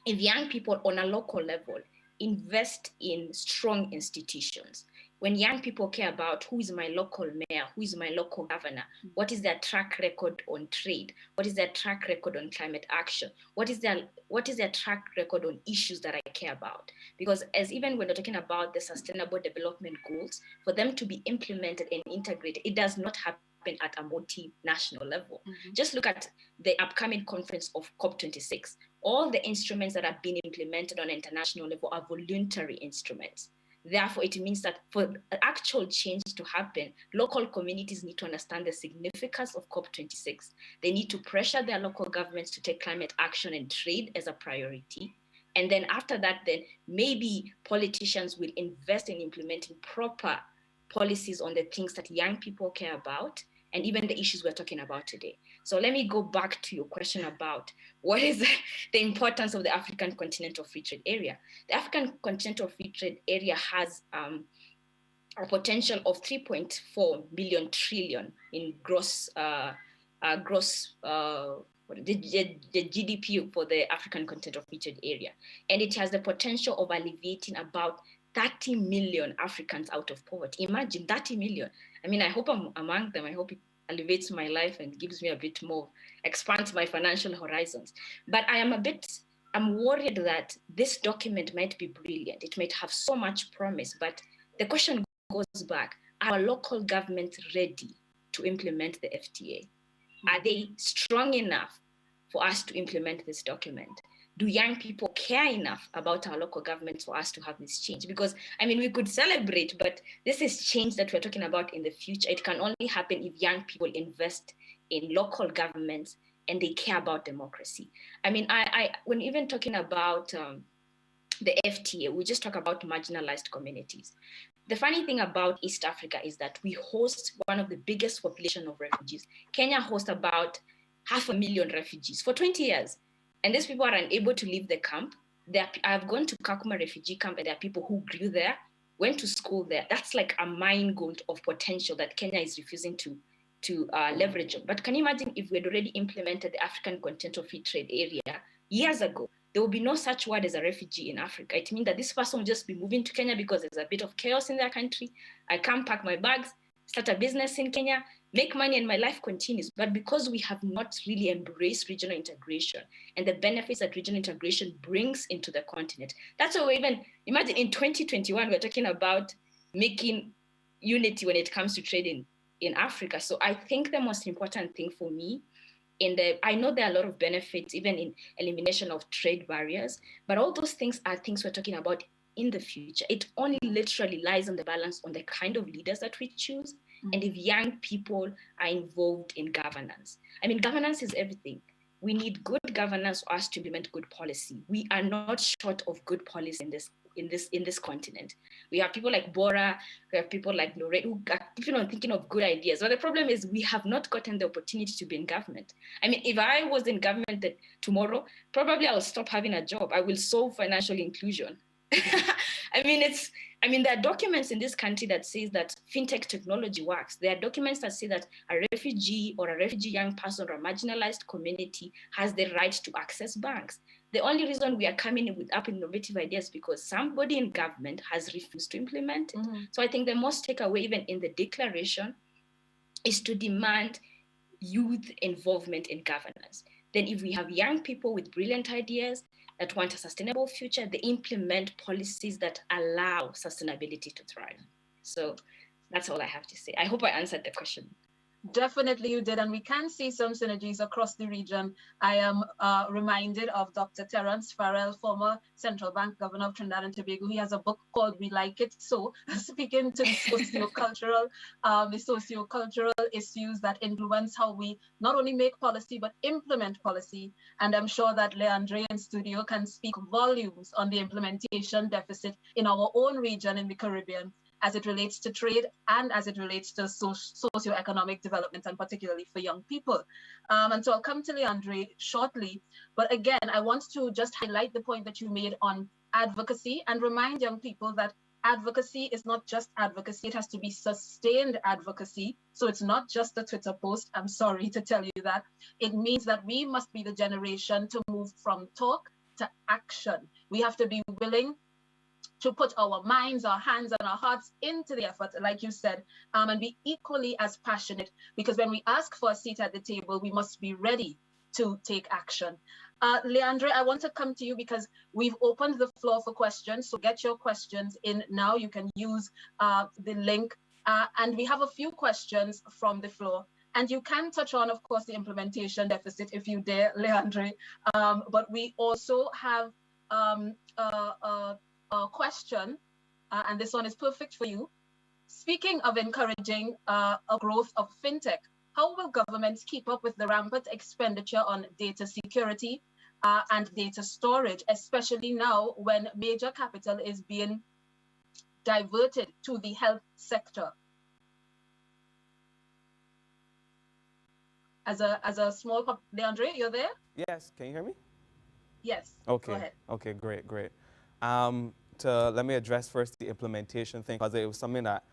Speaker 11: if young people on a local level invest in strong institutions. When young people care about who is my local mayor, who is my local governor, what is their track record on trade, what is their track record on climate action, what is their track record on issues that I care about? Because as even when we're talking about the sustainable development goals, for them to be implemented and integrated, it does not happen at a multinational level. Just look at the upcoming conference of COP26. All the instruments that have been implemented on an international level are voluntary instruments. Therefore, it means that for actual change to happen, local communities need to understand the significance of COP26. They need to pressure their local governments to take climate action and trade as a priority. And then after that, then maybe politicians will invest in implementing proper policies on the things that young people care about, and even the issues we're talking about today. So let me go back to your question about what is the importance of the African Continental Free Trade Area. The African Continental Free Trade Area has a potential of 3.4 billion trillion in the GDP for the African Continental Free Trade Area. And it has the potential of alleviating about 30 million Africans out of poverty. Imagine 30 million. I mean, I hope I'm among them. I hope it elevates my life and gives me a bit more, expands my financial horizons. But I'm worried that this document might be brilliant. It might have so much promise, but the question goes back, are our local governments ready to implement the FTA? Are they strong enough for us to implement this document? Do young people care enough about our local governments for us to have this change? Because, I mean, we could celebrate, but this is change that we're talking about in the future. It can only happen if young people invest in local governments and they care about democracy. I mean, when even talking about the FTA, we just talk about marginalized communities. The funny thing about East Africa is that we host one of the biggest population of refugees. Kenya hosts about 500,000 refugees for 20 years. And these people are unable to leave the camp. I've gone to Kakuma refugee camp and there are people who grew there, went to school there. That's like a mine gold of potential that Kenya is refusing to leverage on. But can you imagine if we had already implemented the African Continental Free Trade Area years ago? There will be no such word as a refugee in Africa. It means that this person will just be moving to Kenya because there's a bit of chaos in their country. I come pack my bags, start a business in Kenya, make money, and my life continues. But because we have not really embraced regional integration and the benefits that regional integration brings into the continent, that's why we even, imagine in 2021, we're talking about making unity when it comes to trade in Africa. So I think the most important thing for me, I know there are a lot of benefits, even in elimination of trade barriers, but all those things are things we're talking about in the future. It only literally lies on the balance on the kind of leaders that we choose. And if young people are involved in governance. I mean, governance is everything. We need good governance for us to implement good policy. We are not short of good policy in this continent. We have people like Bora, we have people like Lorraine who are thinking of good ideas. But the problem is we have not gotten the opportunity to be in government. I mean, if I was in government tomorrow, probably I'll stop having a job. I will solve financial inclusion. I mean, there are documents in this country that says that fintech technology works. There are documents that say that a refugee or a refugee young person or a marginalized community has the right to access banks. The only reason we are coming in with innovative ideas is because somebody in government has refused to implement it. So I think the most takeaway, even in the declaration, is to demand youth involvement in governance. Then if we have young people with brilliant ideas that want a sustainable future, they implement policies that allow sustainability to thrive. So that's all I have to say. I hope I answered the question.
Speaker 8: Definitely you did, and we can see some synergies across the region. I am reminded of Dr. Terence Farrell, former Central Bank Governor of Trinidad and Tobago. He has a book called We Like It So, speaking to the socio-cultural issues that influence how we not only make policy, but implement policy. And I'm sure that Leandre in studio can speak volumes on the implementation deficit in our own region in the Caribbean, as it relates to trade and as it relates to socio-economic development, and particularly for young people. And so I'll come to Leandre shortly. But again, I want to just highlight the point that you made on advocacy and remind young people that advocacy is not just advocacy, it has to be sustained advocacy. So it's not just a Twitter post, I'm sorry to tell you that. It means that we must be the generation to move from talk to action. We have to be willing to put our minds, our hands, and our hearts into the effort, like you said, and be equally as passionate, because when we ask for a seat at the table, we must be ready to take action. Leandre, I want to come to you because we've opened the floor for questions, so get your questions in now. You can use the link, and we have a few questions from the floor. And you can touch on, of course, the implementation deficit if you dare, Leandre, but we also have a question, and this one is perfect for you. Speaking of encouraging a growth of fintech, how will governments keep up with the rampant expenditure on data security and data storage, especially now when major capital is being diverted to the health sector? As a small, Leandre, you're there?
Speaker 7: Yes, can you hear me?
Speaker 8: Yes.
Speaker 7: Okay.
Speaker 8: Go ahead.
Speaker 7: Okay, great. Let me address first the implementation thing, because it was something that,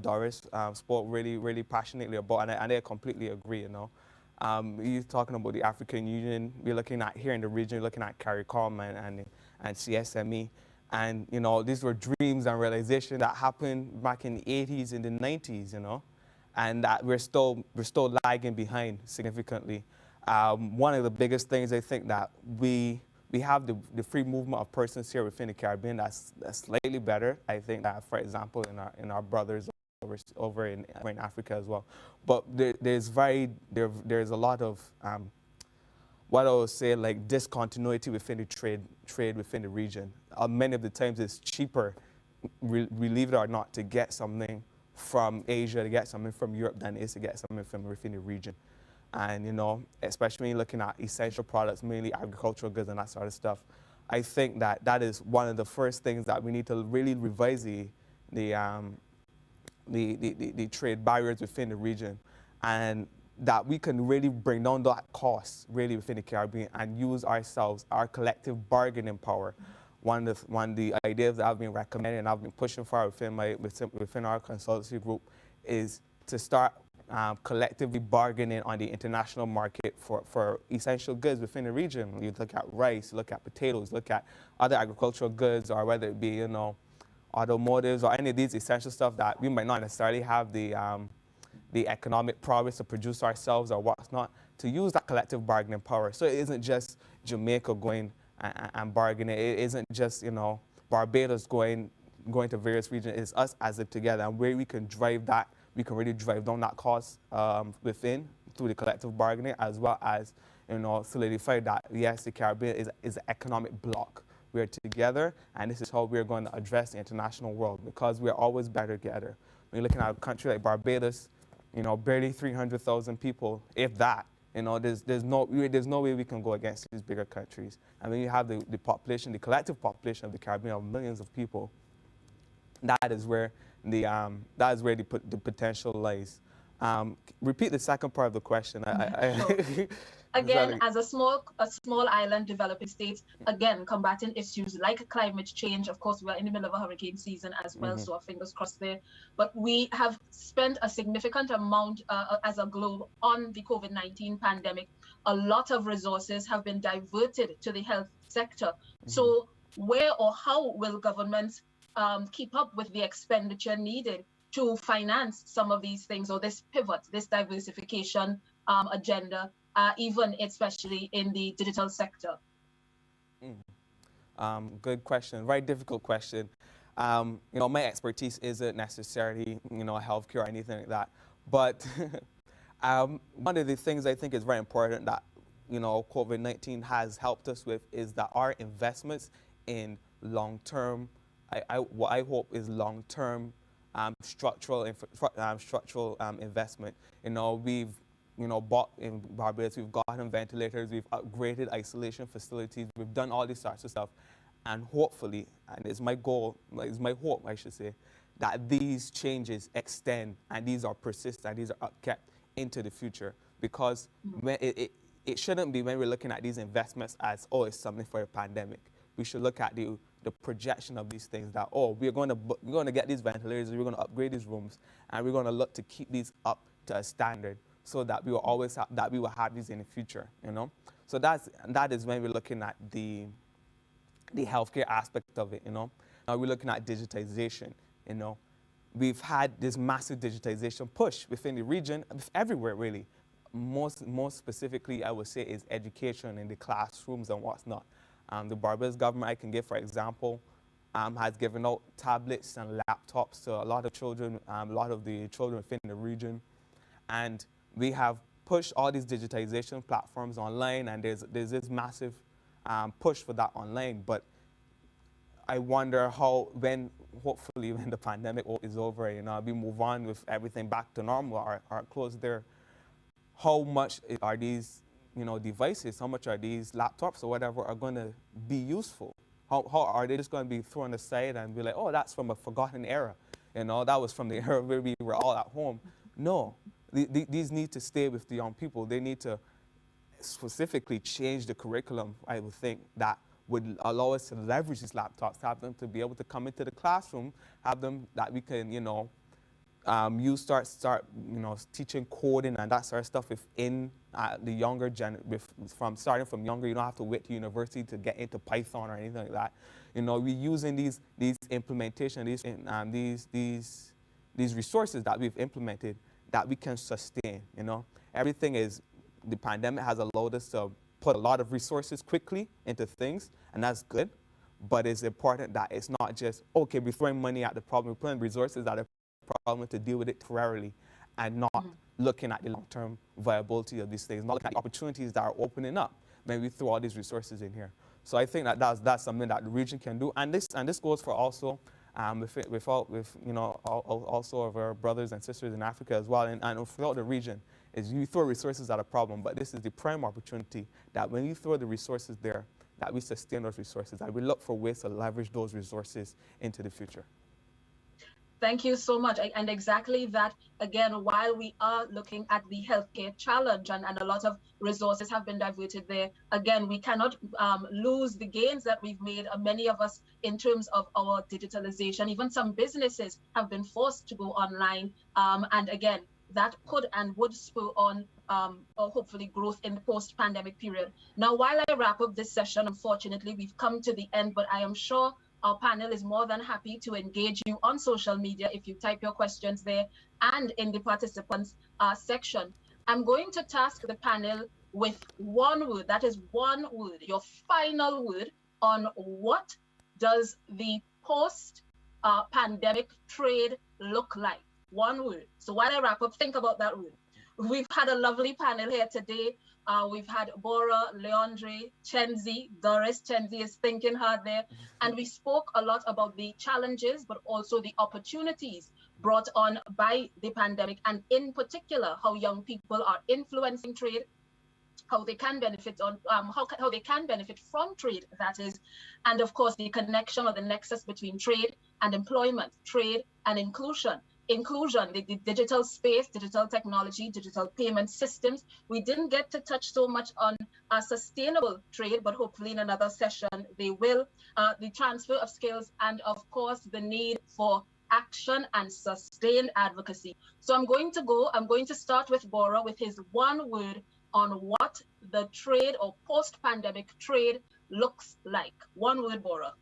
Speaker 7: Doris spoke really passionately about, and I completely agree, You're talking about the African Union, we're looking at here in the region, looking at CARICOM and CSME, and, these were dreams and realizations that happened back in the 80s and the 90s, and that we're still lagging behind significantly. One of the biggest things I think that we have the free movement of persons here within the Caribbean that's slightly better. I think that, for example, in our brothers over in Africa as well. But there's a lot of what I would say, like, discontinuity within the trade within the region. Many of the times it's cheaper, believe it or not, to get something from Asia, to get something from Europe, than it is to get something from within the region. And, especially when you're looking at essential products, mainly agricultural goods and that sort of stuff, I think that is one of the first things that we need to really revise the trade barriers within the region, and that we can really bring down that cost really within the Caribbean and use our collective bargaining power. One of the ideas that I've been recommending and I've been pushing for within our consultancy group is to start collectively bargaining on the international market for essential goods within the region. You look at rice, look at potatoes, look at other agricultural goods, or whether it be, automotives or any of these essential stuff that we might not necessarily have the economic prowess to produce ourselves or what's not, to use that collective bargaining power. So it isn't just Jamaica going and bargaining. It isn't just, Barbados going to various regions. It's us as it together, and where we can drive that. We can really drive down that cost within through the collective bargaining, as well as, solidify that, yes, the Caribbean is an economic bloc. We're together, and this is how we're going to address the international world, because we're always better together. When you're looking at a country like Barbados, barely 300,000 people, if that. There's no way we can go against these bigger countries. And when you have the population, the collective population of the Caribbean of millions of people, that is where the potential lies. Repeat the second part of the question.
Speaker 8: Again, as a small island developing state, again, combating issues like climate change. Of course, we are in the middle of a hurricane season as well, so our fingers crossed there. But we have spent a significant amount as a globe on the COVID-19 pandemic. A lot of resources have been diverted to the health sector. So where or how will governments keep up with the expenditure needed to finance some of these things, or this pivot, this diversification agenda, even especially in the digital sector?
Speaker 7: Good question, very difficult question. My expertise isn't necessarily, healthcare or anything like that, but One of the things I think is very important that, you know, COVID-19 has helped us with is that our investments in long-term, what I hope is long-term structural investment. You know, we've, you know, bought in Barbados, we've gotten ventilators, we've upgraded isolation facilities, we've done all these sorts of stuff, and hopefully, and it's my goal, it's my hope, I should say, that these changes extend and these are persistent, these are upkept into the future, because when it shouldn't be when we're looking at these investments as, oh, it's something for a pandemic. We should look at the projection of these things that, oh, we're going to get these ventilators, we're going to upgrade these rooms, and we're going to look to keep these up to a standard so that we will always have, that we will have these in the future, you know? So that is when we're looking at the healthcare aspect of it, you know? Now we're looking at digitization, you know? We've had this massive digitization push within the region, everywhere really. Most specifically, I would say, is education in the classrooms and what's not. The Barbados government, I can give, for example, has given out tablets and laptops to a lot of children, a lot of the children within the region. And we have pushed all these digitization platforms online, and there's this massive push for that online. But I wonder how, hopefully when the pandemic is over, you know, we move on with everything back to normal, or close there, how much are these, you know, devices, how much are these laptops or whatever are going to be useful? How are they just going to be thrown aside and be like, oh, that's from a forgotten era, you know, that was from the era where we were all at home? No, these need to stay with the young people. They need to specifically change the curriculum, I would think, that would allow us to leverage these laptops, have them to be able to come into the classroom, have them that we can, you know, start you know, teaching coding and that sort of stuff within the younger starting from younger. You don't have to wait to university to get into Python or anything like that. You know, we're using these implementation, these resources that we've implemented that we can sustain. You know, the pandemic has allowed us to put a lot of resources quickly into things, and that's good. But it's important that it's not just, okay, we're throwing money at the problem, we're putting resources at the problem to deal with it temporarily, and not looking at the long-term viability of these things, not looking at the opportunities that are opening up when we throw all these resources in here. So I think that that's something that the region can do, and this goes for also with you know, also of our brothers and sisters in Africa as well, and throughout the region. Is you throw resources at a problem, but this is the prime opportunity that when you throw the resources there, that we sustain those resources, that we look for ways to leverage those resources into the future.
Speaker 8: Thank you so much. And exactly that, again, while we are looking at the healthcare challenge and a lot of resources have been diverted there, again, we cannot lose the gains that we've made, many of us, in terms of our digitalization. Even some businesses have been forced to go online. And again, that could and would spur on hopefully growth in the post-pandemic period. Now, while I wrap up this session, unfortunately, we've come to the end, but I am sure our panel is more than happy to engage you on social media if you type your questions there and in the participants section. I'm going to task the panel with one word, that is one word, your final word on what does the post-pandemic trade look like? One word. So while I wrap up, think about that word. We've had a lovely panel here today. We've had Bora, Leandre, Chenzi, Doris. Chenzi is thinking hard there. And we spoke a lot about the challenges, but also the opportunities brought on by the pandemic, and in particular, how young people are influencing trade, how they can benefit how they can benefit from trade, that is, and of course, the connection or the nexus between trade and employment, trade and inclusion. Inclusion, the digital space, digital technology, digital payment systems. We didn't get to touch so much on sustainable trade, but hopefully in another session they will. The transfer of skills, and of course the need for action and sustained advocacy. So I'm going to start with Bora with his one word on what the trade or post-pandemic trade looks like. One word, Bora.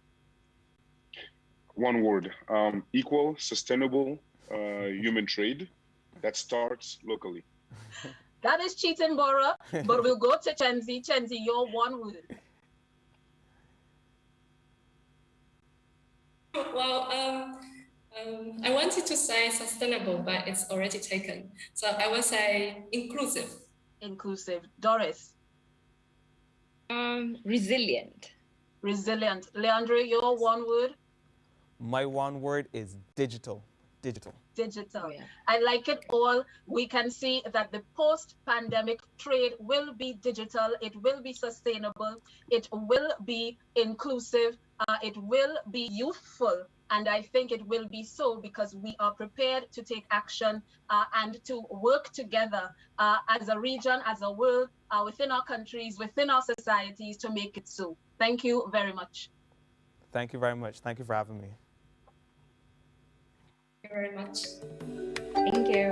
Speaker 9: One word, equal, sustainable, human trade that starts locally.
Speaker 8: That is cheating, Bora, but we'll go to Chenzi. Chenzi, your one word.
Speaker 10: Well, I wanted to say sustainable, but it's already taken. So I will say inclusive.
Speaker 8: Inclusive. Doris?
Speaker 11: Resilient.
Speaker 8: Resilient. Leandre, your one word?
Speaker 7: My one word is digital. Digital.
Speaker 8: Digital. I like it all. We can see that the post-pandemic trade will be digital. It will be sustainable. It will be inclusive. It will be youthful. And I think it will be so because we are prepared to take action and to work together as a region, as a world, within our countries, within our societies to make it so. Thank you very much.
Speaker 7: Thank you very much. Thank you for having me.
Speaker 10: Thank you very much.
Speaker 11: Thank you.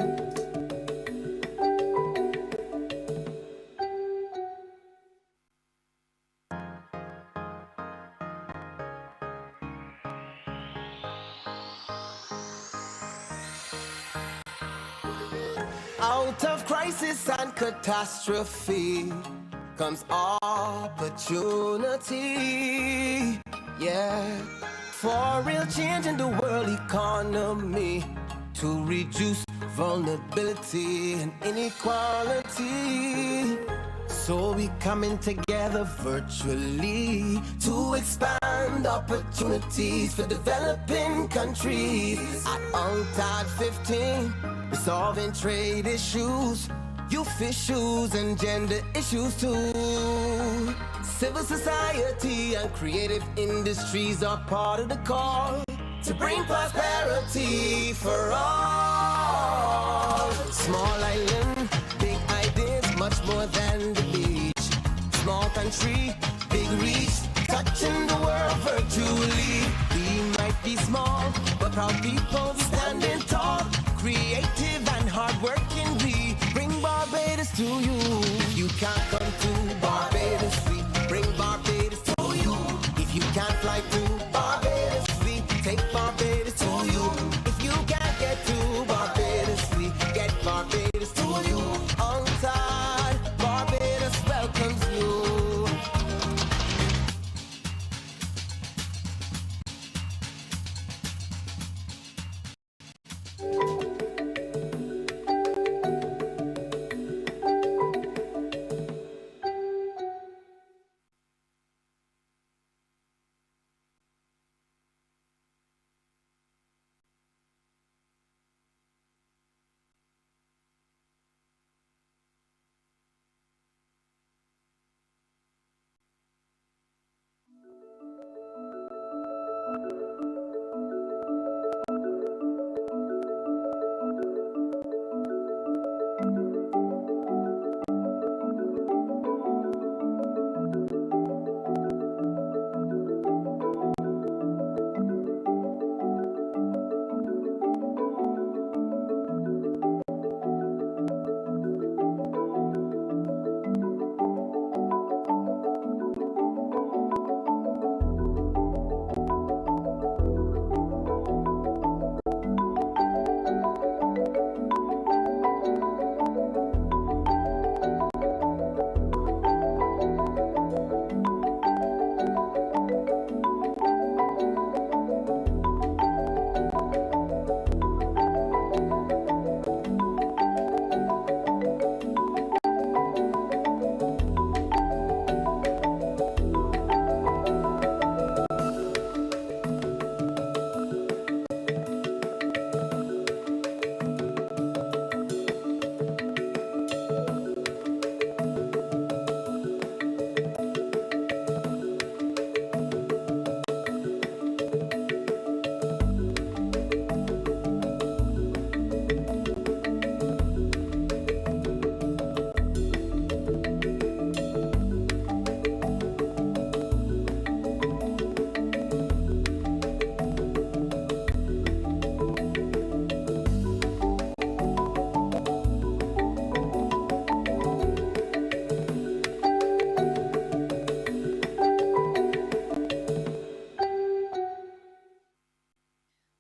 Speaker 19: Out of crisis and catastrophe comes opportunity. Yeah. For real change in the world economy to reduce vulnerability and inequality. So we coming together virtually to expand opportunities for developing countries. At UNCTAD 15, we're solving trade issues, youth issues and gender issues too. Civil society and creative industries are part of the call to bring prosperity for all. Small island, big ideas, much more than the beach. Small country, big reach, touching the world virtually. We might be small, but proud people standing tall. Creative and hardworking, we bring Barbados to you. You can't come to Barbados, we bring Barbados to you. If you can't fly to Barbados, we take Barbados to you. If you can't get to Barbados, we get Barbados to you. UNCTAD, Barbados welcomes you.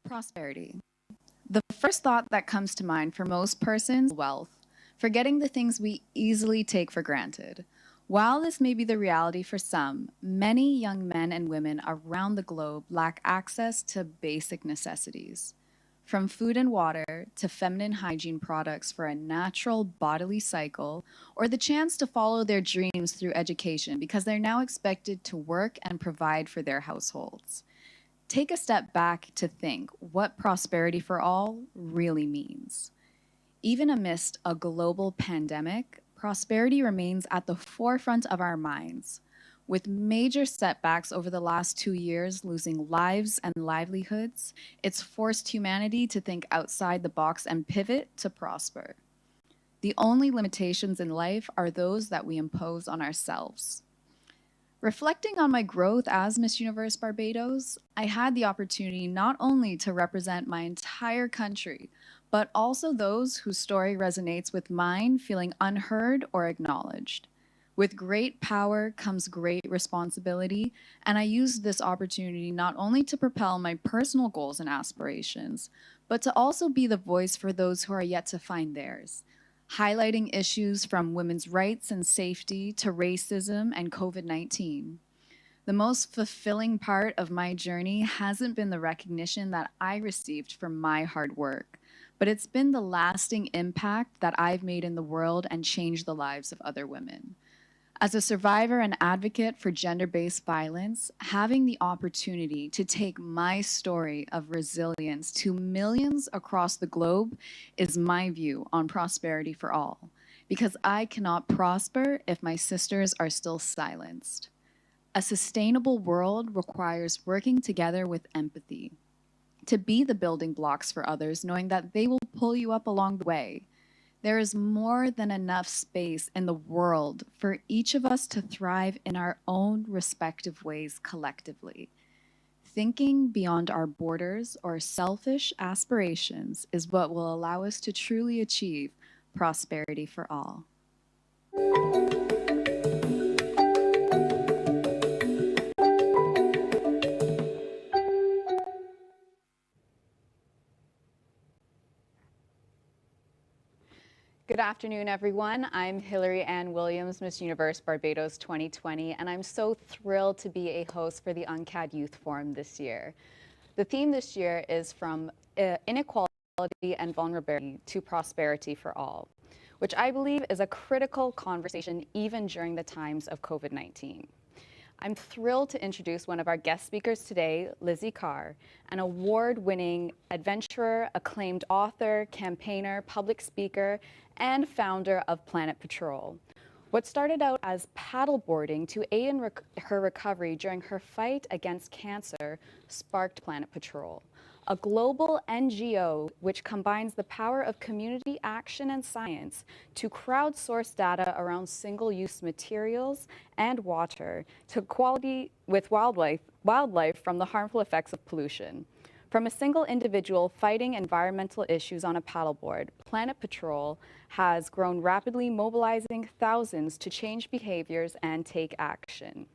Speaker 2: Prosperity. The first thought that comes to mind for most persons, wealth, forgetting the things we easily take for granted. While this may be the reality for some, many young men and women around the globe lack access to basic necessities. from food and water to feminine hygiene products for a natural bodily cycle, or the chance to follow their dreams through education because they're now expected to work and provide for their households. Take a step back to think what prosperity for all really means. Even amidst a global pandemic, prosperity remains at the forefront of our minds. With major setbacks over the last 2 years, losing lives and livelihoods, it's forced humanity to think outside the box and pivot to prosper. The only limitations in life are those that we impose on ourselves. Reflecting on my growth as Miss Universe Barbados, I had the opportunity not only to represent my entire country, but also those whose story resonates with mine, feeling unheard or acknowledged. With great power comes great responsibility, and I used this opportunity not only to propel my personal goals and aspirations, but to also be the voice for those who are yet to find theirs, highlighting issues from women's rights and safety to racism and COVID-19. The most fulfilling part of my journey hasn't been the recognition that I received for my hard work, but it's been the lasting impact that I've made in the world and changed the lives of other women. As a survivor and advocate for gender-based violence, having the opportunity to take my story of resilience to millions across the globe is my view on prosperity for all, because I cannot prosper if my sisters are still silenced. A sustainable world requires working together with empathy, to be the building blocks for others, knowing that they will pull you up along the way. There is more than enough space in the world for each of us to thrive in our own respective ways collectively. Thinking beyond our borders or selfish aspirations is what will allow us to truly achieve prosperity for all. Good afternoon, everyone. I'm Hilary Ann Williams, Miss Universe Barbados 2020, and I'm so thrilled to be a host for the UNCTAD Youth Forum this year. The theme this year is from inequality and vulnerability to prosperity for all, which I believe is a critical conversation even during the times of COVID-19. I'm thrilled to introduce one of our guest speakers today, Lizzie Carr, an award-winning adventurer, acclaimed author, campaigner, public speaker, and founder of Planet Patrol. What started out as paddleboarding to aid in her recovery during her fight against cancer sparked Planet Patrol, a global NGO which combines the power of community action and science to crowdsource data around single-use materials and water to equality with wildlife from the harmful effects of pollution. From a single individual fighting environmental issues on a paddleboard, Planet Patrol has grown rapidly, mobilizing thousands to change behaviors and take action.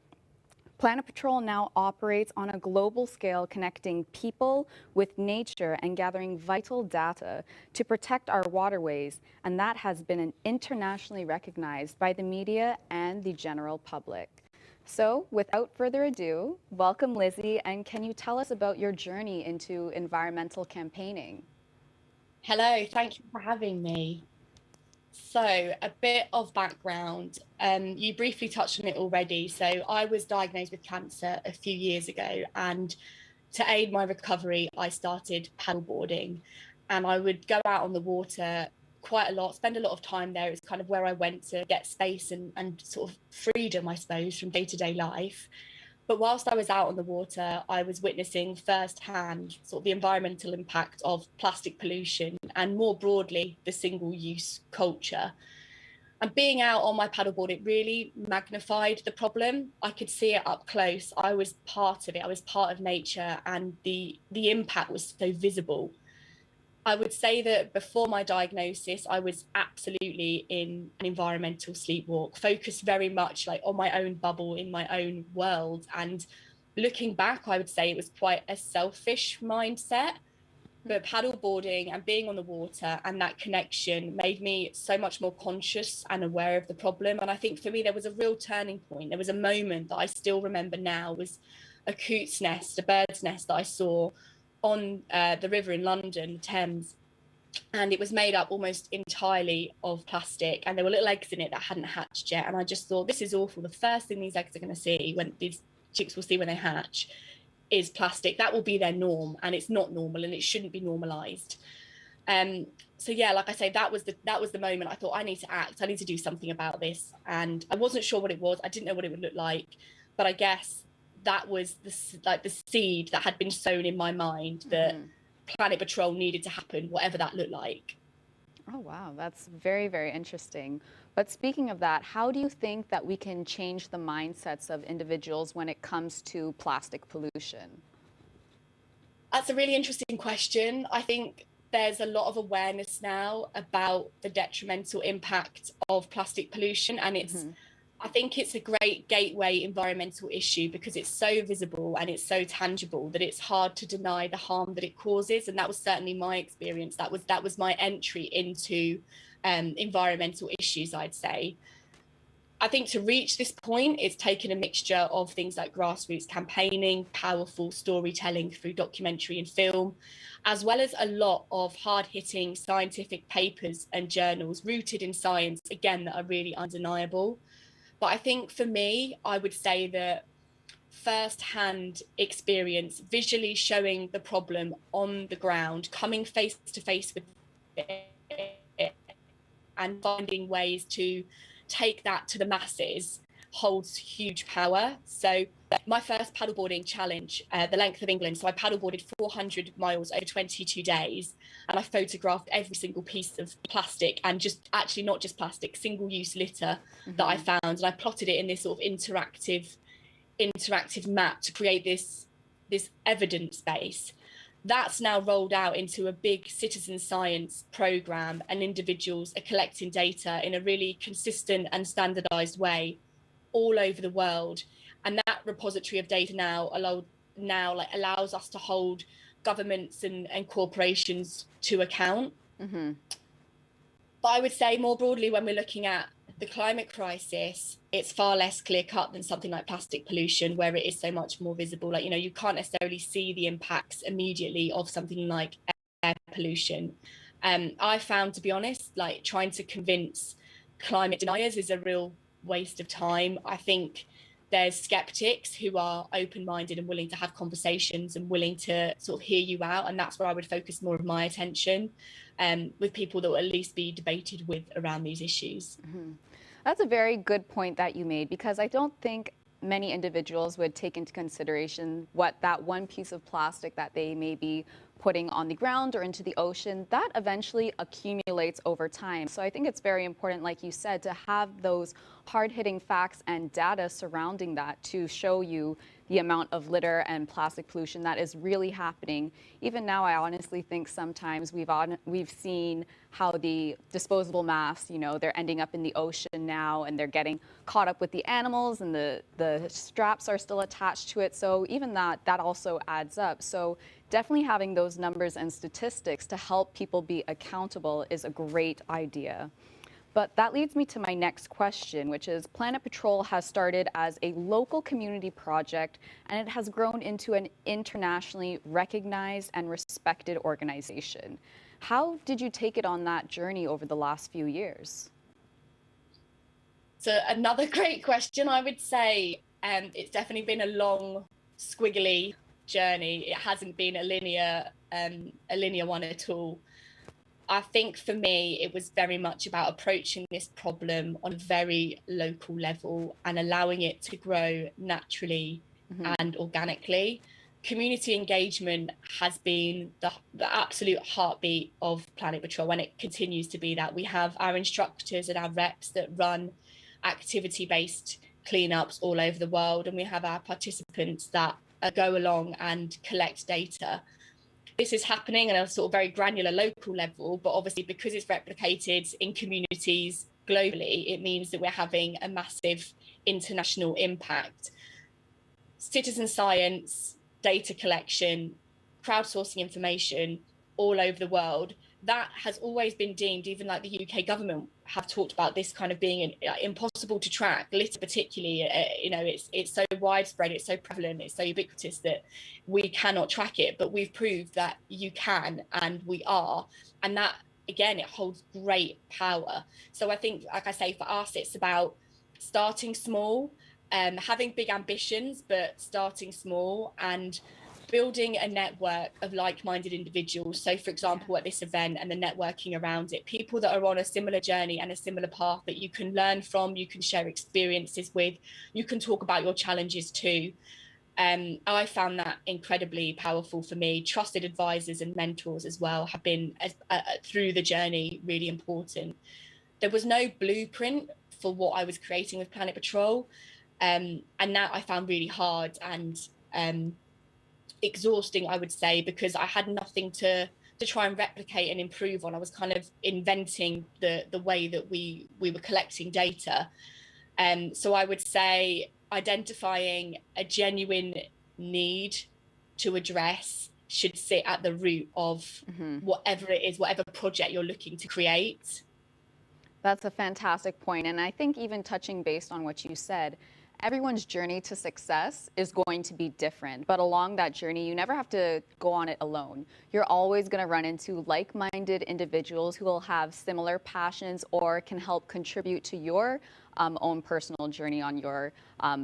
Speaker 2: Planet Patrol now operates on a global scale, connecting people with nature and gathering vital data to protect our waterways, and that has been internationally recognized by the media and the general public. So, without further ado, welcome Lizzie, and can you tell us about your journey into environmental campaigning?
Speaker 12: Hello, thank you for having me. So, a bit of background. You briefly touched on it already. So, I was diagnosed with cancer a few years ago, and to aid my recovery, I started paddleboarding, and I would go out on the water quite a lot, spend a lot of time there. It was kind of where I went to get space and sort of freedom, I suppose, from day-to-day life. But whilst I was out on the water, I was witnessing firsthand sort of the environmental impact of plastic pollution and more broadly, the single-use culture. And being out on my paddleboard, it really magnified the problem. I could see it up close. I was part of it. I was part of nature, and the impact was so visible. I would say that before my diagnosis, I was absolutely in an environmental sleepwalk, focused very much like on my own bubble, in my own world. And looking back, I would say it was quite a selfish mindset. But paddleboarding and being on the water and that connection made me so much more conscious and aware of the problem. And I think for me, there was a real turning point. There was a moment that I still remember now, was a coot's nest, a bird's nest that I saw on the river in London, the Thames, and it was made up almost entirely of plastic, and there were little eggs in it that hadn't hatched yet. And I just thought, this is awful. The first thing these eggs are going to see, when these chicks will see when they hatch, is plastic. That will be their norm, and it's not normal, and it shouldn't be normalized. So yeah, like I say, that was the moment I thought, I need to act. I need to do something about this. And I wasn't sure what it was. I didn't know what it would look like, but I guess that was the seed that had been sown in my mind that Planet Patrol needed to happen, whatever that looked like.
Speaker 2: Oh, wow. That's very, very interesting. But speaking of that, how do you think that we can change the mindsets of individuals when it comes to plastic pollution?
Speaker 12: That's a really interesting question. I think there's a lot of awareness now about the detrimental impact of plastic pollution, and I think it's a great gateway environmental issue because it's so visible and it's so tangible that it's hard to deny the harm that it causes. And that was certainly my experience. That was my entry into environmental issues, I'd say. I think to reach this point, it's taken a mixture of things like grassroots campaigning, powerful storytelling through documentary and film, as well as a lot of hard-hitting scientific papers and journals rooted in science, again, that are really undeniable. But I think for me, I would say that first-hand experience, visually showing the problem on the ground, coming face to face with it, and finding ways to take that to the masses holds huge power. So my first paddleboarding challenge, the length of England, so I paddleboarded 400 miles over 22 days, and I photographed every single piece of plastic, and not just plastic, single-use litter that I found, and I plotted it in this sort of interactive map to create this evidence base. That's now rolled out into a big citizen science program, and individuals are collecting data in a really consistent and standardized way all over the world. And that repository of data now allows us to hold governments and corporations to account. But I would say more broadly, when we're looking at the climate crisis, it's far less clear cut than something like plastic pollution, where it is so much more visible. Like, you can't necessarily see the impacts immediately of something like air pollution. I found, to be honest, like trying to convince climate deniers is a real waste of time. I think there's skeptics who are open-minded and willing to have conversations and willing to sort of hear you out. And that's where I would focus more of my attention, with people that will at least be debated with around these issues.
Speaker 2: That's a very good point that you made, because I don't think many individuals would take into consideration what that one piece of plastic that they may be putting on the ground or into the ocean, that eventually accumulates over time. So I think it's very important, like you said, to have those hard-hitting facts and data surrounding that to show you the amount of litter and plastic pollution that is really happening. Even now, I honestly think sometimes we've seen how the disposable masks, they're ending up in the ocean now, and they're getting caught up with the animals, and the straps are still attached to it. So even that also adds up. So definitely having those numbers and statistics to help people be accountable is a great idea. But that leads me to my next question, which is Planet Patrol has started as a local community project, and it has grown into an internationally recognized and respected organization. How did you take it on that journey over the last few years?
Speaker 12: So another great question, I would say. It's definitely been a long, squiggly journey. It hasn't been a linear one at all. I think for me, it was very much about approaching this problem on a very local level and allowing it to grow naturally and organically. Community engagement has been the absolute heartbeat of Planet Patrol, and it continues to be that. We have our instructors and our reps that run activity-based cleanups all over the world, and we have our participants that go along and collect data. This is happening at a sort of very granular local level, but obviously because it's replicated in communities globally, it means that we're having a massive international impact. Citizen science, data collection, crowdsourcing information, all over the world, that has always been deemed, even like the UK government have talked about this kind of being impossible to track. Litter particularly, it's so widespread, it's so prevalent, it's so ubiquitous that we cannot track it, but we've proved that you can, and we are. And that, again, it holds great power. So I think, like I say, for us, it's about starting small, having big ambitions, but starting small, and building a network of like-minded individuals. So, for example, at this event and the networking around it, people that are on a similar journey and a similar path that you can learn from, you can share experiences with, you can talk about your challenges too. I found that incredibly powerful for me. Trusted advisors and mentors as well have been, through the journey, really important. There was no blueprint for what I was creating with Planet Patrol, and that I found really hard and exhausting, I would say, because I had nothing to try and replicate and improve on. I was kind of inventing the way that we were collecting data. So I would say identifying a genuine need to address should sit at the root of whatever it is, whatever project you're looking to create.
Speaker 2: That's a fantastic point. And I think even touching based on what you said, everyone's journey to success is going to be different, but along that journey, you never have to go on it alone. You're always going to run into like-minded individuals who will have similar passions or can help contribute to your own personal journey on your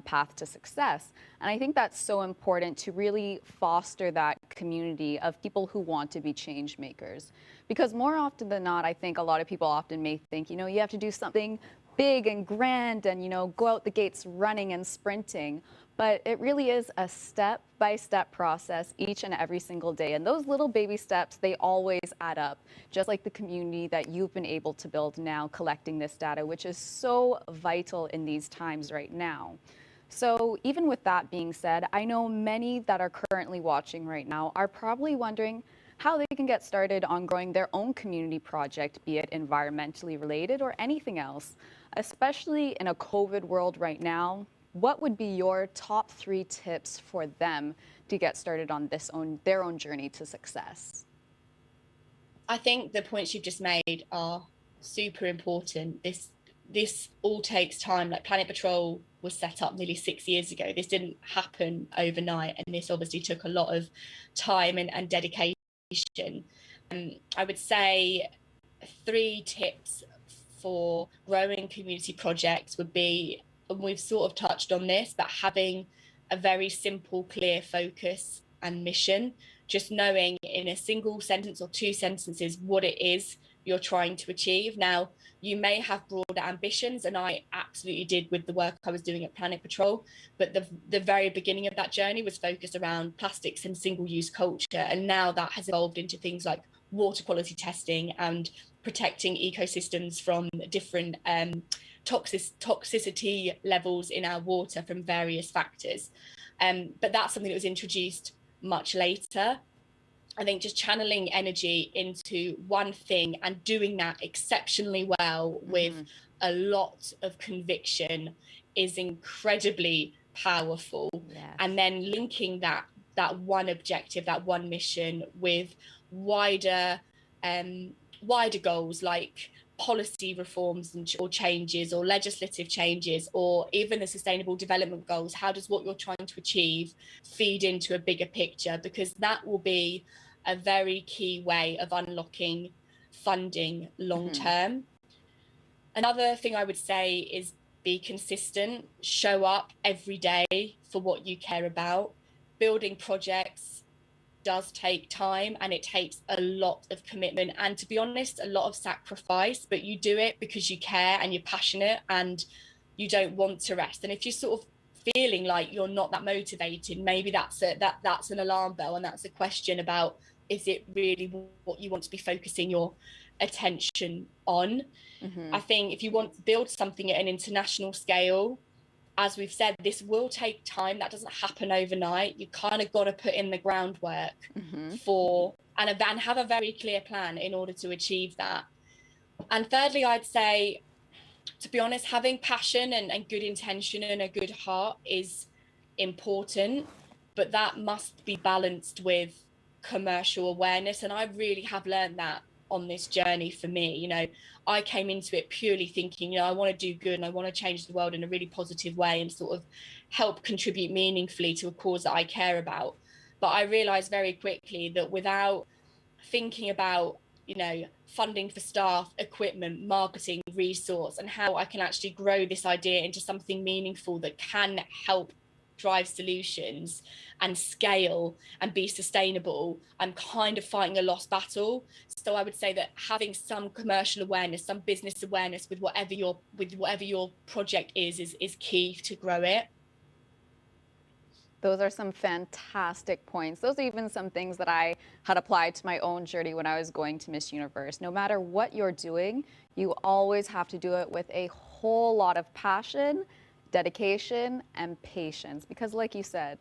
Speaker 2: path to success. And I think that's so important to really foster that community of people who want to be change makers. Because more often than not, I think a lot of people often may think, you have to do something big and grand and, go out the gates running and sprinting. But it really is a step-by-step process each and every single day. And those little baby steps, they always add up, just like the community that you've been able to build now, collecting this data, which is so vital in these times right now. So even with that being said, I know many that are currently watching right now are probably wondering how they can get started on growing their own community project, be it environmentally related or anything else. Especially in a COVID world right now, what would be your top 3 tips for them to get started on their own journey to success?
Speaker 12: I think the points you've just made are super important. This all takes time. Like Planet Patrol was set up nearly 6 years ago. This didn't happen overnight, and this obviously took a lot of time and dedication. I would say 3 tips for growing community projects would be, and we've sort of touched on this, but having a very simple, clear focus and mission, just knowing in a single sentence or 2 sentences what it is you're trying to achieve. Now, you may have broader ambitions, and I absolutely did with the work I was doing at Planet Patrol, but the very beginning of that journey was focused around plastics and single-use culture, and now that has evolved into things like water quality testing and protecting ecosystems from different toxicity levels in our water from various factors. But that's something that was introduced much later. I think just channeling energy into one thing and doing that exceptionally well with a lot of conviction is incredibly powerful. Yes. And then linking that one objective, that one mission with wider goals like policy reforms or changes or legislative changes or even the sustainable development goals. How does what you're trying to achieve feed into a bigger picture? Because that will be a very key way of unlocking funding long term. Another thing I would say is be consistent, show up every day for what you care about. Building projects does take time, and it takes a lot of commitment and, to be honest, a lot of sacrifice, but you do it because you care and you're passionate and you don't want to rest. And if you're sort of feeling like you're not that motivated, maybe that's an alarm bell, and that's a question about, is it really what you want to be focusing your attention on? I think if you want to build something at an international scale, as we've said, this will take time. That doesn't happen overnight. You kind of got to put in the groundwork and have a very clear plan in order to achieve that. And thirdly, I'd say, to be honest, having passion and good intention and a good heart is important, but that must be balanced with commercial awareness. And I really have learned that on this journey for me. You know, I came into it purely thinking, you know, I want to do good and I want to change the world in a really positive way and sort of help contribute meaningfully to a cause that I care about. But I realized very quickly that without thinking about, you know, funding for staff, equipment, marketing, resource, and how I can actually grow this idea into something meaningful that can help drive solutions and scale and be sustainable, I'm kind of fighting a lost battle. So I would say that having some commercial awareness, some business awareness with whatever your project is key to grow it.
Speaker 2: Those are some fantastic points. Those are even some things that I had applied to my own journey when I was going to Miss Universe. No matter what you're doing, you always have to do it with a whole lot of passion, dedication, and patience. Because like you said,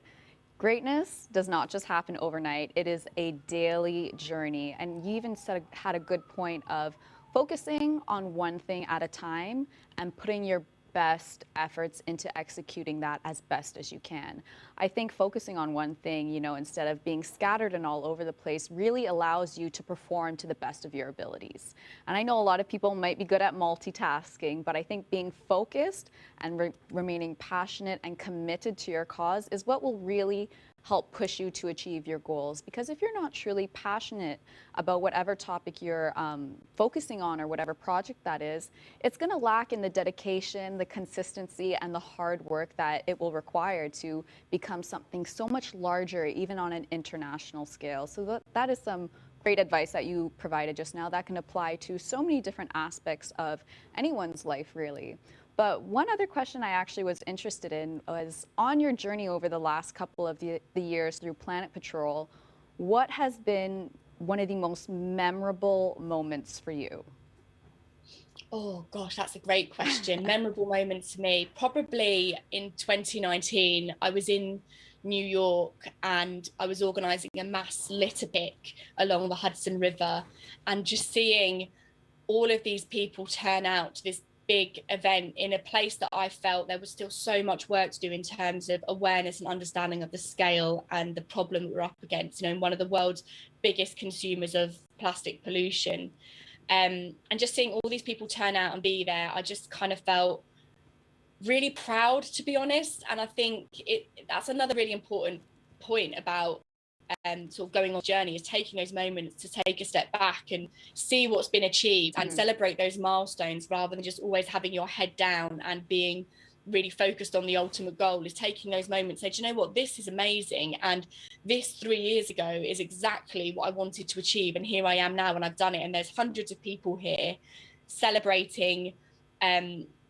Speaker 2: greatness does not just happen overnight. It is a daily journey. And you even had a good point of focusing on one thing at a time and putting your best efforts into executing that as best as you can. I think focusing on one thing, you know, instead of being scattered and all over the place, really allows you to perform to the best of your abilities. And I know a lot of people might be good at multitasking, but I think being focused and remaining passionate and committed to your cause is what will really help push you to achieve your goals. Because if you're not truly passionate about whatever topic you're focusing on or whatever project that is, it's going to lack in the dedication, the consistency, and the hard work that it will require to become something so much larger, even on an international scale. So that is some great advice that you provided just now that can apply to so many different aspects of anyone's life, really. But one other question I actually was interested in was, on your journey over the last couple of the years through Planet Patrol, what has been one of the most memorable moments for you?
Speaker 12: Oh gosh, that's a great question. Memorable moments to me, probably in 2019, I was in New York and I was organising a mass litter pick along the Hudson River, and just seeing all of these people turn out to this big event in a place that I felt there was still so much work to do in terms of awareness and understanding of the scale and the problem that we're up against, you know, in one of the world's biggest consumers of plastic pollution. And just seeing all these people turn out and be there, I just kind of felt really proud, to be honest. And I think that's another really important point about sort of going on a journey, is taking those moments to take a step back and see what's been achieved and celebrate those milestones, rather than just always having your head down and being really focused on the ultimate goal. Is taking those moments, say, do you know what, this is amazing, and this 3 years ago is exactly what I wanted to achieve, and here I am now and I've done it, and there's hundreds of people here celebrating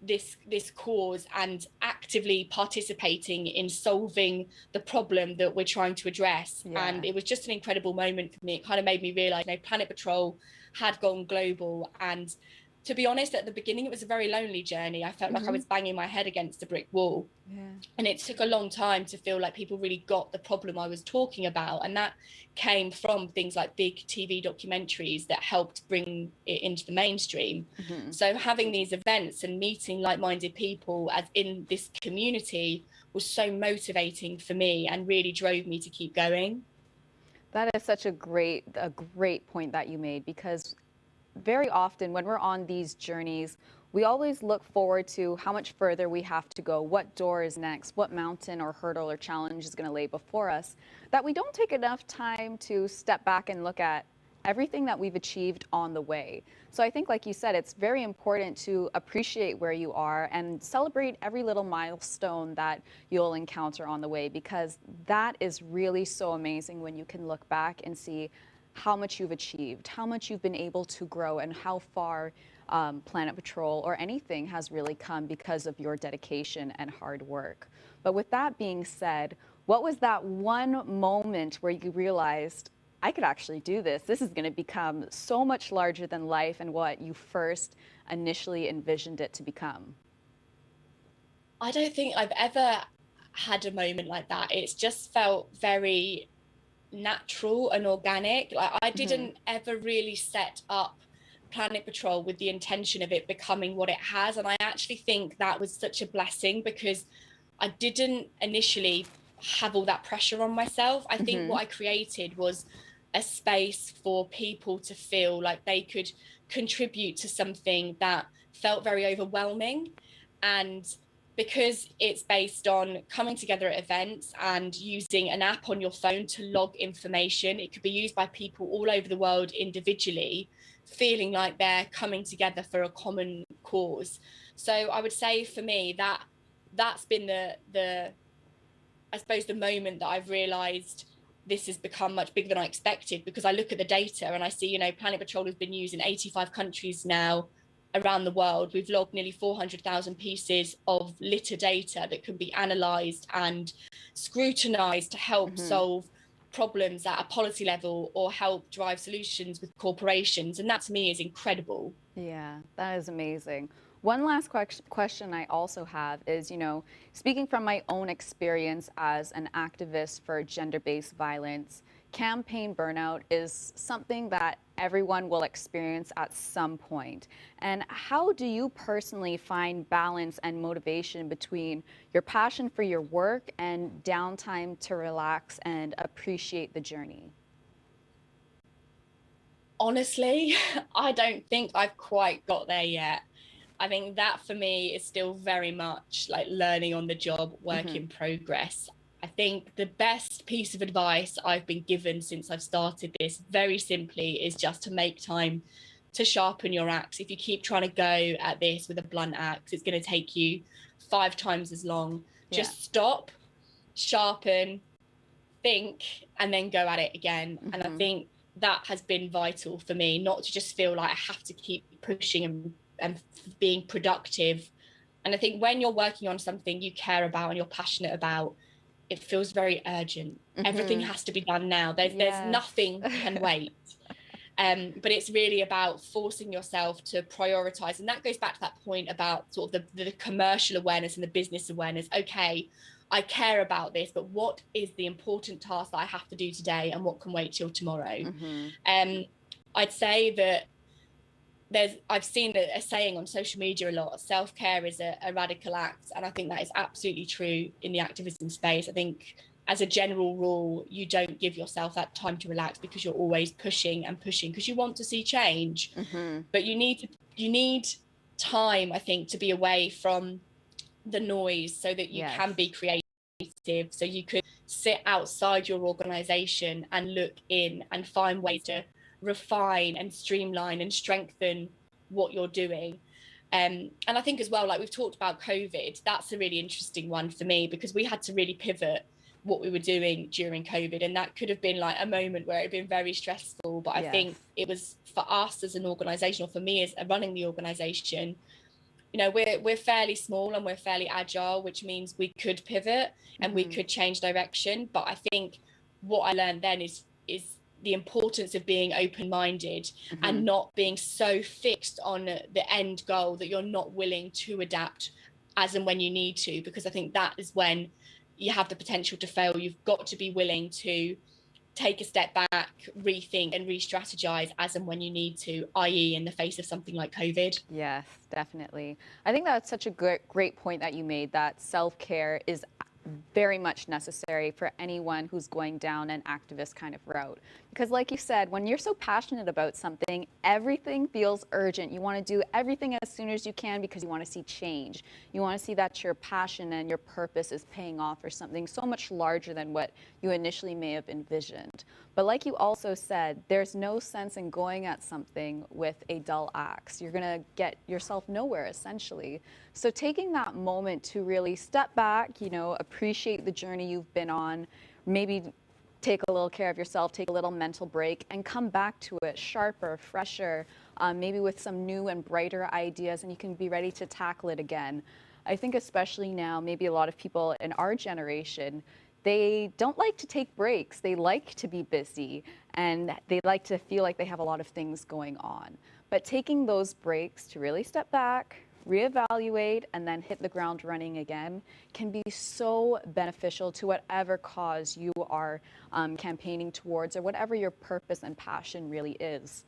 Speaker 12: this cause and actively participating in solving the problem that we're trying to address. Yeah. And it was just an incredible moment for me. It kind of made me realize, you know, Planet Patrol had gone global, and to be honest, at the beginning, it was a very lonely journey. I felt like I was banging my head against a brick wall. Yeah. And it took a long time to feel like people really got the problem I was talking about. And that came from things like big TV documentaries that helped bring it into the mainstream. So having these events and meeting like-minded people as in this community was so motivating for me and really drove me to keep going.
Speaker 2: That is such a great point that you made, because very often when we're on these journeys, we always look forward to how much further we have to go, what door is next, what mountain or hurdle or challenge is going to lay before us, that we don't take enough time to step back and look at everything that we've achieved on the way. So I think, like you said, it's very important to appreciate where you are and celebrate every little milestone that you'll encounter on the way, because that is really so amazing when you can look back and see how much you've achieved, how much you've been able to grow, and how far Planet Patrol or anything has really come because of your dedication and hard work. But with that being said, what was that one moment where you realized, I could actually do this? This is going to become so much larger than life and what you first initially envisioned it to become?
Speaker 12: I don't think I've ever had a moment like that. It's just felt very natural and organic. Like, I didn't ever really set up Planet Patrol with the intention of it becoming what it has, and I actually think that was such a blessing, because I didn't initially have all that pressure on myself. I think what I created was a space for people to feel like they could contribute to something that felt very overwhelming. And because it's based on coming together at events and using an app on your phone to log information, it could be used by people all over the world individually, feeling like they're coming together for a common cause. So I would say for me that's been the I suppose the moment that I've realized this has become much bigger than I expected, because I look at the data and I see, you know, Planet Patrol has been used in 85 countries now around the world. We've logged nearly 400,000 pieces of litter data that can be analysed and scrutinised to help solve problems at a policy level or help drive solutions with corporations. And that to me is incredible.
Speaker 2: Yeah, that is amazing. One last question I also have is, you know, speaking from my own experience as an activist for gender-based violence, campaign burnout is something that everyone will experience at some point. And how do you personally find balance and motivation between your passion for your work and downtime to relax and appreciate the journey?
Speaker 12: Honestly, I don't think I've quite got there yet. I think that for me is still very much like learning on the job, work in progress. I think the best piece of advice I've been given since I've started this, very simply, is just to make time to sharpen your axe. If you keep trying to go at this with a blunt axe, it's going to take you 5 times as long. Just stop, sharpen, think, and then go at it again. And I think that has been vital for me, not to just feel like I have to keep pushing and being productive. And I think when you're working on something you care about and you're passionate about, it feels very urgent. Everything has to be done now. There's nothing can wait. But it's really about forcing yourself to prioritize. And that goes back to that point about sort of the commercial awareness and the business awareness. Okay, I care about this, but what is the important task that I have to do today and what can wait till tomorrow? I'd say that I've seen a saying on social media a lot: self-care is a radical act. And I think that is absolutely true in the activism space. I think as a general rule, you don't give yourself that time to relax because you're always pushing and pushing because you want to see change. But you need time, I think, to be away from the noise so that you can be creative, so you could sit outside your organization and look in and find ways to refine and streamline and strengthen what you're doing. And I think as well, like we've talked about COVID, that's a really interesting one for me, because we had to really pivot what we were doing during COVID, and that could have been like a moment where it had been very stressful, but I think it was, for us as an organization, or for me as running the organization, you know, we're fairly small and we're fairly agile, which means we could pivot and we could change direction. But I think what I learned then is the importance of being open-minded and not being so fixed on the end goal that you're not willing to adapt as and when you need to, because I think that is when you have the potential to fail. You've got to be willing to take a step back, rethink and re-strategize as and when you need to, i.e. in the face of something like COVID.
Speaker 2: Yes, definitely. I think that's such a great point that you made, that self-care is very much necessary for anyone who's going down an activist kind of route. Because like you said, when you're so passionate about something, everything feels urgent. You want to do everything as soon as you can because you want to see change. You want to see that your passion and your purpose is paying off for something so much larger than what you initially may have envisioned. But like you also said, there's no sense in going at something with a dull axe. You're going to get yourself nowhere, essentially. So taking that moment to really step back, you know, appreciate the journey you've been on, maybe take a little care of yourself, take a little mental break, and come back to it sharper, fresher, maybe with some new and brighter ideas, and you can be ready to tackle it again. I think especially now, maybe a lot of people in our generation, they don't like to take breaks. They like to be busy and they like to feel like they have a lot of things going on. But taking those breaks to really step back, reevaluate, and then hit the ground running again can be so beneficial to whatever cause you are campaigning towards, or whatever your purpose and passion really is.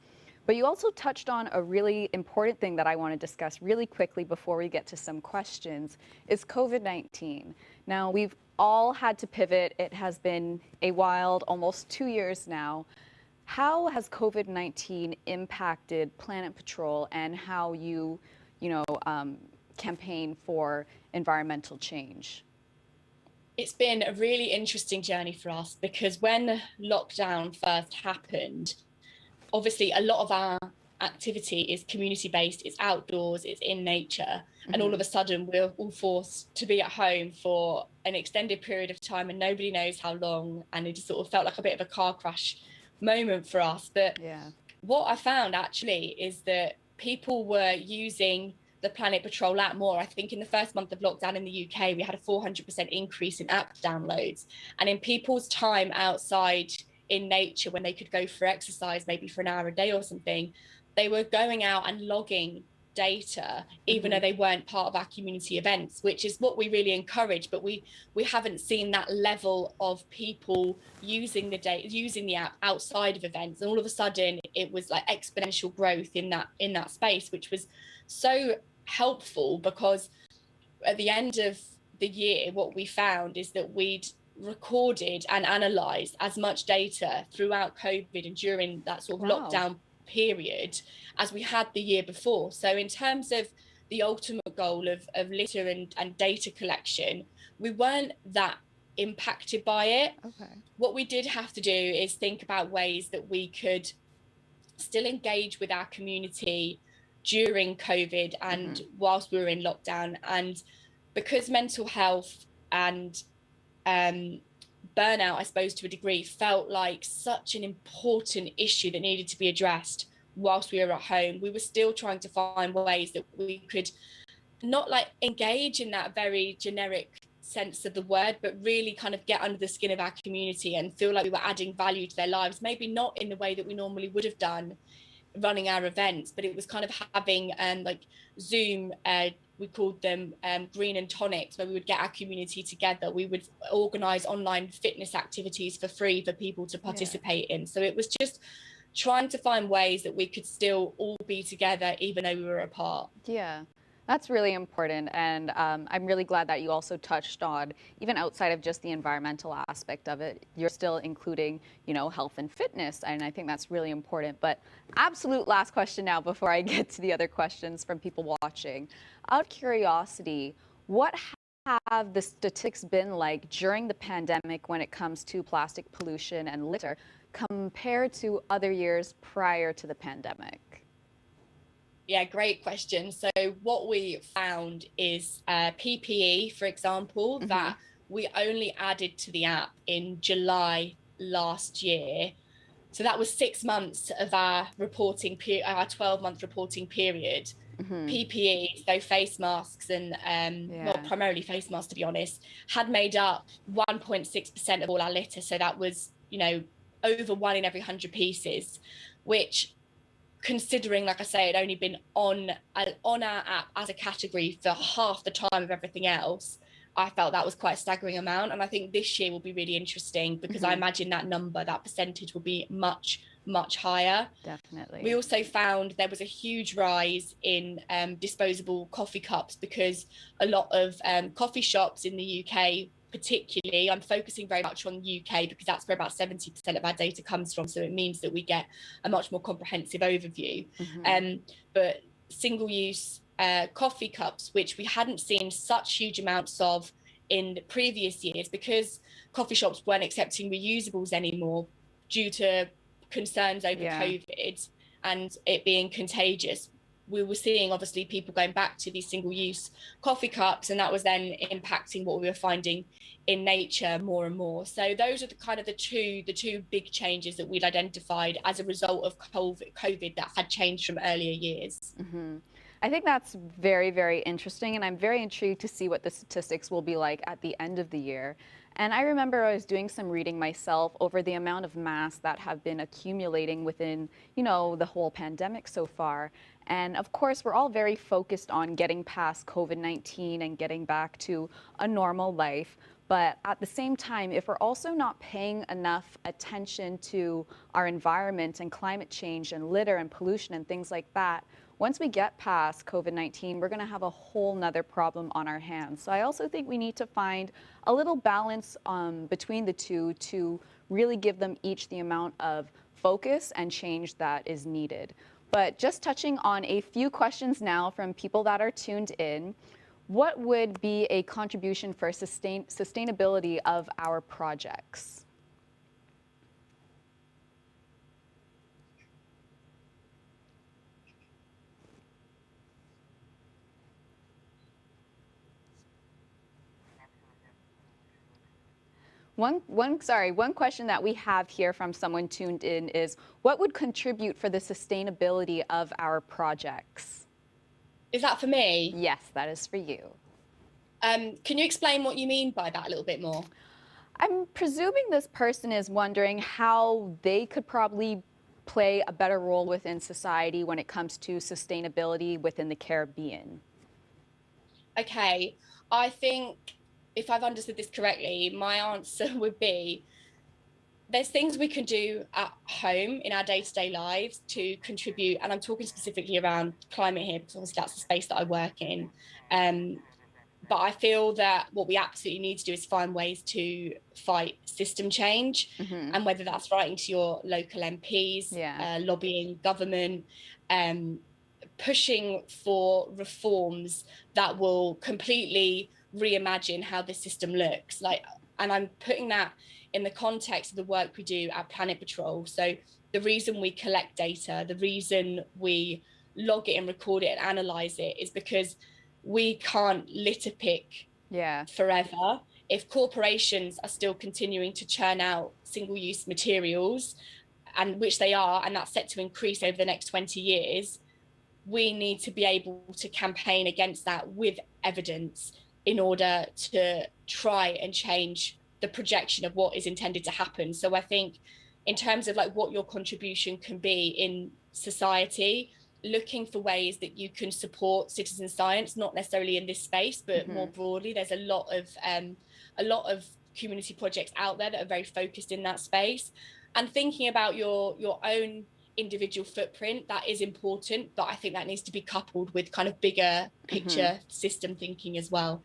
Speaker 2: But you also touched on a really important thing that I want to discuss really quickly before we get to some questions, is COVID-19. Now, we've all had to pivot. It has been a wild almost 2 years now. how has COVID-19 impacted Planet Patrol and how you campaign for environmental change?
Speaker 12: It's been a really interesting journey for us because when lockdown first happened, obviously a lot of our activity is community-based, it's outdoors, it's in nature, and all of a sudden we're all forced to be at home for an extended period of time and nobody knows how long, and it just sort of felt like a bit of a car crash moment for us. But what I found actually is that people were using the Planet Patrol app more. I think in the first month of lockdown in the UK, we had a 400% increase in app downloads. And in people's time outside in nature, when they could go for exercise, maybe for an hour a day or something, they were going out and logging data, even though they weren't part of our community events, which is what we really encourage. But we haven't seen that level of people using the data, using the app outside of events. And all of a sudden, it was like exponential growth in that space, which was so helpful, because at the end of the year, what we found is that we'd recorded and analysed as much data throughout COVID and during that sort of lockdown period as we had the year before. So in terms of the ultimate goal of litter and data collection, we weren't that impacted by it. What we did have to do is think about ways that we could still engage with our community during COVID and whilst we were in lockdown. And because mental health and burnout, I suppose to a degree, felt like such an important issue that needed to be addressed whilst we were at home, we were still trying to find ways that we could not like engage in that very generic sense of the word, but really kind of get under the skin of our community and feel like we were adding value to their lives, maybe not in the way that we normally would have done running our events, but it was kind of having like Zoom, we called them green and tonics, where we would get our community together. We would organize online fitness activities for free for people to participate in. So it was just trying to find ways that we could still all be together even though we were apart.
Speaker 2: Yeah. That's really important, and I'm really glad that you also touched on, even outside of just the environmental aspect of it, you're still including, health and fitness, and I think that's really important. But absolute last question now before I get to the other questions from people watching. Out of curiosity, what have the statistics been like during the pandemic when it comes to plastic pollution and litter compared to other years prior to the pandemic?
Speaker 12: Yeah, great question. So what we found is PPE, for example, that we only added to the app in July last year. So that was 6 months of our reporting period, our 12-month reporting period. PPE, so face masks and well, primarily face masks, to be honest, had made up 1.6% of all our litter. So that was, over 1 in every 100 pieces, which, considering, like I say, it only been on our app as a category for half the time of everything else, I felt that was quite a staggering amount. And I think this year will be really interesting because I imagine that number, that percentage will be much, much higher.
Speaker 2: Definitely.
Speaker 12: We also found there was a huge rise in disposable coffee cups because a lot of coffee shops in the UK, particularly, I'm focusing very much on the UK because that's where about 70% of our data comes from. So it means that we get a much more comprehensive overview. But single-use coffee cups, which we hadn't seen such huge amounts of in previous years because coffee shops weren't accepting reusables anymore due to concerns over COVID and it being contagious. We were seeing obviously people going back to these single-use coffee cups, and that was then impacting what we were finding in nature more and more. So those are the two big changes that we'd identified as a result of COVID that had changed from earlier years.
Speaker 2: I think that's very, very interesting, and I'm very intrigued to see what the statistics will be like at the end of the year. And I remember I was doing some reading myself over the amount of masks that have been accumulating within, the whole pandemic so far. And of course, we're all very focused on getting past COVID-19 and getting back to a normal life. But at the same time, if we're also not paying enough attention to our environment and climate change and litter and pollution and things like that, once we get past COVID-19, we're going to have a whole nother problem on our hands. So I also think we need to find a little balance between the two to really give them each the amount of
Speaker 13: focus and change that is needed. But just touching on a few questions now from people that are tuned in, what would be a contribution for sustainability of our projects? One question that we have here from someone tuned in is, what would contribute for the sustainability of our projects?
Speaker 12: Is that for me?
Speaker 13: Yes, that is for you.
Speaker 12: Can you explain what you mean by that a little bit more?
Speaker 13: I'm presuming this person is wondering how they could probably play a better role within society when it comes to sustainability within the Caribbean.
Speaker 12: Okay, I think if I've understood this correctly, my answer would be there's things we can do at home in our day-to-day lives to contribute, and I'm talking specifically around climate here because obviously that's the space that I work in. But I feel that what we absolutely need to do is find ways to fight system change, and whether that's writing to your local MPs, lobbying government, pushing for reforms that will completely reimagine how the system looks like. And I'm putting that in the context of the work we do at Planet Patrol. So the reason we collect data, the reason we log it and record it and analyze it is because we can't litter pick forever. If corporations are still continuing to churn out single-use materials, and which they are, and that's set to increase over the next 20 years, we need to be able to campaign against that with evidence in order to try and change the projection of what is intended to happen. So I think in terms of like what your contribution can be in society, looking for ways that you can support citizen science, not necessarily in this space, but more broadly, there's a lot of community projects out there that are very focused in that space. And thinking about your own individual footprint, that is important, but I think that needs to be coupled with kind of bigger picture system thinking as well.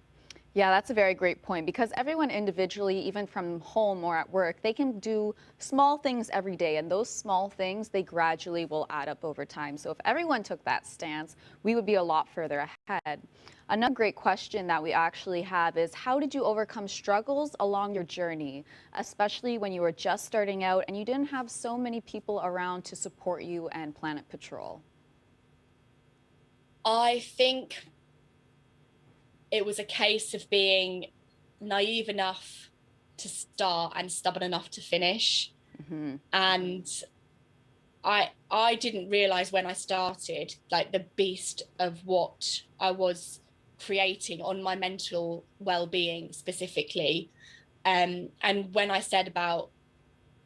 Speaker 13: Yeah, that's a very great point, because everyone individually, even from home or at work, they can do small things every day, and those small things, they gradually will add up over time. So if everyone took that stance, we would be a lot further ahead. Another great question that we actually have is, how did you overcome struggles along your journey, especially when you were just starting out and you didn't have so many people around to support you and Planet Patrol?
Speaker 12: I think it was a case of being naive enough to start and stubborn enough to finish. And I didn't realize when I started, like, the beast of what I was creating on my mental well-being specifically. And when I said about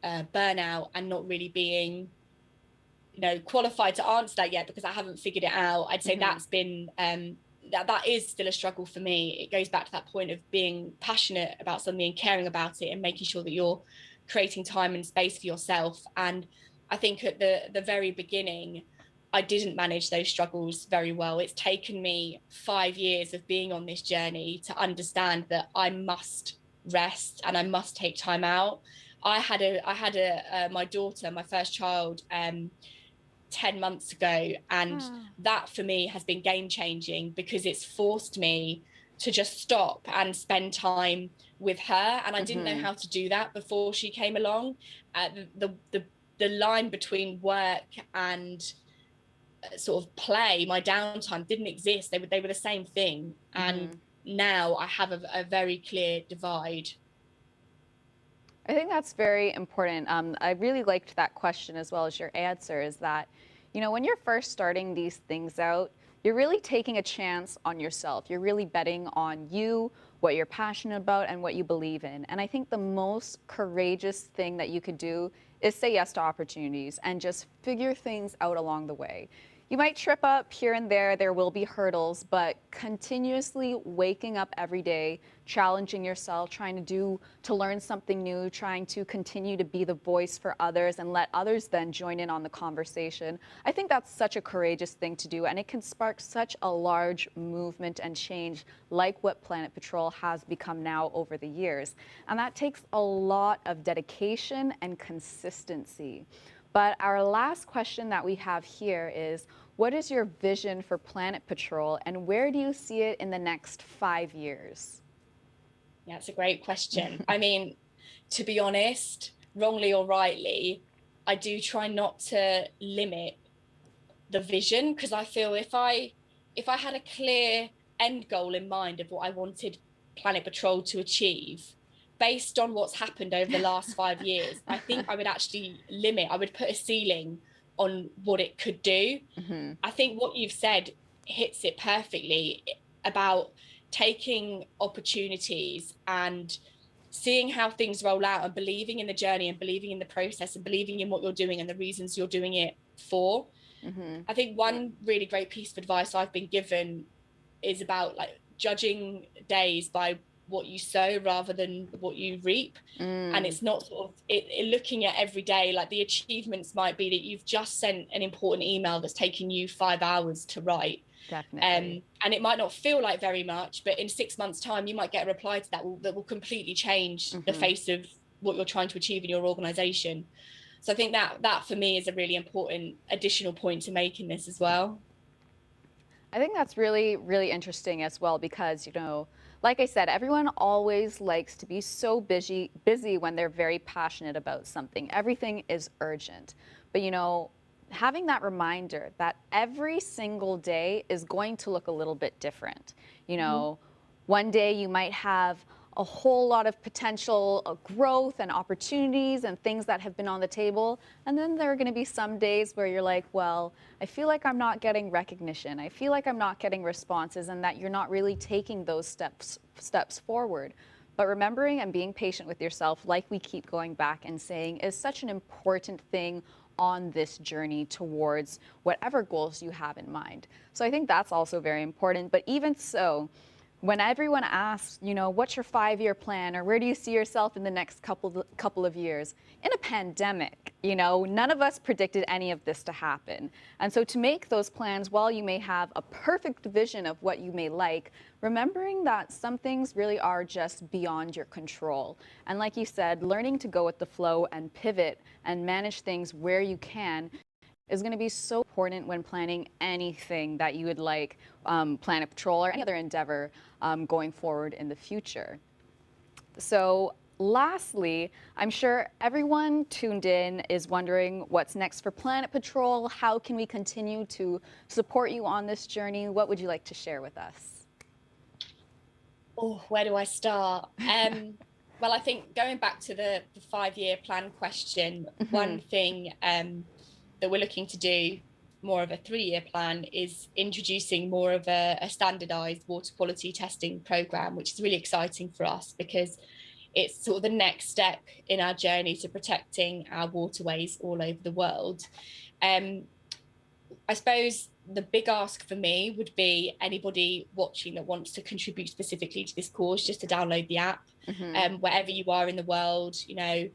Speaker 12: burnout and not really being, qualified to answer that yet because I haven't figured it out, I'd say that's been that is still a struggle for me. It goes back to that point of being passionate about something and caring about it and making sure that you're creating time and space for yourself. And I think at the very beginning, I didn't manage those struggles very well. It's taken me 5 years of being on this journey to understand that I must rest and I must take time out. I had my daughter, my first child, 10 months ago, and that for me has been game changing because it's forced me to just stop and spend time with her, and I didn't know how to do that before she came along. The line between work and sort of play, my downtime, didn't exist. They were the same thing, and now I have a very clear divide.
Speaker 13: I think that's very important. I really liked that question as well as your answer, is that, when you're first starting these things out, you're really taking a chance on yourself. You're really betting on you, what you're passionate about, and what you believe in. And I think the most courageous thing that you could do is say yes to opportunities and just figure things out along the way. You might trip up here and there will be hurdles, but continuously waking up every day, challenging yourself, trying to learn something new, trying to continue to be the voice for others and let others then join in on the conversation. I think that's such a courageous thing to do, and it can spark such a large movement and change like what Planet Patrol has become now over the years. And that takes a lot of dedication and consistency. But our last question that we have here is, what is your vision for Planet Patrol and where do you see it in the next 5 years?
Speaker 12: Yeah, it's a great question. I mean, to be honest, wrongly or rightly, I do try not to limit the vision, because I feel if I had a clear end goal in mind of what I wanted Planet Patrol to achieve, based on what's happened over the last 5 years, I think I would actually I would put a ceiling on what it could do. I think what you've said hits it perfectly about taking opportunities and seeing how things roll out and believing in the journey and believing in the process and believing in what you're doing and the reasons you're doing it for. I think one really great piece of advice I've been given is about like judging days by what you sow rather than what you reap. And it's not sort of looking at every day, like the achievements might be that you've just sent an important email that's taken you 5 hours to write.
Speaker 13: Definitely.
Speaker 12: And it might not feel like very much, but in 6 months' time, you might get a reply to that will completely change the face of what you're trying to achieve in your organization. So I think that for me is a really important additional point to make in this as well.
Speaker 13: I think that's really, really interesting as well, because, you know, like I said, everyone always likes to be so busy when they're very passionate about something. Everything is urgent. But, you know, having that reminder that every single day is going to look a little bit different. You know, one day you might have a whole lot of potential growth and opportunities and things that have been on the table. And then there are going to be some days where you're like, well, I feel like I'm not getting recognition. I feel like I'm not getting responses, and that you're not really taking those steps forward. But remembering and being patient with yourself, like we keep going back and saying, is such an important thing on this journey towards whatever goals you have in mind. So I think that's also very important. But even so, when everyone asks, you know, what's your 5-year plan, or where do you see yourself in the next couple of years? In a pandemic, you know, none of us predicted any of this to happen. And so to make those plans, while you may have a perfect vision of what you may like, remembering that some things really are just beyond your control. And like you said, learning to go with the flow and pivot and manage things where you can is going to be so important when planning anything that you would like, Planet Patrol or any other endeavor going forward in the future. So lastly, I'm sure everyone tuned in is wondering what's next for Planet Patrol. How can we continue to support you on this journey? What would you like to share with us?
Speaker 12: Oh, where do I start? Well, I think going back to the 5-year plan question, one thing that we're looking to do, more of a 3-year plan, is introducing more of a standardized water quality testing program, which is really exciting for us because it's sort of the next step in our journey to protecting our waterways all over the world. I suppose the big ask for me would be anybody watching that wants to contribute specifically to this cause, just to download the app. Wherever you are in the world, you know,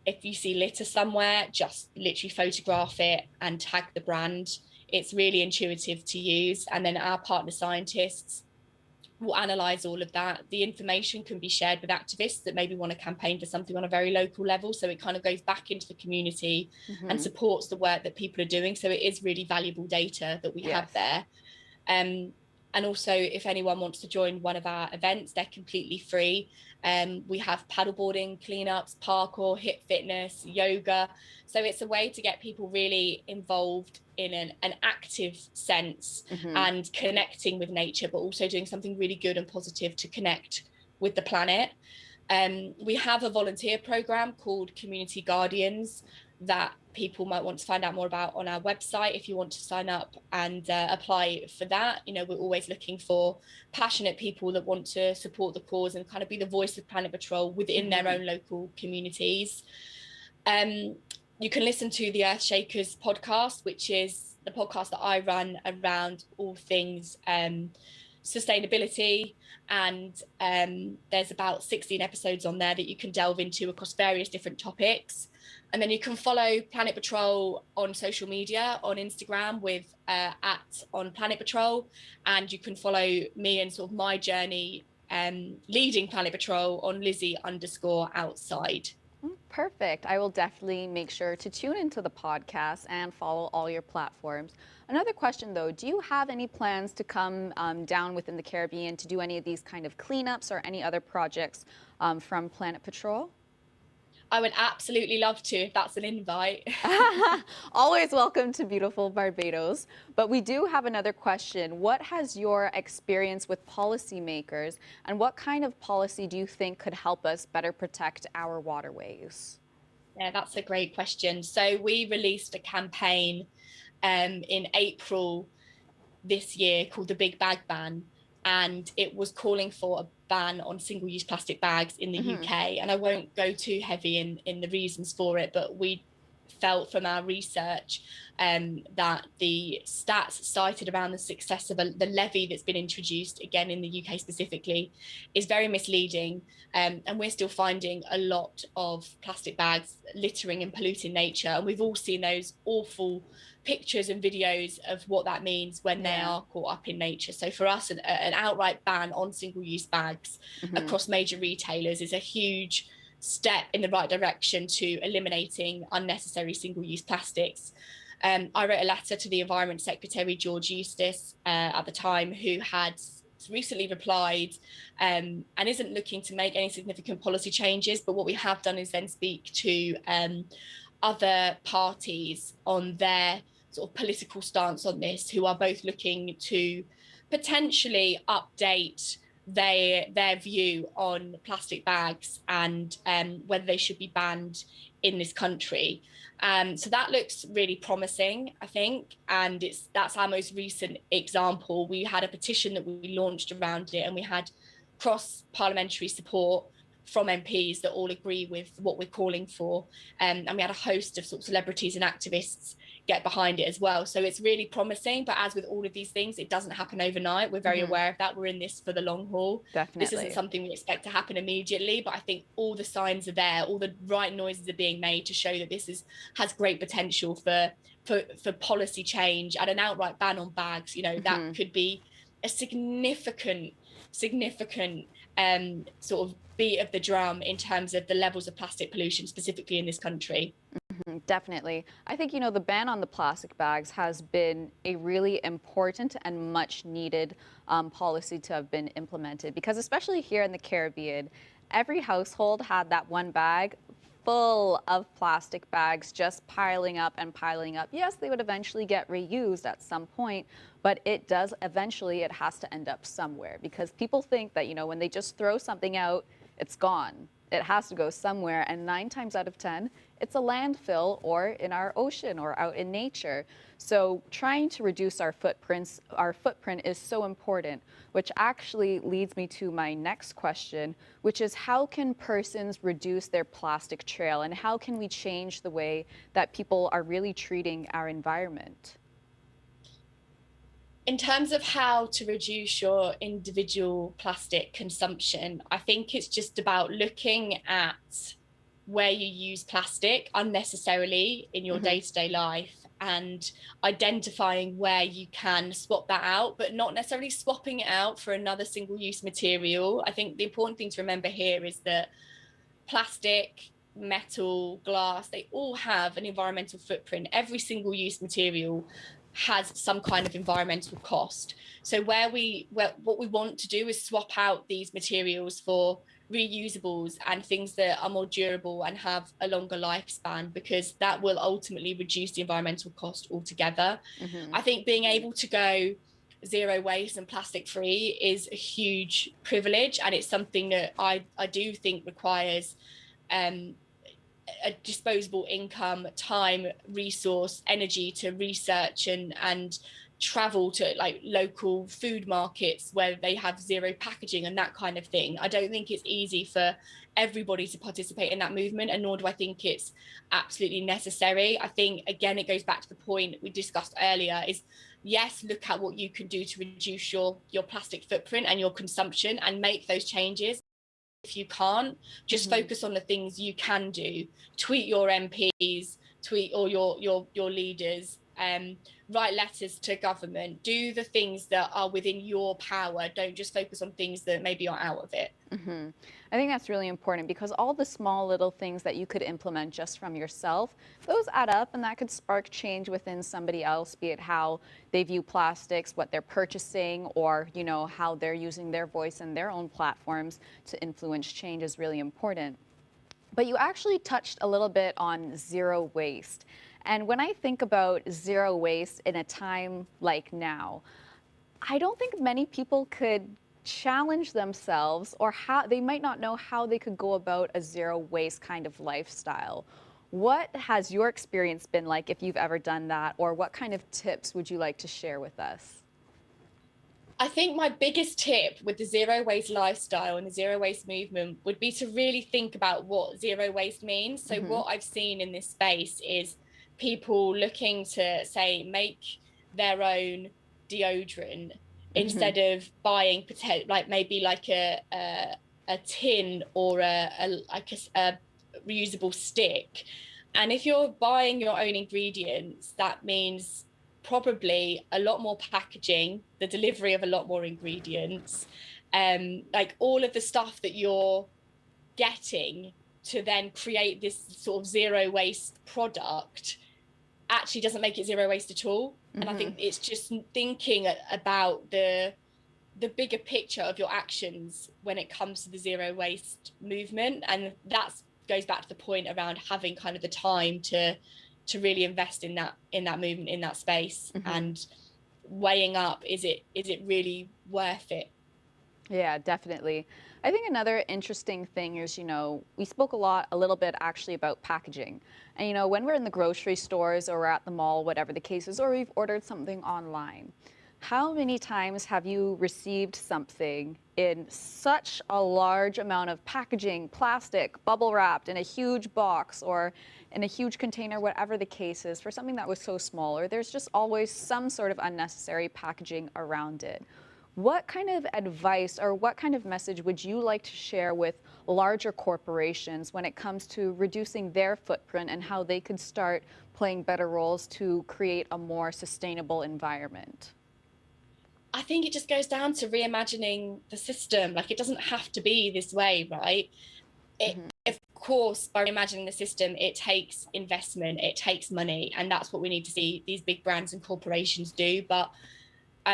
Speaker 12: if you see litter somewhere, just literally photograph it and tag the brand. It's really intuitive to use. And then our partner scientists will analyze all of that. The information can be shared with activists that maybe want to campaign for something on a very local level. So it kind of goes back into the community and supports the work that people are doing. So it is really valuable data that we have there. And also, if anyone wants to join one of our events, they're completely free. We have paddleboarding, cleanups, parkour, hip fitness, yoga. So it's a way to get people really involved in an active sense and connecting with nature, but also doing something really good and positive to connect with the planet. We have a volunteer program called Community Guardians that people might want to find out more about on our website if you want to sign up and apply for that. You know, we're always looking for passionate people that want to support the cause and kind of be the voice of Planet Patrol within their own local communities. You can listen to the Earthshakers podcast, which is the podcast that I run around all things sustainability, and there's about 16 episodes on there that you can delve into across various different topics. And then you can follow Planet Patrol on social media, on Instagram with @on Planet Patrol, and you can follow me and sort of my journey leading Planet Patrol on Lizzie_outside.
Speaker 13: Perfect. I will definitely make sure to tune into the podcast and follow all your platforms. Another question though, do you have any plans to come down within the Caribbean to do any of these kind of cleanups or any other projects from Planet Patrol?
Speaker 12: I would absolutely love to if that's an invite.
Speaker 13: Always welcome to beautiful Barbados. But we do have another question. What has your experience with policymakers and what kind of policy do you think could help us better protect our waterways?
Speaker 12: Yeah, that's a great question. So we released a campaign in April this year called the Big Bag Ban, and it was calling for a ban on single-use plastic bags in the UK. And I won't go too heavy in the reasons for it, but we felt from our research that the stats cited around the success of the levy that's been introduced, again in the UK specifically, is very misleading. And we're still finding a lot of plastic bags littering and polluting nature. And we've all seen those awful pictures and videos of what that means when they are caught up in nature. So for us, an outright ban on single-use bags across major retailers is a huge step in the right direction to eliminating unnecessary single-use plastics. I wrote a letter to the Environment Secretary, George Eustace, at the time, who had recently replied and isn't looking to make any significant policy changes. But what we have done is then speak to other parties on their sort of political stance on this, who are both looking to potentially update their view on plastic bags and whether they should be banned in this country. So that looks really promising, I think, and that's our most recent example. We had a petition that we launched around it, and we had cross-parliamentary support from MPs that all agree with what we're calling for, and we had a host of sort of celebrities and activists get behind it as well. So it's really promising, but as with all of these things, it doesn't happen overnight. We're very aware of that. We're in this for the long haul.
Speaker 13: Definitely.
Speaker 12: This isn't something we expect to happen immediately, but I think all the signs are there, all the right noises are being made to show that this has great potential for policy change. And an outright ban on bags, you know, that could be a significant sort of beat of the drum in terms of the levels of plastic pollution specifically in this country.
Speaker 13: Definitely. I think, you know, the ban on the plastic bags has been a really important and much needed policy to have been implemented, because especially here in the Caribbean, every household had that one bag full of plastic bags just piling up and piling up. Yes, they would eventually get reused at some point, but it has to end up somewhere, because people think that, you know, when they just throw something out, it's gone. It has to go somewhere, and 9 times out of 10, it's a landfill or in our ocean or out in nature. So trying to reduce our footprint is so important, which actually leads me to my next question, which is how can persons reduce their plastic trail, and how can we change the way that people are really treating our environment?
Speaker 12: In terms of how to reduce your individual plastic consumption, I think it's just about looking at where you use plastic unnecessarily in your day-to-day life and identifying where you can swap that out, but not necessarily swapping it out for another single-use material. I think the important thing to remember here is that plastic, metal, glass, they all have an environmental footprint. Every single-use material has some kind of environmental cost. So what we want to do is swap out these materials for reusables and things that are more durable and have a longer lifespan, because that will ultimately reduce the environmental cost altogether. I think being able to go zero waste and plastic free is a huge privilege, and it's something that I do think requires a disposable income, time, resource, energy to research and travel to like local food markets where they have zero packaging and that kind of thing. I don't think it's easy for everybody to participate in that movement, and nor do I think it's absolutely necessary. I think, again, it goes back to the point we discussed earlier, is yes, look at what you can do to reduce your plastic footprint and your consumption and make those changes. If you can't, just focus on the things you can do. Tweet your MPs, tweet all your leaders, write letters to government, do the things that are within your power. Don't just focus on things that maybe are out of it.
Speaker 13: Mm-hmm. I think that's really important because all the small little things that you could implement just from yourself, those add up and that could spark change within somebody else, be it how they view plastics, what they're purchasing, or, you know, how they're using their voice and their own platforms to influence change is really important. But you actually touched a little bit on zero waste. And when I think about zero waste in a time like now, I don't think many people could challenge themselves, or how they might not know how they could go about a zero waste kind of lifestyle. What has your experience been like if you've ever done that, or what kind of tips would you like to share with us?
Speaker 12: I think my biggest tip with the zero waste lifestyle and the zero waste movement would be to really think about what zero waste means. So what I've seen in this space is people looking to, say, make their own deodorant instead of buying maybe like a tin or a reusable stick. And if you're buying your own ingredients, that means probably a lot more packaging, the delivery of a lot more ingredients, like all of the stuff that you're getting to then create this sort of zero waste product actually doesn't make it zero waste at all. And I think it's just thinking about the bigger picture of your actions when it comes to the zero waste movement. And that goes back to the point around having kind of the time to really invest in that movement, in that space, and weighing up, is it really worth it?
Speaker 13: Yeah, definitely. I think another interesting thing is, you know, we spoke a little bit actually about packaging. And, you know, when we're in the grocery stores or we're at the mall, whatever the case is, or we've ordered something online, how many times have you received something in such a large amount of packaging, plastic, bubble wrapped in a huge box or in a huge container, whatever the case is, for something that was so small, or there's just always some sort of unnecessary packaging around it? What kind of advice or what kind of message would you like to share with larger corporations when it comes to reducing their footprint and how they could start playing better roles to create a more sustainable environment?
Speaker 12: I think it just goes down to reimagining the system. Like, it doesn't have to be this way, right? Of course, by reimagining the system, it takes investment, it takes money, and that's what we need to see these big brands and corporations do. But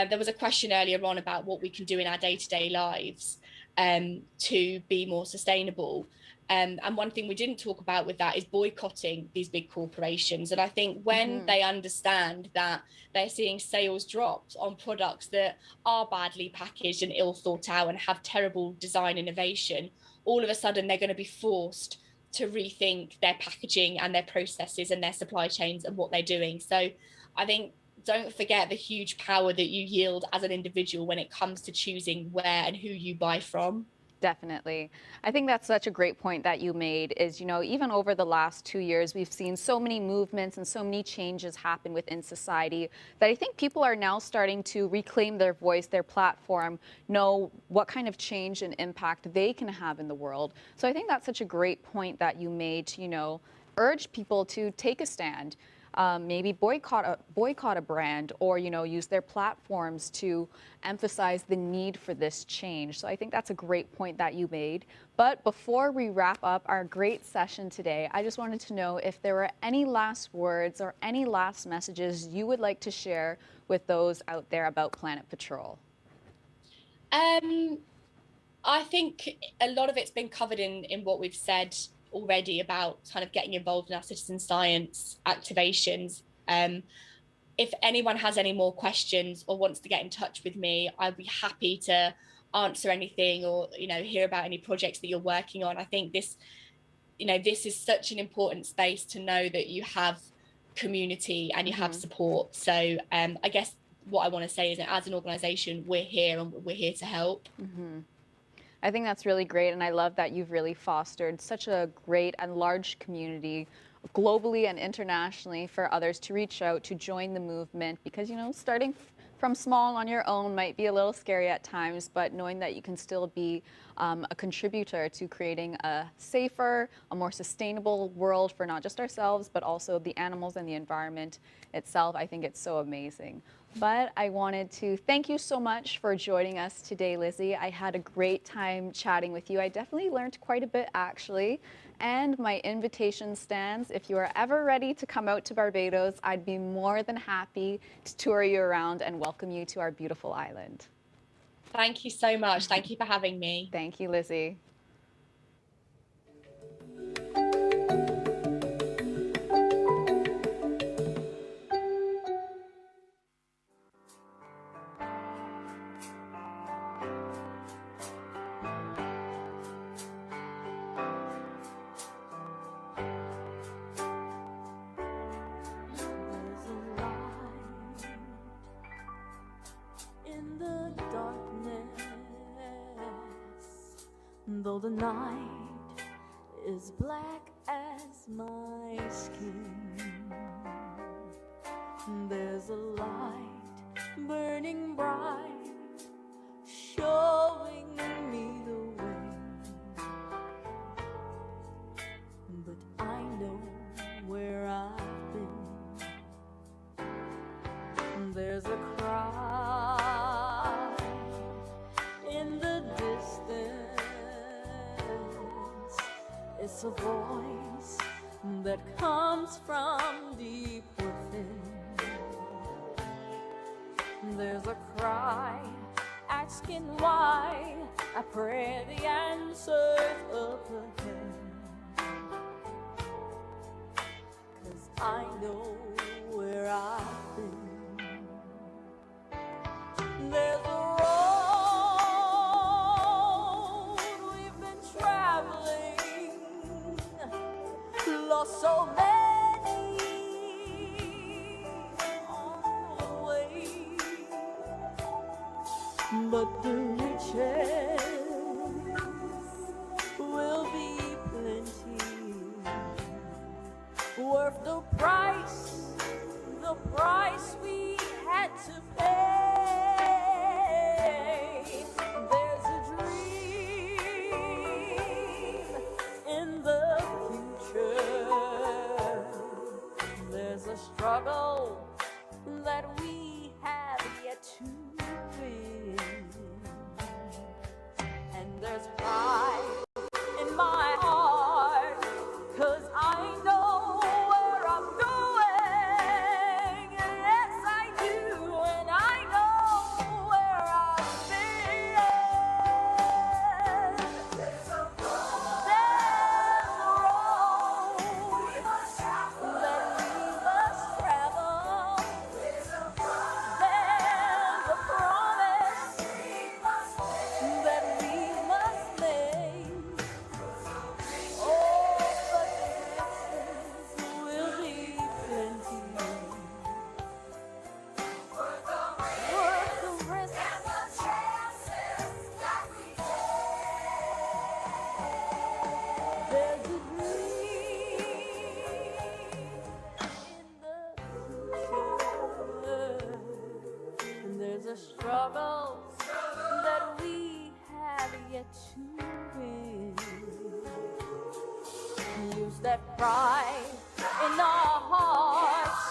Speaker 12: there was a question earlier on about what we can do in our day-to-day lives to be more sustainable. And one thing we didn't talk about with that is boycotting these big corporations. And I think when they understand that they're seeing sales drops on products that are badly packaged and ill thought out and have terrible design innovation, all of a sudden they're going to be forced to rethink their packaging and their processes and their supply chains and what they're doing. So I think don't forget the huge power that you yield as an individual when it comes to choosing where and who you buy from.
Speaker 13: Definitely. I think that's such a great point that you made is, you know, even over the last 2 years, we've seen so many movements and so many changes happen within society that I think people are now starting to reclaim their voice, their platform, know what kind of change and impact they can have in the world. So I think that's such a great point that you made to, you know, urge people to take a stand. Maybe boycott a brand, or, you know, use their platforms to emphasize the need for this change. So I think that's a great point that you made. But before we wrap up our great session today, I just wanted to know if there were any last words or any last messages you would like to share with those out there about Planet Patrol.
Speaker 12: I think a lot of it's been covered in what we've said already about kind of getting involved in our citizen science activations. If anyone has any more questions or wants to get in touch with me, I'd be happy to answer anything or, you know, hear about any projects that you're working on. I think this, you know, this is such an important space to know that you have community and you have support. So I guess what I want to say is that as an organization, we're here and we're here to help.
Speaker 13: I think that's really great, and I love that you've really fostered such a great and large community globally and internationally for others to reach out, to join the movement, because, you know, starting from small on your own might be a little scary at times, but knowing that you can still be a contributor to creating a safer, a more sustainable world for not just ourselves, but also the animals and the environment itself, I think it's so amazing. But I wanted to thank you so much for joining us today, Lizzie. I had a great time chatting with you. I definitely learned quite a bit, actually. And my invitation stands. If you are ever ready to come out to Barbados, I'd be more than happy to tour you around and welcome you to our beautiful island.
Speaker 12: Thank you so much. Thank you for having me.
Speaker 13: Thank you, Lizzie.
Speaker 14: Though the night is black as my skin, there's a light burning bright, showing me the way. But I know where I've been. There's a cry in the distance. It's a voice that comes from deep within. There's a cry asking why. I pray the answer's up ahead. 'Cause I know where I've been. There's a lost so many on the way, but the riches will be plenty, worth the price we had to pay. There's a dream in the there's a struggle that we have yet to win, and there's pride in my heart, 'cause I know where I'm going. Yes, I do, and I know where I've been. There's a road we must travel. Struggles that we have yet to win. Use that pride in our hearts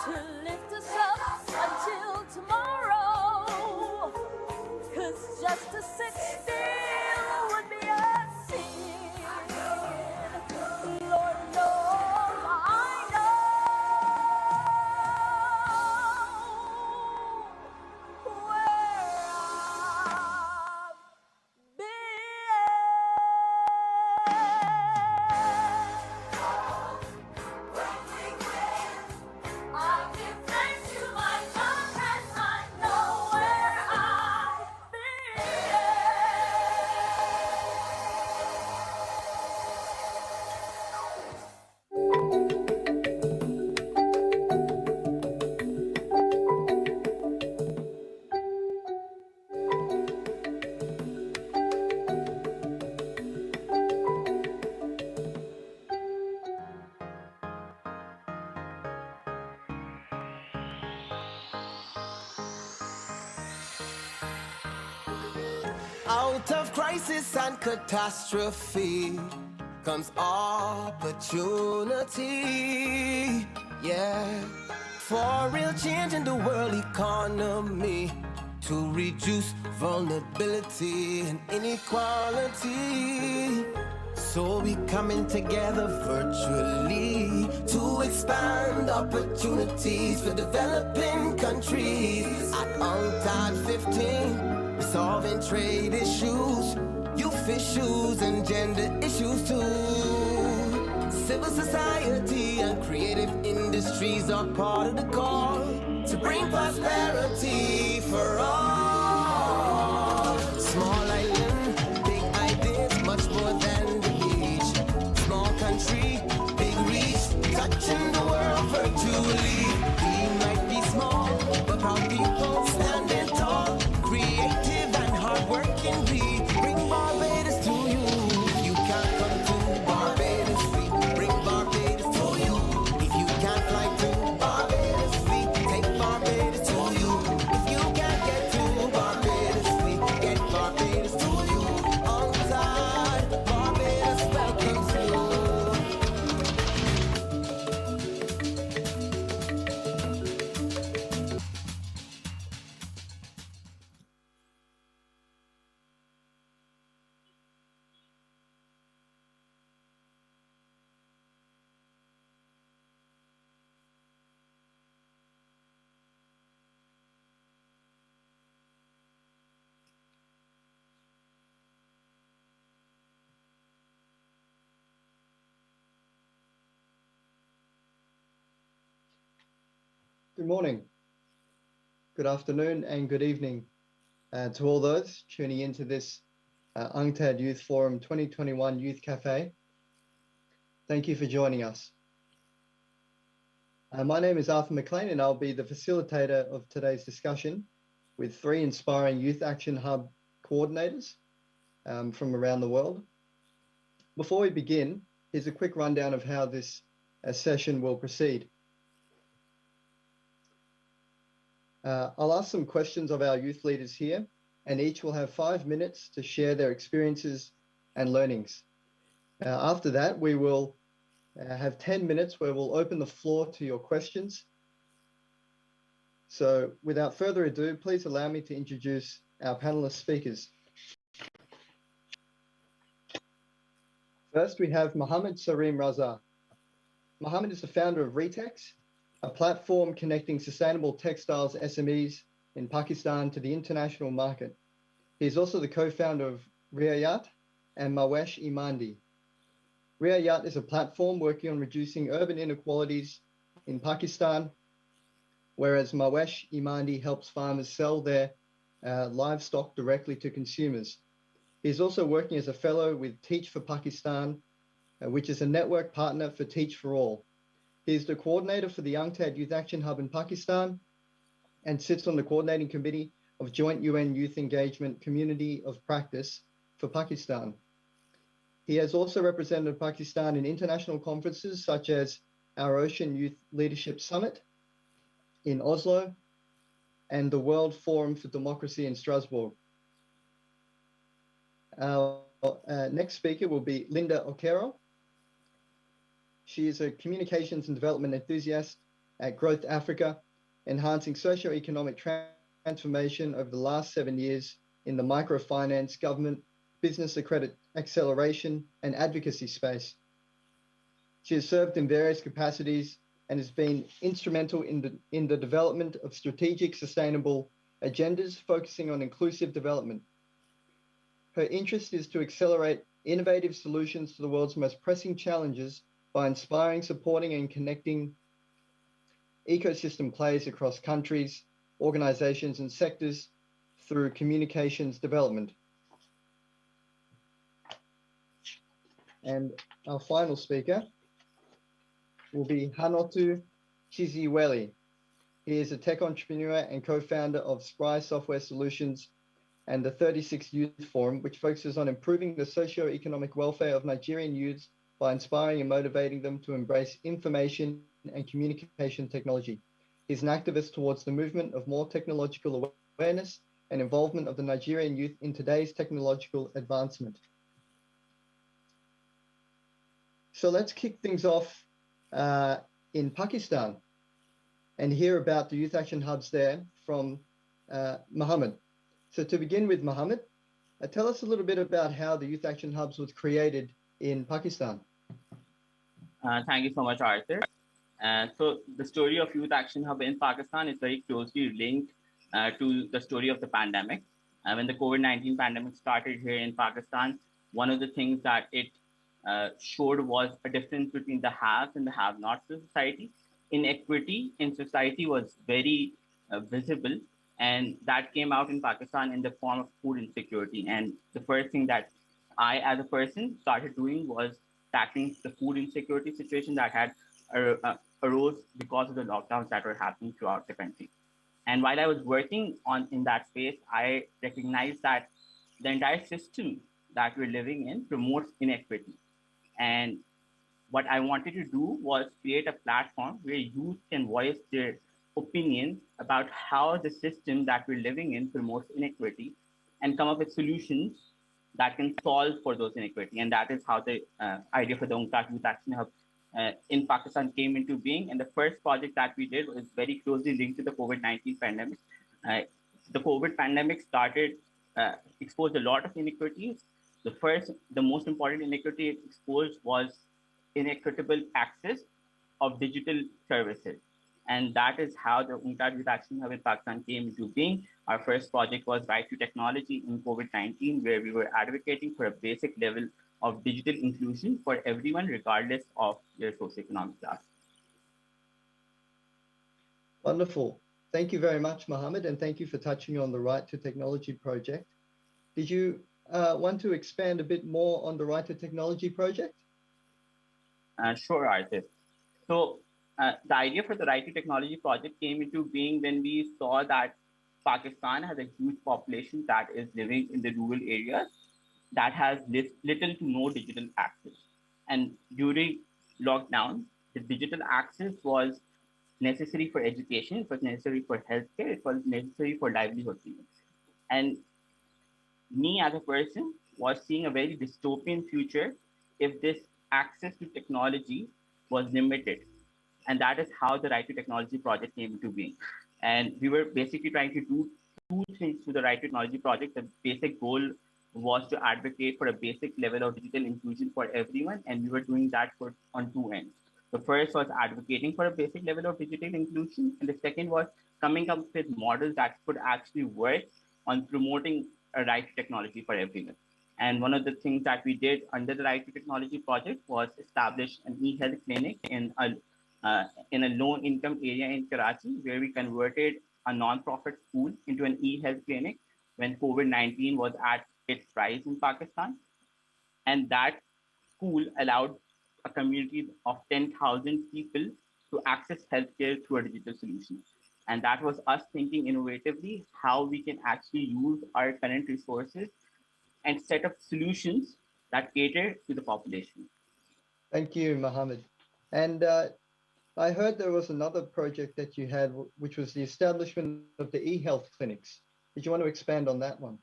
Speaker 14: to lift us up until tomorrow. 'Cause just to sit still would be a sin. Lord knows I know.
Speaker 19: Out of crisis and catastrophe comes opportunity. Yeah. For real change in the world economy, to reduce vulnerability and inequality. So we coming together virtually to expand opportunities for developing countries. At UNCTAD 15, we're solving trade issues, youth issues and gender issues too. Civil society and creative industries are part of the call to bring prosperity for all. Small island, big ideas, much more than the beach. Small country, big reach, touching the world virtually. We might be small, but our people standing tall, creative and hardworking. We bring Barbados to you. You can't come to Barbados, we bring Barbados to you. If you can't fly to Barbados, we take Barbados to you. If you can't get to Barbados, we get Barbados to you. UNCTAD, Barbados welcomes you.
Speaker 4: Good morning, good afternoon, and good evening to all those tuning into this UNCTAD Youth Forum 2021 Youth Café. Thank you for joining us. My name is Arthur McLean, and I'll be the facilitator of today's discussion with 3 inspiring Youth Action Hub coordinators from around the world. Before we begin, here's a quick rundown of how this session will proceed. I'll ask some questions of our youth leaders here, and each will have 5 minutes to share their experiences and learnings. After that, we will have 10 minutes where we'll open the floor to your questions. So without further ado, please allow me to introduce our panelist speakers. First, we have Mohammed Sarim Raza. Mohammed is the founder of Retex, a platform connecting sustainable textiles SMEs in Pakistan to the international market. He is also the co-founder of Riayat and Mawesh Imandi. Riayat is a platform working on reducing urban inequalities in Pakistan, whereas Mawesh Imandi helps farmers sell their livestock directly to consumers. He is also working as a fellow with Teach for Pakistan, which is a network partner for Teach for All. He is the coordinator for the UNCTAD Youth Action Hub in Pakistan and sits on the coordinating committee of Joint UN Youth Engagement Community of Practice for Pakistan. He has also represented Pakistan in international conferences such as our Ocean Youth Leadership Summit in Oslo and the World Forum for Democracy in Strasbourg. Our next speaker will be Linda Okero. She is a communications and development enthusiast at Growth Africa, enhancing socio-economic transformation over the last 7 years in the microfinance, government, business acceleration, and advocacy space. She has served in various capacities and has been instrumental in the development of strategic sustainable agendas focusing on inclusive development. Her interest is to accelerate innovative solutions to the world's most pressing challenges by inspiring, supporting, and connecting ecosystem players across countries, organizations, and sectors through communications development. And our final speaker will be Hanotu Chiziweli. He is a tech entrepreneur and co-founder of Spry Software Solutions and the 36th Youth Forum, which focuses on improving the socio-economic welfare of Nigerian youths by inspiring and motivating them to embrace information and communication technology. He's an activist towards the movement of more technological awareness and involvement of the Nigerian youth in today's technological advancement. So let's kick things off in Pakistan and hear about the youth action hubs there from Mohammed. So to begin with, Mohammed, tell us a little bit about how the youth action hubs was created in Pakistan.
Speaker 15: Thank you so much, Arthur. So the story of Youth Action Hub in Pakistan is very closely linked to the story of the pandemic. When the COVID-19 pandemic started here in Pakistan, one of the things that it showed was a difference between the haves and the have-nots of society. Inequity in society was very visible, and that came out in Pakistan in the form of food insecurity. And the first thing that I, as a person, started doing was tackling the food insecurity situation that had arose because of the lockdowns that were happening throughout the country. And while I was working in that space, I recognized that the entire system that we're living in promotes inequity. And what I wanted to do was create a platform where youth can voice their opinion about how the system that we're living in promotes inequity and come up with solutions that can solve for those inequity. And that is how the idea for the UNCTAD Youth Action Hub in Pakistan came into being. And the first project that we did was very closely linked to the COVID-19 pandemic. The COVID pandemic exposed a lot of inequities. The most important inequity it exposed was inequitable access of digital services. And that is how the UNCTAD Youth Action Hub in Pakistan came into being. Our first project was Right to Technology in COVID-19, where we were advocating for a basic level of digital inclusion for everyone, regardless of their socioeconomic class.
Speaker 4: Wonderful. Thank you very much, Mohammed, and thank you for touching on the Right to Technology project. Did you want to expand a bit more on the Right to Technology project?
Speaker 15: Sure, Arthur. So the idea for the Right to Technology project came into being when we saw that Pakistan has a huge population that is living in the rural areas that has little to no digital access. And during lockdown, the digital access was necessary for education, it was necessary for healthcare, it was necessary for livelihood. And me as a person was seeing a very dystopian future if this access to technology was limited. And that is how the Right to Technology project came into being. And we were basically trying to do two things to the Right to Technology project. The basic goal was to advocate for a basic level of digital inclusion for everyone. And we were doing that on two ends. The first was advocating for a basic level of digital inclusion. And the second was coming up with models that could actually work on promoting a right to technology for everyone. And one of the things that we did under the Right to Technology project was establish an e-health clinic in a low-income area in Karachi, where we converted a non-profit school into an e-health clinic when COVID-19 was at its rise in Pakistan. And that school allowed a community of 10,000 people to access healthcare through a digital solution. And that was us thinking innovatively how we can actually use our current resources and set up solutions that cater to the population.
Speaker 4: Thank you, Mohammed. And I heard there was another project that you had, which was the establishment of the e-health clinics. Did you want to expand on that one?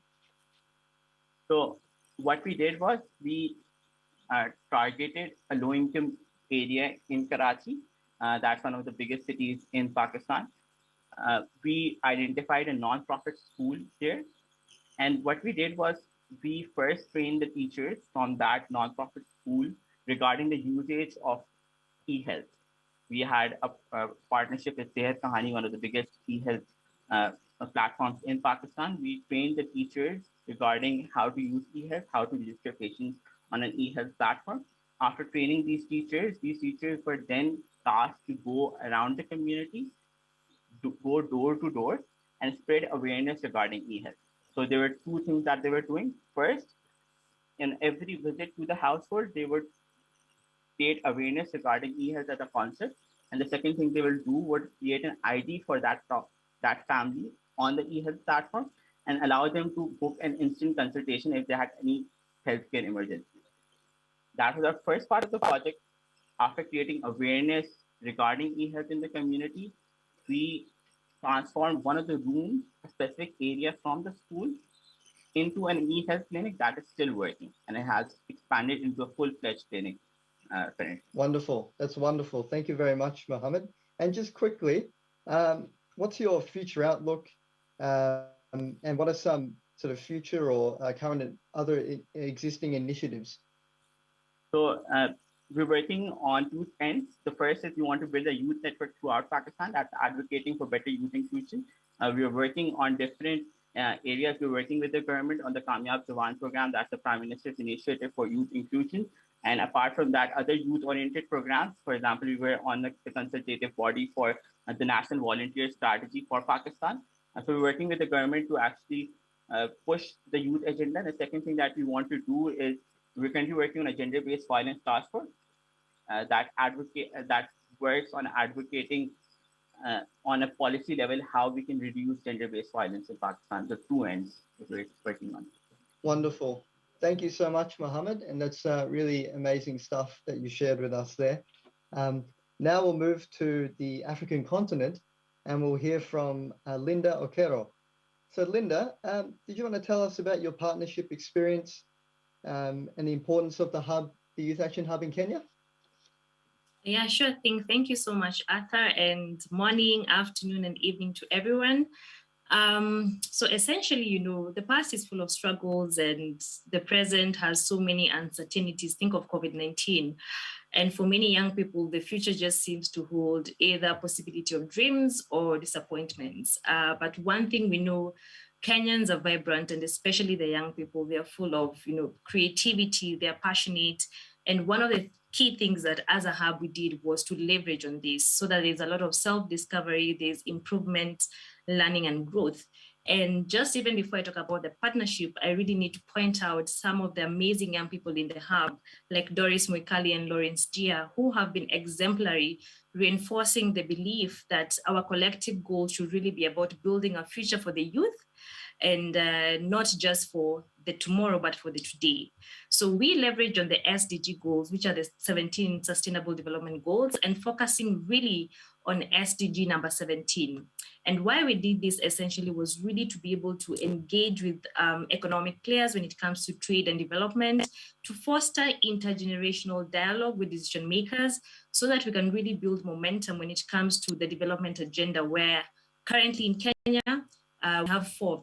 Speaker 15: So what we did was we targeted a low-income area in Karachi. That's one of the biggest cities in Pakistan. We identified a non-profit school here. And what we did was we first trained the teachers from that non-profit school regarding the usage of e-health. We had a partnership with Sehat Kahani, one of the biggest e-health platforms in Pakistan. We trained the teachers regarding how to use e-health, how to register patients on an e-health platform. After training these teachers were then tasked to go around the community, to go door to door and spread awareness regarding e-health. So there were two things that they were doing. First, in every visit to the household, they would create awareness regarding e-health as a concept. And the second thing they will do would create an ID for that family on the e-health platform and allow them to book an instant consultation if they had any healthcare emergency. That was our first part of the project. After creating awareness regarding e-health in the community, we transformed one of the rooms, a specific area from the school, into an e-health clinic that is still working, and it has expanded into a full-fledged clinic currently.
Speaker 4: Wonderful. That's wonderful. Thank you very much, Mohammed. And just quickly, what's your future outlook, and what are some sort of future or current and other existing initiatives?
Speaker 15: So we're working on two ends. The first is we want to build a youth network throughout Pakistan that's advocating for better youth inclusion. We are working on different areas. We're working with the government on the Kamyab Jawan program. That's the Prime Minister's initiative for youth inclusion. And apart from that, other youth-oriented programs. For example, we were on the consultative body for the National Volunteer Strategy for Pakistan. So we're working with the government to actually push the youth agenda. The second thing that we want to do is we're currently working on a gender-based violence task force that works on advocating on a policy level how we can reduce gender-based violence in Pakistan. The two ends we're working on.
Speaker 4: Wonderful. Thank you so much, Mohammed. And that's really amazing stuff that you shared with us there. Now we'll move to the African continent and we'll hear from Linda Okero. So Linda, did you want to tell us about your partnership experience and the importance of the hub, the Youth Action Hub in Kenya?
Speaker 16: Yeah, sure thing. Thank you so much, Arthur, and morning, afternoon, and evening to everyone. So essentially, you know, the past is full of struggles and the present has so many uncertainties. Think of COVID-19. And for many young people, the future just seems to hold either possibility of dreams or disappointments. But one thing we know, Kenyans are vibrant, and especially the young people, they're full of, you know, creativity, they're passionate. And one of the key things that as a hub we did was to leverage on this so that there's a lot of self-discovery, there's improvement, learning and growth. And just even before I talk about the partnership, I really need to point out some of the amazing young people in the hub, like Doris Mwikali and Lawrence Gia, who have been exemplary, reinforcing the belief that our collective goal should really be about building a future for the youth, and not just for the tomorrow, but for the today. So we leverage on the SDG goals, which are the 17 Sustainable Development Goals, and focusing really on SDG number 17. And why we did this essentially was really to be able to engage with economic players when it comes to trade and development, to foster intergenerational dialogue with decision makers so that we can really build momentum when it comes to the development agenda, where currently in Kenya, we have four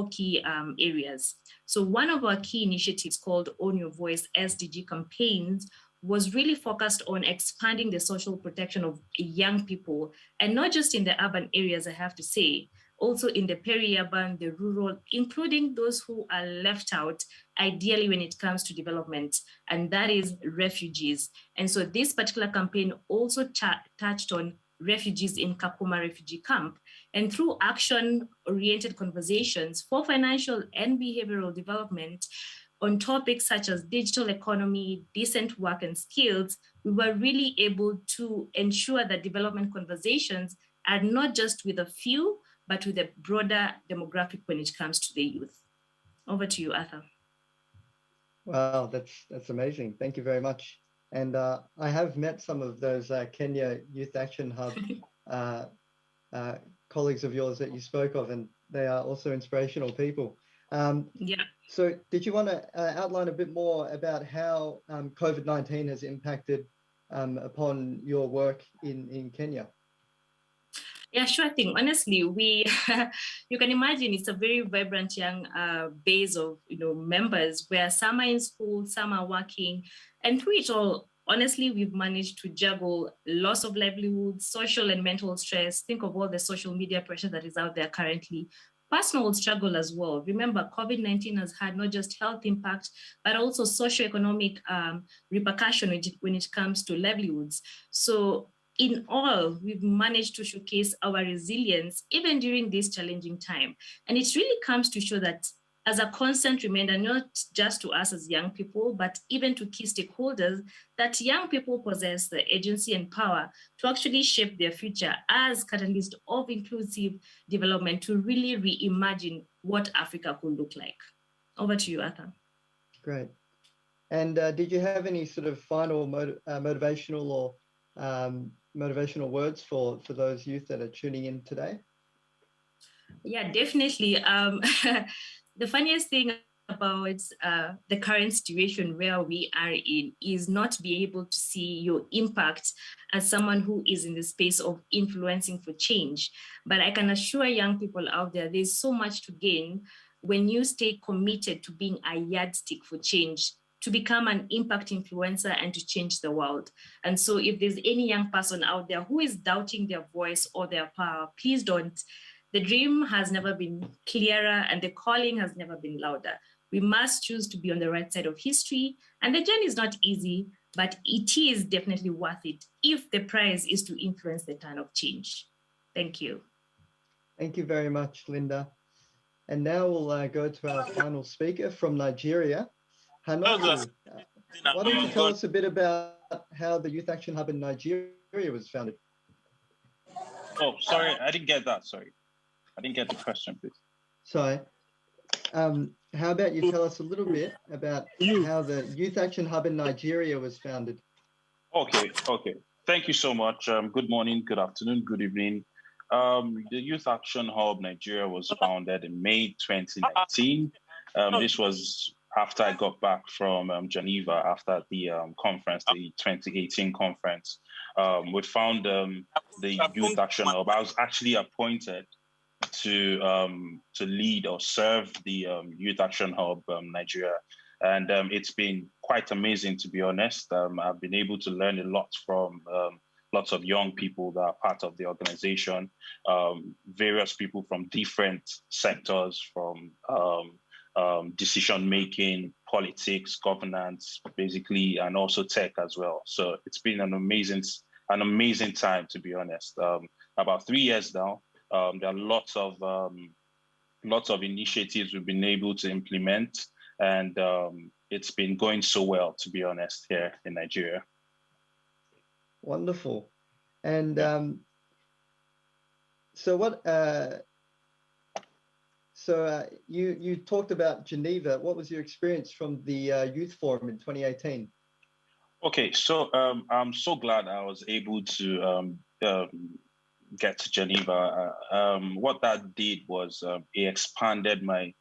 Speaker 16: key areas. So one of our key initiatives called Own Your Voice SDG campaigns was really focused on expanding the social protection of young people, and not just in the urban areas, I have to say, also in the peri-urban, the rural, including those who are left out, ideally when it comes to development, and that is refugees. And so this particular campaign also touched on refugees in Kakuma refugee camp. And through action-oriented conversations for financial and behavioral development on topics such as digital economy, decent work and skills, we were really able to ensure that development conversations are not just with a few, but with a broader demographic when it comes to the youth. Over to you, Arthur.
Speaker 4: Wow, that's amazing. Thank you very much. And I have met some of those Kenya Youth Action Hub colleagues of yours that you spoke of, and they are also inspirational people.
Speaker 16: Yeah.
Speaker 4: So did you want to outline a bit more about how COVID-19 has impacted upon your work in Kenya?
Speaker 16: Yeah, sure thing. Honestly, you can imagine it's a very vibrant young base of members where some are in school, some are working, and through it all, honestly, we've managed to juggle loss of livelihood, social and mental stress. Think of all the social media pressure that is out there currently. Personal struggle as well. Remember, COVID-19 has had not just health impact, but also socioeconomic repercussion when it comes to livelihoods. So in all, we've managed to showcase our resilience even during this challenging time. And it really comes to show that as a constant reminder, not just to us as young people, but even to key stakeholders, that young people possess the agency and power to actually shape their future as catalyst of inclusive development to really reimagine what Africa could look like. Over to you, Arthur.
Speaker 4: Great. And did you have any sort of final motivational or motivational words for those youth that are tuning in today?
Speaker 16: Yeah, definitely. The funniest thing about the current situation where we are in is not being able to see your impact as someone who is in the space of influencing for change. But I can assure young people out there, there's so much to gain when you stay committed to being a yardstick for change, to become an impact influencer and to change the world. And so if there's any young person out there who is doubting their voice or their power, please don't. The dream has never been clearer and the calling has never been louder. We must choose to be on the right side of history. And the journey is not easy, but it is definitely worth it if the prize is to influence the turn of change. Thank you.
Speaker 4: Thank you very much, Linda. And now we'll go to our final speaker from Nigeria, Hanotu. Why don't you tell us a bit about how the Youth Action Hub in Nigeria was founded?
Speaker 17: Oh, sorry, I didn't get that, sorry. I didn't get the question, please.
Speaker 4: Sorry. How about you tell us a little bit about how the Youth Action Hub in Nigeria was founded?
Speaker 17: Okay. Thank you so much. Good morning, good afternoon, good evening. The Youth Action Hub Nigeria was founded in May 2019. This was after I got back from Geneva after the conference, the 2018 conference. We found the Youth Action Hub. I was actually appointed to lead or serve the Youth Action Hub Nigeria. And it's been quite amazing, to be honest. I've been able to learn a lot from lots of young people that are part of the organization, various people from different sectors, from decision-making, politics, governance, basically, and also tech as well. So it's been an amazing time, to be honest. About 3 years now. There are lots of initiatives we've been able to implement, and it's been going so well, to be honest, here in Nigeria.
Speaker 4: Wonderful. And you talked about Geneva. What was your experience from the Youth Forum in 2018?
Speaker 17: Okay, so I'm so glad I was able to get to Geneva. What that did was it expanded my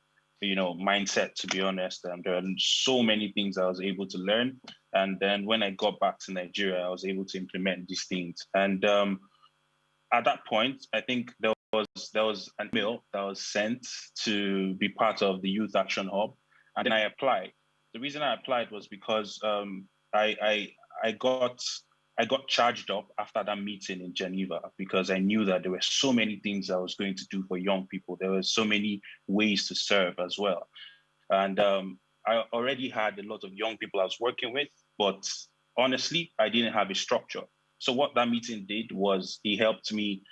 Speaker 17: mindset, to be honest. There are so many things I was able to learn. And then when I got back to Nigeria, I was able to implement these things. And at that point, I think there was an email that was sent to be part of the Youth Action Hub. And then I applied. The reason I applied was because I got charged up after that meeting in Geneva, because I knew that there were so many things I was going to do for young people. There were so many ways to serve as well. And I already had a lot of young people I was working with, but honestly, I didn't have a structure. So what that meeting did was it helped me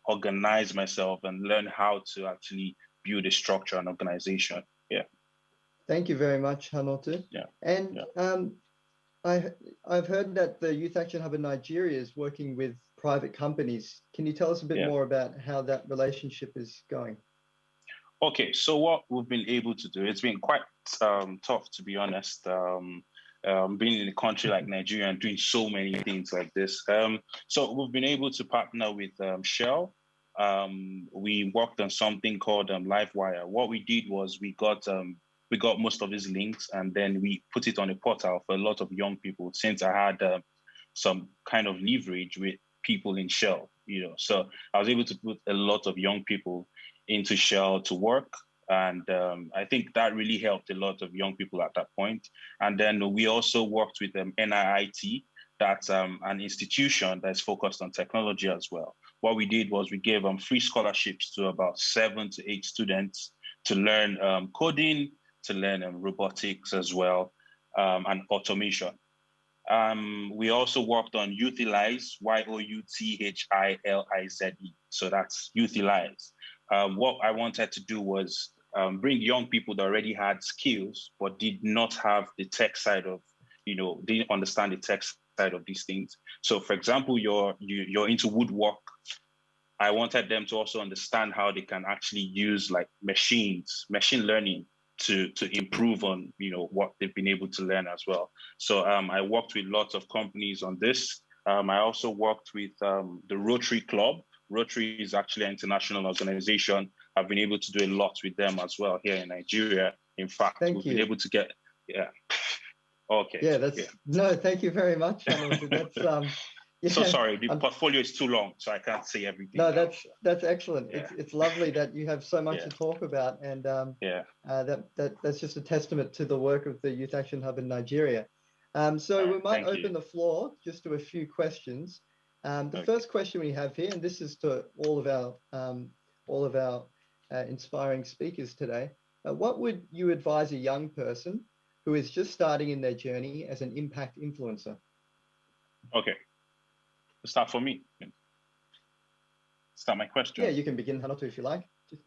Speaker 17: organize myself and learn how to actually build a structure and organization. Yeah.
Speaker 4: Thank you very much, Hanotu.
Speaker 17: Yeah.
Speaker 4: And I've heard that the Youth Action Hub in Nigeria is working with private companies. Can you tell us a bit more about how that relationship is going?
Speaker 17: Okay, so what we've been able to do, it's been quite tough, to be honest, being in a country like Nigeria and doing so many things like this. So we've been able to partner with Shell. We worked on something called Livewire. What we did was we got most of these links, and then we put it on a portal for a lot of young people, since I had some kind of leverage with people in Shell, So I was able to put a lot of young people into Shell to work. And I think that really helped a lot of young people at that point. And then we also worked with NIIT. That's an institution that's focused on technology as well. What we did was we gave free scholarships to about 7 to 8 students to learn coding, to learn robotics as well, and automation. We also worked on Youthilize, YOUTHILIZE. So that's Youthilize. What I wanted to do was bring young people that already had skills, but did not have the tech side of, didn't understand the tech side of these things. So for example, you're into woodwork. I wanted them to also understand how they can actually use like machine learning to improve on, what they've been able to learn as well. So I worked with lots of companies on this. I also worked with the Rotary Club, Rotary is actually an international organization. I've been able to do a lot with them as well here in Nigeria. In fact, we've been able to get, Okay.
Speaker 4: Yeah, no, thank you very much. That's
Speaker 17: So sorry, the portfolio is too long, so I can't say everything.
Speaker 4: No,
Speaker 17: now.
Speaker 4: that's excellent.
Speaker 17: Yeah.
Speaker 4: It's lovely that you have so much to talk about, and that's just a testament to the work of the Youth Action Hub in Nigeria. So we might open the floor just to a few questions. The first question we have here, and this is to all of our inspiring speakers today. What would you advise a young person who is just starting in their journey as an impact influencer?
Speaker 17: Okay. Start for me. Start my question.
Speaker 4: Yeah, you can begin, Hanotu, if you like. Just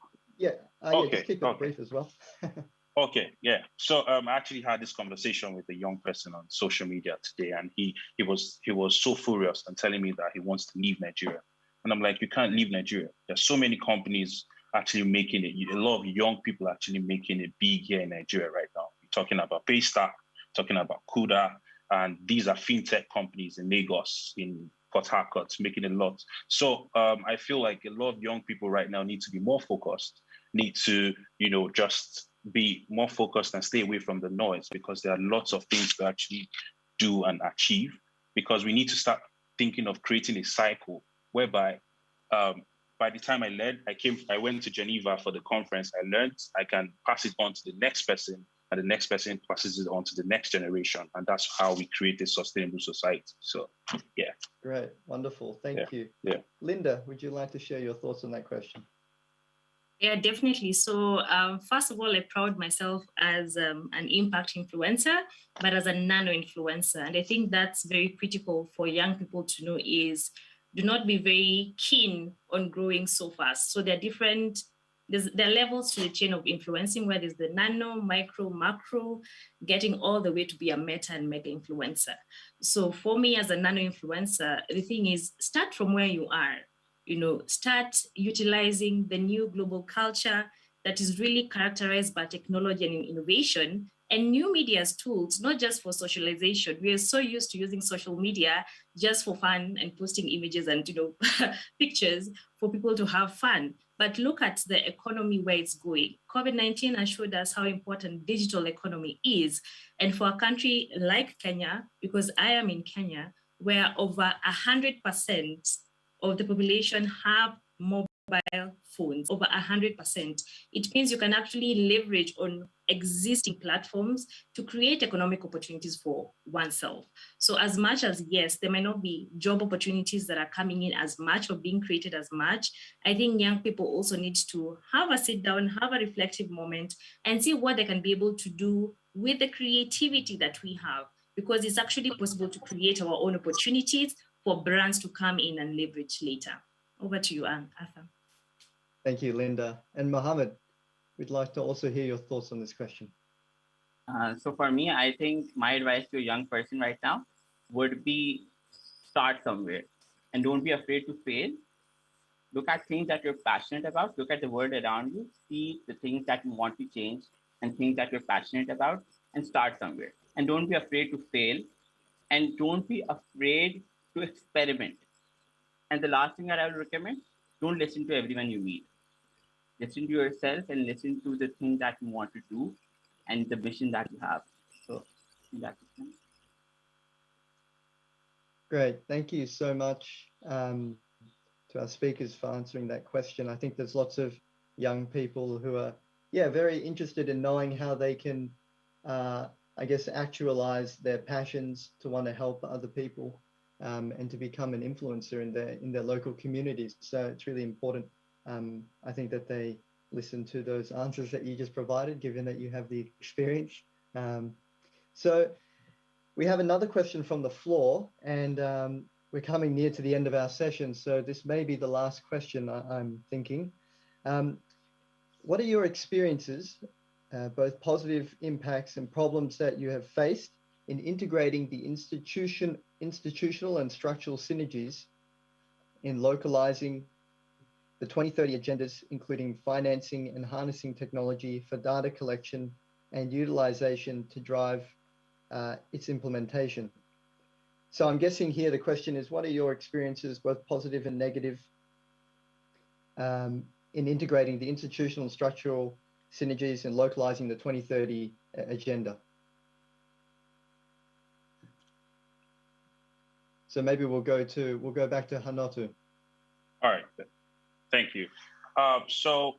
Speaker 4: keep it brief as well.
Speaker 17: Okay, yeah. So I actually had this conversation with a young person on social media today, and he was so furious and telling me that he wants to leave Nigeria. And I'm like, you can't leave Nigeria. There's so many companies actually making it. A lot of young people actually making it big here in Nigeria right now. You're talking about Paystar, talking about Kuda, and these are fintech companies in Lagos, in Port Harcourt, making a lot. So I feel like a lot of young people right now need to be more focused, need to, just be more focused and stay away from the noise, because there are lots of things to actually do and achieve, because we need to start thinking of creating a cycle whereby by the time I went to Geneva for the conference, I learned I can pass it on to the next person, and the next person passes it on to the next generation. And that's how we create a sustainable society. So, yeah.
Speaker 4: Great. Wonderful. Thank you.
Speaker 17: Yeah.
Speaker 4: Linda, would you like to share your thoughts on that question?
Speaker 16: Yeah, definitely. So first of all, I proud myself as an impact influencer, but as a nano influencer. And I think that's very critical for young people to know is do not be very keen on growing so fast. So there are levels to the chain of influencing, where there's the nano, micro, macro, getting all the way to be a meta and mega influencer. So for me as a nano influencer, the thing is start from where you are. Start utilizing the new global culture that is really characterized by technology and innovation and new media as tools, not just for socialization. We are so used to using social media just for fun and posting images and pictures for people to have fun. But look at the economy where it's going. COVID-19 has showed us how important digital economy is. And for a country like Kenya, because I am in Kenya, where over 100% of the population have mobile phones, over 100%. It means you can actually leverage on existing platforms to create economic opportunities for oneself. So as much as, yes, there might not be job opportunities that are coming in as much or being created as much, I think young people also need to have a sit down, have a reflective moment and see what they can be able to do with the creativity that we have, because it's actually possible to create our own opportunities for brands to come in and leverage later. Over to you, Arthur.
Speaker 4: Thank you, Linda. And Mohammed, we'd like to also hear your thoughts on this question.
Speaker 15: So for me, I think my advice to a young person right now would be start somewhere and don't be afraid to fail. Look at things that you're passionate about. Look at the world around you. See the things that you want to change and things that you're passionate about and start somewhere. And don't be afraid to fail and don't be afraid to experiment. And the last thing that I would recommend, don't listen to everyone you meet. Listen to yourself and listen to the thing that you want to do and the mission that you have. So that's it.
Speaker 4: Great. Thank you so much to our speakers for answering that question. I think there's lots of young people who are, very interested in knowing how they can, actualize their passions to want to help other people and to become an influencer in their local communities. So it's really important. I think that they listen to those answers that you just provided, given that you have the experience. So we have another question from the floor, and we're coming near to the end of our session. So this may be the last question I'm thinking. What are your experiences, both positive impacts and problems that you have faced in integrating the institutional and structural synergies in localizing the 2030 agendas, including financing and harnessing technology for data collection and utilization to drive its implementation? So I'm guessing here the question is, what are your experiences, both positive and negative, in integrating the institutional and structural synergies and localizing the 2030 agenda. So maybe we'll go back to Hanotu.
Speaker 17: All right, thank you. So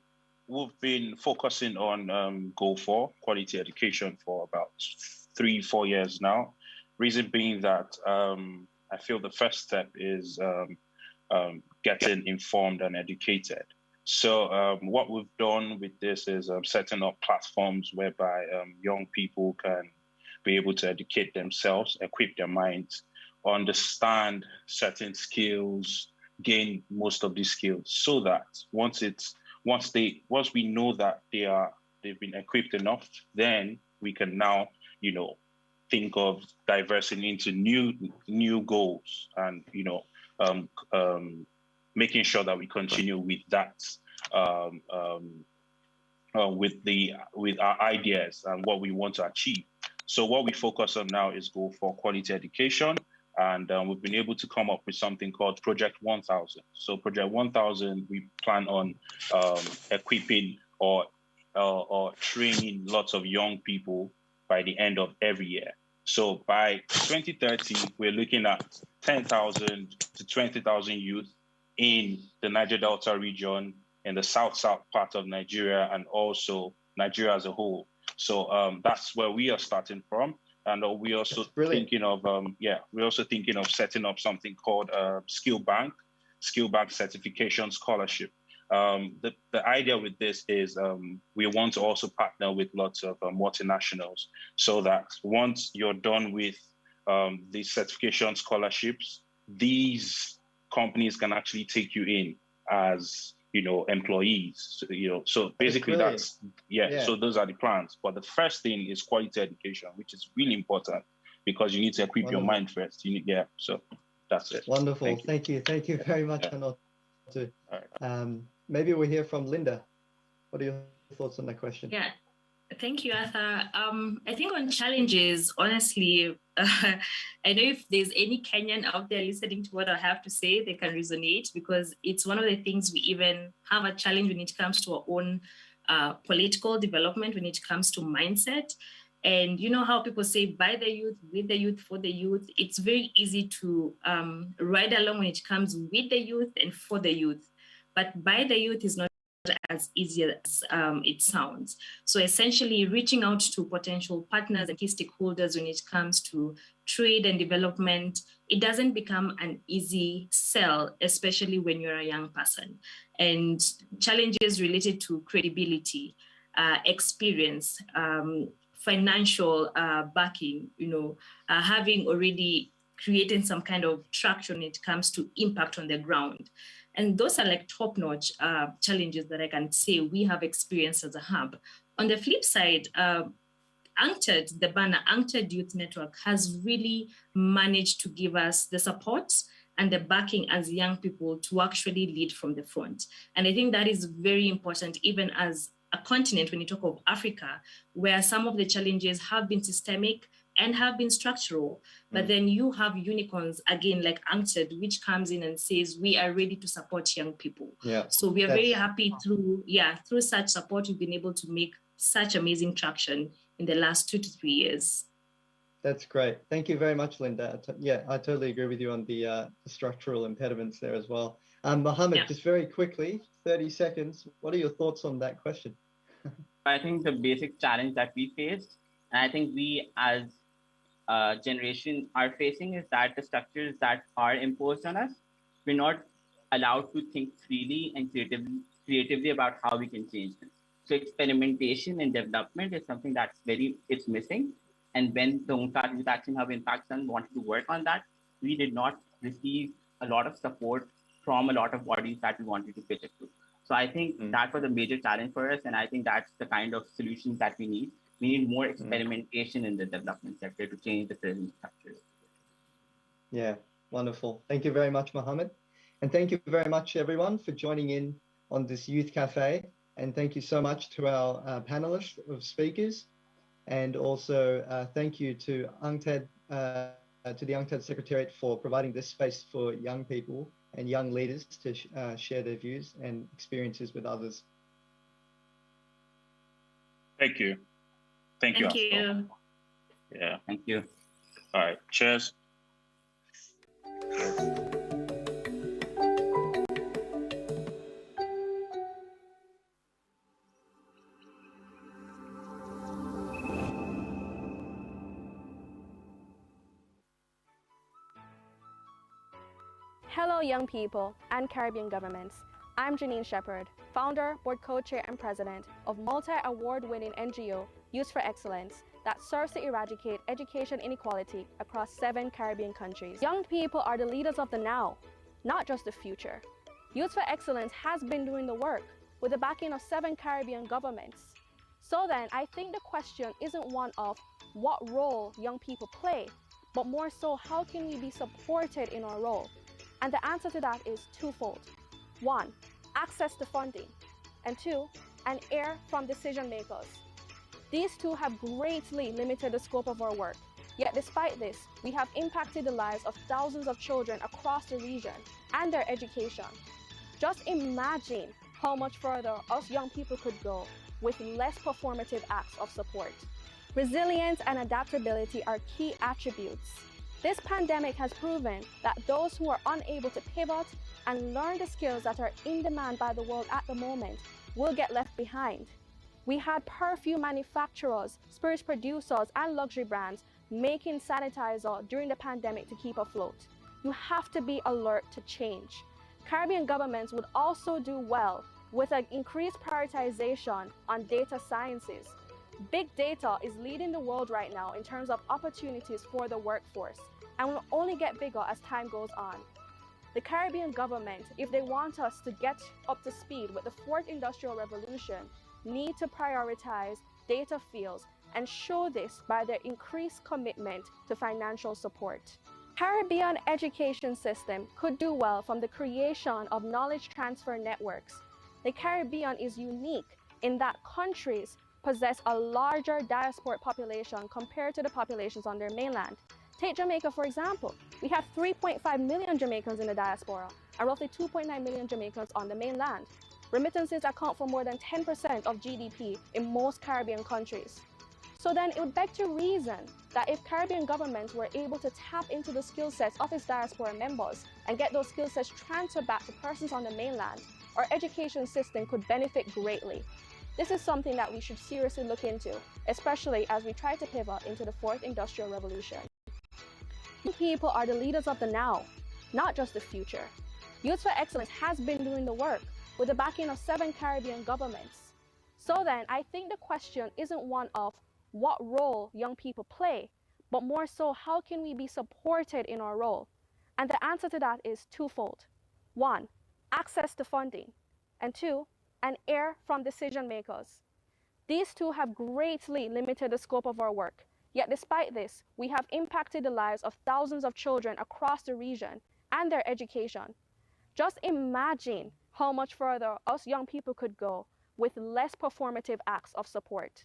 Speaker 17: we've been focusing on Goal 4, quality education, for about 3-4 years now. Reason being that I feel the first step is getting informed and educated. So what we've done with this is setting up platforms whereby young people can be able to educate themselves, equip their minds, understand certain skills, gain most of these skills, so that once we know that they've been equipped enough, then we can now, think of diversing into new goals, and making sure that we continue with that, with our ideas and what we want to achieve. So what we focus on now is Goal for Quality Education, and we've been able to come up with something called Project 1000. So Project 1000, we plan on equipping or training lots of young people by the end of every year. So by 2030, we're looking at 10,000 to 20,000 youth in the Niger Delta region, in the south part of Nigeria, and also Nigeria as a whole. So that's where we are starting from. And we're also thinking of setting up something called Skill Bank Certification Scholarship. The idea with this is we want to also partner with lots of multinationals, so that once you're done with the certification scholarships, these companies can actually take you in as employees. So basically so those are the plans. But the first thing is quality education, which is really important, because you need to equip your mind first. So that's it.
Speaker 4: Wonderful. Thank you very much, Hanotu. Maybe we'll hear from Linda. What are your thoughts on that question?
Speaker 16: Yeah, thank you, Arthur. I think on challenges, honestly, I know if there's any Kenyan out there listening to what I have to say, they can resonate, because it's one of the things we even have a challenge when it comes to our own political development, when it comes to mindset. And you know how people say, by the youth, with the youth, for the youth. It's very easy to ride along when it comes with the youth and for the youth. But by the youth is not as easy as it sounds. So essentially reaching out to potential partners and key stakeholders when it comes to trade and development, it doesn't become an easy sell, especially when you're a young person. And challenges related to credibility, experience, financial backing, having already created some kind of traction when it comes to impact on the ground. And those are like top-notch challenges that I can say we have experienced as a hub. On the flip side, UNCTAD, the banner UNCTAD Youth Network, has really managed to give us the support and the backing as young people to actually lead from the front. And I think that is very important, even as a continent, when you talk of Africa, where some of the challenges have been systemic and have been structural, but then you have unicorns, again, like UNCTAD, which comes in and says, we are ready to support young people. So we are very happy through such support, we've been able to make such amazing traction in the last 2 to 3 years.
Speaker 4: That's great. Thank you very much, Linda. I totally agree with you on the structural impediments there as well. Mohammed, just very quickly, 30 seconds. What are your thoughts on that question?
Speaker 15: I think the basic challenge that we face, and I think we as a generation are facing, is that the structures that are imposed on us, we're not allowed to think freely and creatively about how we can change them. So experimentation and development is something that's it's missing. And when the UNCTAD Youth Action Hub in Pakistan wanted to work on that, we did not receive a lot of support from a lot of bodies that we wanted to pitch it to. So I think that was a major challenge for us. And I think that's the kind of solutions that we need. We need more experimentation in the development sector to change the present structures.
Speaker 4: Yeah, wonderful. Thank you very much, Mohammed. And thank you very much, everyone, for joining in on this Youth Cafe. And thank you so much to our panelists of speakers. And also thank you to UNCTAD, to the UNCTAD Secretariat for providing this space for young people and young leaders to share their views and experiences with others.
Speaker 17: Thank you. Thank you.
Speaker 16: Thank you.
Speaker 17: Yeah. Thank you. All right. Cheers.
Speaker 18: Hello, young people and Caribbean governments. I'm Janine Shepherd, founder, board co-chair, and president of multi-award-winning NGO Youth for Excellence that serves to eradicate education inequality across 7 Caribbean countries. Young people are the leaders of the now, not just the future. Youth for Excellence has been doing the work with the backing of 7 Caribbean governments. So then, I think the question isn't one of what role young people play, but more so how can we be supported in our role? And the answer to that is twofold. 1, access to funding, and 2, an ear from decision makers. These two have greatly limited the scope of our work. Yet despite this, we have impacted the lives of thousands of children across the region and their education. Just imagine how much further us young people could go with less performative acts of support. Resilience and adaptability are key attributes. This pandemic has proven that those who are unable to pivot and learn the skills that are in demand by the world at the moment will get left behind. We had perfume manufacturers, spirits producers, and luxury brands making sanitizer during the pandemic to keep afloat. You have to be alert to change. Caribbean governments would also do well with an increased prioritization on data sciences. Big data is leading the world right now in terms of opportunities for the workforce and will only get bigger as time goes on. The Caribbean government, if they want us to get up to speed with the 4th Industrial Revolution, need to prioritize data fields and show this by their increased commitment to financial support. Caribbean education system could do well from the creation of knowledge transfer networks. The Caribbean is unique in that countries possess a larger diasporic population compared to the populations on their mainland. Take Jamaica, for example. We have 3.5 million Jamaicans in the diaspora and roughly 2.9 million Jamaicans on the mainland. Remittances account for more than 10% of GDP in most Caribbean countries. So then it would beg to reason that if Caribbean governments were able to tap into the skill sets of its diaspora members and get those skill sets transferred back to persons on the mainland, our education system could benefit greatly. This is something that we should seriously look into, especially as we try to pivot into the 4th Industrial Revolution. People are the leaders of the now, not just the future. Youth for Excellence has been doing the work with the backing of 7 Caribbean governments. So then, I think the question isn't one of what role young people play, but more so how can we be supported in our role? And the answer to that is twofold. 1, access to funding, and 2, an ear from decision makers. These two have greatly limited the scope of our work. Yet despite this, we have impacted the lives of thousands of children across the region and their education. Just imagine how much further us young people could go with less performative acts of support.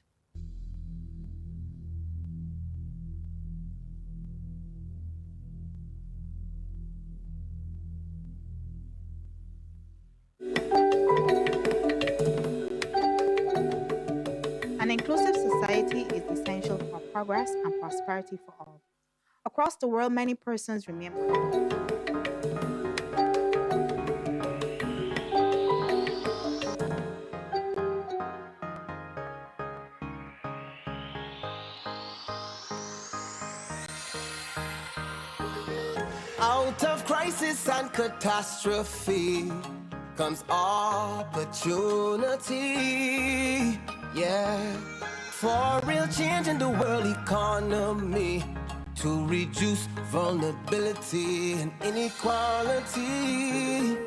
Speaker 20: An inclusive society is essential for progress and prosperity for all. Across the world, many persons remain
Speaker 19: Out of crisis and catastrophe comes opportunity, yeah, for real change in the world economy, to reduce vulnerability and inequality.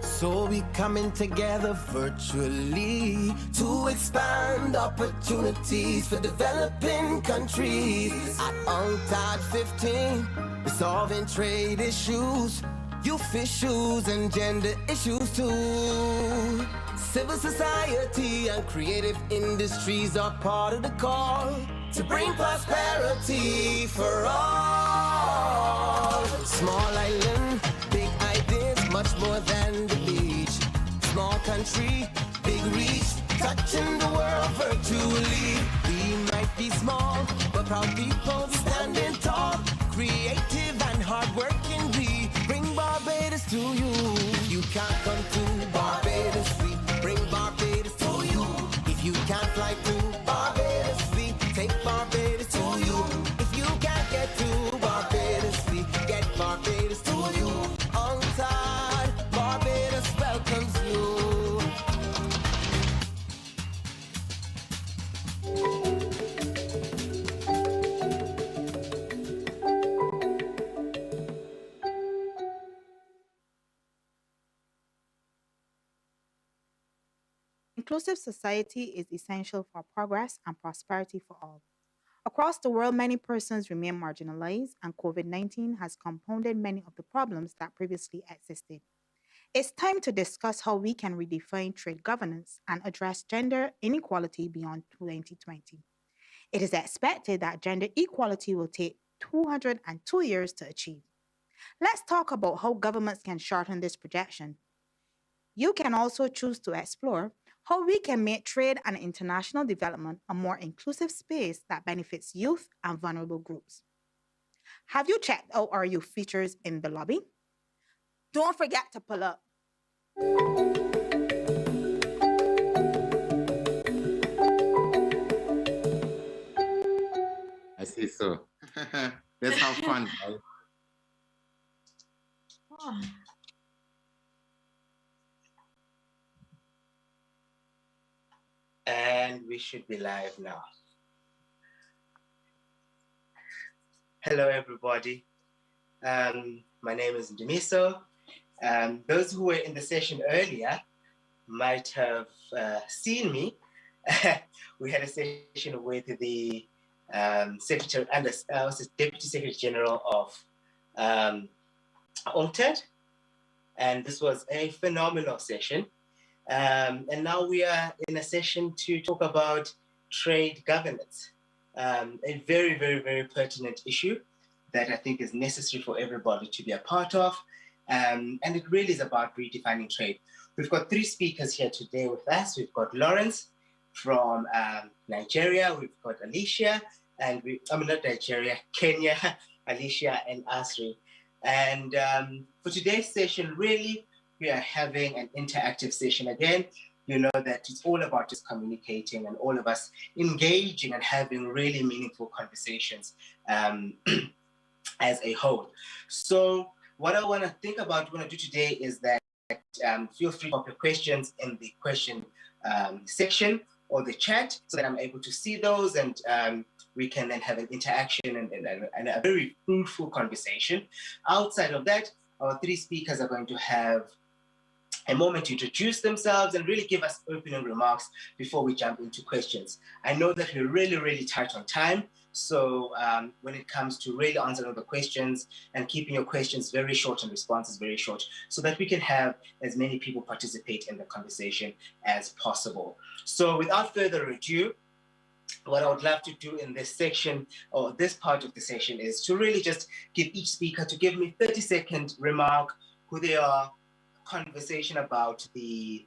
Speaker 19: So we coming together virtually to expand opportunities for developing countries. At UNCTAD 15, we're solving trade issues, youth issues, and gender issues too. Civil society and creative industries are part of the call to bring prosperity for all. Small island, big ideas, much more more than the beach. Small country, big reach, touching the world virtually. We might be small, but proud people standing tall. Creative and hardworking, we bring Barbados to you. You can't come to Barbados, we bring Barbados to you. If you can't fly to Barbados, we take Barbados to you. If you can't get to Barbados, we get Barbados to you. UNCTAD, Barbados welcomes you.
Speaker 20: Inclusive society is essential for progress and prosperity for all. Across the world, many persons remain marginalized, and COVID-19 has compounded many of the problems that previously existed. It's time to discuss how we can redefine trade governance and address gender inequality beyond 2020. It is expected that gender equality will take 202 years to achieve. Let's talk about how governments can shorten this projection. You can also choose to explore how we can make trade and international development a more inclusive space that benefits youth and vulnerable groups. Have you checked out our youth features in the lobby? Don't forget to pull up.
Speaker 1: I see so. Let's have fun, guys.
Speaker 20: Oh.
Speaker 5: And we should be live now. Hello, everybody. My name is Ndimiso. Those who were in the session earlier might have seen me. We had a session with the Secretary and Deputy Secretary General of UNCTAD, and this was a phenomenal session. And now we are in a session to talk about trade governance, a very, very, very pertinent issue that I think is necessary for everybody to be a part of. And it really is about redefining trade. We've got three speakers here today with us. We've got Lawrence from Nigeria, we've got Alicia, and not Nigeria, Kenya, Alicia and Asri. And for today's session, really, we are having an interactive session again. You know that it's all about just communicating and all of us engaging and having really meaningful conversations as a whole. So what I want to do today is that feel free to pop your questions in the question section or the chat so that I'm able to see those, and we can then have an interaction and a very fruitful conversation. Outside of that, our three speakers are going to have a moment to introduce themselves and really give us opening remarks before we jump into questions. I know that we're really, really tight on time. So when it comes to really answering the questions and keeping your questions very short and responses very short, so that we can have as many people participate in the conversation as possible. So without further ado, what I would love to do in this section or this part of the session is to really just give each speaker to give me 30-second remark, who they are, conversation about the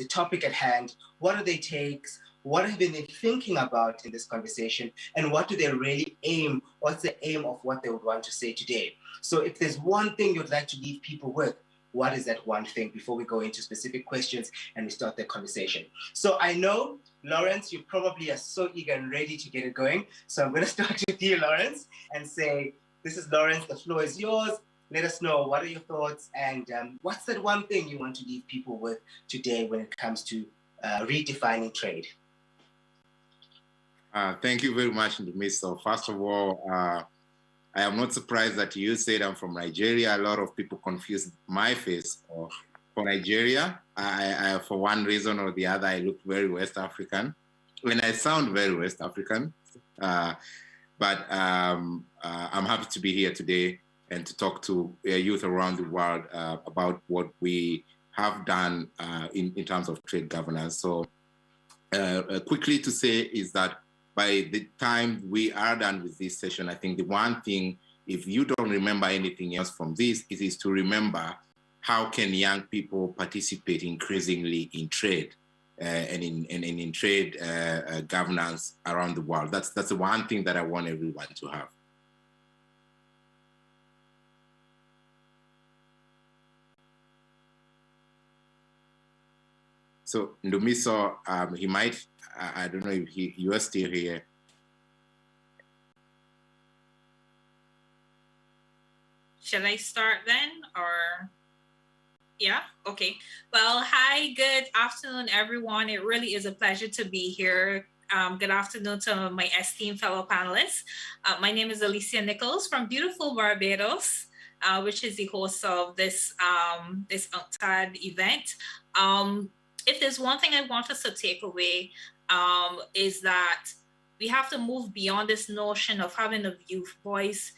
Speaker 5: topic at hand, what are their takes, what have they been thinking about in this conversation, and what do they really aim, what's the aim of what they would want to say today. So if there's one thing you'd like to leave people with, what is that one thing before we go into specific questions and we start the conversation? So I know, Lawrence, you probably are so eager and ready to get it going. So I'm going to start with you, Lawrence, and say, this is Lawrence, the floor is yours. Let us know, what are your thoughts, and what's that one thing you want to leave people with today when it comes to redefining trade?
Speaker 1: Thank you very much, Ndimiso. First of all, I am not surprised that you said I'm from Nigeria. A lot of people confuse my face for Nigeria. I, for one reason or the other, I look very West African, and I sound very West African. But I'm happy to be here today and to talk to youth around the world about what we have done in terms of trade governance. So quickly to say is that by the time we are done with this session, I think the one thing, if you don't remember anything else from this, it is to remember how can young people participate increasingly in trade and in trade governance around the world. That's the one thing that I want everyone to have. So Ndumiso, he might, I don't know if you are still here.
Speaker 3: Shall I start then, or? Yeah, okay. Well, hi, good afternoon, everyone. It really is a pleasure to be here. Good afternoon to my esteemed fellow panelists. My name is Alicia Nichols from beautiful Barbados, which is the host of this UNCTAD event. If there's one thing I want us to take away, is that we have to move beyond this notion of having a youth voice,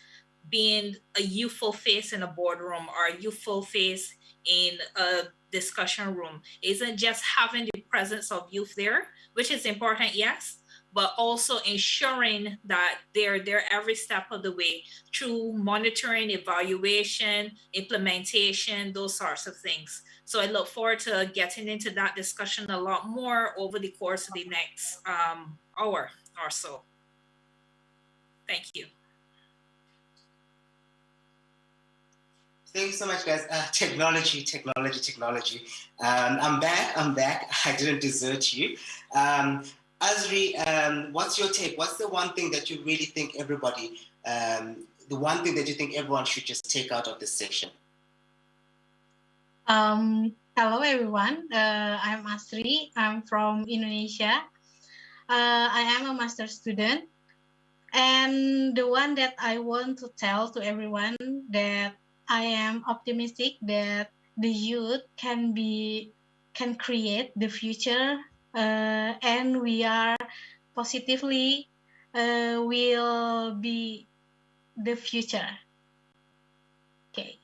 Speaker 3: being a youthful face in a boardroom or a youthful face in a discussion room. It isn't just having the presence of youth there, which is important, yes, but also ensuring that they're there every step of the way through monitoring, evaluation, implementation, those sorts of things. So I look forward to getting into that discussion a lot more over the course of the next hour or so. Thank you.
Speaker 5: Thank you so much, guys. Technology. I'm back. I didn't desert you. Azri, what's your take? What's the one thing that you really think everybody, the one thing that you think everyone should just take out of this session?
Speaker 22: Hello, everyone. I'm Asri. I'm from Indonesia. I am a master's student. And the one that I want to tell to everyone that I am optimistic that the youth can create the future, and we are positively will be the future. Okay.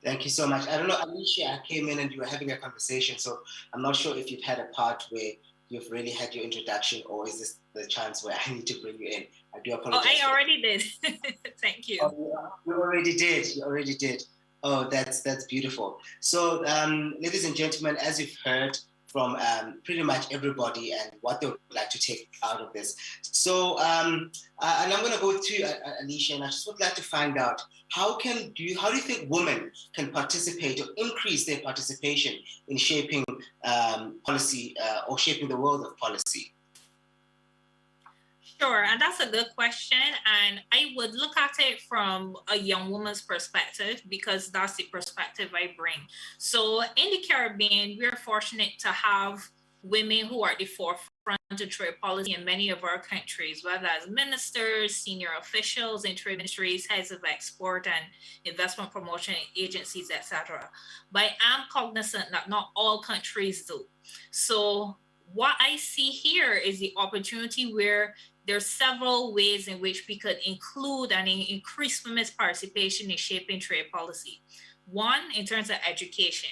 Speaker 5: Thank you so much. I don't know, Alicia, I came in and you were having a conversation, so I'm not sure if you've had a part where you've really had your introduction, or is this the chance where I need to bring you in? I do apologize.
Speaker 3: Oh, I already did. Thank you.
Speaker 5: Oh, you already did. Oh, that's beautiful. So, ladies and gentlemen, as you've heard from pretty much everybody and what they would like to take out of this. So, and I'm going to go to Alicia, and I just would like to find out how do you think women can participate or increase their participation in shaping policy or shaping the world of policy?
Speaker 3: Sure, and that's a good question. And I would look at it from a young woman's perspective, because that's the perspective I bring. So in the Caribbean, we're fortunate to have women who are at the forefront of trade policy in many of our countries, whether as ministers, senior officials in trade ministries, heads of export and investment promotion agencies, etc. But I am cognizant that not all countries do. So what I see here is the opportunity where there's several ways in which we could include and increase women's participation in shaping trade policy. One, in terms of education,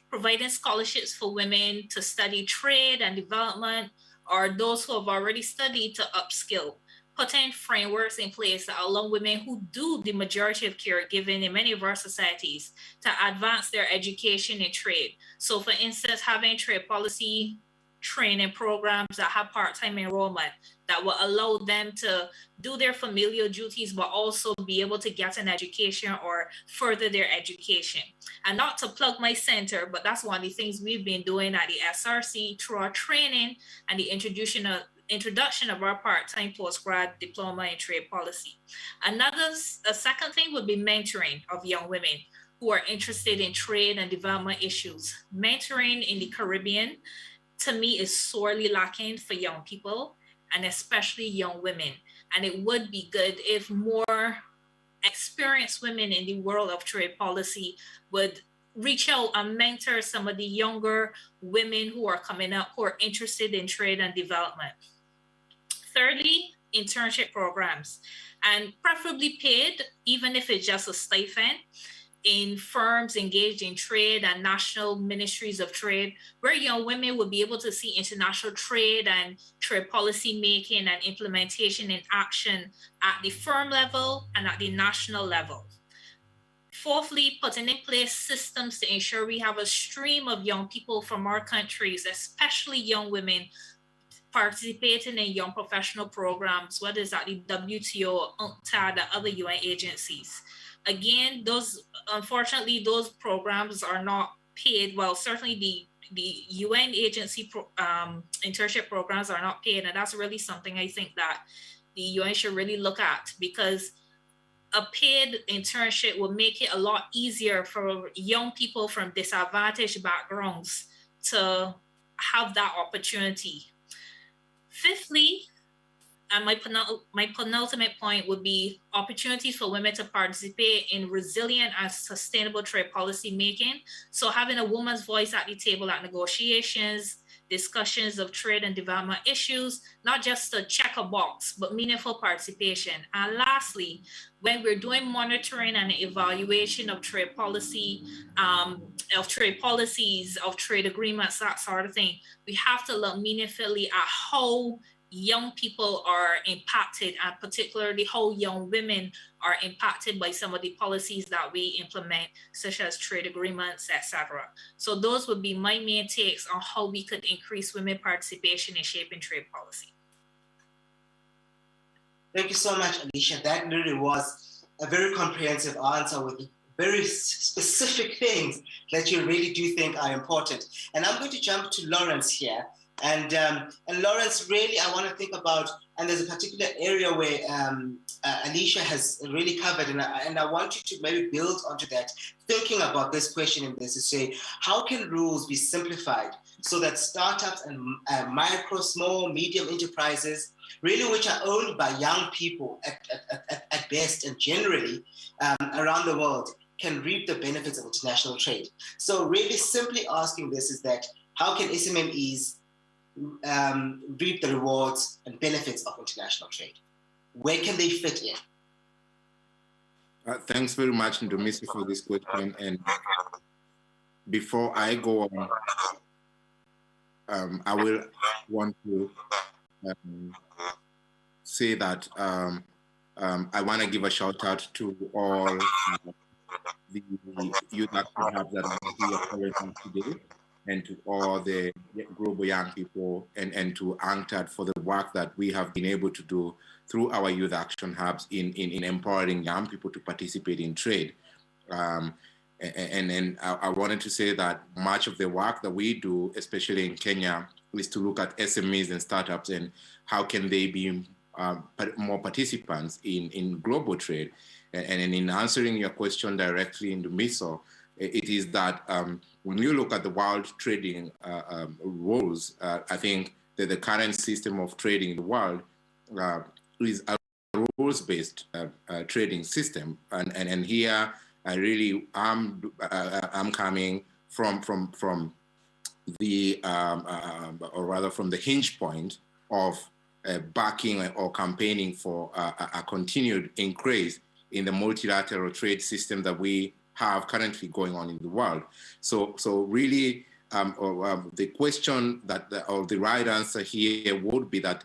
Speaker 3: providing scholarships for women to study trade and development, or those who have already studied to upskill, putting frameworks in place that allow women who do the majority of caregiving in many of our societies to advance their education in trade. So for instance, having trade policy training programs that have part-time enrollment that will allow them to do their familial duties, but also be able to get an education or further their education. And not to plug my center, but that's one of the things we've been doing at the SRC through our training and the introduction of our part-time postgrad diploma in trade policy. A second thing would be mentoring of young women who are interested in trade and development issues. Mentoring in the Caribbean, to me, is sorely lacking for young people, and especially young women. And it would be good if more experienced women in the world of trade policy would reach out and mentor some of the younger women who are coming up, who are interested in trade and development. Thirdly, internship programs, and preferably paid, even if it's just a stipend, in firms engaged in trade and national ministries of trade, where young women would be able to see international trade and trade policy making and implementation in action at the firm level and at the national level. Fourthly, putting in place systems to ensure we have a stream of young people from our countries, especially young women, participating in young professional programs, whether it's at the WTO, UNCTAD, and other UN agencies. Again, unfortunately, those programs are not paid. Well, certainly the UN agency internship programs are not paid, and that's really something I think that the UN should really look at, because a paid internship will make it a lot easier for young people from disadvantaged backgrounds to have that opportunity. Fifthly, and my penultimate point would be opportunities for women to participate in resilient and sustainable trade policy making. So having a woman's voice at the table at negotiations, discussions of trade and development issues, not just to check a box, but meaningful participation. And lastly, when we're doing monitoring and evaluation of trade policy, of trade policies, of trade agreements, that sort of thing, we have to look meaningfully at how young people are impacted, and particularly how young women are impacted by some of the policies that we implement, such as trade agreements, etc. So those would be my main takes on how we could increase women participation in shaping trade policy.
Speaker 5: Thank you so much, Alicia. That really was a very comprehensive answer with very specific things that you really do think are important. And I'm going to jump to Lawrence here. And Lawrence, really, I want to think about, and there's a particular area where Alicia has really covered, and I want you to maybe build onto that, thinking about this question in this to say, how can rules be simplified so that startups and micro, small, medium enterprises, really which are owned by young people at best and generally around the world, can reap the benefits of international trade? So really simply asking this is that, how can SMMEs reap the rewards and benefits of international trade? Where can they fit in?
Speaker 1: Thanks very much, Ndomisi, for this question. And before I go on, I will want to say that I want to give a shout out to all the youth action hubs that are here currently today, and to all the global young people, and to UNCTAD for the work that we have been able to do through our youth action hubs in empowering young people to participate in trade. And I wanted to say that much of the work that we do, especially in Kenya, is to look at SMEs and startups and how can they be more participants in global trade. And in answering your question directly in the miso, it is that when you look at the world trading rules, I think that the current system of trading in the world is a rules-based trading system. And here I really am coming from the, or rather from the hinge point of backing or campaigning for a continued increase in the multilateral trade system that we have currently going on in the world. So really, the question that, or the right answer here would be that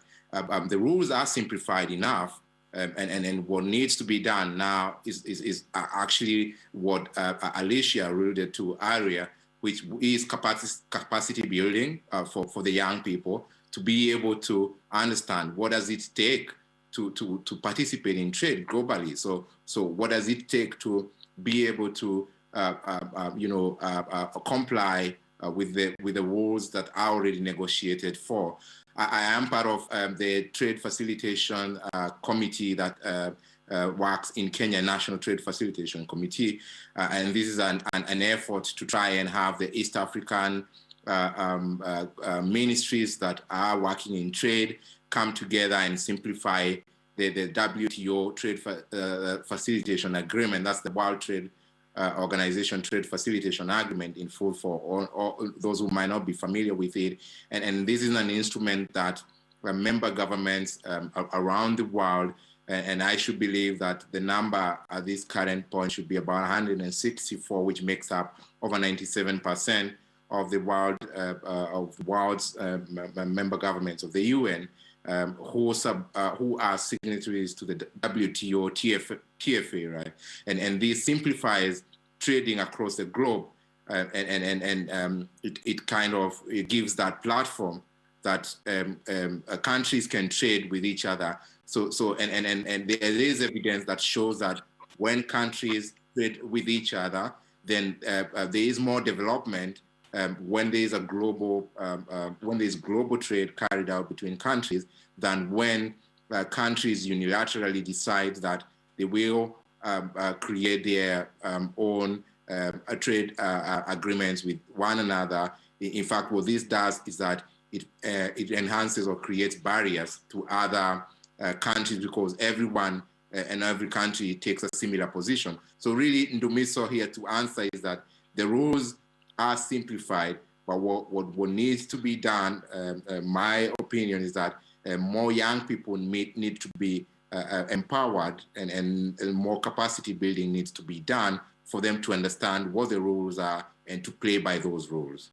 Speaker 1: the rules are simplified enough, and what needs to be done now is actually what Alicia alluded to earlier, which is capacity building for the young people to be able to understand what does it take to participate in trade globally. So what does it take to be able to comply with the rules that are already negotiated for. I am part of the Trade Facilitation Committee that works in Kenya, National Trade Facilitation Committee, and this is an effort to try and have the East African ministries that are working in trade come together and simplify the WTO Trade Facilitation Agreement. That's the World Trade Organization Trade Facilitation Agreement in full for all those who might not be familiar with it. And this is an instrument that member governments around the world, and I should believe that the number at this current point should be about 164, which makes up over 97% of the world's member governments of the UN. who are signatories to the WTO, TFA, right? And this simplifies trading across the globe, it gives that platform that countries can trade with each other. So there is evidence that shows that when countries trade with each other, then there is more development when there is global trade carried out between countries than when countries unilaterally decide that they will create their own trade agreements with one another. In fact, what this does is that it enhances or creates barriers to other countries because everyone and every country takes a similar position. So really, Ndumiso here to answer is that the rules are simplified, but what needs to be done, my opinion is that more young people need to be empowered and more capacity building needs to be done for them to understand what the rules are and to play by those rules.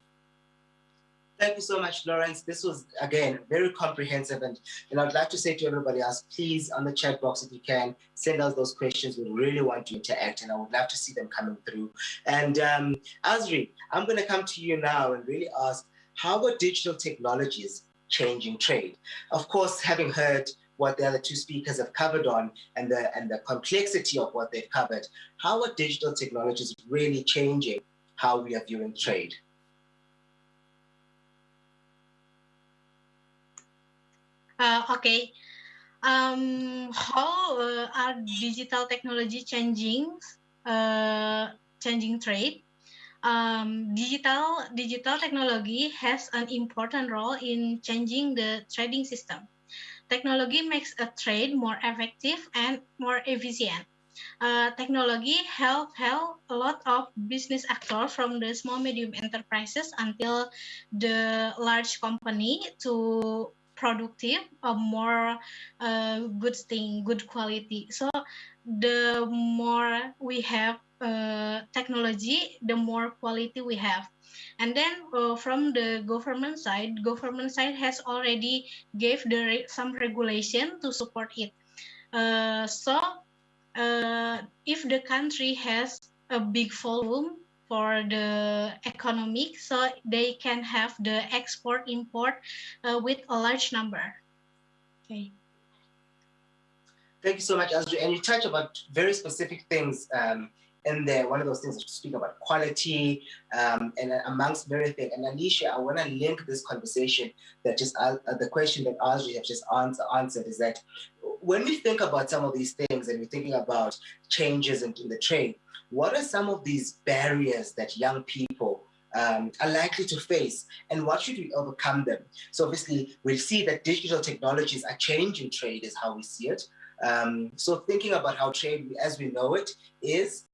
Speaker 5: Thank you so much, Lawrence. This was, again, very comprehensive. And I'd like to say to everybody else, please, on the chat box, if you can, send us those questions. We really want to interact, and I would love to see them coming through. And Azri, I'm going to come to you now and really ask, how are digital technologies changing trade? Of course, having heard what the other two speakers have covered on and the complexity of what they've covered, how are digital technologies really changing how we are viewing trade?
Speaker 22: Okay. How are digital technology changing trade? Digital technology has an important role in changing the trading system. Technology makes a trade more effective and more efficient. Technology help a lot of business actors from the small medium enterprises until the large company to productive, a more good thing, good quality. So the more we have technology, the more quality we have. And then from the government side has already gave some regulation to support it. If the country has a big volume for the economic, so they can have the export-import with a large number. Okay.
Speaker 5: Thank you so much, Azri. And you touch about very specific things in there. One of those things that you speak about quality and amongst various things. And Alicia, I want to link this conversation that just the question that Azri have just answered is that when we think about some of these things and we're thinking about changes in the trade, what are some of these barriers that young people are likely to face, and what should we overcome them? So obviously we see that digital technologies are changing trade is how we see it. So thinking about how trade as we know it is,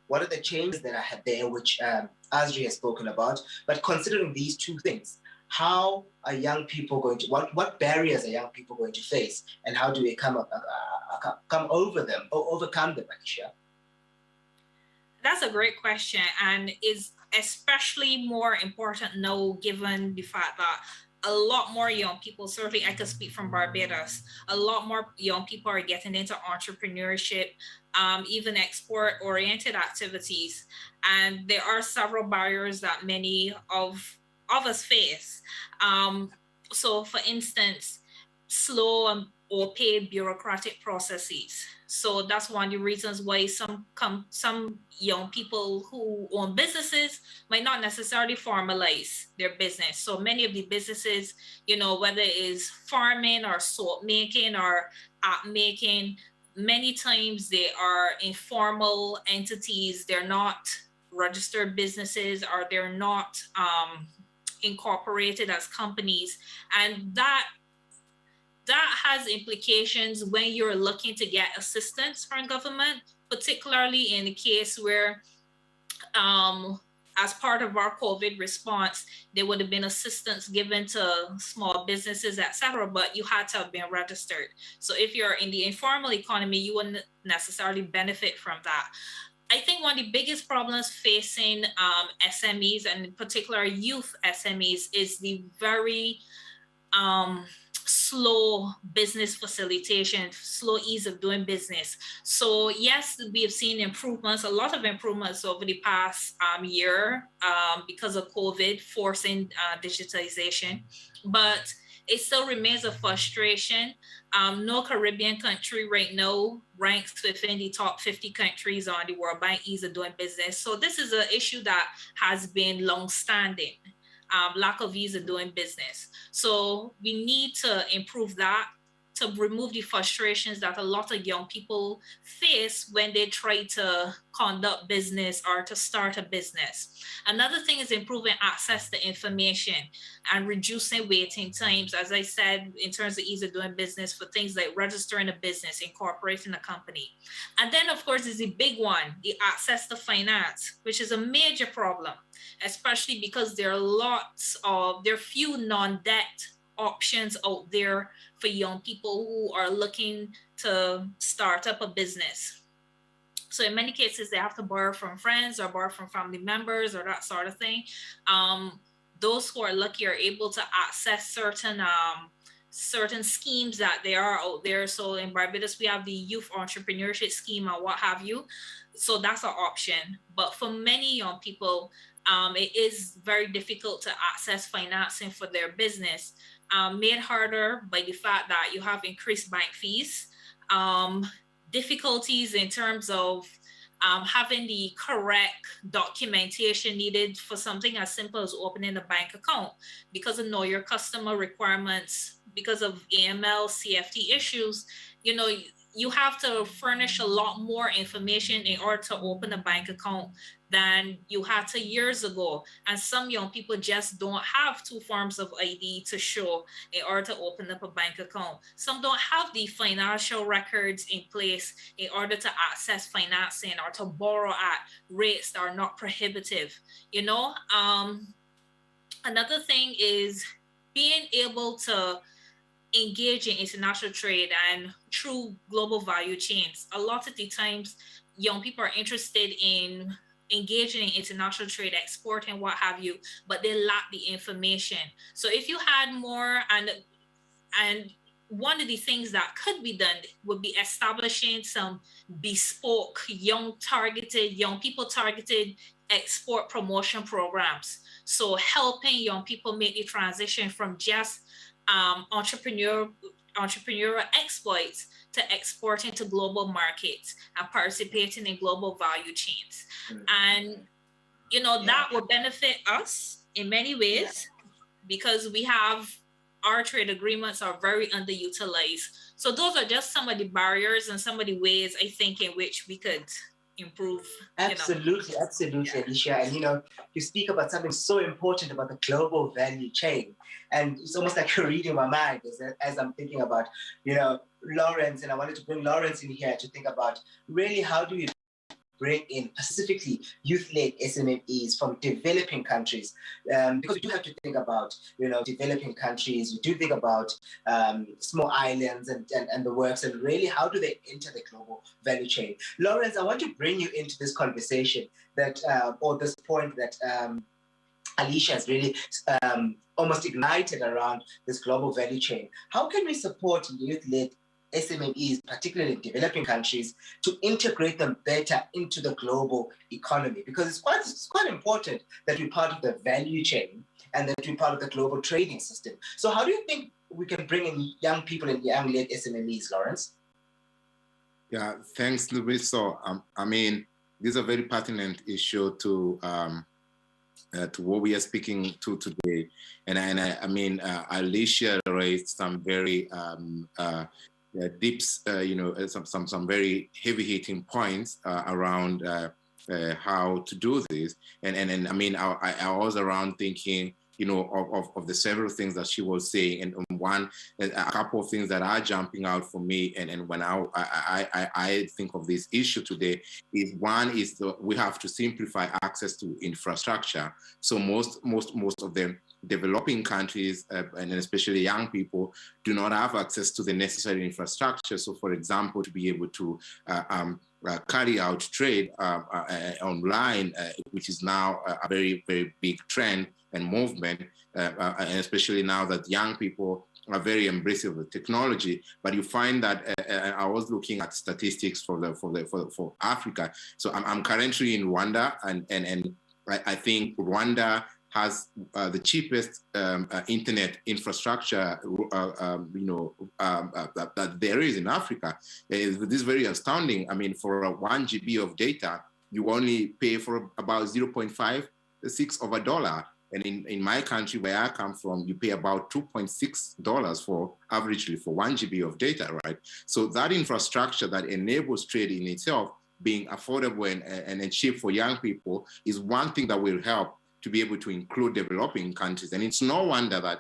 Speaker 5: what are the changes that are there, which Azri has spoken about, but considering these two things, how are young people going to, what barriers are young people going to face, and how do we come over them, or overcome them, Alicia?
Speaker 3: That's a great question, and is especially more important now, given the fact that a lot more young people, certainly I could speak from Barbados, a lot more young people are getting into entrepreneurship, even export-oriented activities. And there are several barriers that many of us face. So for instance, slow and opaque bureaucratic processes. So that's one of the reasons why some young people who own businesses might not necessarily formalize their business. So many of the businesses, whether it is farming or soap making or app making, many times they are informal entities. They're not registered businesses, or they're not incorporated as companies. And that has implications when you're looking to get assistance from government, particularly in the case where, as part of our COVID response, there would have been assistance given to small businesses, etc., but you had to have been registered. So if you're in the informal economy, you wouldn't necessarily benefit from that. I think one of the biggest problems facing SMEs, and in particular youth SMEs, is the very slow business facilitation, slow ease of doing business. So yes, we have seen improvements, a lot of improvements over the past year because of COVID forcing digitization, but it still remains a frustration. No Caribbean country right now ranks within the top 50 countries on the World Bank ease of doing business. So this is an issue that has been long-standing. Lack of ease of doing business. So we need to improve that to remove the frustrations that a lot of young people face when they try to conduct business or to start a business. Another thing is improving access to information and reducing waiting times, as I said, in terms of ease of doing business for things like registering a business, incorporating a company. And then, of course, is the big one, the access to finance, which is a major problem, especially because there are few non-debt options out there for young people who are looking to start up a business. So in many cases, they have to borrow from friends or borrow from family members or that sort of thing. Those who are lucky are able to access certain schemes that they are out there. So in Barbados, we have the youth entrepreneurship scheme and what have you. So that's an option. But for many young people, it is very difficult to access financing for their business, made harder by the fact that you have increased bank fees, difficulties in terms of having the correct documentation needed for something as simple as opening a bank account because of know your customer requirements, because of AML, CFT issues. You know, you have to furnish a lot more information in order to open a bank account than you had 2 years ago. And some young people just don't have 2 forms of ID to show in order to open up a bank account. Some don't have the financial records in place in order to access financing or to borrow at rates that are not prohibitive. You know, another thing is being able to engage in international trade and through global value chains. A lot of the times, young people are interested in engaging in international trade, export and what have you, but they lack the information. So if you had more, and one of the things that could be done would be establishing some bespoke, young people targeted export promotion programs. So helping young people make the transition from just entrepreneurial exploits to exporting to global markets and participating in global value chains. And, you know, that will benefit us in many ways because we have our trade agreements are very underutilized. So those are just some of the barriers and some of the ways I think in which we could improve.
Speaker 5: Absolutely, absolutely, Alicia. And you speak about something so important about the global value chain. And it's almost like you're reading my mind as I'm thinking about, Lawrence, and I wanted to bring Lawrence in here to think about really how do we bring in specifically youth-led SMMEs from developing countries, because we do have to think about, developing countries. We do think about small islands and the works, and really how do they enter the global value chain? Lawrence, I want to bring you into this conversation that, or this point that Alicia has really almost ignited around this global value chain. How can we support youth-led SMMEs, particularly in developing countries, to integrate them better into the global economy? Because it's quite important that we're part of the value chain and that we're part of the global trading system. So how do you think we can bring in young people and young-led SMMEs, Lawrence?
Speaker 1: Yeah, thanks, Luis. So, I mean, this is a very pertinent issue to what we are speaking to today. And I mean, Alicia raised some very deep, some very heavy-hitting points around how to do this. And I mean, I was around thinking, of the several things that she was saying, and a couple of things that are jumping out for me. And when I think of this issue today, we have to simplify access to infrastructure. So most of them developing countries, and especially young people, do not have access to the necessary infrastructure. So, for example, to be able to carry out trade online, which is now a very, very big trend and movement, and especially now that young people are very embracing of technology. But you find that I was looking at statistics for Africa. So I'm currently in Rwanda, and I think Rwanda has the cheapest internet infrastructure, that there is in Africa. This is very astounding. I mean, for a 1 GB of data, you only pay for about 0.56 of a dollar. And in my country, where I come from, you pay about $2.6 for averagely for 1 GB of data, right? So that infrastructure that enables trade in itself being affordable and cheap for young people is one thing that will help to be able to include developing countries. And it's no wonder that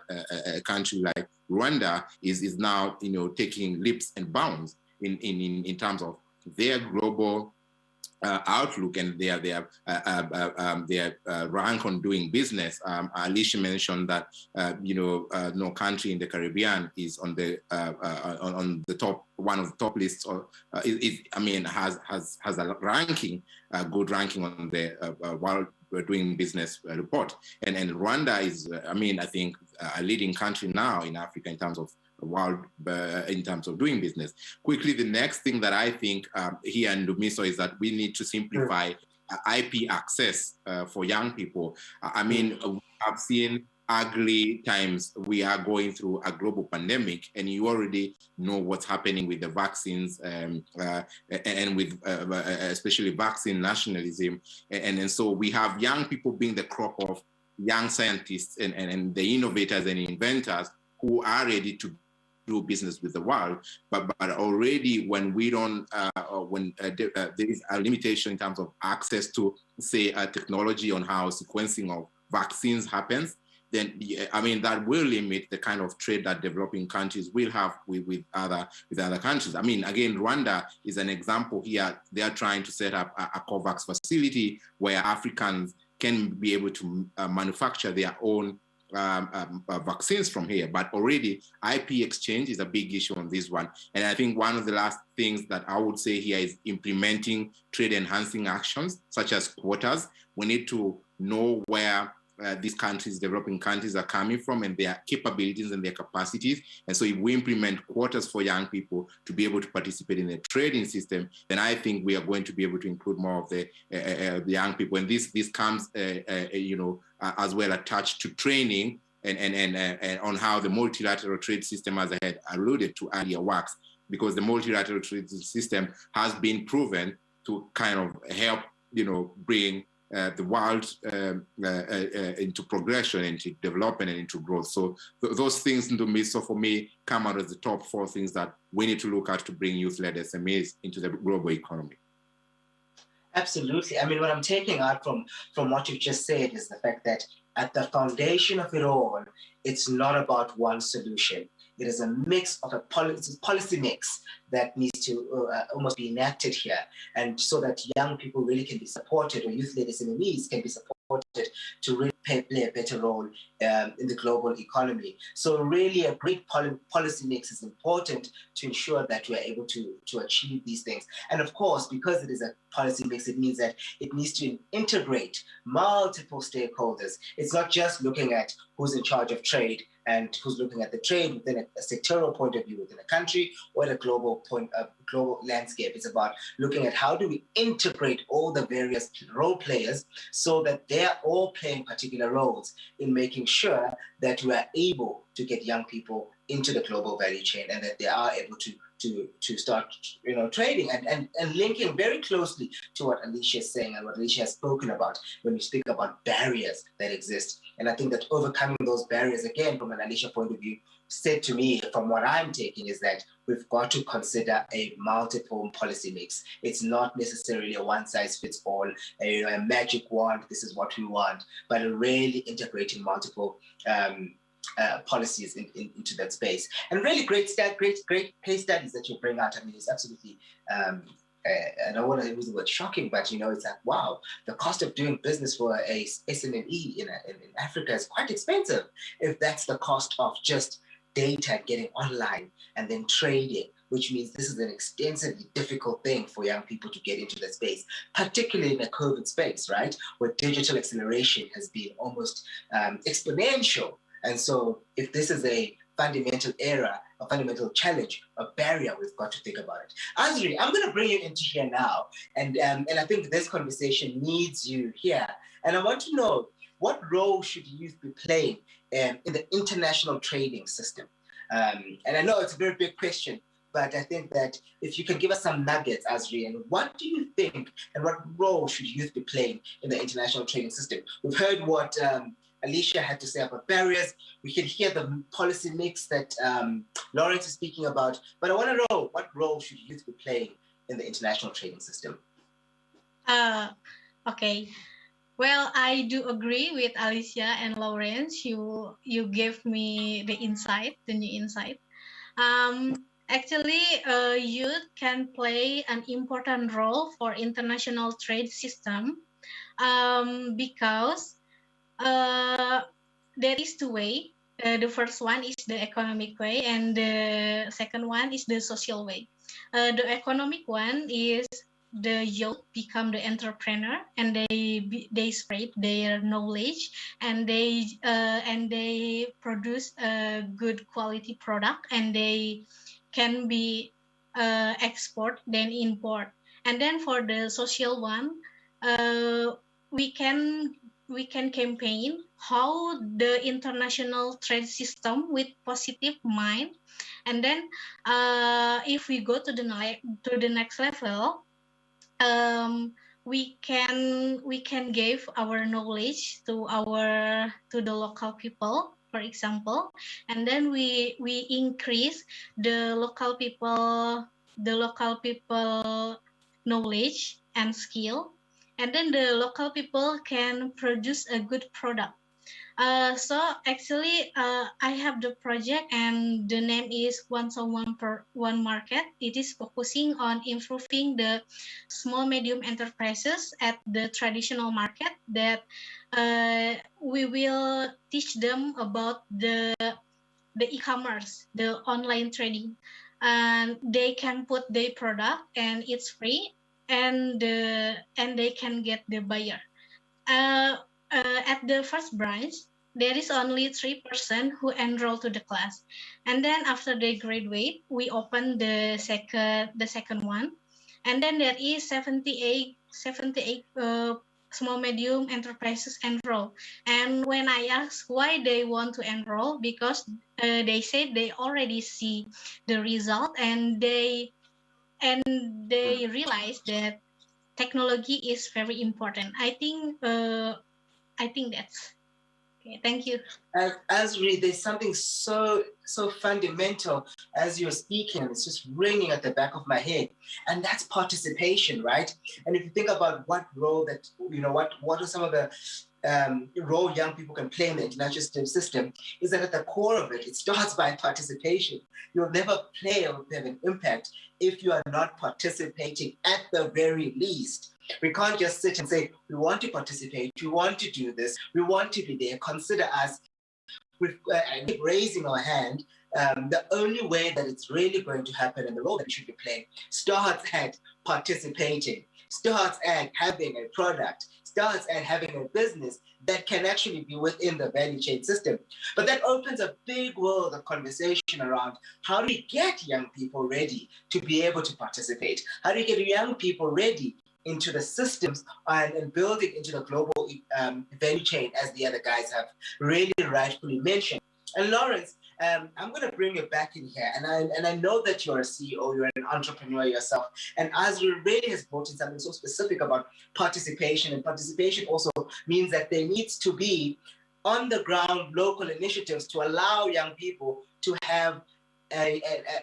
Speaker 1: a country like Rwanda is now, taking leaps and bounds in terms of their global outlook and their rank on doing business. Alicia mentioned that no country in the Caribbean is on the top, one of the top lists, or has a ranking, a good ranking on the World Doing Business report. And Rwanda is, I think a leading country now in Africa in terms of in terms of doing business. Quickly, the next thing that I think here in Dumiso is that we need to simplify IP access for young people. We have seen ugly times. We are going through a global pandemic, and you already know what's happening with the vaccines and with especially vaccine nationalism. And so we have young people being the crop of young scientists and the innovators and inventors who are ready to do business with the world, but already when we don't, there is a limitation in terms of access to, say, technology on how sequencing of vaccines happens, then that will limit the kind of trade that developing countries will have with other countries. Again, Rwanda is an example here. They are trying to set up a COVAX facility where Africans can be able to manufacture their own vaccines from here, but already IP exchange is a big issue on this one. And I think one of the last things that I would say here is implementing trade enhancing actions such as quotas. We need to know where these countries, developing countries, are coming from and their capabilities and their capacities. And so if we implement quotas for young people to be able to participate in the trading system, then I think we are going to be able to include more of the young people. And this comes, as well attached to training and on how the multilateral trade system, as I had alluded to earlier, works, because the multilateral trade system has been proven to kind of help, bring the world into progression, into development, and into growth. So those things in the midst of, for me, come out as the top 4 things that we need to look at to bring youth-led SMEs into the global economy.
Speaker 5: Absolutely. What I'm taking out from what you've just said is the fact that at the foundation of it all, it's not about one solution. It is a mix of a policy mix that needs to almost be enacted here, and so that young people really can be supported, or youth-led SMEs can be supported to really play a better role in the global economy. So really a great policy mix is important to ensure that we are able to achieve these things. And of course, because it is a policy mix, it means that it needs to integrate multiple stakeholders. It's not just looking at who's in charge of trade and who's looking at the trade within a sectoral point of view within a country or at a global landscape. It's about looking at how do we integrate all the various role players so that they're all playing particular roles in making sure that we are able to get young people into the global value chain and that they are able to start trading and linking very closely to what Alicia is saying and what Alicia has spoken about when we speak about barriers that exist. And I think that overcoming those barriers, again, from an Alicia point of view, said to me, from what I'm taking, is that we've got to consider a multiple policy mix. It's not necessarily a one-size-fits-all, a magic wand, this is what we want, but really integrating multiple policies into that space. And really great case studies that you bring out. It's absolutely, I don't want to use the word shocking, but it's like, wow, the cost of doing business for a SME in Africa is quite expensive. If that's the cost of just data getting online and then trading which means this is an extensively difficult thing for young people to get into the space, particularly in the COVID space, right? Where digital acceleration has been almost exponential. And so if this is a fundamental error, a fundamental challenge, a barrier, we've got to think about it. Azri, I'm going to bring you into here now. And I think this conversation needs you here. And I want to know, what role should youth be playing in the international trading system? And I know it's a very big question, but I think that if you can give us some nuggets, Azri, and what do you think and what role should youth be playing in the international trading system? We've heard what Alicia had to say about barriers. We can hear the policy mix that Lawrence is speaking about, but I want to know, what role should youth be playing in the international trading system?
Speaker 22: Okay. Well, I do agree with Alicia and Lawrence. You gave me the new insight. Actually, youth can play an important role for international trade system because there is two ways. The first one is the economic way, and the second one is the social way. The economic one is the youth become the entrepreneur, and they spread their knowledge, and they produce a good quality product, and they can be export then import. And then for the social one, we can campaign how the international trade system with positive mind, and then if we go to the next level, we can give our knowledge to the local people, for example, and then we increase the local people knowledge and skill, and then the local people can produce a good product. So actually, I have the project, and the name is One Someone per One Market. It is focusing on improving the small medium enterprises at the traditional market, that we will teach them about the e-commerce, the online trading, and they can put their product, and it's free, and they can get the buyer. At the first branch, there is only 3% who enroll to the class, and then after they graduate, we open the second one, and then there is 78 small medium enterprises enroll. And when I ask why they want to enroll, because they said they already see the result, and they realize that technology is very important. I think that's okay. Thank you.
Speaker 5: Azri, there's something so fundamental as you're speaking, and it's just ringing at the back of my head, and that's participation, right? And if you think about what role that, what are some of the role young people can play in the international system, is that at the core of it, it starts by participation. You'll never play or have an impact if you are not participating at the very least. We can't just sit and say, we want to participate, we want to do this, we want to be there, consider us. With raising our hand, the only way that it's really going to happen, and the role that we should be playing, starts at participating, starts at having a product, starts at having a business that can actually be within the value chain system. But that opens a big world of conversation around how do we get young people ready to be able to participate? How do you get young people ready into the systems and building into the global value chain, as the other guys have really rightfully mentioned? And Lawrence, I'm going to bring you back in here, and I know that you're a CEO, you're an entrepreneur yourself, and Azri really has brought in something so specific about participation, and participation also means that there needs to be on the ground local initiatives to allow young people to have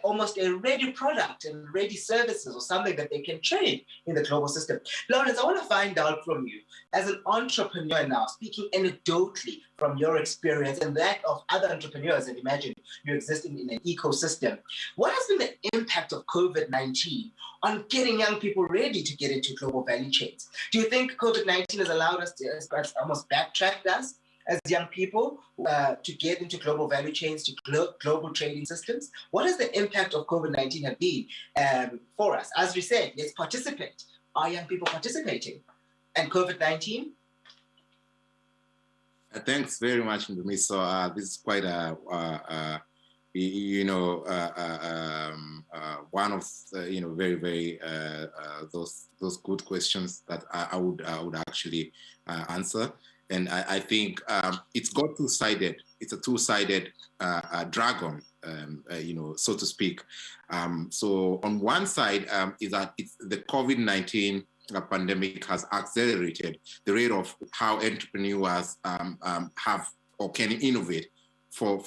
Speaker 5: almost a ready product and ready services, or something that they can trade in the global system. Lawrence, I want to find out from you, as an entrepreneur now, speaking anecdotally from your experience and that of other entrepreneurs, and imagine you exist in an ecosystem, what has been the impact of COVID-19 on getting young people ready to get into global value chains? Do you think COVID-19 has allowed us to perhaps almost backtrack us as young people to get into global value chains, to global trading systems? What has the impact of COVID-19 have been for us? As we said, let's participate. Are young people participating? And COVID-19?
Speaker 1: Thanks very much, Ndumi. So this is quite one of very, very those good questions that I would actually answer. And I think it's got two-sided. It's a two-sided dragon, so to speak. So on one side is that it's the COVID-19 pandemic has accelerated the rate of how entrepreneurs have or can innovate for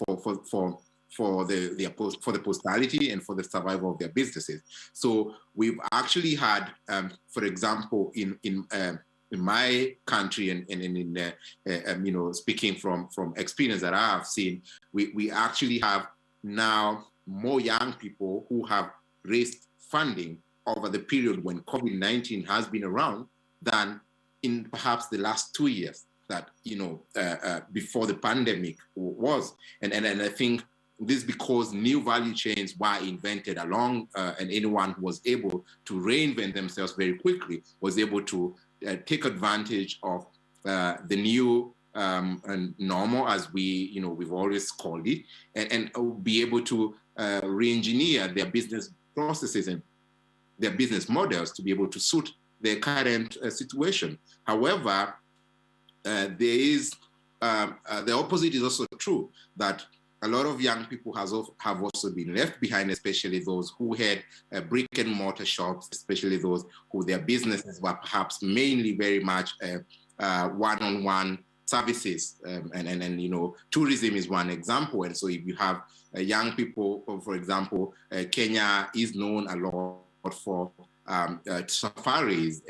Speaker 1: the posterity and for the survival of their businesses. So we've actually had, for example, in my country and in speaking from experience that I have seen, we actually have now more young people who have raised funding over the period when COVID-19 has been around than in perhaps the last 2 years that before the pandemic was. And I think this is because new value chains were invented along, and anyone who was able to reinvent themselves very quickly was able to take advantage of the new normal, as we've always called it, and be able to re-engineer their business processes and their business models to be able to suit their current situation. However, there is the opposite is also true, that a lot of young people have also been left behind, especially those who had brick and mortar shops, especially those who their businesses were perhaps mainly very much one-on-one services. And tourism is one example. And so if you have young people, for example, Kenya is known a lot for safaris.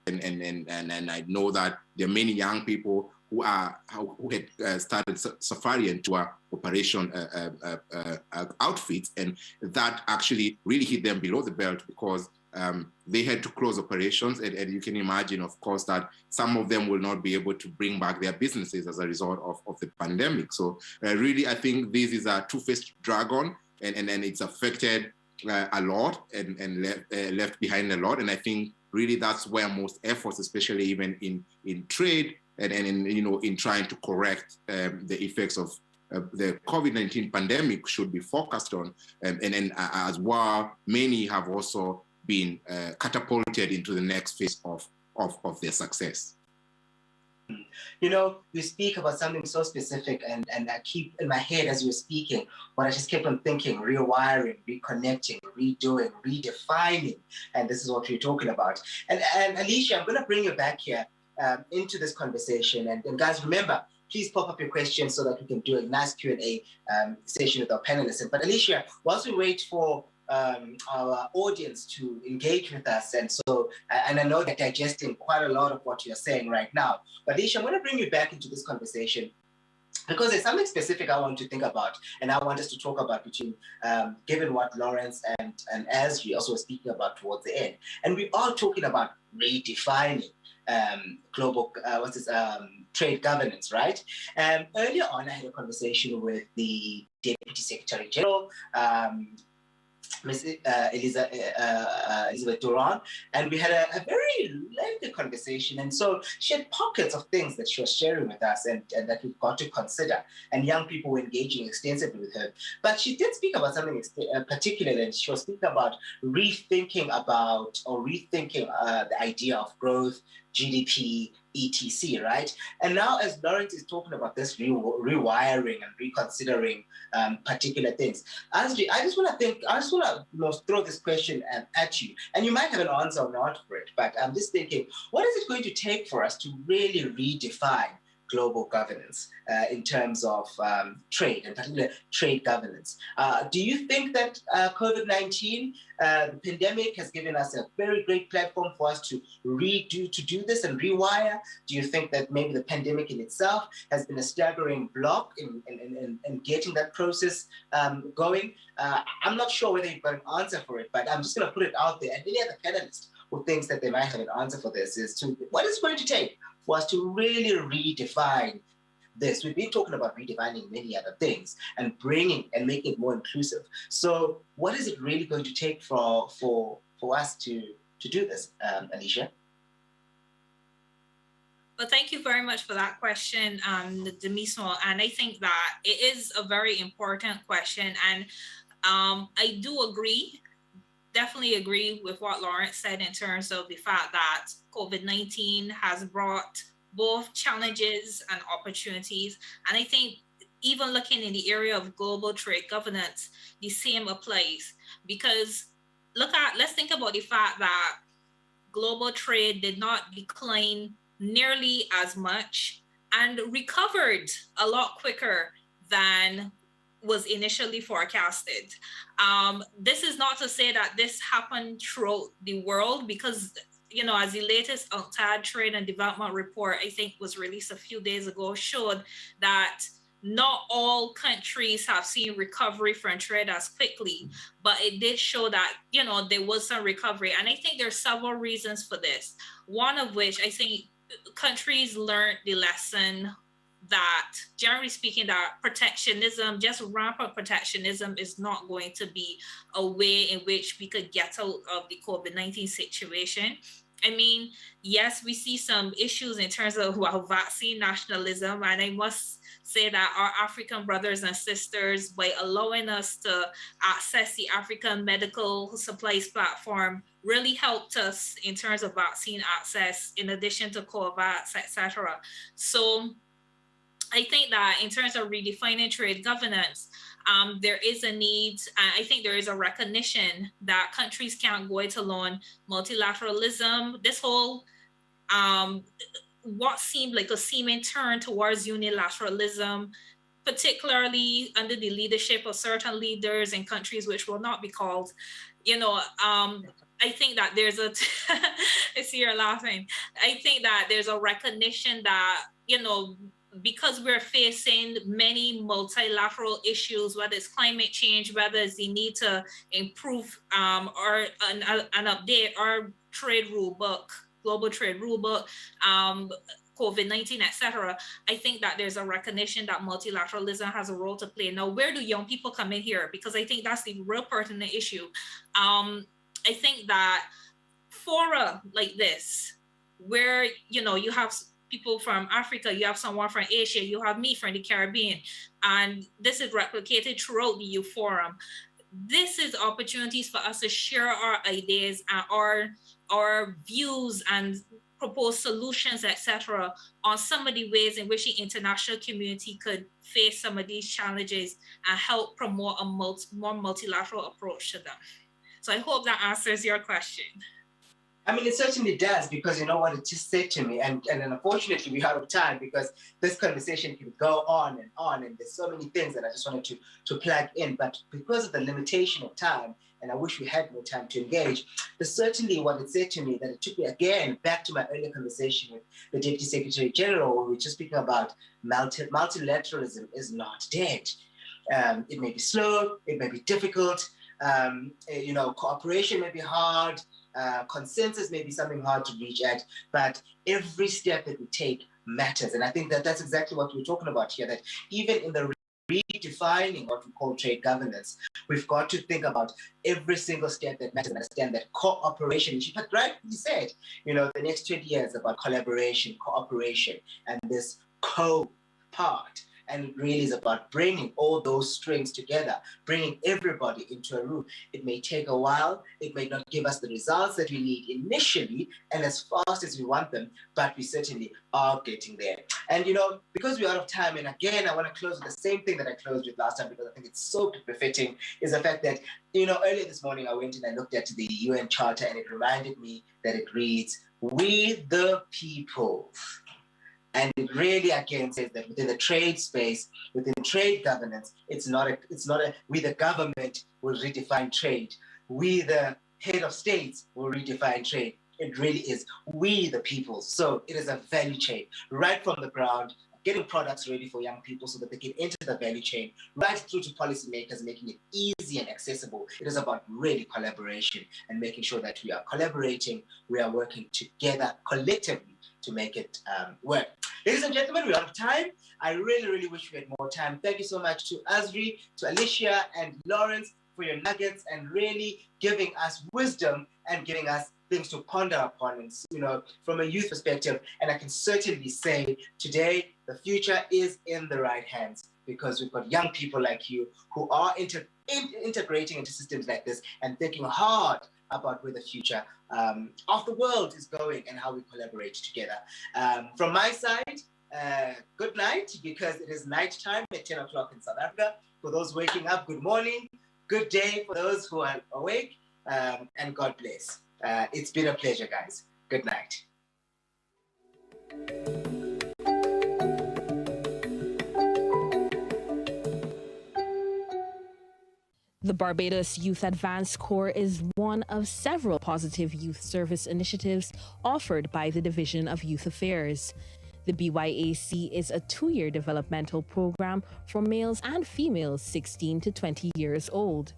Speaker 1: And I know that there are many young people who had started safari and tour operation outfits, and that actually really hit them below the belt because they had to close operations. And you can imagine, of course, that some of them will not be able to bring back their businesses as a result of the pandemic. So really, I think this is a two-faced dragon, and it's affected a lot and left behind a lot. And I think really that's where most efforts, especially even in trade and in trying to correct the effects of the COVID-19 pandemic should be focused on. And then as well, many have also been catapulted into the next phase of their success.
Speaker 5: You speak about something so specific, and I keep in my head as you're speaking, what I just kept on thinking: rewiring, reconnecting, redoing, redefining. And this is what we're talking about. And Alicia, I'm going to bring you back here into this conversation. And guys, remember, please pop up your questions so that we can do a nice Q&A session with our panelists. But Alicia, whilst we wait for our audience to engage with us, and I know they're digesting quite a lot of what you're saying right now. But Alicia, I'm going to bring you back into this conversation because there's something specific I want to think about, and I want us to talk about between, given what Lawrence and Asri also were speaking about towards the end. And we are talking about redefining global, trade governance, right? Earlier on, I had a conversation with the Deputy Secretary General, Ms. Elizabeth Duran, and we had a very lengthy conversation. And so she had pockets of things that she was sharing with us and that we've got to consider. And young people were engaging extensively with her. But she did speak about something particular, and she was speaking about rethinking the idea of growth, GDP, etc., right? And now, as Lawrence is talking about this rewiring and reconsidering particular things, Asri, I just want to throw this question at you, and you might have an answer or not for it, but I'm just thinking, what is it going to take for us to really redefine global governance in terms of trade, and particularly trade governance? Do you think that COVID-19, the pandemic, has given us a very great platform for us to do this and rewire? Do you think that maybe the pandemic in itself has been a staggering block in getting that process going? I'm not sure whether you've got an answer for it, but I'm just going to put it out there. And any other panelists who thinks that they might have an answer for this is to what it's going to take for us to really redefine this. We've been talking about redefining many other things and bringing and making it more inclusive. So what is it really going to take for us to do this, Alicia?
Speaker 3: Well, thank you very much for that question, Demismo. And I think that it is a very important question. And I do agree, definitely agree with what Lawrence said in terms of the fact that COVID-19 has brought both challenges and opportunities. And I think even looking in the area of global trade governance, the same applies. Because let's think about the fact that global trade did not decline nearly as much and recovered a lot quicker than was initially forecasted. This is not to say that this happened throughout the world, because as the latest UNCTAD Trade and Development report, I think was released a few days ago, showed that not all countries have seen recovery from trade as quickly, but it did show that, there was some recovery. And I think there's several reasons for this. One of which, I think countries learned the lesson that, generally speaking, that protectionism, just rampant protectionism, is not going to be a way in which we could get out of the COVID-19 situation. I mean, yes, we see some issues in terms of vaccine nationalism, and I must say that our African brothers and sisters, by allowing us to access the African Medical Supplies Platform, really helped us in terms of vaccine access, in addition to COVAX, etc. So I think that in terms of redefining trade governance, there is a need, and I think there is a recognition that countries can't go it alone. Multilateralism, this whole, what seemed like a seeming turn towards unilateralism, particularly under the leadership of certain leaders in countries which will not be called, I think that there's I see you're laughing. I think that there's a recognition that, because we're facing many multilateral issues, whether it's climate change, whether it's the need to improve or an update our trade rule book, global trade rule book, COVID-19, etc. I think that there's a recognition that multilateralism has a role to play. Now, where do young people come in here? Because I think that's the real pertinent issue. I think that fora like this, where, you have people from Africa, you have someone from Asia, you have me from the Caribbean, and this is replicated throughout the Youth Forum. This is opportunities for us to share our ideas and our views and propose solutions, etc., on some of the ways in which the international community could face some of these challenges and help promote a more multilateral approach to them. So I hope that answers your question.
Speaker 5: I mean, it certainly does, because you know what it just said to me, and unfortunately we're out of time, because this conversation can go on, and there's so many things that I just wanted to plug in, but because of the limitation of time, and I wish we had more time to engage, but certainly what it said to me, that it took me again back to my earlier conversation with the Deputy Secretary General, where we were just speaking about multilateralism is not dead. It may be slow, it may be difficult, cooperation may be hard, consensus may be something hard to reach at, but every step that we take matters. And I think that that's exactly what we're talking about here, that even in the redefining what we call trade governance, we've got to think about every single step that matters and understand that cooperation, which you rightly said, the next 20 years about collaboration, cooperation, and this co-part. And it really is about bringing all those strings together, bringing everybody into a room. It may take a while. It may not give us the results that we need initially and as fast as we want them, but we certainly are getting there. And, because we're out of time, and again, I want to close with the same thing that I closed with last time, because I think it's so befitting, is the fact that, earlier this morning, I went and I looked at the UN Charter, and it reminded me that it reads, "We the people." And it really, again, says that within the trade space, within trade governance, it's not a we the government will redefine trade. We the head of states will redefine trade. It really is we the people. So it is a value chain right from the ground. getting products ready for young people so that they can enter the value chain, right through to policymakers, making it easy and accessible. It is about really collaboration and making sure that we are collaborating, we are working together collectively to make it work. Ladies and gentlemen, we're out of time. I really, really wish we had more time. Thank you so much to Azri, to Alicia and Lawrence for your nuggets and really giving us wisdom and giving us things to ponder upon, and, you know, from a youth perspective. And I can certainly say today the future is in the right hands, because we've got young people like you who are integrating into systems like this and thinking hard about where the future of the world is going and how we collaborate together. From my side, good night, because it is night time at 10 o'clock in South Africa. For those waking up, good morning. Good day for those who are awake, and God bless. It's been a pleasure, guys. Good night.
Speaker 6: The Barbados Youth Advanced Corps is one of several positive youth service initiatives offered by the Division of Youth Affairs. The BYAC is a 2-year developmental program for males and females 16 to 20 years old.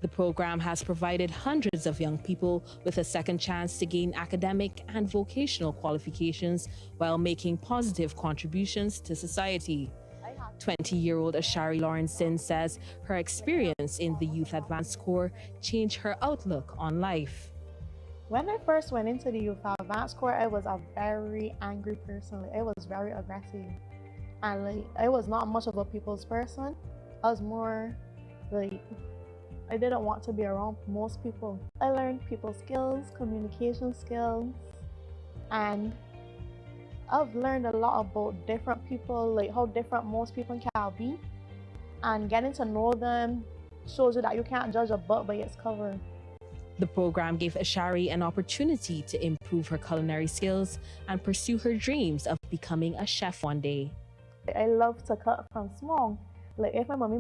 Speaker 6: The program has provided hundreds of young people with a second chance to gain academic and vocational qualifications while making positive contributions to society. 20-year-old Ashari Lawrenson says her experience in the Youth Advanced Corps changed her outlook on life.
Speaker 21: When I first went into the Youth Advanced Corps, I was a very angry person. I was very aggressive. And I was not much of a people's person. I was more I didn't want to be around most people. I learned people skills, communication skills, and I've learned a lot about different people, how different most people can be. And getting to know them shows you that you can't judge a book by its cover.
Speaker 6: The program gave Ashari an opportunity to improve her culinary skills and pursue her dreams of becoming a chef one day.
Speaker 21: I love to cook from small. If my mommy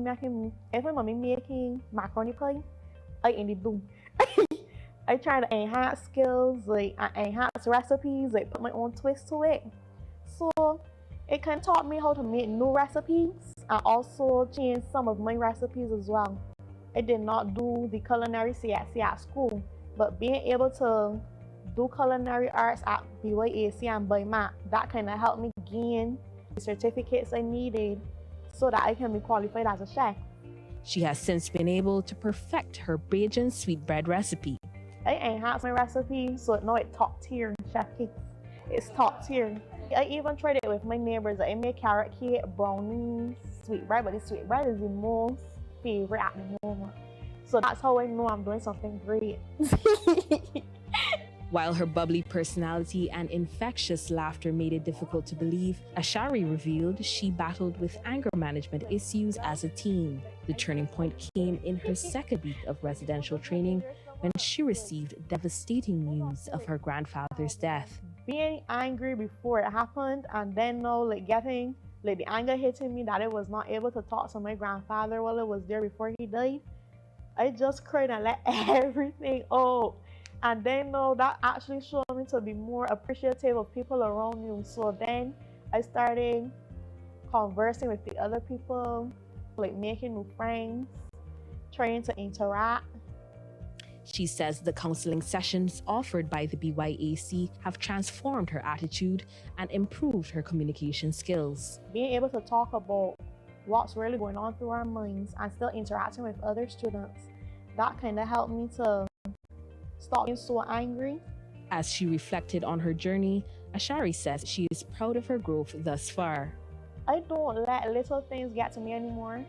Speaker 21: making macaroni pie, I end up doing. I try to enhance skills, enhance recipes, put my own twist to it. So it kind of taught me how to make new recipes and also change some of my recipes as well. I did not do the culinary CSC at school, but being able to do culinary arts at BYAC and BIMAC, that kind of helped me gain the certificates I needed so that I can be qualified as a chef.
Speaker 6: She has since been able to perfect her Bajan sweetbread recipe.
Speaker 21: I enhanced my recipe so now it's top tier chef cakes. It's top tier. I even tried it with my neighbors. I make carrot cake, brownies, sweetbread, but the sweetbread is the most favorite at the moment. So that's how I know I'm doing something great.
Speaker 6: While her bubbly personality and infectious laughter made it difficult to believe, Ashari revealed she battled with anger management issues as a teen. The turning point came in her second week of residential training when she received devastating news of her grandfather's death.
Speaker 21: Being angry before it happened, and then now getting the anger hitting me that I was not able to talk to my grandfather while I was there before he died, I just cried and let everything out. And then that actually showed me to be more appreciative of people around you. So then I started conversing with the other people, making new friends, trying to interact.
Speaker 6: She says the counseling sessions offered by the BYAC have transformed her attitude and improved her communication skills.
Speaker 21: Being able to talk about what's really going on through our minds and still interacting with other students, that kind of helped me to stop being so angry.
Speaker 6: As she reflected on her journey, Ashari says she is proud of her growth thus far.
Speaker 21: I don't let little things get to me anymore.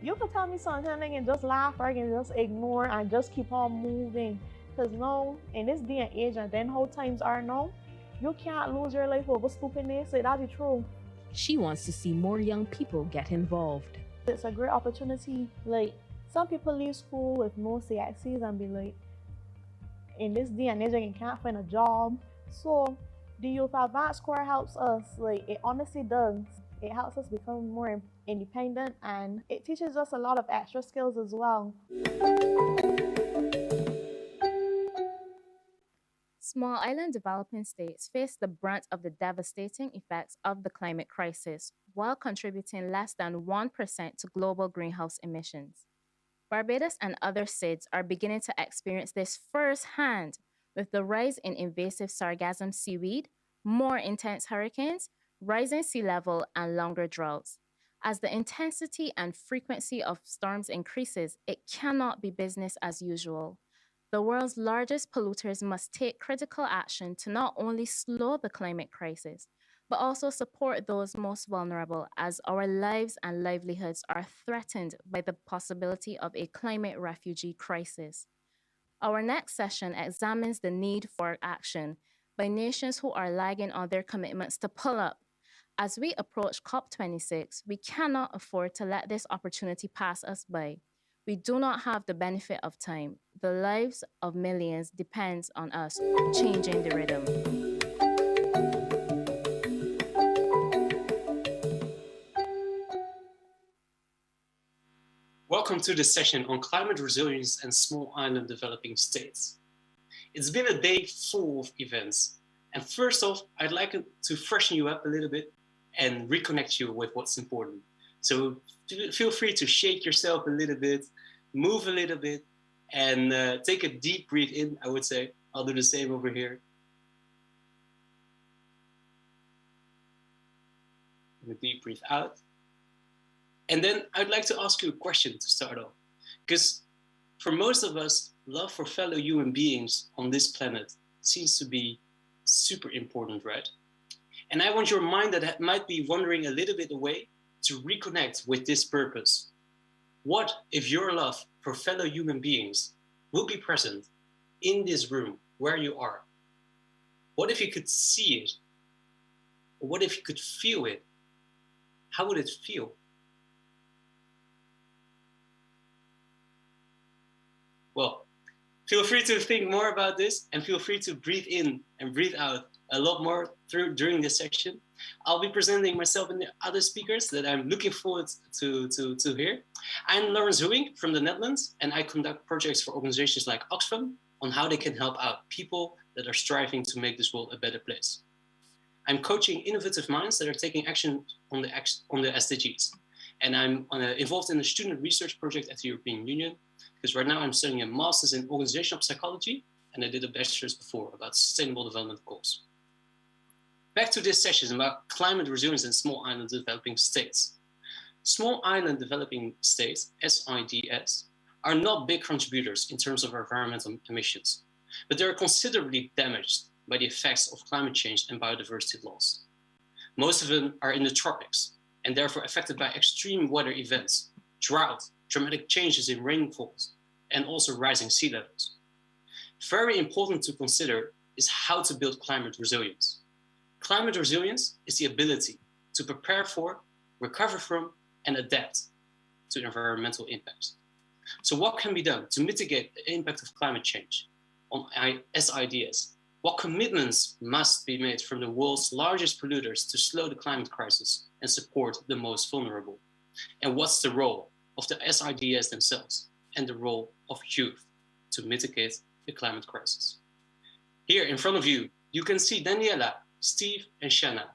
Speaker 21: You can tell me something and I can just laugh or I can just ignore and just keep on moving. Because now, in this day and age and then how times are now, you can't lose your life over stupidness. That's the truth.
Speaker 6: She wants to see more young people get involved.
Speaker 21: It's a great opportunity. Some people leave school with no CXCs and be in this day and age, you can't find a job. So the Youth Advanced Corps helps us. It honestly does. It helps us become more independent, and it teaches us a lot of extra skills as well. small island developing states face the brunt of the devastating effects of the climate crisis while contributing less than 1% to global greenhouse emissions. Barbados and other SIDS are beginning to experience this firsthand with the rise in invasive sargassum seaweed, more intense hurricanes, rising sea level, and longer droughts. As the intensity and frequency of storms increases, it cannot be business as usual. The world's largest polluters must take critical action to not only slow the climate crisis, but also support those most vulnerable as our lives and livelihoods are threatened by the possibility of a climate refugee crisis. Our next session examines the need for action by nations who are lagging on their commitments to pull up. As we approach COP26, we cannot afford to let this opportunity pass us by. We do not have the benefit of time. The lives of millions depends on us changing the rhythm.
Speaker 8: Welcome to this session on climate resilience and small island developing states. It's been a day full of events. And first off, I'd like to freshen you up a little bit and reconnect you with what's important. So feel free to shake yourself a little bit, move a little bit, and take a deep breath in, I would say. I'll do the same over here. And a deep breath out. And then I'd like to ask you a question to start off. Because for most of us, love for fellow human beings on this planet seems to be super important, right? And I want your mind that might be wandering a little bit away to reconnect with this purpose. What if your love for fellow human beings will be present in this room where you are? What if you could see it? Or what if you could feel it? How would it feel? Well, feel free to think more about this and feel free to breathe in and breathe out a lot more during this section. I'll be presenting myself and the other speakers that I'm looking forward to hear. I'm Lawrence Huing from the Netherlands, and I conduct projects for organizations like Oxfam on how they can help out people that are striving to make this world a better place. I'm coaching innovative minds that are taking action on the SDGs. And I'm involved in a student research project at the European Union, because right now I'm studying a master's in organizational psychology, and I did a bachelor's before about sustainable development goals. Back to this session about climate resilience in small island developing states. Small island developing states, SIDS, are not big contributors in terms of environmental emissions, but they are considerably damaged by the effects of climate change and biodiversity loss. Most of them are in the tropics and therefore affected by extreme weather events, drought, dramatic changes in rainfalls, and also rising sea levels. Very important to consider is how to build climate resilience. Climate resilience is the ability to prepare for, recover from, and adapt to environmental impacts. So what can be done to mitigate the impact of climate change on SIDS? What commitments must be made from the world's largest polluters to slow the climate crisis and support the most vulnerable? And what's the role of the SIDS themselves and the role of youth to mitigate the climate crisis? Here in front of you, you can see Daniela, Steve, and Shanna.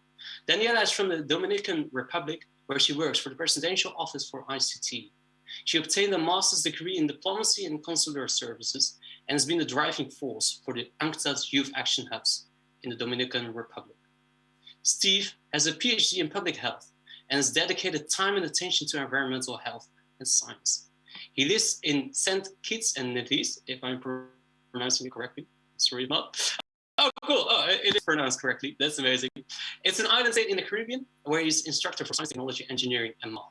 Speaker 8: Daniela is from the Dominican Republic, where she works for the Presidential Office for ICT. She obtained a master's degree in diplomacy and consular services and has been the driving force for the UNCTAD Youth Action Hubs in the Dominican Republic. Steve has a PhD in public health and has dedicated time and attention to environmental health and science. He lives in St. Kitts and Nevis, if I'm pronouncing it correctly. Sorry, not. Oh, cool. Oh, it is pronounced correctly. That's amazing. It's an island state in the Caribbean where he's instructor for science, technology, engineering, and math.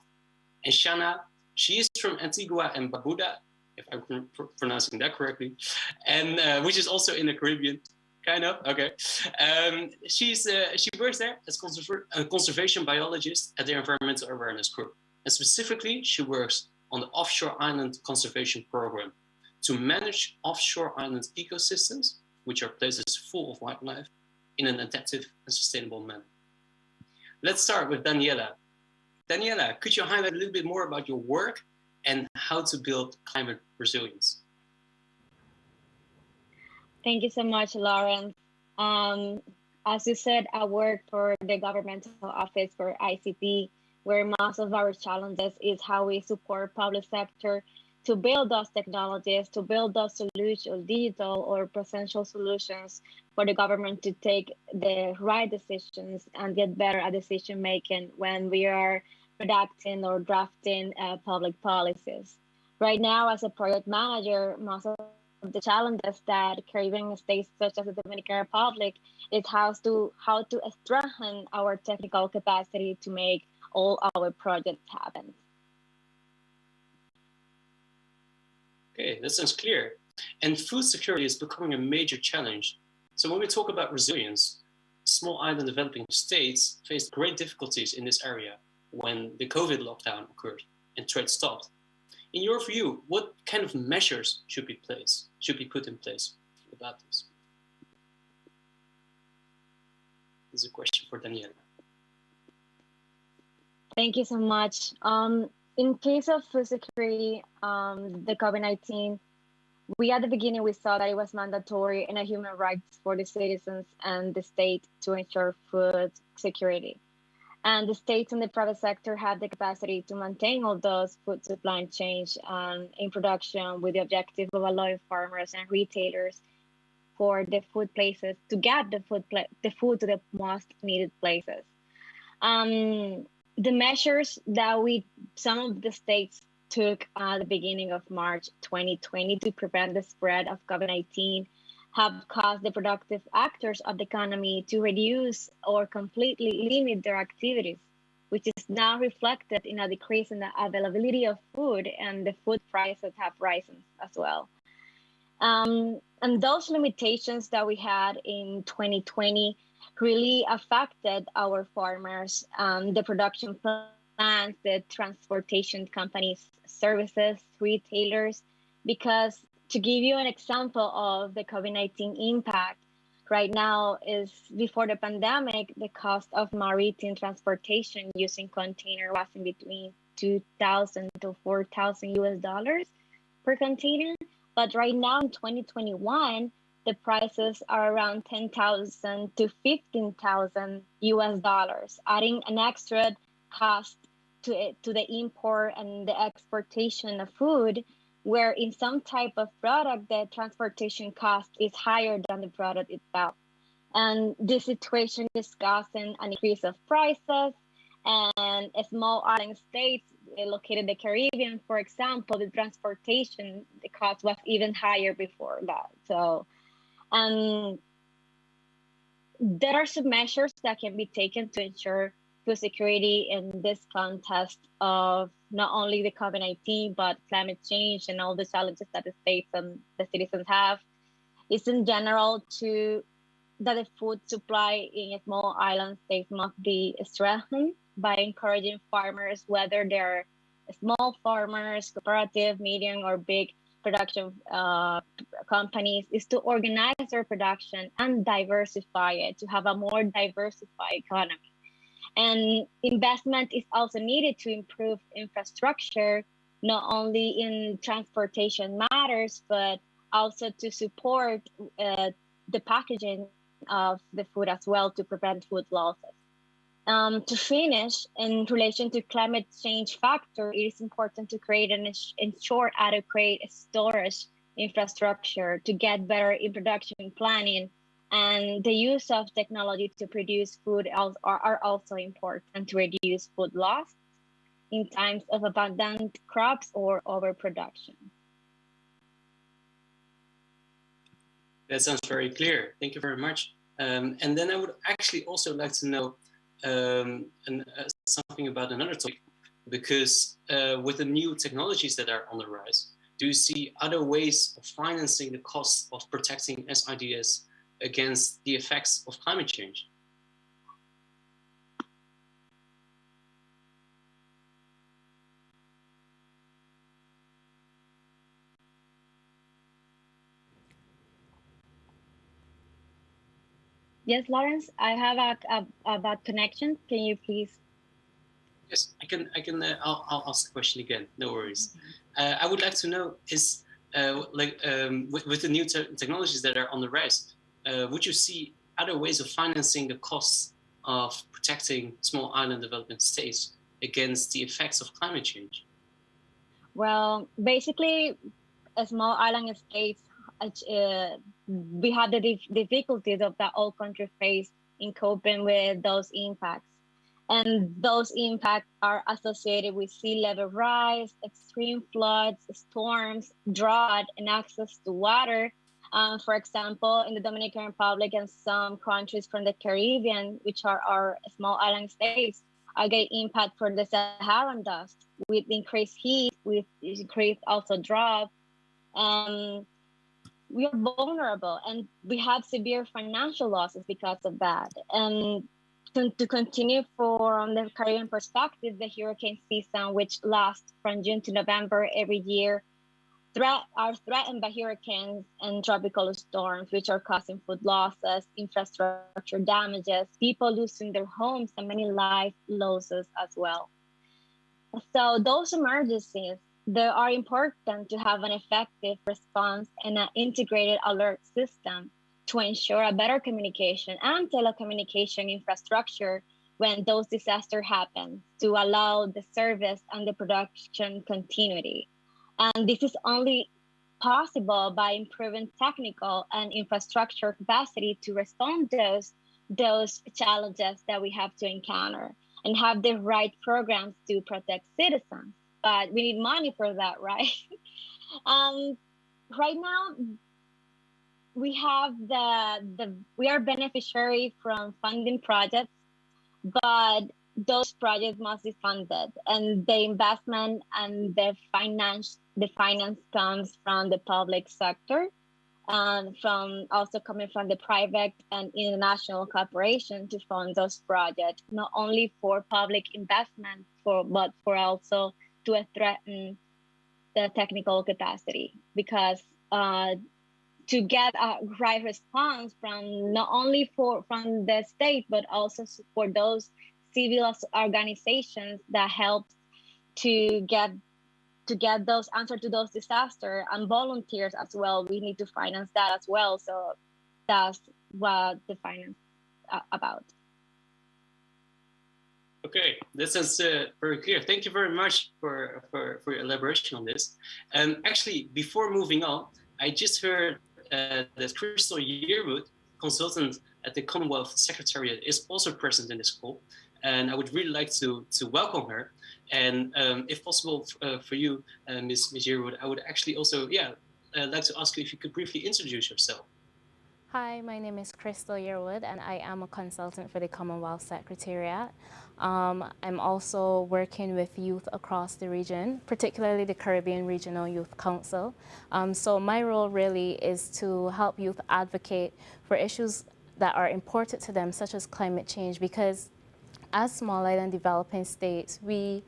Speaker 8: And Shanna, she is from Antigua and Barbuda, if I'm pronouncing that correctly, and which is also in the Caribbean, kind of. Okay. She works there as a conservation biologist at the Environmental Awareness Group, and specifically, she works on the Offshore Island Conservation Program to manage offshore island ecosystems, which are places full of wildlife, in an adaptive and sustainable manner. Let's start with Daniela. Daniela, could you highlight a little bit more about your work and how to build climate resilience?
Speaker 7: Thank you so much, Lawrence. As you said, I work for the governmental office for ICT, where most of our challenges is how we support public sector to build those technologies, to build those solutions, digital or presential solutions for the government to take the right decisions and get better at decision making when we are redacting or drafting public policies. Right now, as a project manager, most of the challenges that Caribbean states such as the Dominican Republic is how to strengthen our technical capacity to make all our projects happen.
Speaker 8: Okay, that sounds clear. And food security is becoming a major challenge. So when we talk about resilience, small island developing states faced great difficulties in this area when the COVID lockdown occurred and trade stopped. In your view, what kind of measures should be put in place about this? This is a question for Daniela.
Speaker 7: Thank you so much. In case of food security, the COVID-19, at the beginning, we saw that it was mandatory and a human right for the citizens and the state to ensure food security. And the states and the private sector have the capacity to maintain all those food supply chains in production with the objective of allowing farmers and retailers for the food places to get the food to the most needed places. The measures that some of the states took at the beginning of March 2020 to prevent the spread of COVID-19 have caused the productive actors of the economy to reduce or completely limit their activities, which is now reflected in a decrease in the availability of food, and the food prices have risen as well. And those limitations that we had in 2020 really affected our farmers, the production plants, the transportation companies, services, retailers, because to give you an example of the COVID-19 impact, right now is before the pandemic, the cost of maritime transportation using container was in between $2,000 to $4,000 US per container. But right now in 2021, the prices are around $10,000 to $15,000 US, adding an extra cost to the import and the exportation of food, where in some type of product, the transportation cost is higher than the product itself. And this situation is causing an increase of prices, and small island states located in the Caribbean, for example, the transportation, the cost was even higher before that. So, there are some measures that can be taken to ensure food security in this context of not only the COVID-19, but climate change and all the challenges that the states and the citizens have. It's in general that the food supply in small island states must be strengthened by encouraging farmers, whether they're small farmers, cooperative, medium, or big production companies, is to organize their production and diversify it to have a more diversified economy. And investment is also needed to improve infrastructure, not only in transportation matters, but also to support the packaging of the food as well to prevent food losses. To finish, in relation to climate change factor, it is important to create and ensure adequate storage infrastructure to get better in production planning, and the use of technology to produce food are also important to reduce food loss in times of abundant crops or overproduction.
Speaker 8: That sounds very clear. Thank you very much. And then I would actually also like to know something about another topic, because with the new technologies that are on the rise, do you see other ways of financing the cost of protecting SIDS against the effects of climate change?
Speaker 7: Yes, Lawrence, I have a bad connection. Can you please?
Speaker 8: Yes, I can. I'll ask the question again. No worries. I would like to know: is with the new technologies that are on the rise, would you see other ways of financing the costs of protecting small island development states against the effects of climate change?
Speaker 7: Well, basically, small island states, we have the difficulties of that all country face in coping with those impacts. And those impacts are associated with sea level rise, extreme floods, storms, drought, and access to water. For example, in the Dominican Republic and some countries from the Caribbean, which are our small island states, are getting impact from the Saharan dust with increased heat, with increased also drought. We are vulnerable and we have severe financial losses because of that. And to continue from the Caribbean perspective, the hurricane season, which lasts from June to November every year, are threatened by hurricanes and tropical storms, which are causing food losses, infrastructure damages, people losing their homes, and many life losses as well. So those emergencies, they are important to have an effective response and an integrated alert system to ensure a better communication and telecommunication infrastructure when those disasters happen, to allow the service and the production continuity. And this is only possible by improving technical and infrastructure capacity to respond to those challenges that we have to encounter and have the right programs to protect citizens. But we need money for that, right? Right now, we have we are beneficiary from funding projects, but those projects must be funded, and the investment and the finance comes from the public sector, and also coming from the private and international cooperation to fund those projects, not only for public investment, but for also to threaten the technical capacity, because to get a right response from not only from the state, but also for those civil organizations that help to get those answers to those disasters, and volunteers as well. We need to finance that as well. So that's what the finance about.
Speaker 8: Okay, this is very clear. Thank you very much for your elaboration on this. Actually, before moving on, I just heard that Crystal Yearwood, consultant at the Commonwealth Secretariat, is also present in this call. And I would really like to welcome her. And if possible for you, Ms. Yearwood, I would actually also, like to ask you if you could briefly introduce yourself.
Speaker 9: Hi, my name is Crystal Yearwood, and I am a consultant for the Commonwealth Secretariat. I'm also working with youth across the region, particularly the Caribbean Regional Youth Council. So my role really is to help youth advocate for issues that are important to them, such as climate change, because as small island developing states, we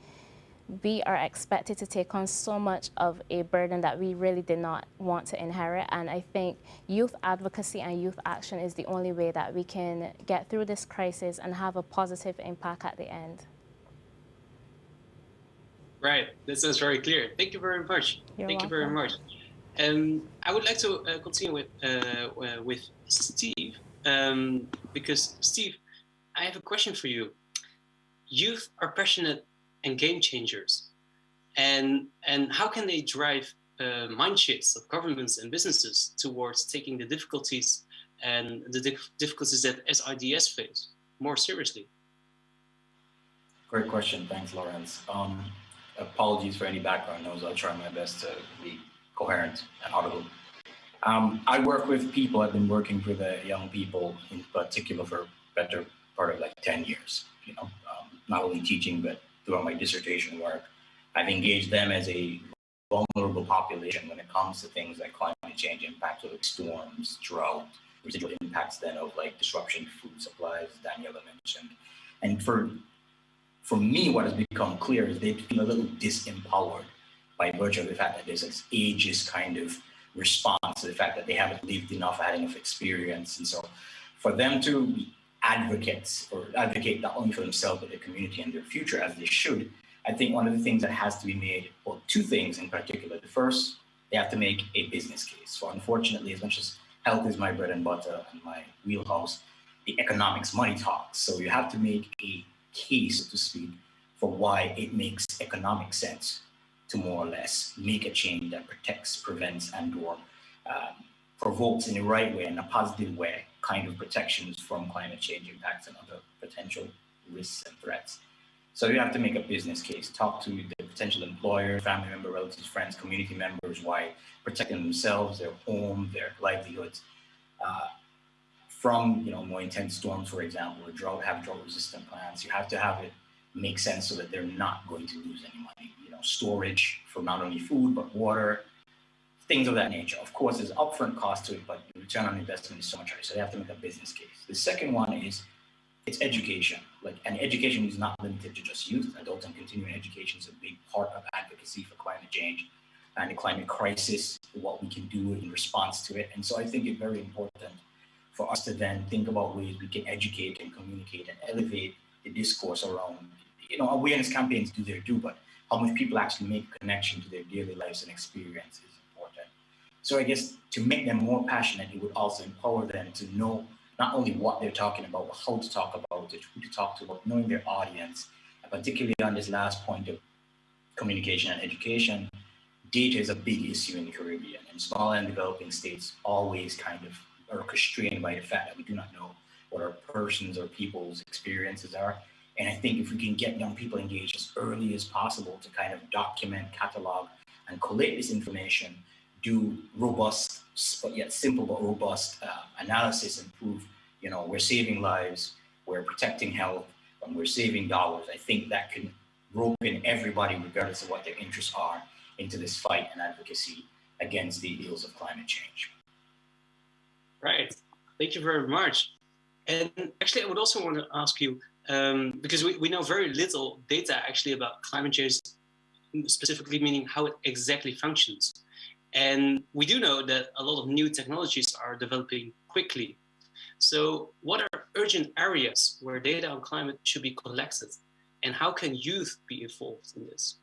Speaker 9: are expected to take on so much of a burden that we really did not want to inherit. And I think youth advocacy and youth action is the only way that we can get through this crisis and have a positive impact at the end.
Speaker 8: Right, this is very clear. Thank you very much. Thank you very much. I would like to continue with Steve, because Steve, I have a question for you. Youth are passionate and game changers, and how can they drive mind shifts of governments and businesses towards taking the difficulties and the difficulties that SIDS face more seriously?
Speaker 10: Great question, thanks, Lawrence. Apologies for any background noise. I'll try my best to be coherent and audible. I work with people. I've been working with young people in particular for a better part of like 10 years. Not only teaching, but throughout my dissertation work, I've engaged them as a vulnerable population when it comes to things like climate change impacts of storms, drought, residual impacts then of like disruption to food supplies, Daniela mentioned. And for me, what has become clear is they feel a little disempowered by virtue of the fact that there's this ageist kind of response to the fact that they haven't lived enough, had enough experience. And so for them to be advocates or advocate not only for themselves, but their community and their future as they should, I think one of the things that has to be made, well, two things in particular. The first they have to make a business case. So unfortunately, as much as health is my bread and butter and my wheelhouse, the economics, money talks. So you have to make a case, so to speak, for why it makes economic sense to more or less make a change that protects, prevents, and/or provokes in the right way, in a positive way, kind of protections from climate change impacts and other potential risks and threats. So you have to make a business case, talk to the potential employer, family member, relatives, friends, community members, why protecting themselves, their home, their livelihoods from more intense storms, for example, or drought-resistant plants. You have to have it make sense so that they're not going to lose any money. Storage for not only food, but water, things of that nature. Of course, there's upfront cost to it, but the return on investment is so much higher. So they have to make a business case. The second one is it's education. And education is not limited to just youth. Adult and continuing education is a big part of advocacy for climate change and the climate crisis, what we can do in response to it. And so I think it's very important for us to then think about ways we can educate and communicate and elevate the discourse around, awareness campaigns do their due, but how much people actually make a connection to their daily lives and experience is important. So I guess to make them more passionate, it would also empower them to know not only what they're talking about, but how to talk about it, who to talk to, about knowing their audience. And particularly on this last point of communication and education, data is a big issue in the Caribbean, and small and developing states always kind of are constrained by the fact that we do not know what our persons or people's experiences are. And I think if we can get young people engaged as early as possible to kind of document, catalog, and collate this information, do robust, but yet simple but robust analysis and prove, we're saving lives, we're protecting health, and we're saving dollars. I think that can rope in everybody, regardless of what their interests are, into this fight and advocacy against the ills of climate change.
Speaker 8: Right. Thank you very much. And actually, I would also want to ask you, because we know very little data actually about climate change, specifically meaning how it exactly functions. And we do know that a lot of new technologies are developing quickly. So what are urgent areas where data on climate should be collected? And how can youth be involved in this?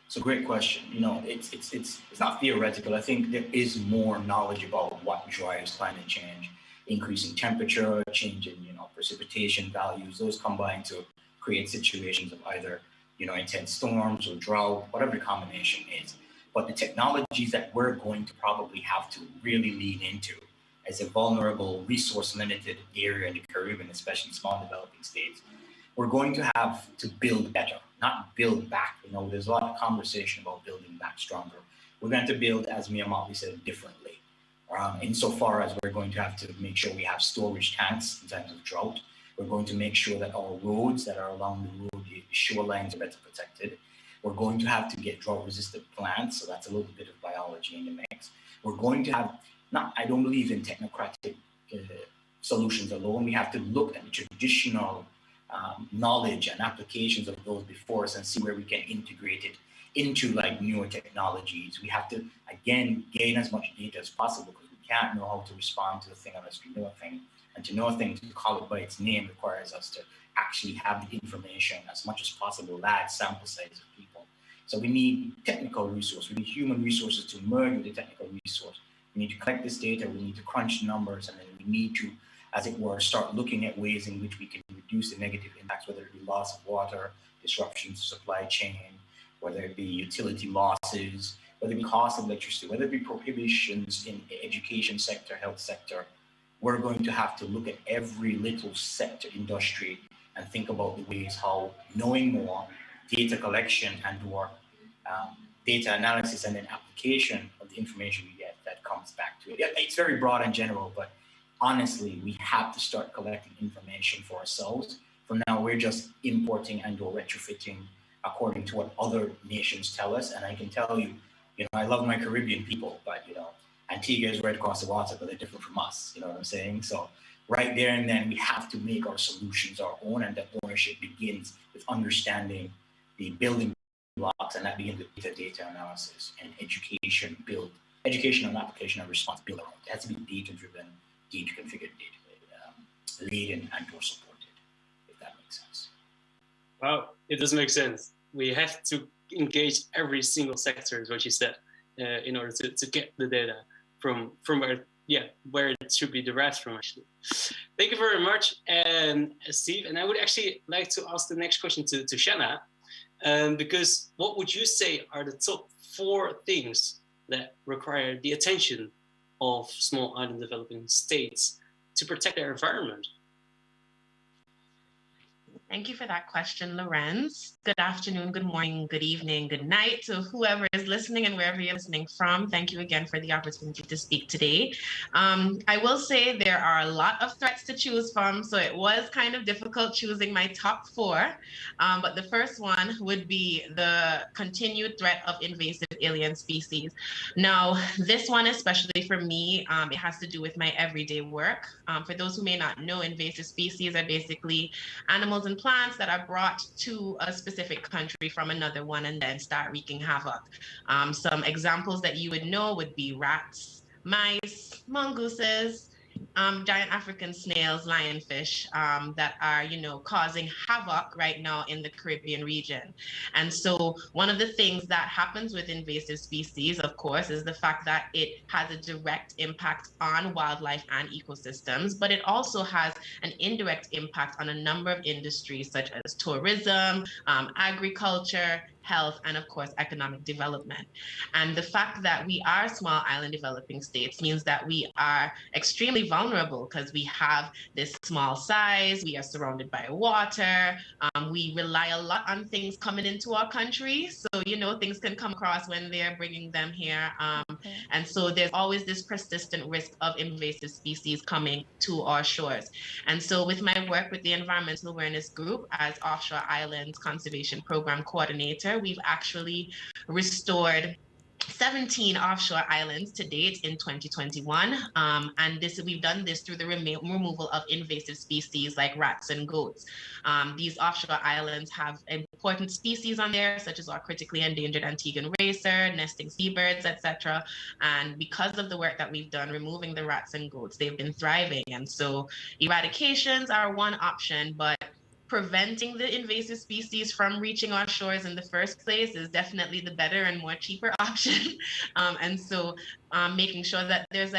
Speaker 10: It's a great question. It's not theoretical. I think there is more knowledge about what drives climate change. Increasing temperature, change in precipitation values, those combine to create situations of either intense storms or drought, whatever the combination is. But the technologies that we're going to probably have to really lean into as a vulnerable, resource-limited area in the Caribbean, especially small developing states, we're going to have to build better, not build back. There's a lot of conversation about building back stronger. We're going to build, as Mia Motley said, differently. Insofar as we're going to have to make sure we have storage tanks in times of drought. We're going to make sure that our roads that are along the road, the shorelines are better protected. We're going to have to get drought-resistant plants, so that's a little bit of biology in the mix. We're going to have, I don't believe in technocratic solutions alone. We have to look at the traditional knowledge and applications of those before us and see where we can integrate it into newer technologies. We have to, again, gain as much data as possible because we can't know how to respond to a thing unless we know a thing. And to know a thing, to call it by its name, requires us to actually have the information as much as possible, large sample size of people. So we need technical resources, we need human resources to merge with the technical resource. We need to collect this data, we need to crunch the numbers, and then we need to, as it were, start looking at ways in which we can reduce the negative impacts, whether it be loss of water, disruptions to supply chain, whether it be utility losses, whether it be cost of electricity, whether it be prohibitions in the education sector, health sector. We're going to have to look at every little sector, industry, and think about the ways how knowing more, data collection and/or data analysis and then application of the information we get that comes back to it. It's very broad and general, but honestly, we have to start collecting information for ourselves. For now, we're just importing and/or retrofitting according to what other nations tell us. And I can tell you, I love my Caribbean people, but Antigua is right across the water, but they're different from us. You know what I'm saying? So right there and then we have to make our solutions our own, and that ownership begins with understanding the building blocks, and that begins with data analysis and education and application and response build around. It has to be data-driven, data-configured, data-laden and/or supported, if that makes sense.
Speaker 8: Wow, it does make sense. We have to engage every single sector, is what you said. in order to get the data from where it should be derived from, actually. Thank you very much, Steve. And I would actually like to ask the next question to Shanna, because what would you say are the top 4 things that require the attention of small island developing states to protect their environment?
Speaker 2: Thank you for that question, Lorenz. Good afternoon, good morning, good evening, good night to whoever is listening and wherever you're listening from. Thank you again for the opportunity to speak today. I will say there are a lot of threats to choose from, so it was kind of difficult choosing my top 4. But the first one would be the continued threat of invasive alien species. Now, this one, especially for me, it has to do with my everyday work. For those who may not know, invasive species are basically animals and plants that are brought to a specific country from another one and then start wreaking havoc. Some examples that you would know would be rats, mice, mongooses, giant African snails, lionfish, that are, causing havoc right now in the Caribbean region. And so one of the things that happens with invasive species, of course, is the fact that it has a direct impact on wildlife and ecosystems, but it also has an indirect impact on a number of industries such as tourism, agriculture, health, and of course, economic development. And the fact that we are small island developing states means that we are extremely vulnerable because we have this small size, we are surrounded by water, we rely a lot on things coming into our country. So, things can come across when they're bringing them here. And so there's always this persistent risk of invasive species coming to our shores. And so with my work with the Environmental Awareness Group as Offshore Islands Conservation Program Coordinator, we've actually restored 17 offshore islands to date in 2021. And we've done this through the removal of invasive species like rats and goats. These offshore islands have important species on there, such as our critically endangered Antiguan racer, nesting seabirds, etc. And because of the work that we've done removing the rats and goats, they've been thriving. And so eradications are one option, but preventing the invasive species from reaching our shores in the first place is definitely the better and more cheaper option. And so making sure that there's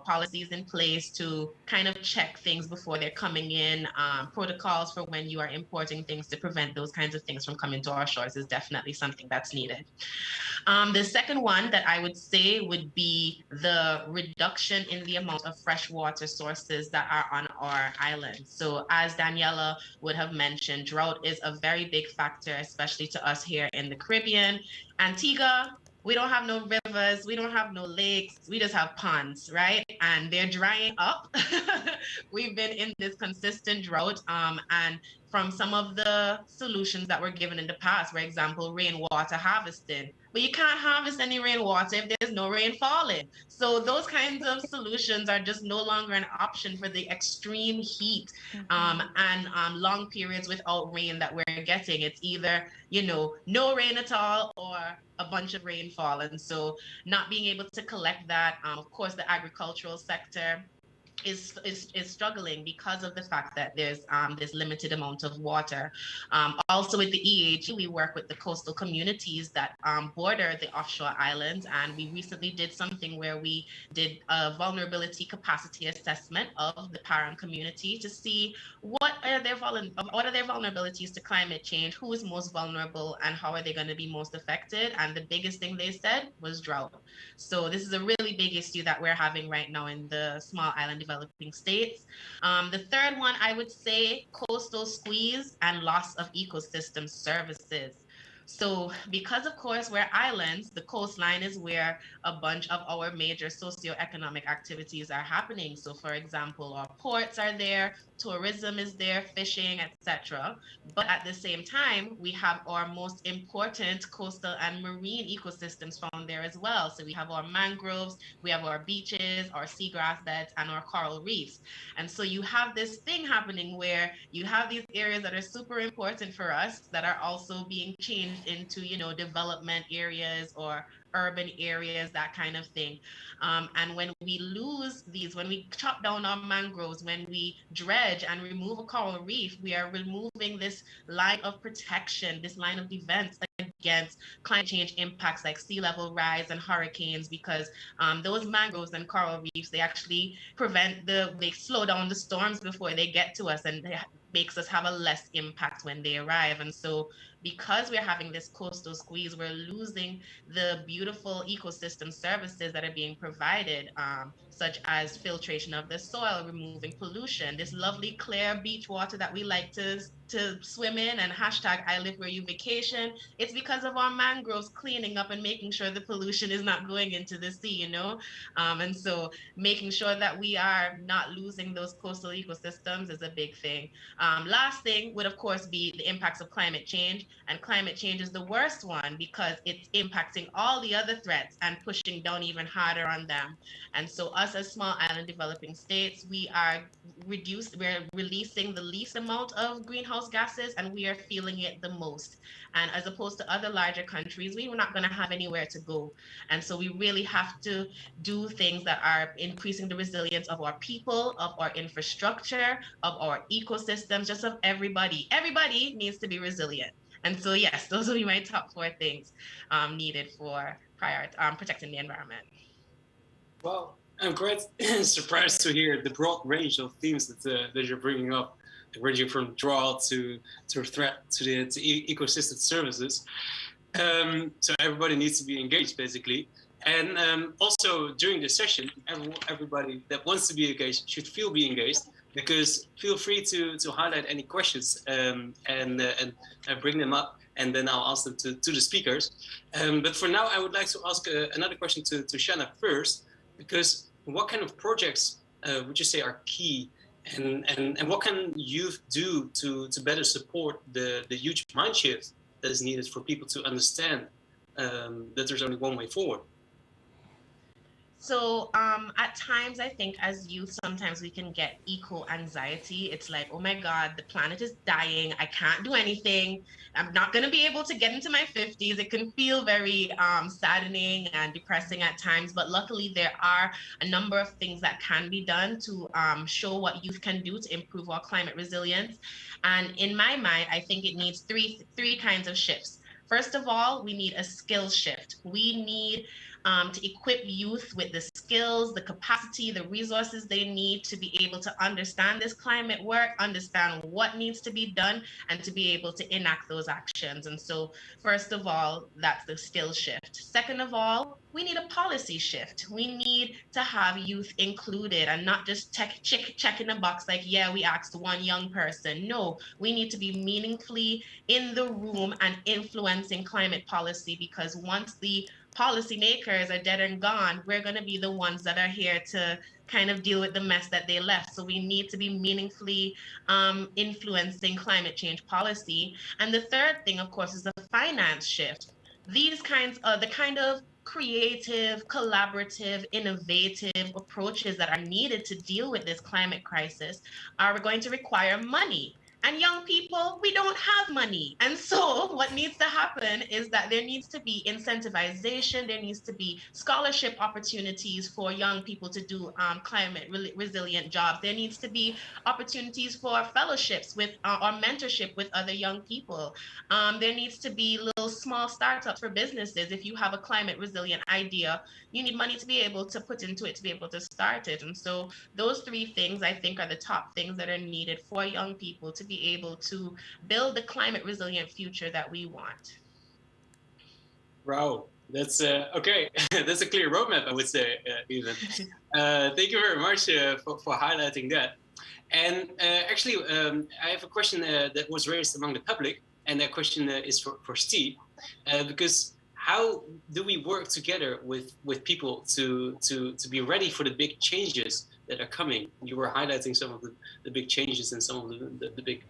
Speaker 2: policies in place to kind of check things before they're coming in, protocols for when you are importing things to prevent those kinds of things from coming to our shores is definitely something that's needed. The second one that I would say would be the reduction in the amount of freshwater sources that are on our islands. So as Daniela would have mentioned, drought is a very big factor, especially to us here in the Caribbean. Antigua, we don't have no rivers, we don't have no lakes, we just have ponds, right? And they're drying up. We've been in this consistent drought, and from some of the solutions that were given in the past, for example, rainwater harvesting. But you can't harvest any rainwater if there's no rain falling. So those kinds of solutions are just no longer an option for the extreme heat and long periods without rain that we're getting. It's either, no rain at all or a bunch of rainfall. And so not being able to collect that, of course, the agricultural sector is struggling because of the fact that there's this limited amount of water. Also with the EAG, we work with the coastal communities that border the offshore islands, and we recently did something where we did a vulnerability capacity assessment of the Param community to see what are their vulnerabilities to climate change, who is most vulnerable, and how are they going to be most affected. And the biggest thing they said was drought. So this is a really big issue that we're having right now in the small island developing states. The third one, I would say coastal squeeze and loss of ecosystem services. So because, of course, we're islands, the coastline is where a bunch of our major socioeconomic activities are happening. So, for example, our ports are there, tourism is there, fishing, etc. But at the same time, we have our most important coastal and marine ecosystems found there as well. So we have our mangroves, we have our beaches, our seagrass beds, and our coral reefs. And so you have this thing happening where you have these areas that are super important for us that are also being changed into, development areas or urban areas, that kind of thing. And when we lose these, when we chop down our mangroves, when we dredge and remove a coral reef, we are removing this line of protection, this line of defense against climate change impacts like sea level rise and hurricanes, because those mangroves and coral reefs, they actually they slow down the storms before they get to us, and they makes us have a less impact when they arrive. And so because we're having this coastal squeeze, we're losing the beautiful ecosystem services that are being provided, such as filtration of the soil, removing pollution, this lovely clear beach water that we like to swim in, and hashtag I live where you vacation. It's because of our mangroves cleaning up and making sure the pollution is not going into the sea, you know? And so making sure that we are not losing those coastal ecosystems is a big thing. Last thing would, of course, be the impacts of climate change. And climate change is the worst one because it's impacting all the other threats and pushing down even harder on them. And so us as small island developing states, we're releasing the least amount of greenhouse gases, and we are feeling it the most. And as opposed to other larger countries, we were not going to have anywhere to go. And so we really have to do things that are increasing the resilience of our people, of our infrastructure, of our ecosystems, just of everybody. Everybody needs to be resilient. And so, yes, those will be my top 4 things needed for protecting the environment.
Speaker 8: Well, I'm quite surprised to hear the broad range of themes that you're bringing up, ranging from drought to threat to the ecosystem services. So everybody needs to be engaged, basically. And also during this session, everybody that wants to be engaged should be engaged, because feel free to highlight any questions and bring them up, and then I'll ask them to the speakers. But for now, I would like to ask another question to Shanna first, because what kind of projects would you say are key, and what can youth do to better support the huge mind shift that is needed for people to understand that there's only one way forward?
Speaker 2: So at times, I think as youth, sometimes we can get eco-anxiety. It's like, oh my God, the planet is dying. I can't do anything. I'm not going to be able to get into my 50s. It can feel very saddening and depressing at times. But luckily, there are a number of things that can be done to show what youth can do to improve our climate resilience. And in my mind, I think it needs three kinds of shifts. First of all, we need a skills shift. We need to equip youth with the skills, the capacity, the resources they need to be able to understand this climate work, understand what needs to be done, and to be able to enact those actions. And so, first of all, that's the skills shift. Second of all, we need a policy shift. We need to have youth included and not just checking a box like, yeah, we asked one young person. No, we need to be meaningfully in the room and influencing climate policy, because once the policymakers are dead and gone, we're going to be the ones that are here to kind of deal with the mess that they left. So we need to be meaningfully influencing climate change policy. And the third thing, of course, is the finance shift. These kinds of the kind of creative, collaborative, innovative approaches that are needed to deal with this climate crisis are going to require money. And young people, we don't have money. And so what needs to happen is that there needs to be incentivization, there needs to be scholarship opportunities for young people to do climate resilient jobs. There needs to be opportunities for fellowships with or mentorship with other young people. There needs to be little small startups for businesses. If you have a climate resilient idea, you need money to be able to put into it to be able to start it. And so those 3 things, I think, are the top things that are needed for young people to be able to build the climate resilient future that we want.
Speaker 8: Wow, that's okay. That's a clear roadmap, I would say, even. Thank you very much for highlighting that. And actually, I have a question that was raised among the public, and that question is for Steve, because how do we work together with people to be ready for the big changes that are coming? You were highlighting some of the big changes and some of the big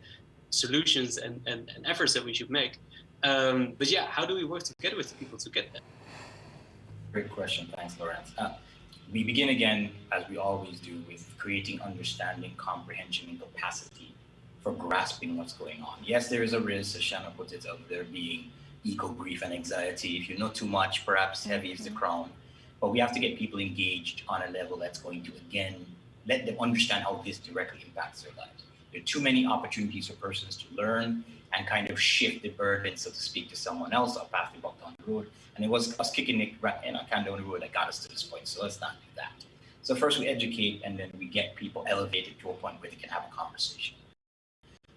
Speaker 8: solutions and efforts that we should make. But yeah, how do we work together with people to get that?
Speaker 10: Great question. Thanks, Lawrence. We begin again, as we always do, with creating understanding, comprehension, and capacity for grasping what's going on. Yes, there is a risk, as Shanna put it, of there being eco-grief and anxiety. If you know too much, perhaps heavy is the crown. But we have to get people engaged on a level that's going to, again, let them understand how this directly impacts their lives. There are too many opportunities for persons to learn and kind of shift the burden, so to speak, to someone else or pass the buck down the road. And it was us kicking it can down the road that got us to this point. So let's not do that. So first we educate, and then we get people elevated to a point where they can have a conversation.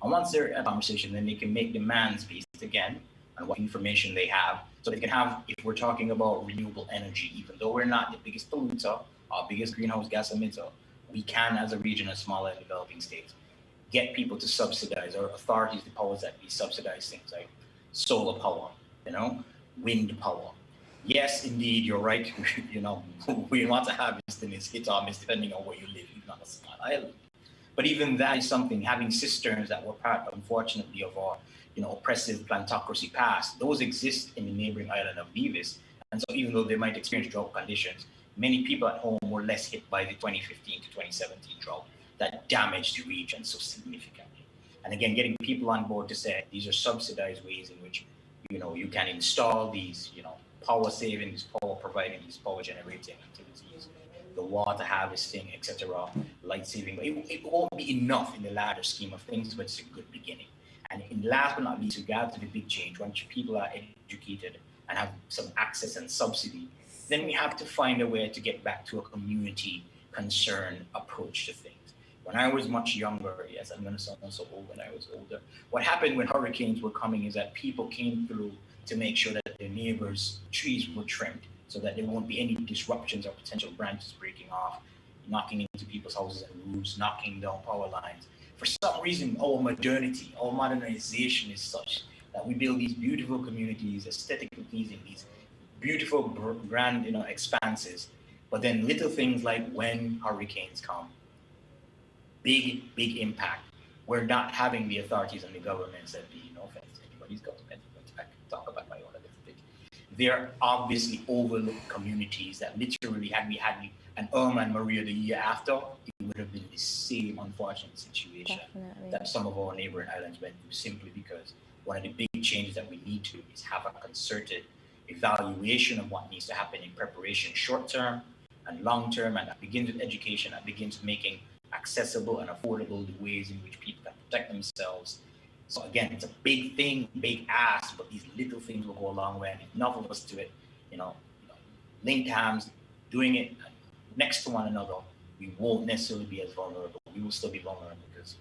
Speaker 10: And once they're in a conversation, then they can make demands based, again, on what information they have. So they can have, if we're talking about renewable energy, even though we're not the biggest polluter, our biggest greenhouse gas emitter, we can, as a region of smaller and developing states, get people to subsidize, or authorities, the powers that be, subsidize things like solar power, wind power. Yes, indeed, you're right. We want to have this thing is hit or miss depending on where you live, even on a small island. But even that is something, having cisterns that were part, unfortunately, of our oppressive plantocracy past, those exist in the neighboring island of Nevis. And so even though they might experience drought conditions, many people at home were less hit by the 2015 to 2017 drought that damaged the region so significantly. And again, getting people on board to say these are subsidized ways in which you can install these power saving, these power providing, these power generating activities, the water harvesting, etc., light saving. But it won't be enough in the larger scheme of things, but it's a good beginning. And last but not least, regard to the big change, once people are educated and have some access and subsidy, then we have to find a way to get back to a community concern approach to things. When I was much younger, yes, I'm going to sound so old when I was older, what happened when hurricanes were coming is that people came through to make sure that their neighbors' trees were trimmed so that there won't be any disruptions or potential branches breaking off, knocking into people's houses and roofs, knocking down power lines. For some reason, our modernity, our modernization is such that we build these beautiful communities, aesthetically pleasing, these beautiful, grand, expanses. But then little things like when hurricanes come, big impact. We're not having the authorities and the governments that be, no offense to anybody's government, but I can talk about my own a little bit. They're obviously overlooked communities that literally, had we had an Irma and Maria the year after, it would have been the same unfortunate situation that some of our neighboring islands went through, simply because one of the big changes that we need to is have a concerted evaluation of what needs to happen in preparation, short term and long term, and that begins with education, that begins with making accessible and affordable the ways in which people can protect themselves. So again, it's a big thing, big ask, but these little things will go a long way. And if enough of us do it, linked hands, doing it next to one another, we won't necessarily be as vulnerable. We will still be vulnerable because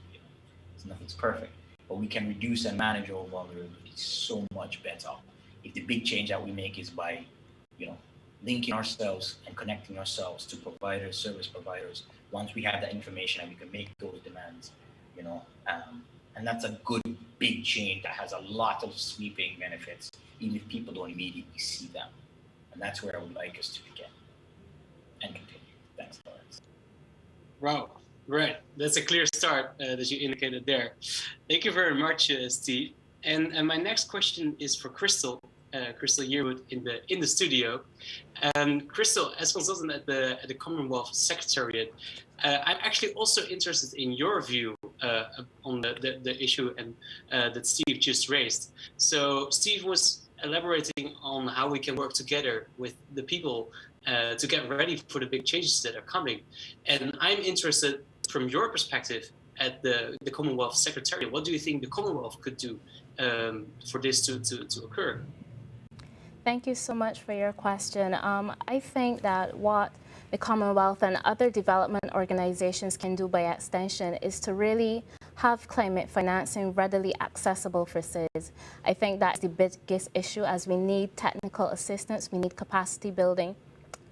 Speaker 10: nothing's perfect, but we can reduce and manage our vulnerability so much better if the big change that we make is by, linking ourselves and connecting ourselves to providers, service providers. Once we have that information and we can make those demands, and that's a good big change that has a lot of sweeping benefits, even if people don't immediately see them. And that's where I would like us to begin and continue. Thanks, Lawrence.
Speaker 8: Wow, right. That's a clear start that you indicated there. Thank you very much, Steve. And my next question is for Crystal. Crystal Yearwood in the studio. Crystal, as consultant at the Commonwealth Secretariat, I'm actually also interested in your view on the issue that Steve just raised. So Steve was elaborating on how we can work together with the people to get ready for the big changes that are coming. And I'm interested from your perspective at the Commonwealth Secretariat. What do you think the Commonwealth could do for this to occur?
Speaker 9: Thank you so much for your question. I think that what the Commonwealth and other development organizations can do by extension is to really have climate financing readily accessible for cities. I think that's the biggest issue, as we need technical assistance, we need capacity building,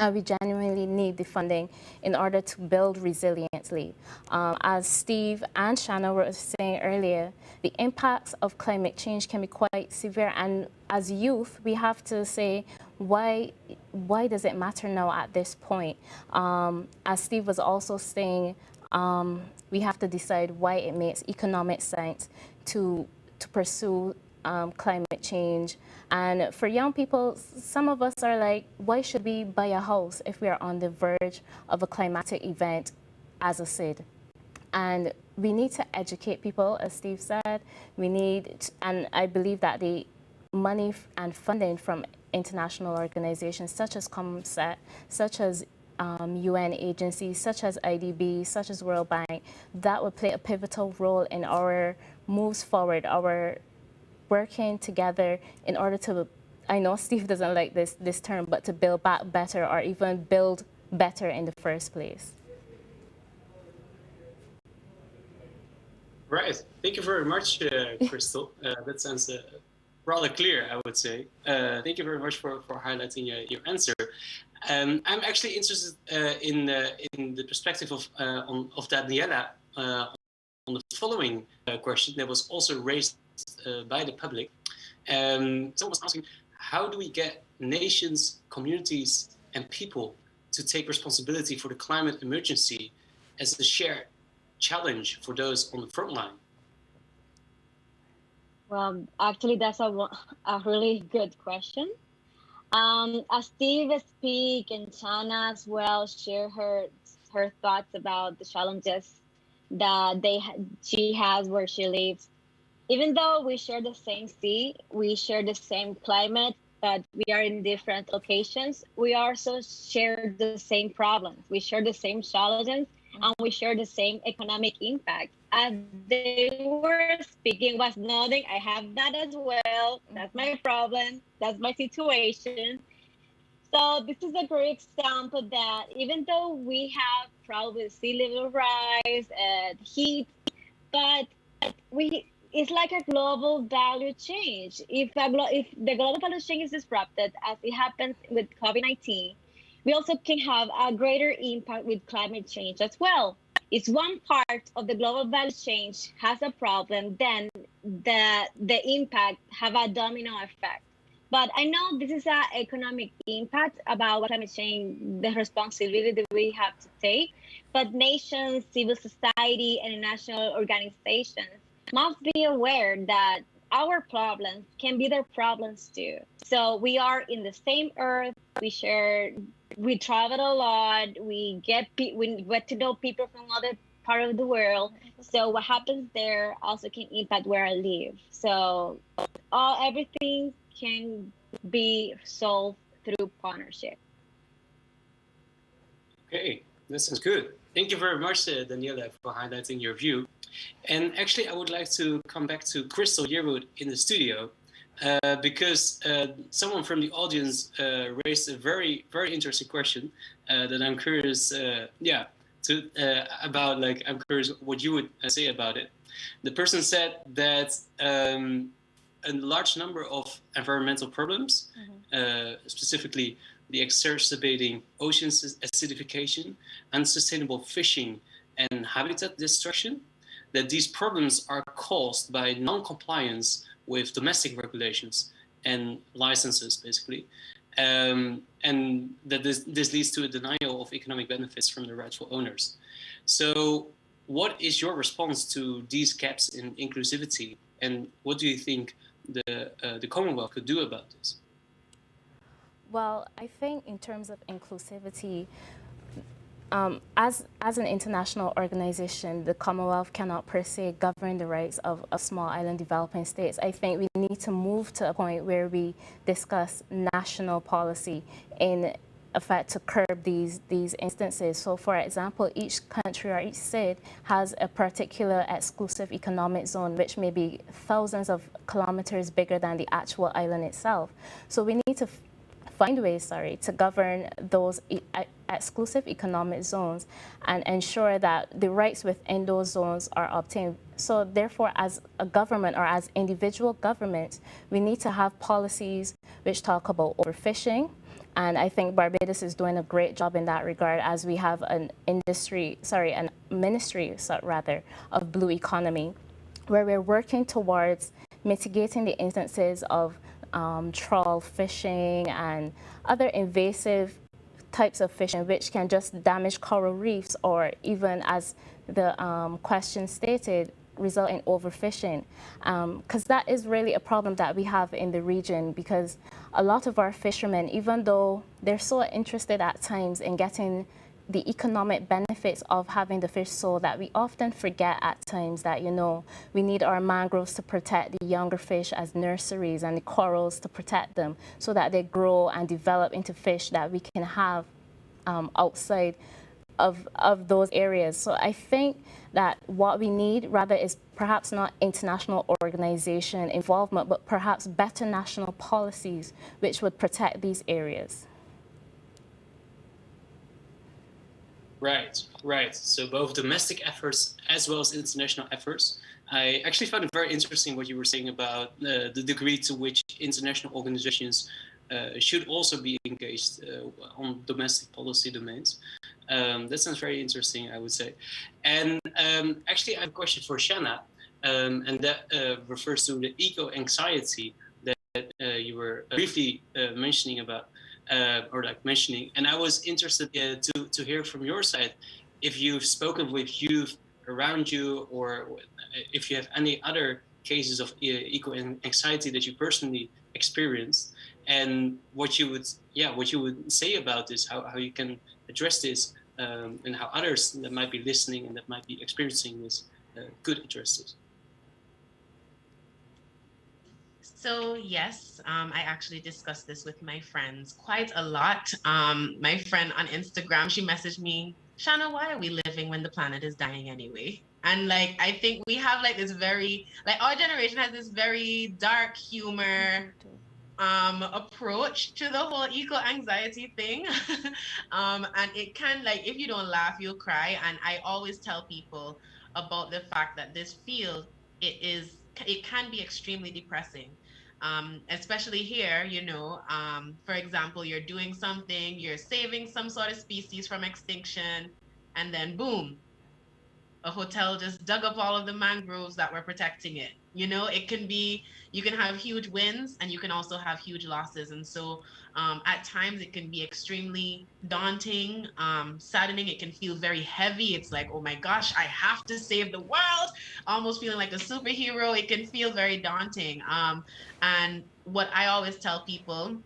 Speaker 9: and we genuinely need the funding in order to build resiliently. As Steve and Shanna were saying earlier, the impacts of climate change can be quite severe, and as youth, we have to say, why does it matter now at this point? As Steve was also saying, we have to decide why it makes economic sense to pursue climate change. And for young people, some of us are like, why should we buy a house if we are on the verge of a climatic event as a SID? And we need to educate people, as Steve said. We need, and I believe that the money and funding from international organizations such as COMSET, such as UN agencies, such as IDB, such as World Bank, that would play a pivotal role in our moves forward, our working together in order to, I know Steve doesn't like this term, but to build back better or even build better in the first place.
Speaker 8: Right. Thank you very much, Crystal. That sounds rather clear, I would say. Thank you very much for highlighting your answer. I'm actually interested in the perspective of Daniela on the following question that was also raised by the public. Someone was asking, how do we get nations, communities, and people to take responsibility for the climate emergency as a shared challenge for those on the front line?
Speaker 7: Well, actually, that's a really good question. As Steve speak and Chana as well share her thoughts about the challenges that she has where she lives. Even though we share the same sea, we share the same climate, but we are in different locations, we also share the same problems. We share the same challenges, and we share the same economic impact. As they were speaking, was nodding, I have that as well. That's my problem. That's my situation. So this is a great example that even though we have probably sea level rise and heat, but it's like a global value change. If the global value change is disrupted, as it happens with COVID-19, we also can have a greater impact with climate change as well. If one part of the global value change has a problem, then the impact have a domino effect. But I know this is an economic impact about climate change, the responsibility that we have to take. But nations, civil society, and international organizations must be aware that our problems can be their problems too. So we are in the same earth. We travel a lot. We get to know people from other part of the world. So what happens there also can impact where I live. So everything can be solved through partnership.
Speaker 8: Okay, that sounds good. Thank you very much, Daniela, for highlighting your view. And actually, I would like to come back to Crystal Yearwood in the studio because someone from the audience raised a very, very interesting question that I'm curious, about. Like, I'm curious what you would say about it. The person said that a large number of environmental problems, specifically the exacerbating ocean acidification, unsustainable fishing, and habitat destruction, that these problems are caused by non-compliance with domestic regulations and licenses, basically, and that this leads to a denial of economic benefits from the rightful owners. So what is your response to these gaps in inclusivity, and what do you think the Commonwealth could do about this?
Speaker 9: Well, I think in terms of inclusivity, as an international organization, the Commonwealth cannot per se govern the rights of small island developing states. I think we need to move to a point where we discuss national policy in effect to curb these instances. So for example, each country or each state has a particular exclusive economic zone, which may be thousands of kilometers bigger than the actual island itself. So we need to find ways, to govern those exclusive economic zones and ensure that the rights within those zones are obtained. So therefore, as a government or as individual governments, we need to have policies which talk about overfishing. And I think Barbados is doing a great job in that regard, as we have a ministry of blue economy, where we're working towards mitigating the instances of trawl fishing and other invasive types of fishing which can just damage coral reefs, or even, as the question stated, result in overfishing, because that is really a problem that we have in the region, because a lot of our fishermen, even though they're so interested at times in getting the economic benefits of having the fish so that we often forget at times that, you know, we need our mangroves to protect the younger fish as nurseries and the corals to protect them so that they grow and develop into fish that we can have outside of those areas. So I think that what we need rather is perhaps not international organization involvement, but perhaps better national policies which would protect these areas.
Speaker 8: Right. So both domestic efforts as well as international efforts. I actually found it very interesting what you were saying about the degree to which international organizations should also be engaged on domestic policy domains. That sounds very interesting, I would say. And actually, I have a question for Shanna, and that refers to the eco-anxiety that you were briefly mentioning about. And I was interested to hear from your side if you've spoken with youth around you, or if you have any other cases of eco-anxiety that you personally experienced, and what you would say about this, how you can address this, and how others that might be listening and that might be experiencing this could address this.
Speaker 2: So yes, I actually discussed this with my friends quite a lot. My friend on Instagram, she messaged me, Shanna, why are we living when the planet is dying anyway? And like, I think we have like this very, like our generation has this very dark humor approach to the whole eco-anxiety thing. And it can, like, if you don't laugh, you'll cry. And I always tell people about the fact that this field, it can be extremely depressing. Especially here, you know, for example, you're doing something, you're saving some sort of species from extinction, and then boom, a hotel just dug up all of the mangroves that were protecting it. You know, it can be, you can have huge wins and you can also have huge losses. And so at times it can be extremely daunting, saddening. It can feel very heavy. It's like, oh my gosh, I have to save the world, almost feeling like a superhero. It can feel very daunting. And what I always tell people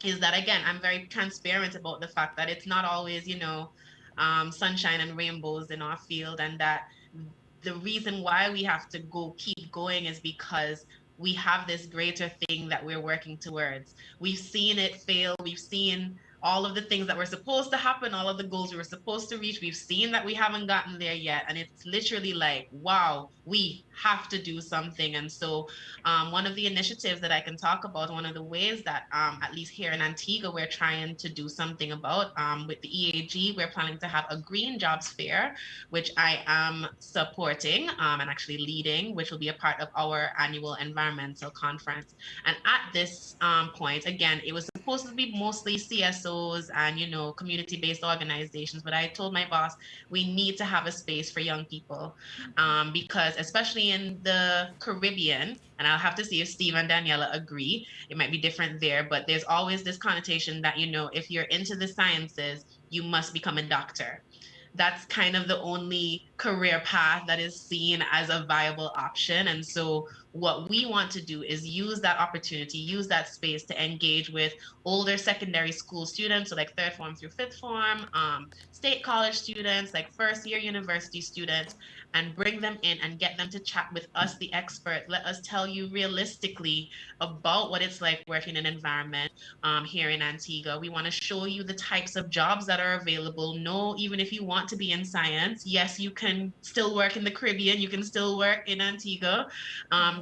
Speaker 2: is that, again, I'm very transparent about the fact that it's not always, you know, sunshine and rainbows in our field, and that the reason why we have to keep going is because we have this greater thing that we're working towards. We've seen it fail. We've seen all of the things that were supposed to happen, all of the goals we were supposed to reach. We've seen that we haven't gotten there yet. And it's literally like, wow, we have to do something. And so one of the initiatives that I can talk about, one of the ways that at least here in Antigua, we're trying to do something about with the EAG, we're planning to have a green jobs fair, which I am supporting and actually leading, which will be a part of our annual environmental conference. And at this point, again, it was supposed to be mostly CSOs and, you know, community-based organizations, but I told my boss, we need to have a space for young people because especially in the Caribbean, and I'll have to see if Steve and Daniela agree, it might be different there, but there's always this connotation that, you know, if you're into the sciences, you must become a doctor. That's kind of the only career path that is seen as a viable option. And so what we want to do is use that opportunity, use that space to engage with older secondary school students, so like third form through fifth form, state college students, like first year university students, and bring them in and get them to chat with us, the expert. Let us tell you realistically about what it's like working in an environment here in Antigua. We want to show you the types of jobs that are available. No, even if you want to be in science, yes, you can still work in the Caribbean, you can still work in Antigua.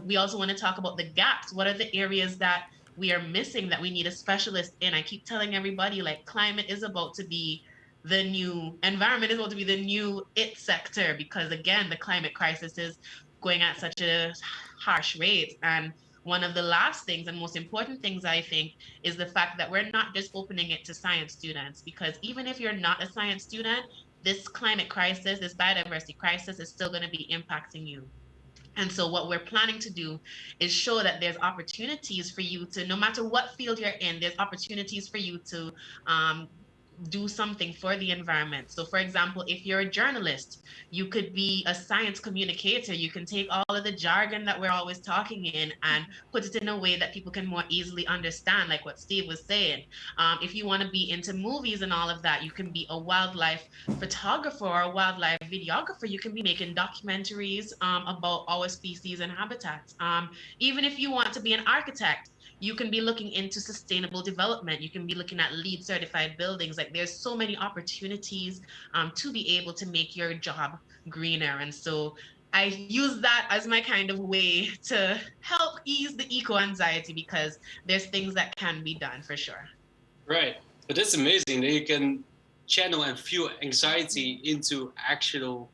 Speaker 2: We also want to talk about the gaps. What are the areas that we are missing that we need a specialist in? I keep telling everybody, like, climate is about to be the new environment, is about to be the new it sector, because again, the climate crisis is going at such a harsh rate. And one of the last things and most important things, I think, is the fact that we're not just opening it to science students, because even if you're not a science student, this climate crisis, this biodiversity crisis is still going to be impacting you. And so what we're planning to do is show that there's opportunities for you to, no matter what field you're in, there's opportunities for you to do something for the environment. So for example, if you're a journalist, you could be a science communicator. You can take all of the jargon that we're always talking in and put it in a way that people can more easily understand, like what Steve was saying. If you want to be into movies and all of that, you can be a wildlife photographer or a wildlife videographer. You can be making documentaries about our species and habitats. Even if you want to be an architect, you can be looking into sustainable development. You can be looking at LEED certified buildings. Like there's so many opportunities to be able to make your job greener. And so I use that as my kind of way to help ease the eco anxiety, because there's things that can be done for sure.
Speaker 8: Right. But that's amazing that you can channel and fuel anxiety into actual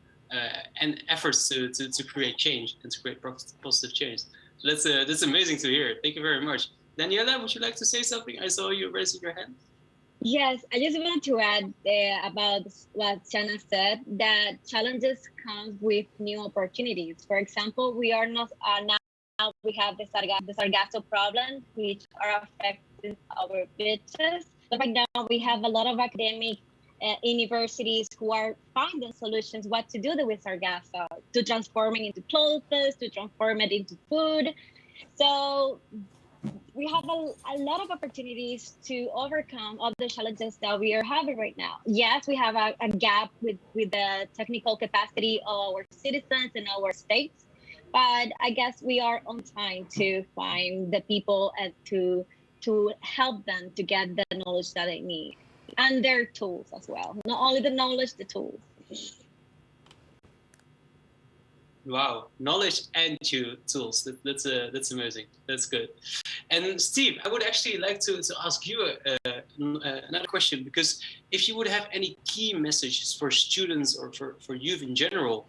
Speaker 8: and efforts to create change and to create positive change. So that's amazing to hear. Thank you very much. Daniela, would you like to say something? I saw you raising your hand.
Speaker 7: Yes, I just wanted to add about what Shana said, that challenges come with new opportunities. For example, we are not now we have the Sargasso problem, which are affecting our beaches. But right now we have a lot of academic universities who are finding solutions what to do with Sargasso, to transform it into clothes, to transform it into food. So we have a lot of opportunities to overcome all the challenges that we are having right now. Yes, we have a gap with the technical capacity of our citizens and our states, but I guess we are on time to find the people and to help them to get the knowledge that they need and their tools as well. Not only the knowledge, the tools.
Speaker 8: Wow, knowledge and tools. That's amazing. That's good. And Steve, I would actually like to ask you another question, because if you would have any key messages for students or for youth in general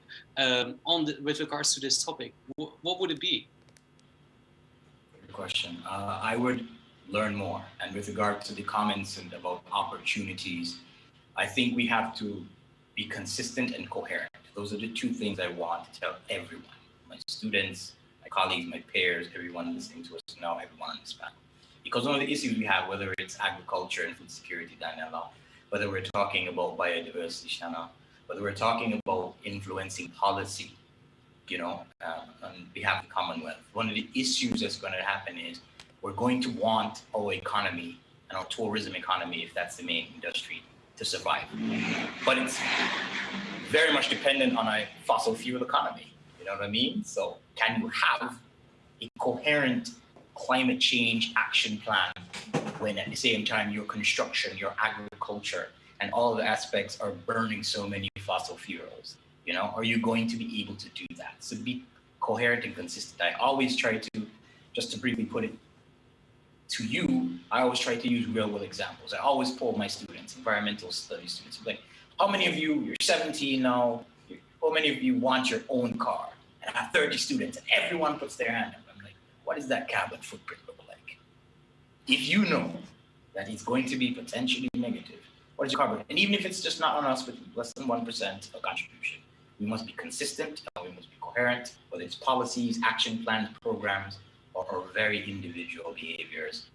Speaker 8: with regards to this topic, what would it be?
Speaker 10: Good question. I would learn more. And with regard to the comments and about opportunities, I think we have to be consistent and coherent. Those are the two things I want to tell everyone, my students, my colleagues, my peers, everyone listening to us now, everyone on this panel. Because one of the issues we have, whether it's agriculture and food security, Daniela, whether we're talking about biodiversity, Shana, whether we're talking about influencing policy, on behalf of the Commonwealth, one of the issues that's going to happen is we're going to want our economy and our tourism economy, if that's the main industry, to survive. But it's very much dependent on a fossil fuel economy, you know what I mean? So can you have a coherent climate change action plan when at the same time your construction, your agriculture, and all the aspects are burning so many fossil fuels? Are you going to be able to do that? So be coherent and consistent. I always try to, just to briefly put it to you, I always try to use real world examples. I always poll my students, environmental studies students, like, how many of you're 17 now, how many of you want your own car? And I have 30 students and everyone puts their hand up. I'm like, what does that carbon footprint look like? If you know that it's going to be potentially negative, what is your carbon? And even if it's just not on us, but less than 1% of contribution, we must be consistent and we must be coherent, whether it's policies, action plans, programs, or very individual behaviors.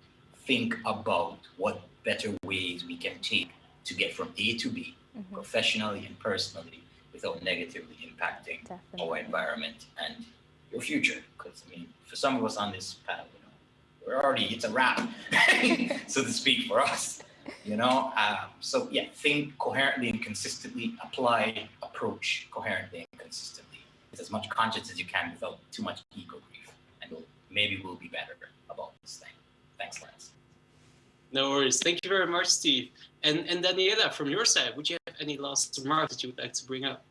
Speaker 10: Think about what better ways we can take to get from A to B, professionally and personally, without negatively impacting our environment and your future. Because for some of us on this panel, it's a wrap, so to speak, for us. So yeah, think coherently and consistently, approach coherently and consistently with as much conscience as you can without too much ego grief, and maybe we'll be better about this thing. Thanks, Lance.
Speaker 8: No worries. Thank you very much, Steve. And Daniela, from your side, would you have any last remarks that you would like to bring up?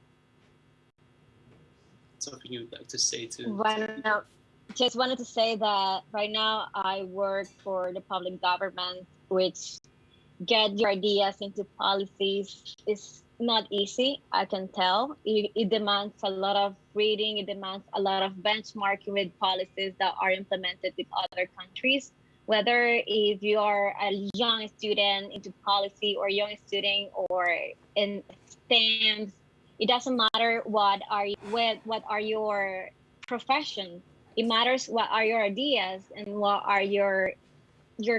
Speaker 8: Something you would like to say to
Speaker 7: just wanted to say that right now I work for the public government, which get your ideas into policies is not easy, I can tell. It demands a lot of reading, it demands a lot of benchmarking with policies that are implemented with other countries. Whether if you are a young student into policy or young student or in STEM, it doesn't matter what are your profession. It matters what are your ideas and what are your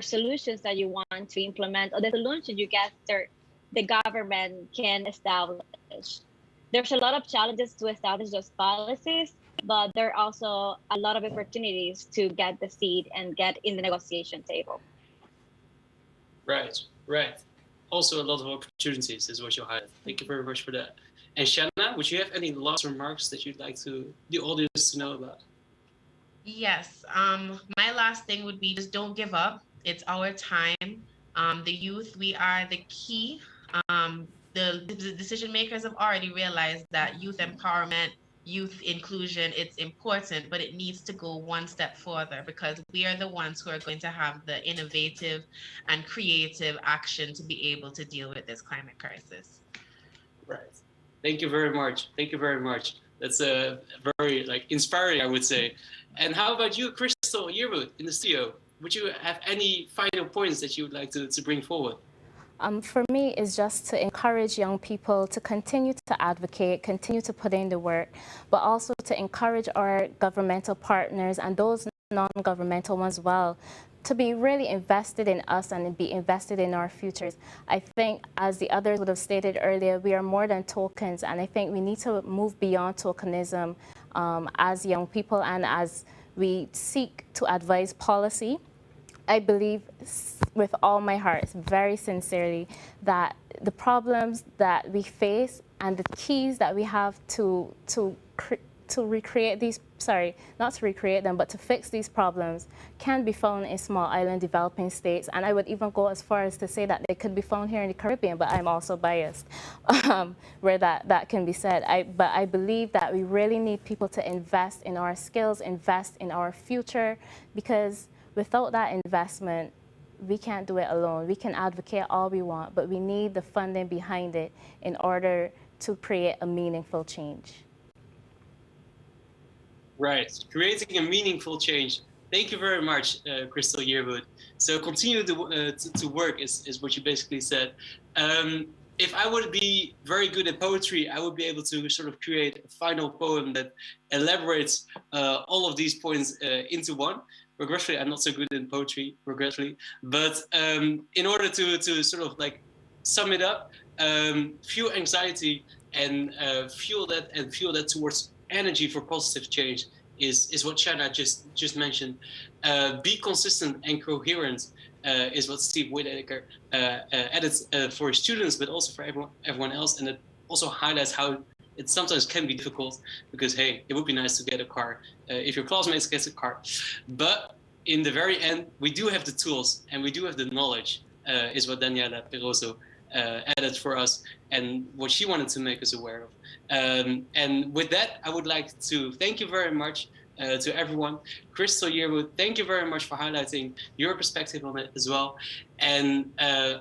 Speaker 7: solutions that you want to implement, or the solutions you get there the government can establish. There's a lot of challenges to establish those policies, but there are also a lot of opportunities to get the seat and get in the negotiation table.
Speaker 8: Right, right. Also a lot of opportunities is what you highlight. Thank you very much for that. And Shanna, would you have any last remarks that you'd like to the audience to know about?
Speaker 2: Yes. My last thing would be just don't give up. It's our time. The youth, we are the key. The decision makers have already realized that youth empowerment, youth inclusion, it's important, but it needs to go one step further because we are the ones who are going to have the innovative and creative action to be able to deal with this climate crisis.
Speaker 8: Right. Thank you very much. Thank you very much. That's a very inspiring, I would say. And how about you, Crystal Yearwood in the studio? Would you have any final points that you would like to bring forward?
Speaker 9: For me, it's just to encourage young people to continue to advocate, continue to put in the work, but also to encourage our governmental partners and those non-governmental ones as well to be really invested in us and be invested in our futures. I think, as the others would have stated earlier, we are more than tokens, and I think we need to move beyond tokenism as young people and as we seek to advise policy. I believe with all my heart, very sincerely, that the problems that we face and the keys that we have to recreate these, sorry, not to recreate them, but to fix these problems can be found in small island developing states. And I would even go as far as to say that they could be found here in the Caribbean, but I'm also biased where that can be said. But I believe that we really need people to invest in our skills, invest in our future, because without that investment, we can't do it alone. We can advocate all we want, but we need the funding behind it in order to create a meaningful change.
Speaker 8: Right, creating a meaningful change. Thank you very much, Crystal Yearwood. So continue to work is what you basically said. If I would be very good at poetry, I would be able to sort of create a final poem that elaborates all of these points into one. Regretfully, I'm not so good in poetry, regretfully. But in order to sort of sum it up, fuel anxiety and fuel that towards energy for positive change is what Shanna just mentioned. Be consistent and coherent is what Steve Whitaker added for students, but also for everyone else. And it also highlights how it sometimes can be difficult because, hey, it would be nice to get a car if your classmates get a car. But in the very end, we do have the tools and we do have the knowledge, is what Daniela Peroso added for us and what she wanted to make us aware of. And with that, I would like to thank you very much to everyone. Crystal Yearwood, thank you very much for highlighting your perspective on it as well. And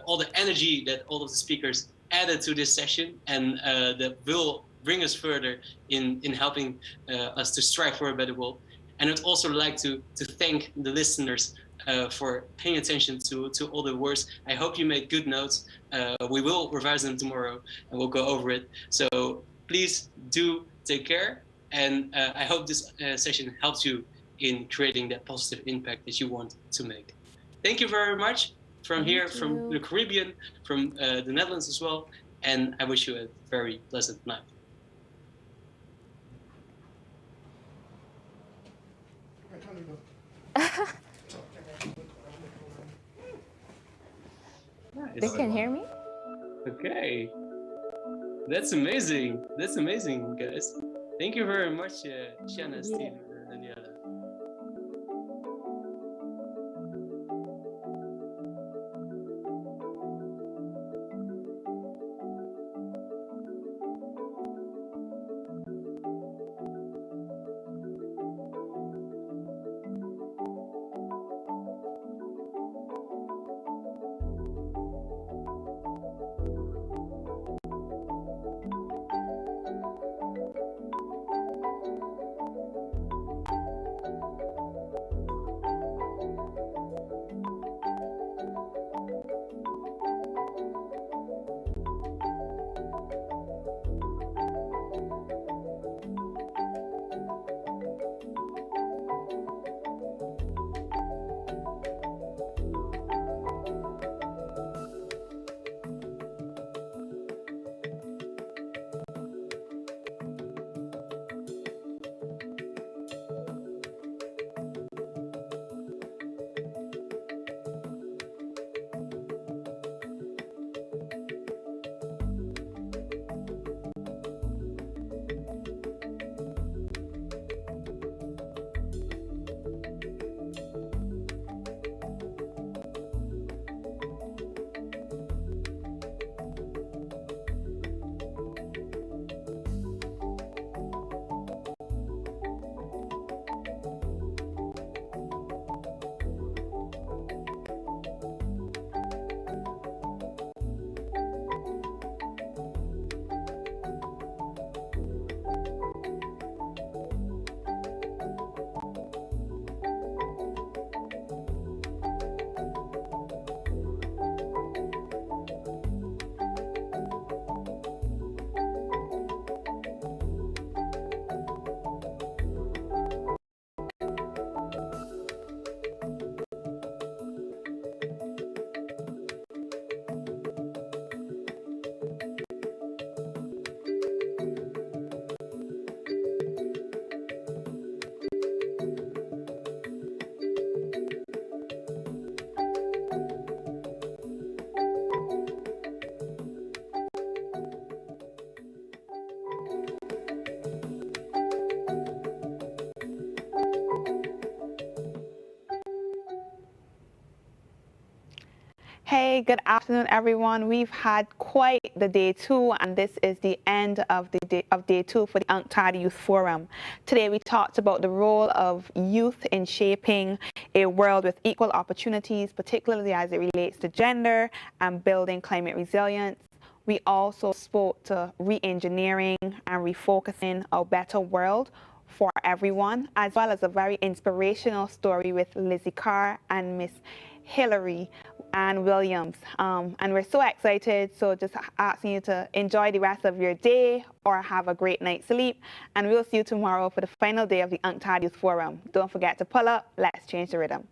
Speaker 8: all the energy that all of the speakers added to this session and that will bring us further in helping us to strive for a better world. And I'd also like to thank the listeners for paying attention to all the words. I hope you made good notes. We will revise them tomorrow and we'll go over it. So please do take care. And I hope this session helps you in creating that positive impact that you want to make. Thank you very much from from the Caribbean, from the Netherlands as well. And I wish you a very pleasant night.
Speaker 9: They can hear me?
Speaker 8: Okay. That's amazing. That's amazing, guys. Thank you very much, Shanna, Steve, and Daniela.
Speaker 11: Hi, good afternoon, everyone. We've had quite the day two, and this is the end of day two for the UNCTAD Youth Forum. Today, we talked about the role of youth in shaping a world with equal opportunities, particularly as it relates to gender and building climate resilience. We also spoke to re-engineering and refocusing a better world for everyone, as well as a very inspirational story with Lizzie Carr and Miss Hillary and Williams. And we're so excited, so just asking you to enjoy the rest of your day or have a great night's sleep. And we'll see you tomorrow for the final day of the UNCTAD Youth Forum. Don't forget to pull up. Let's change the rhythm.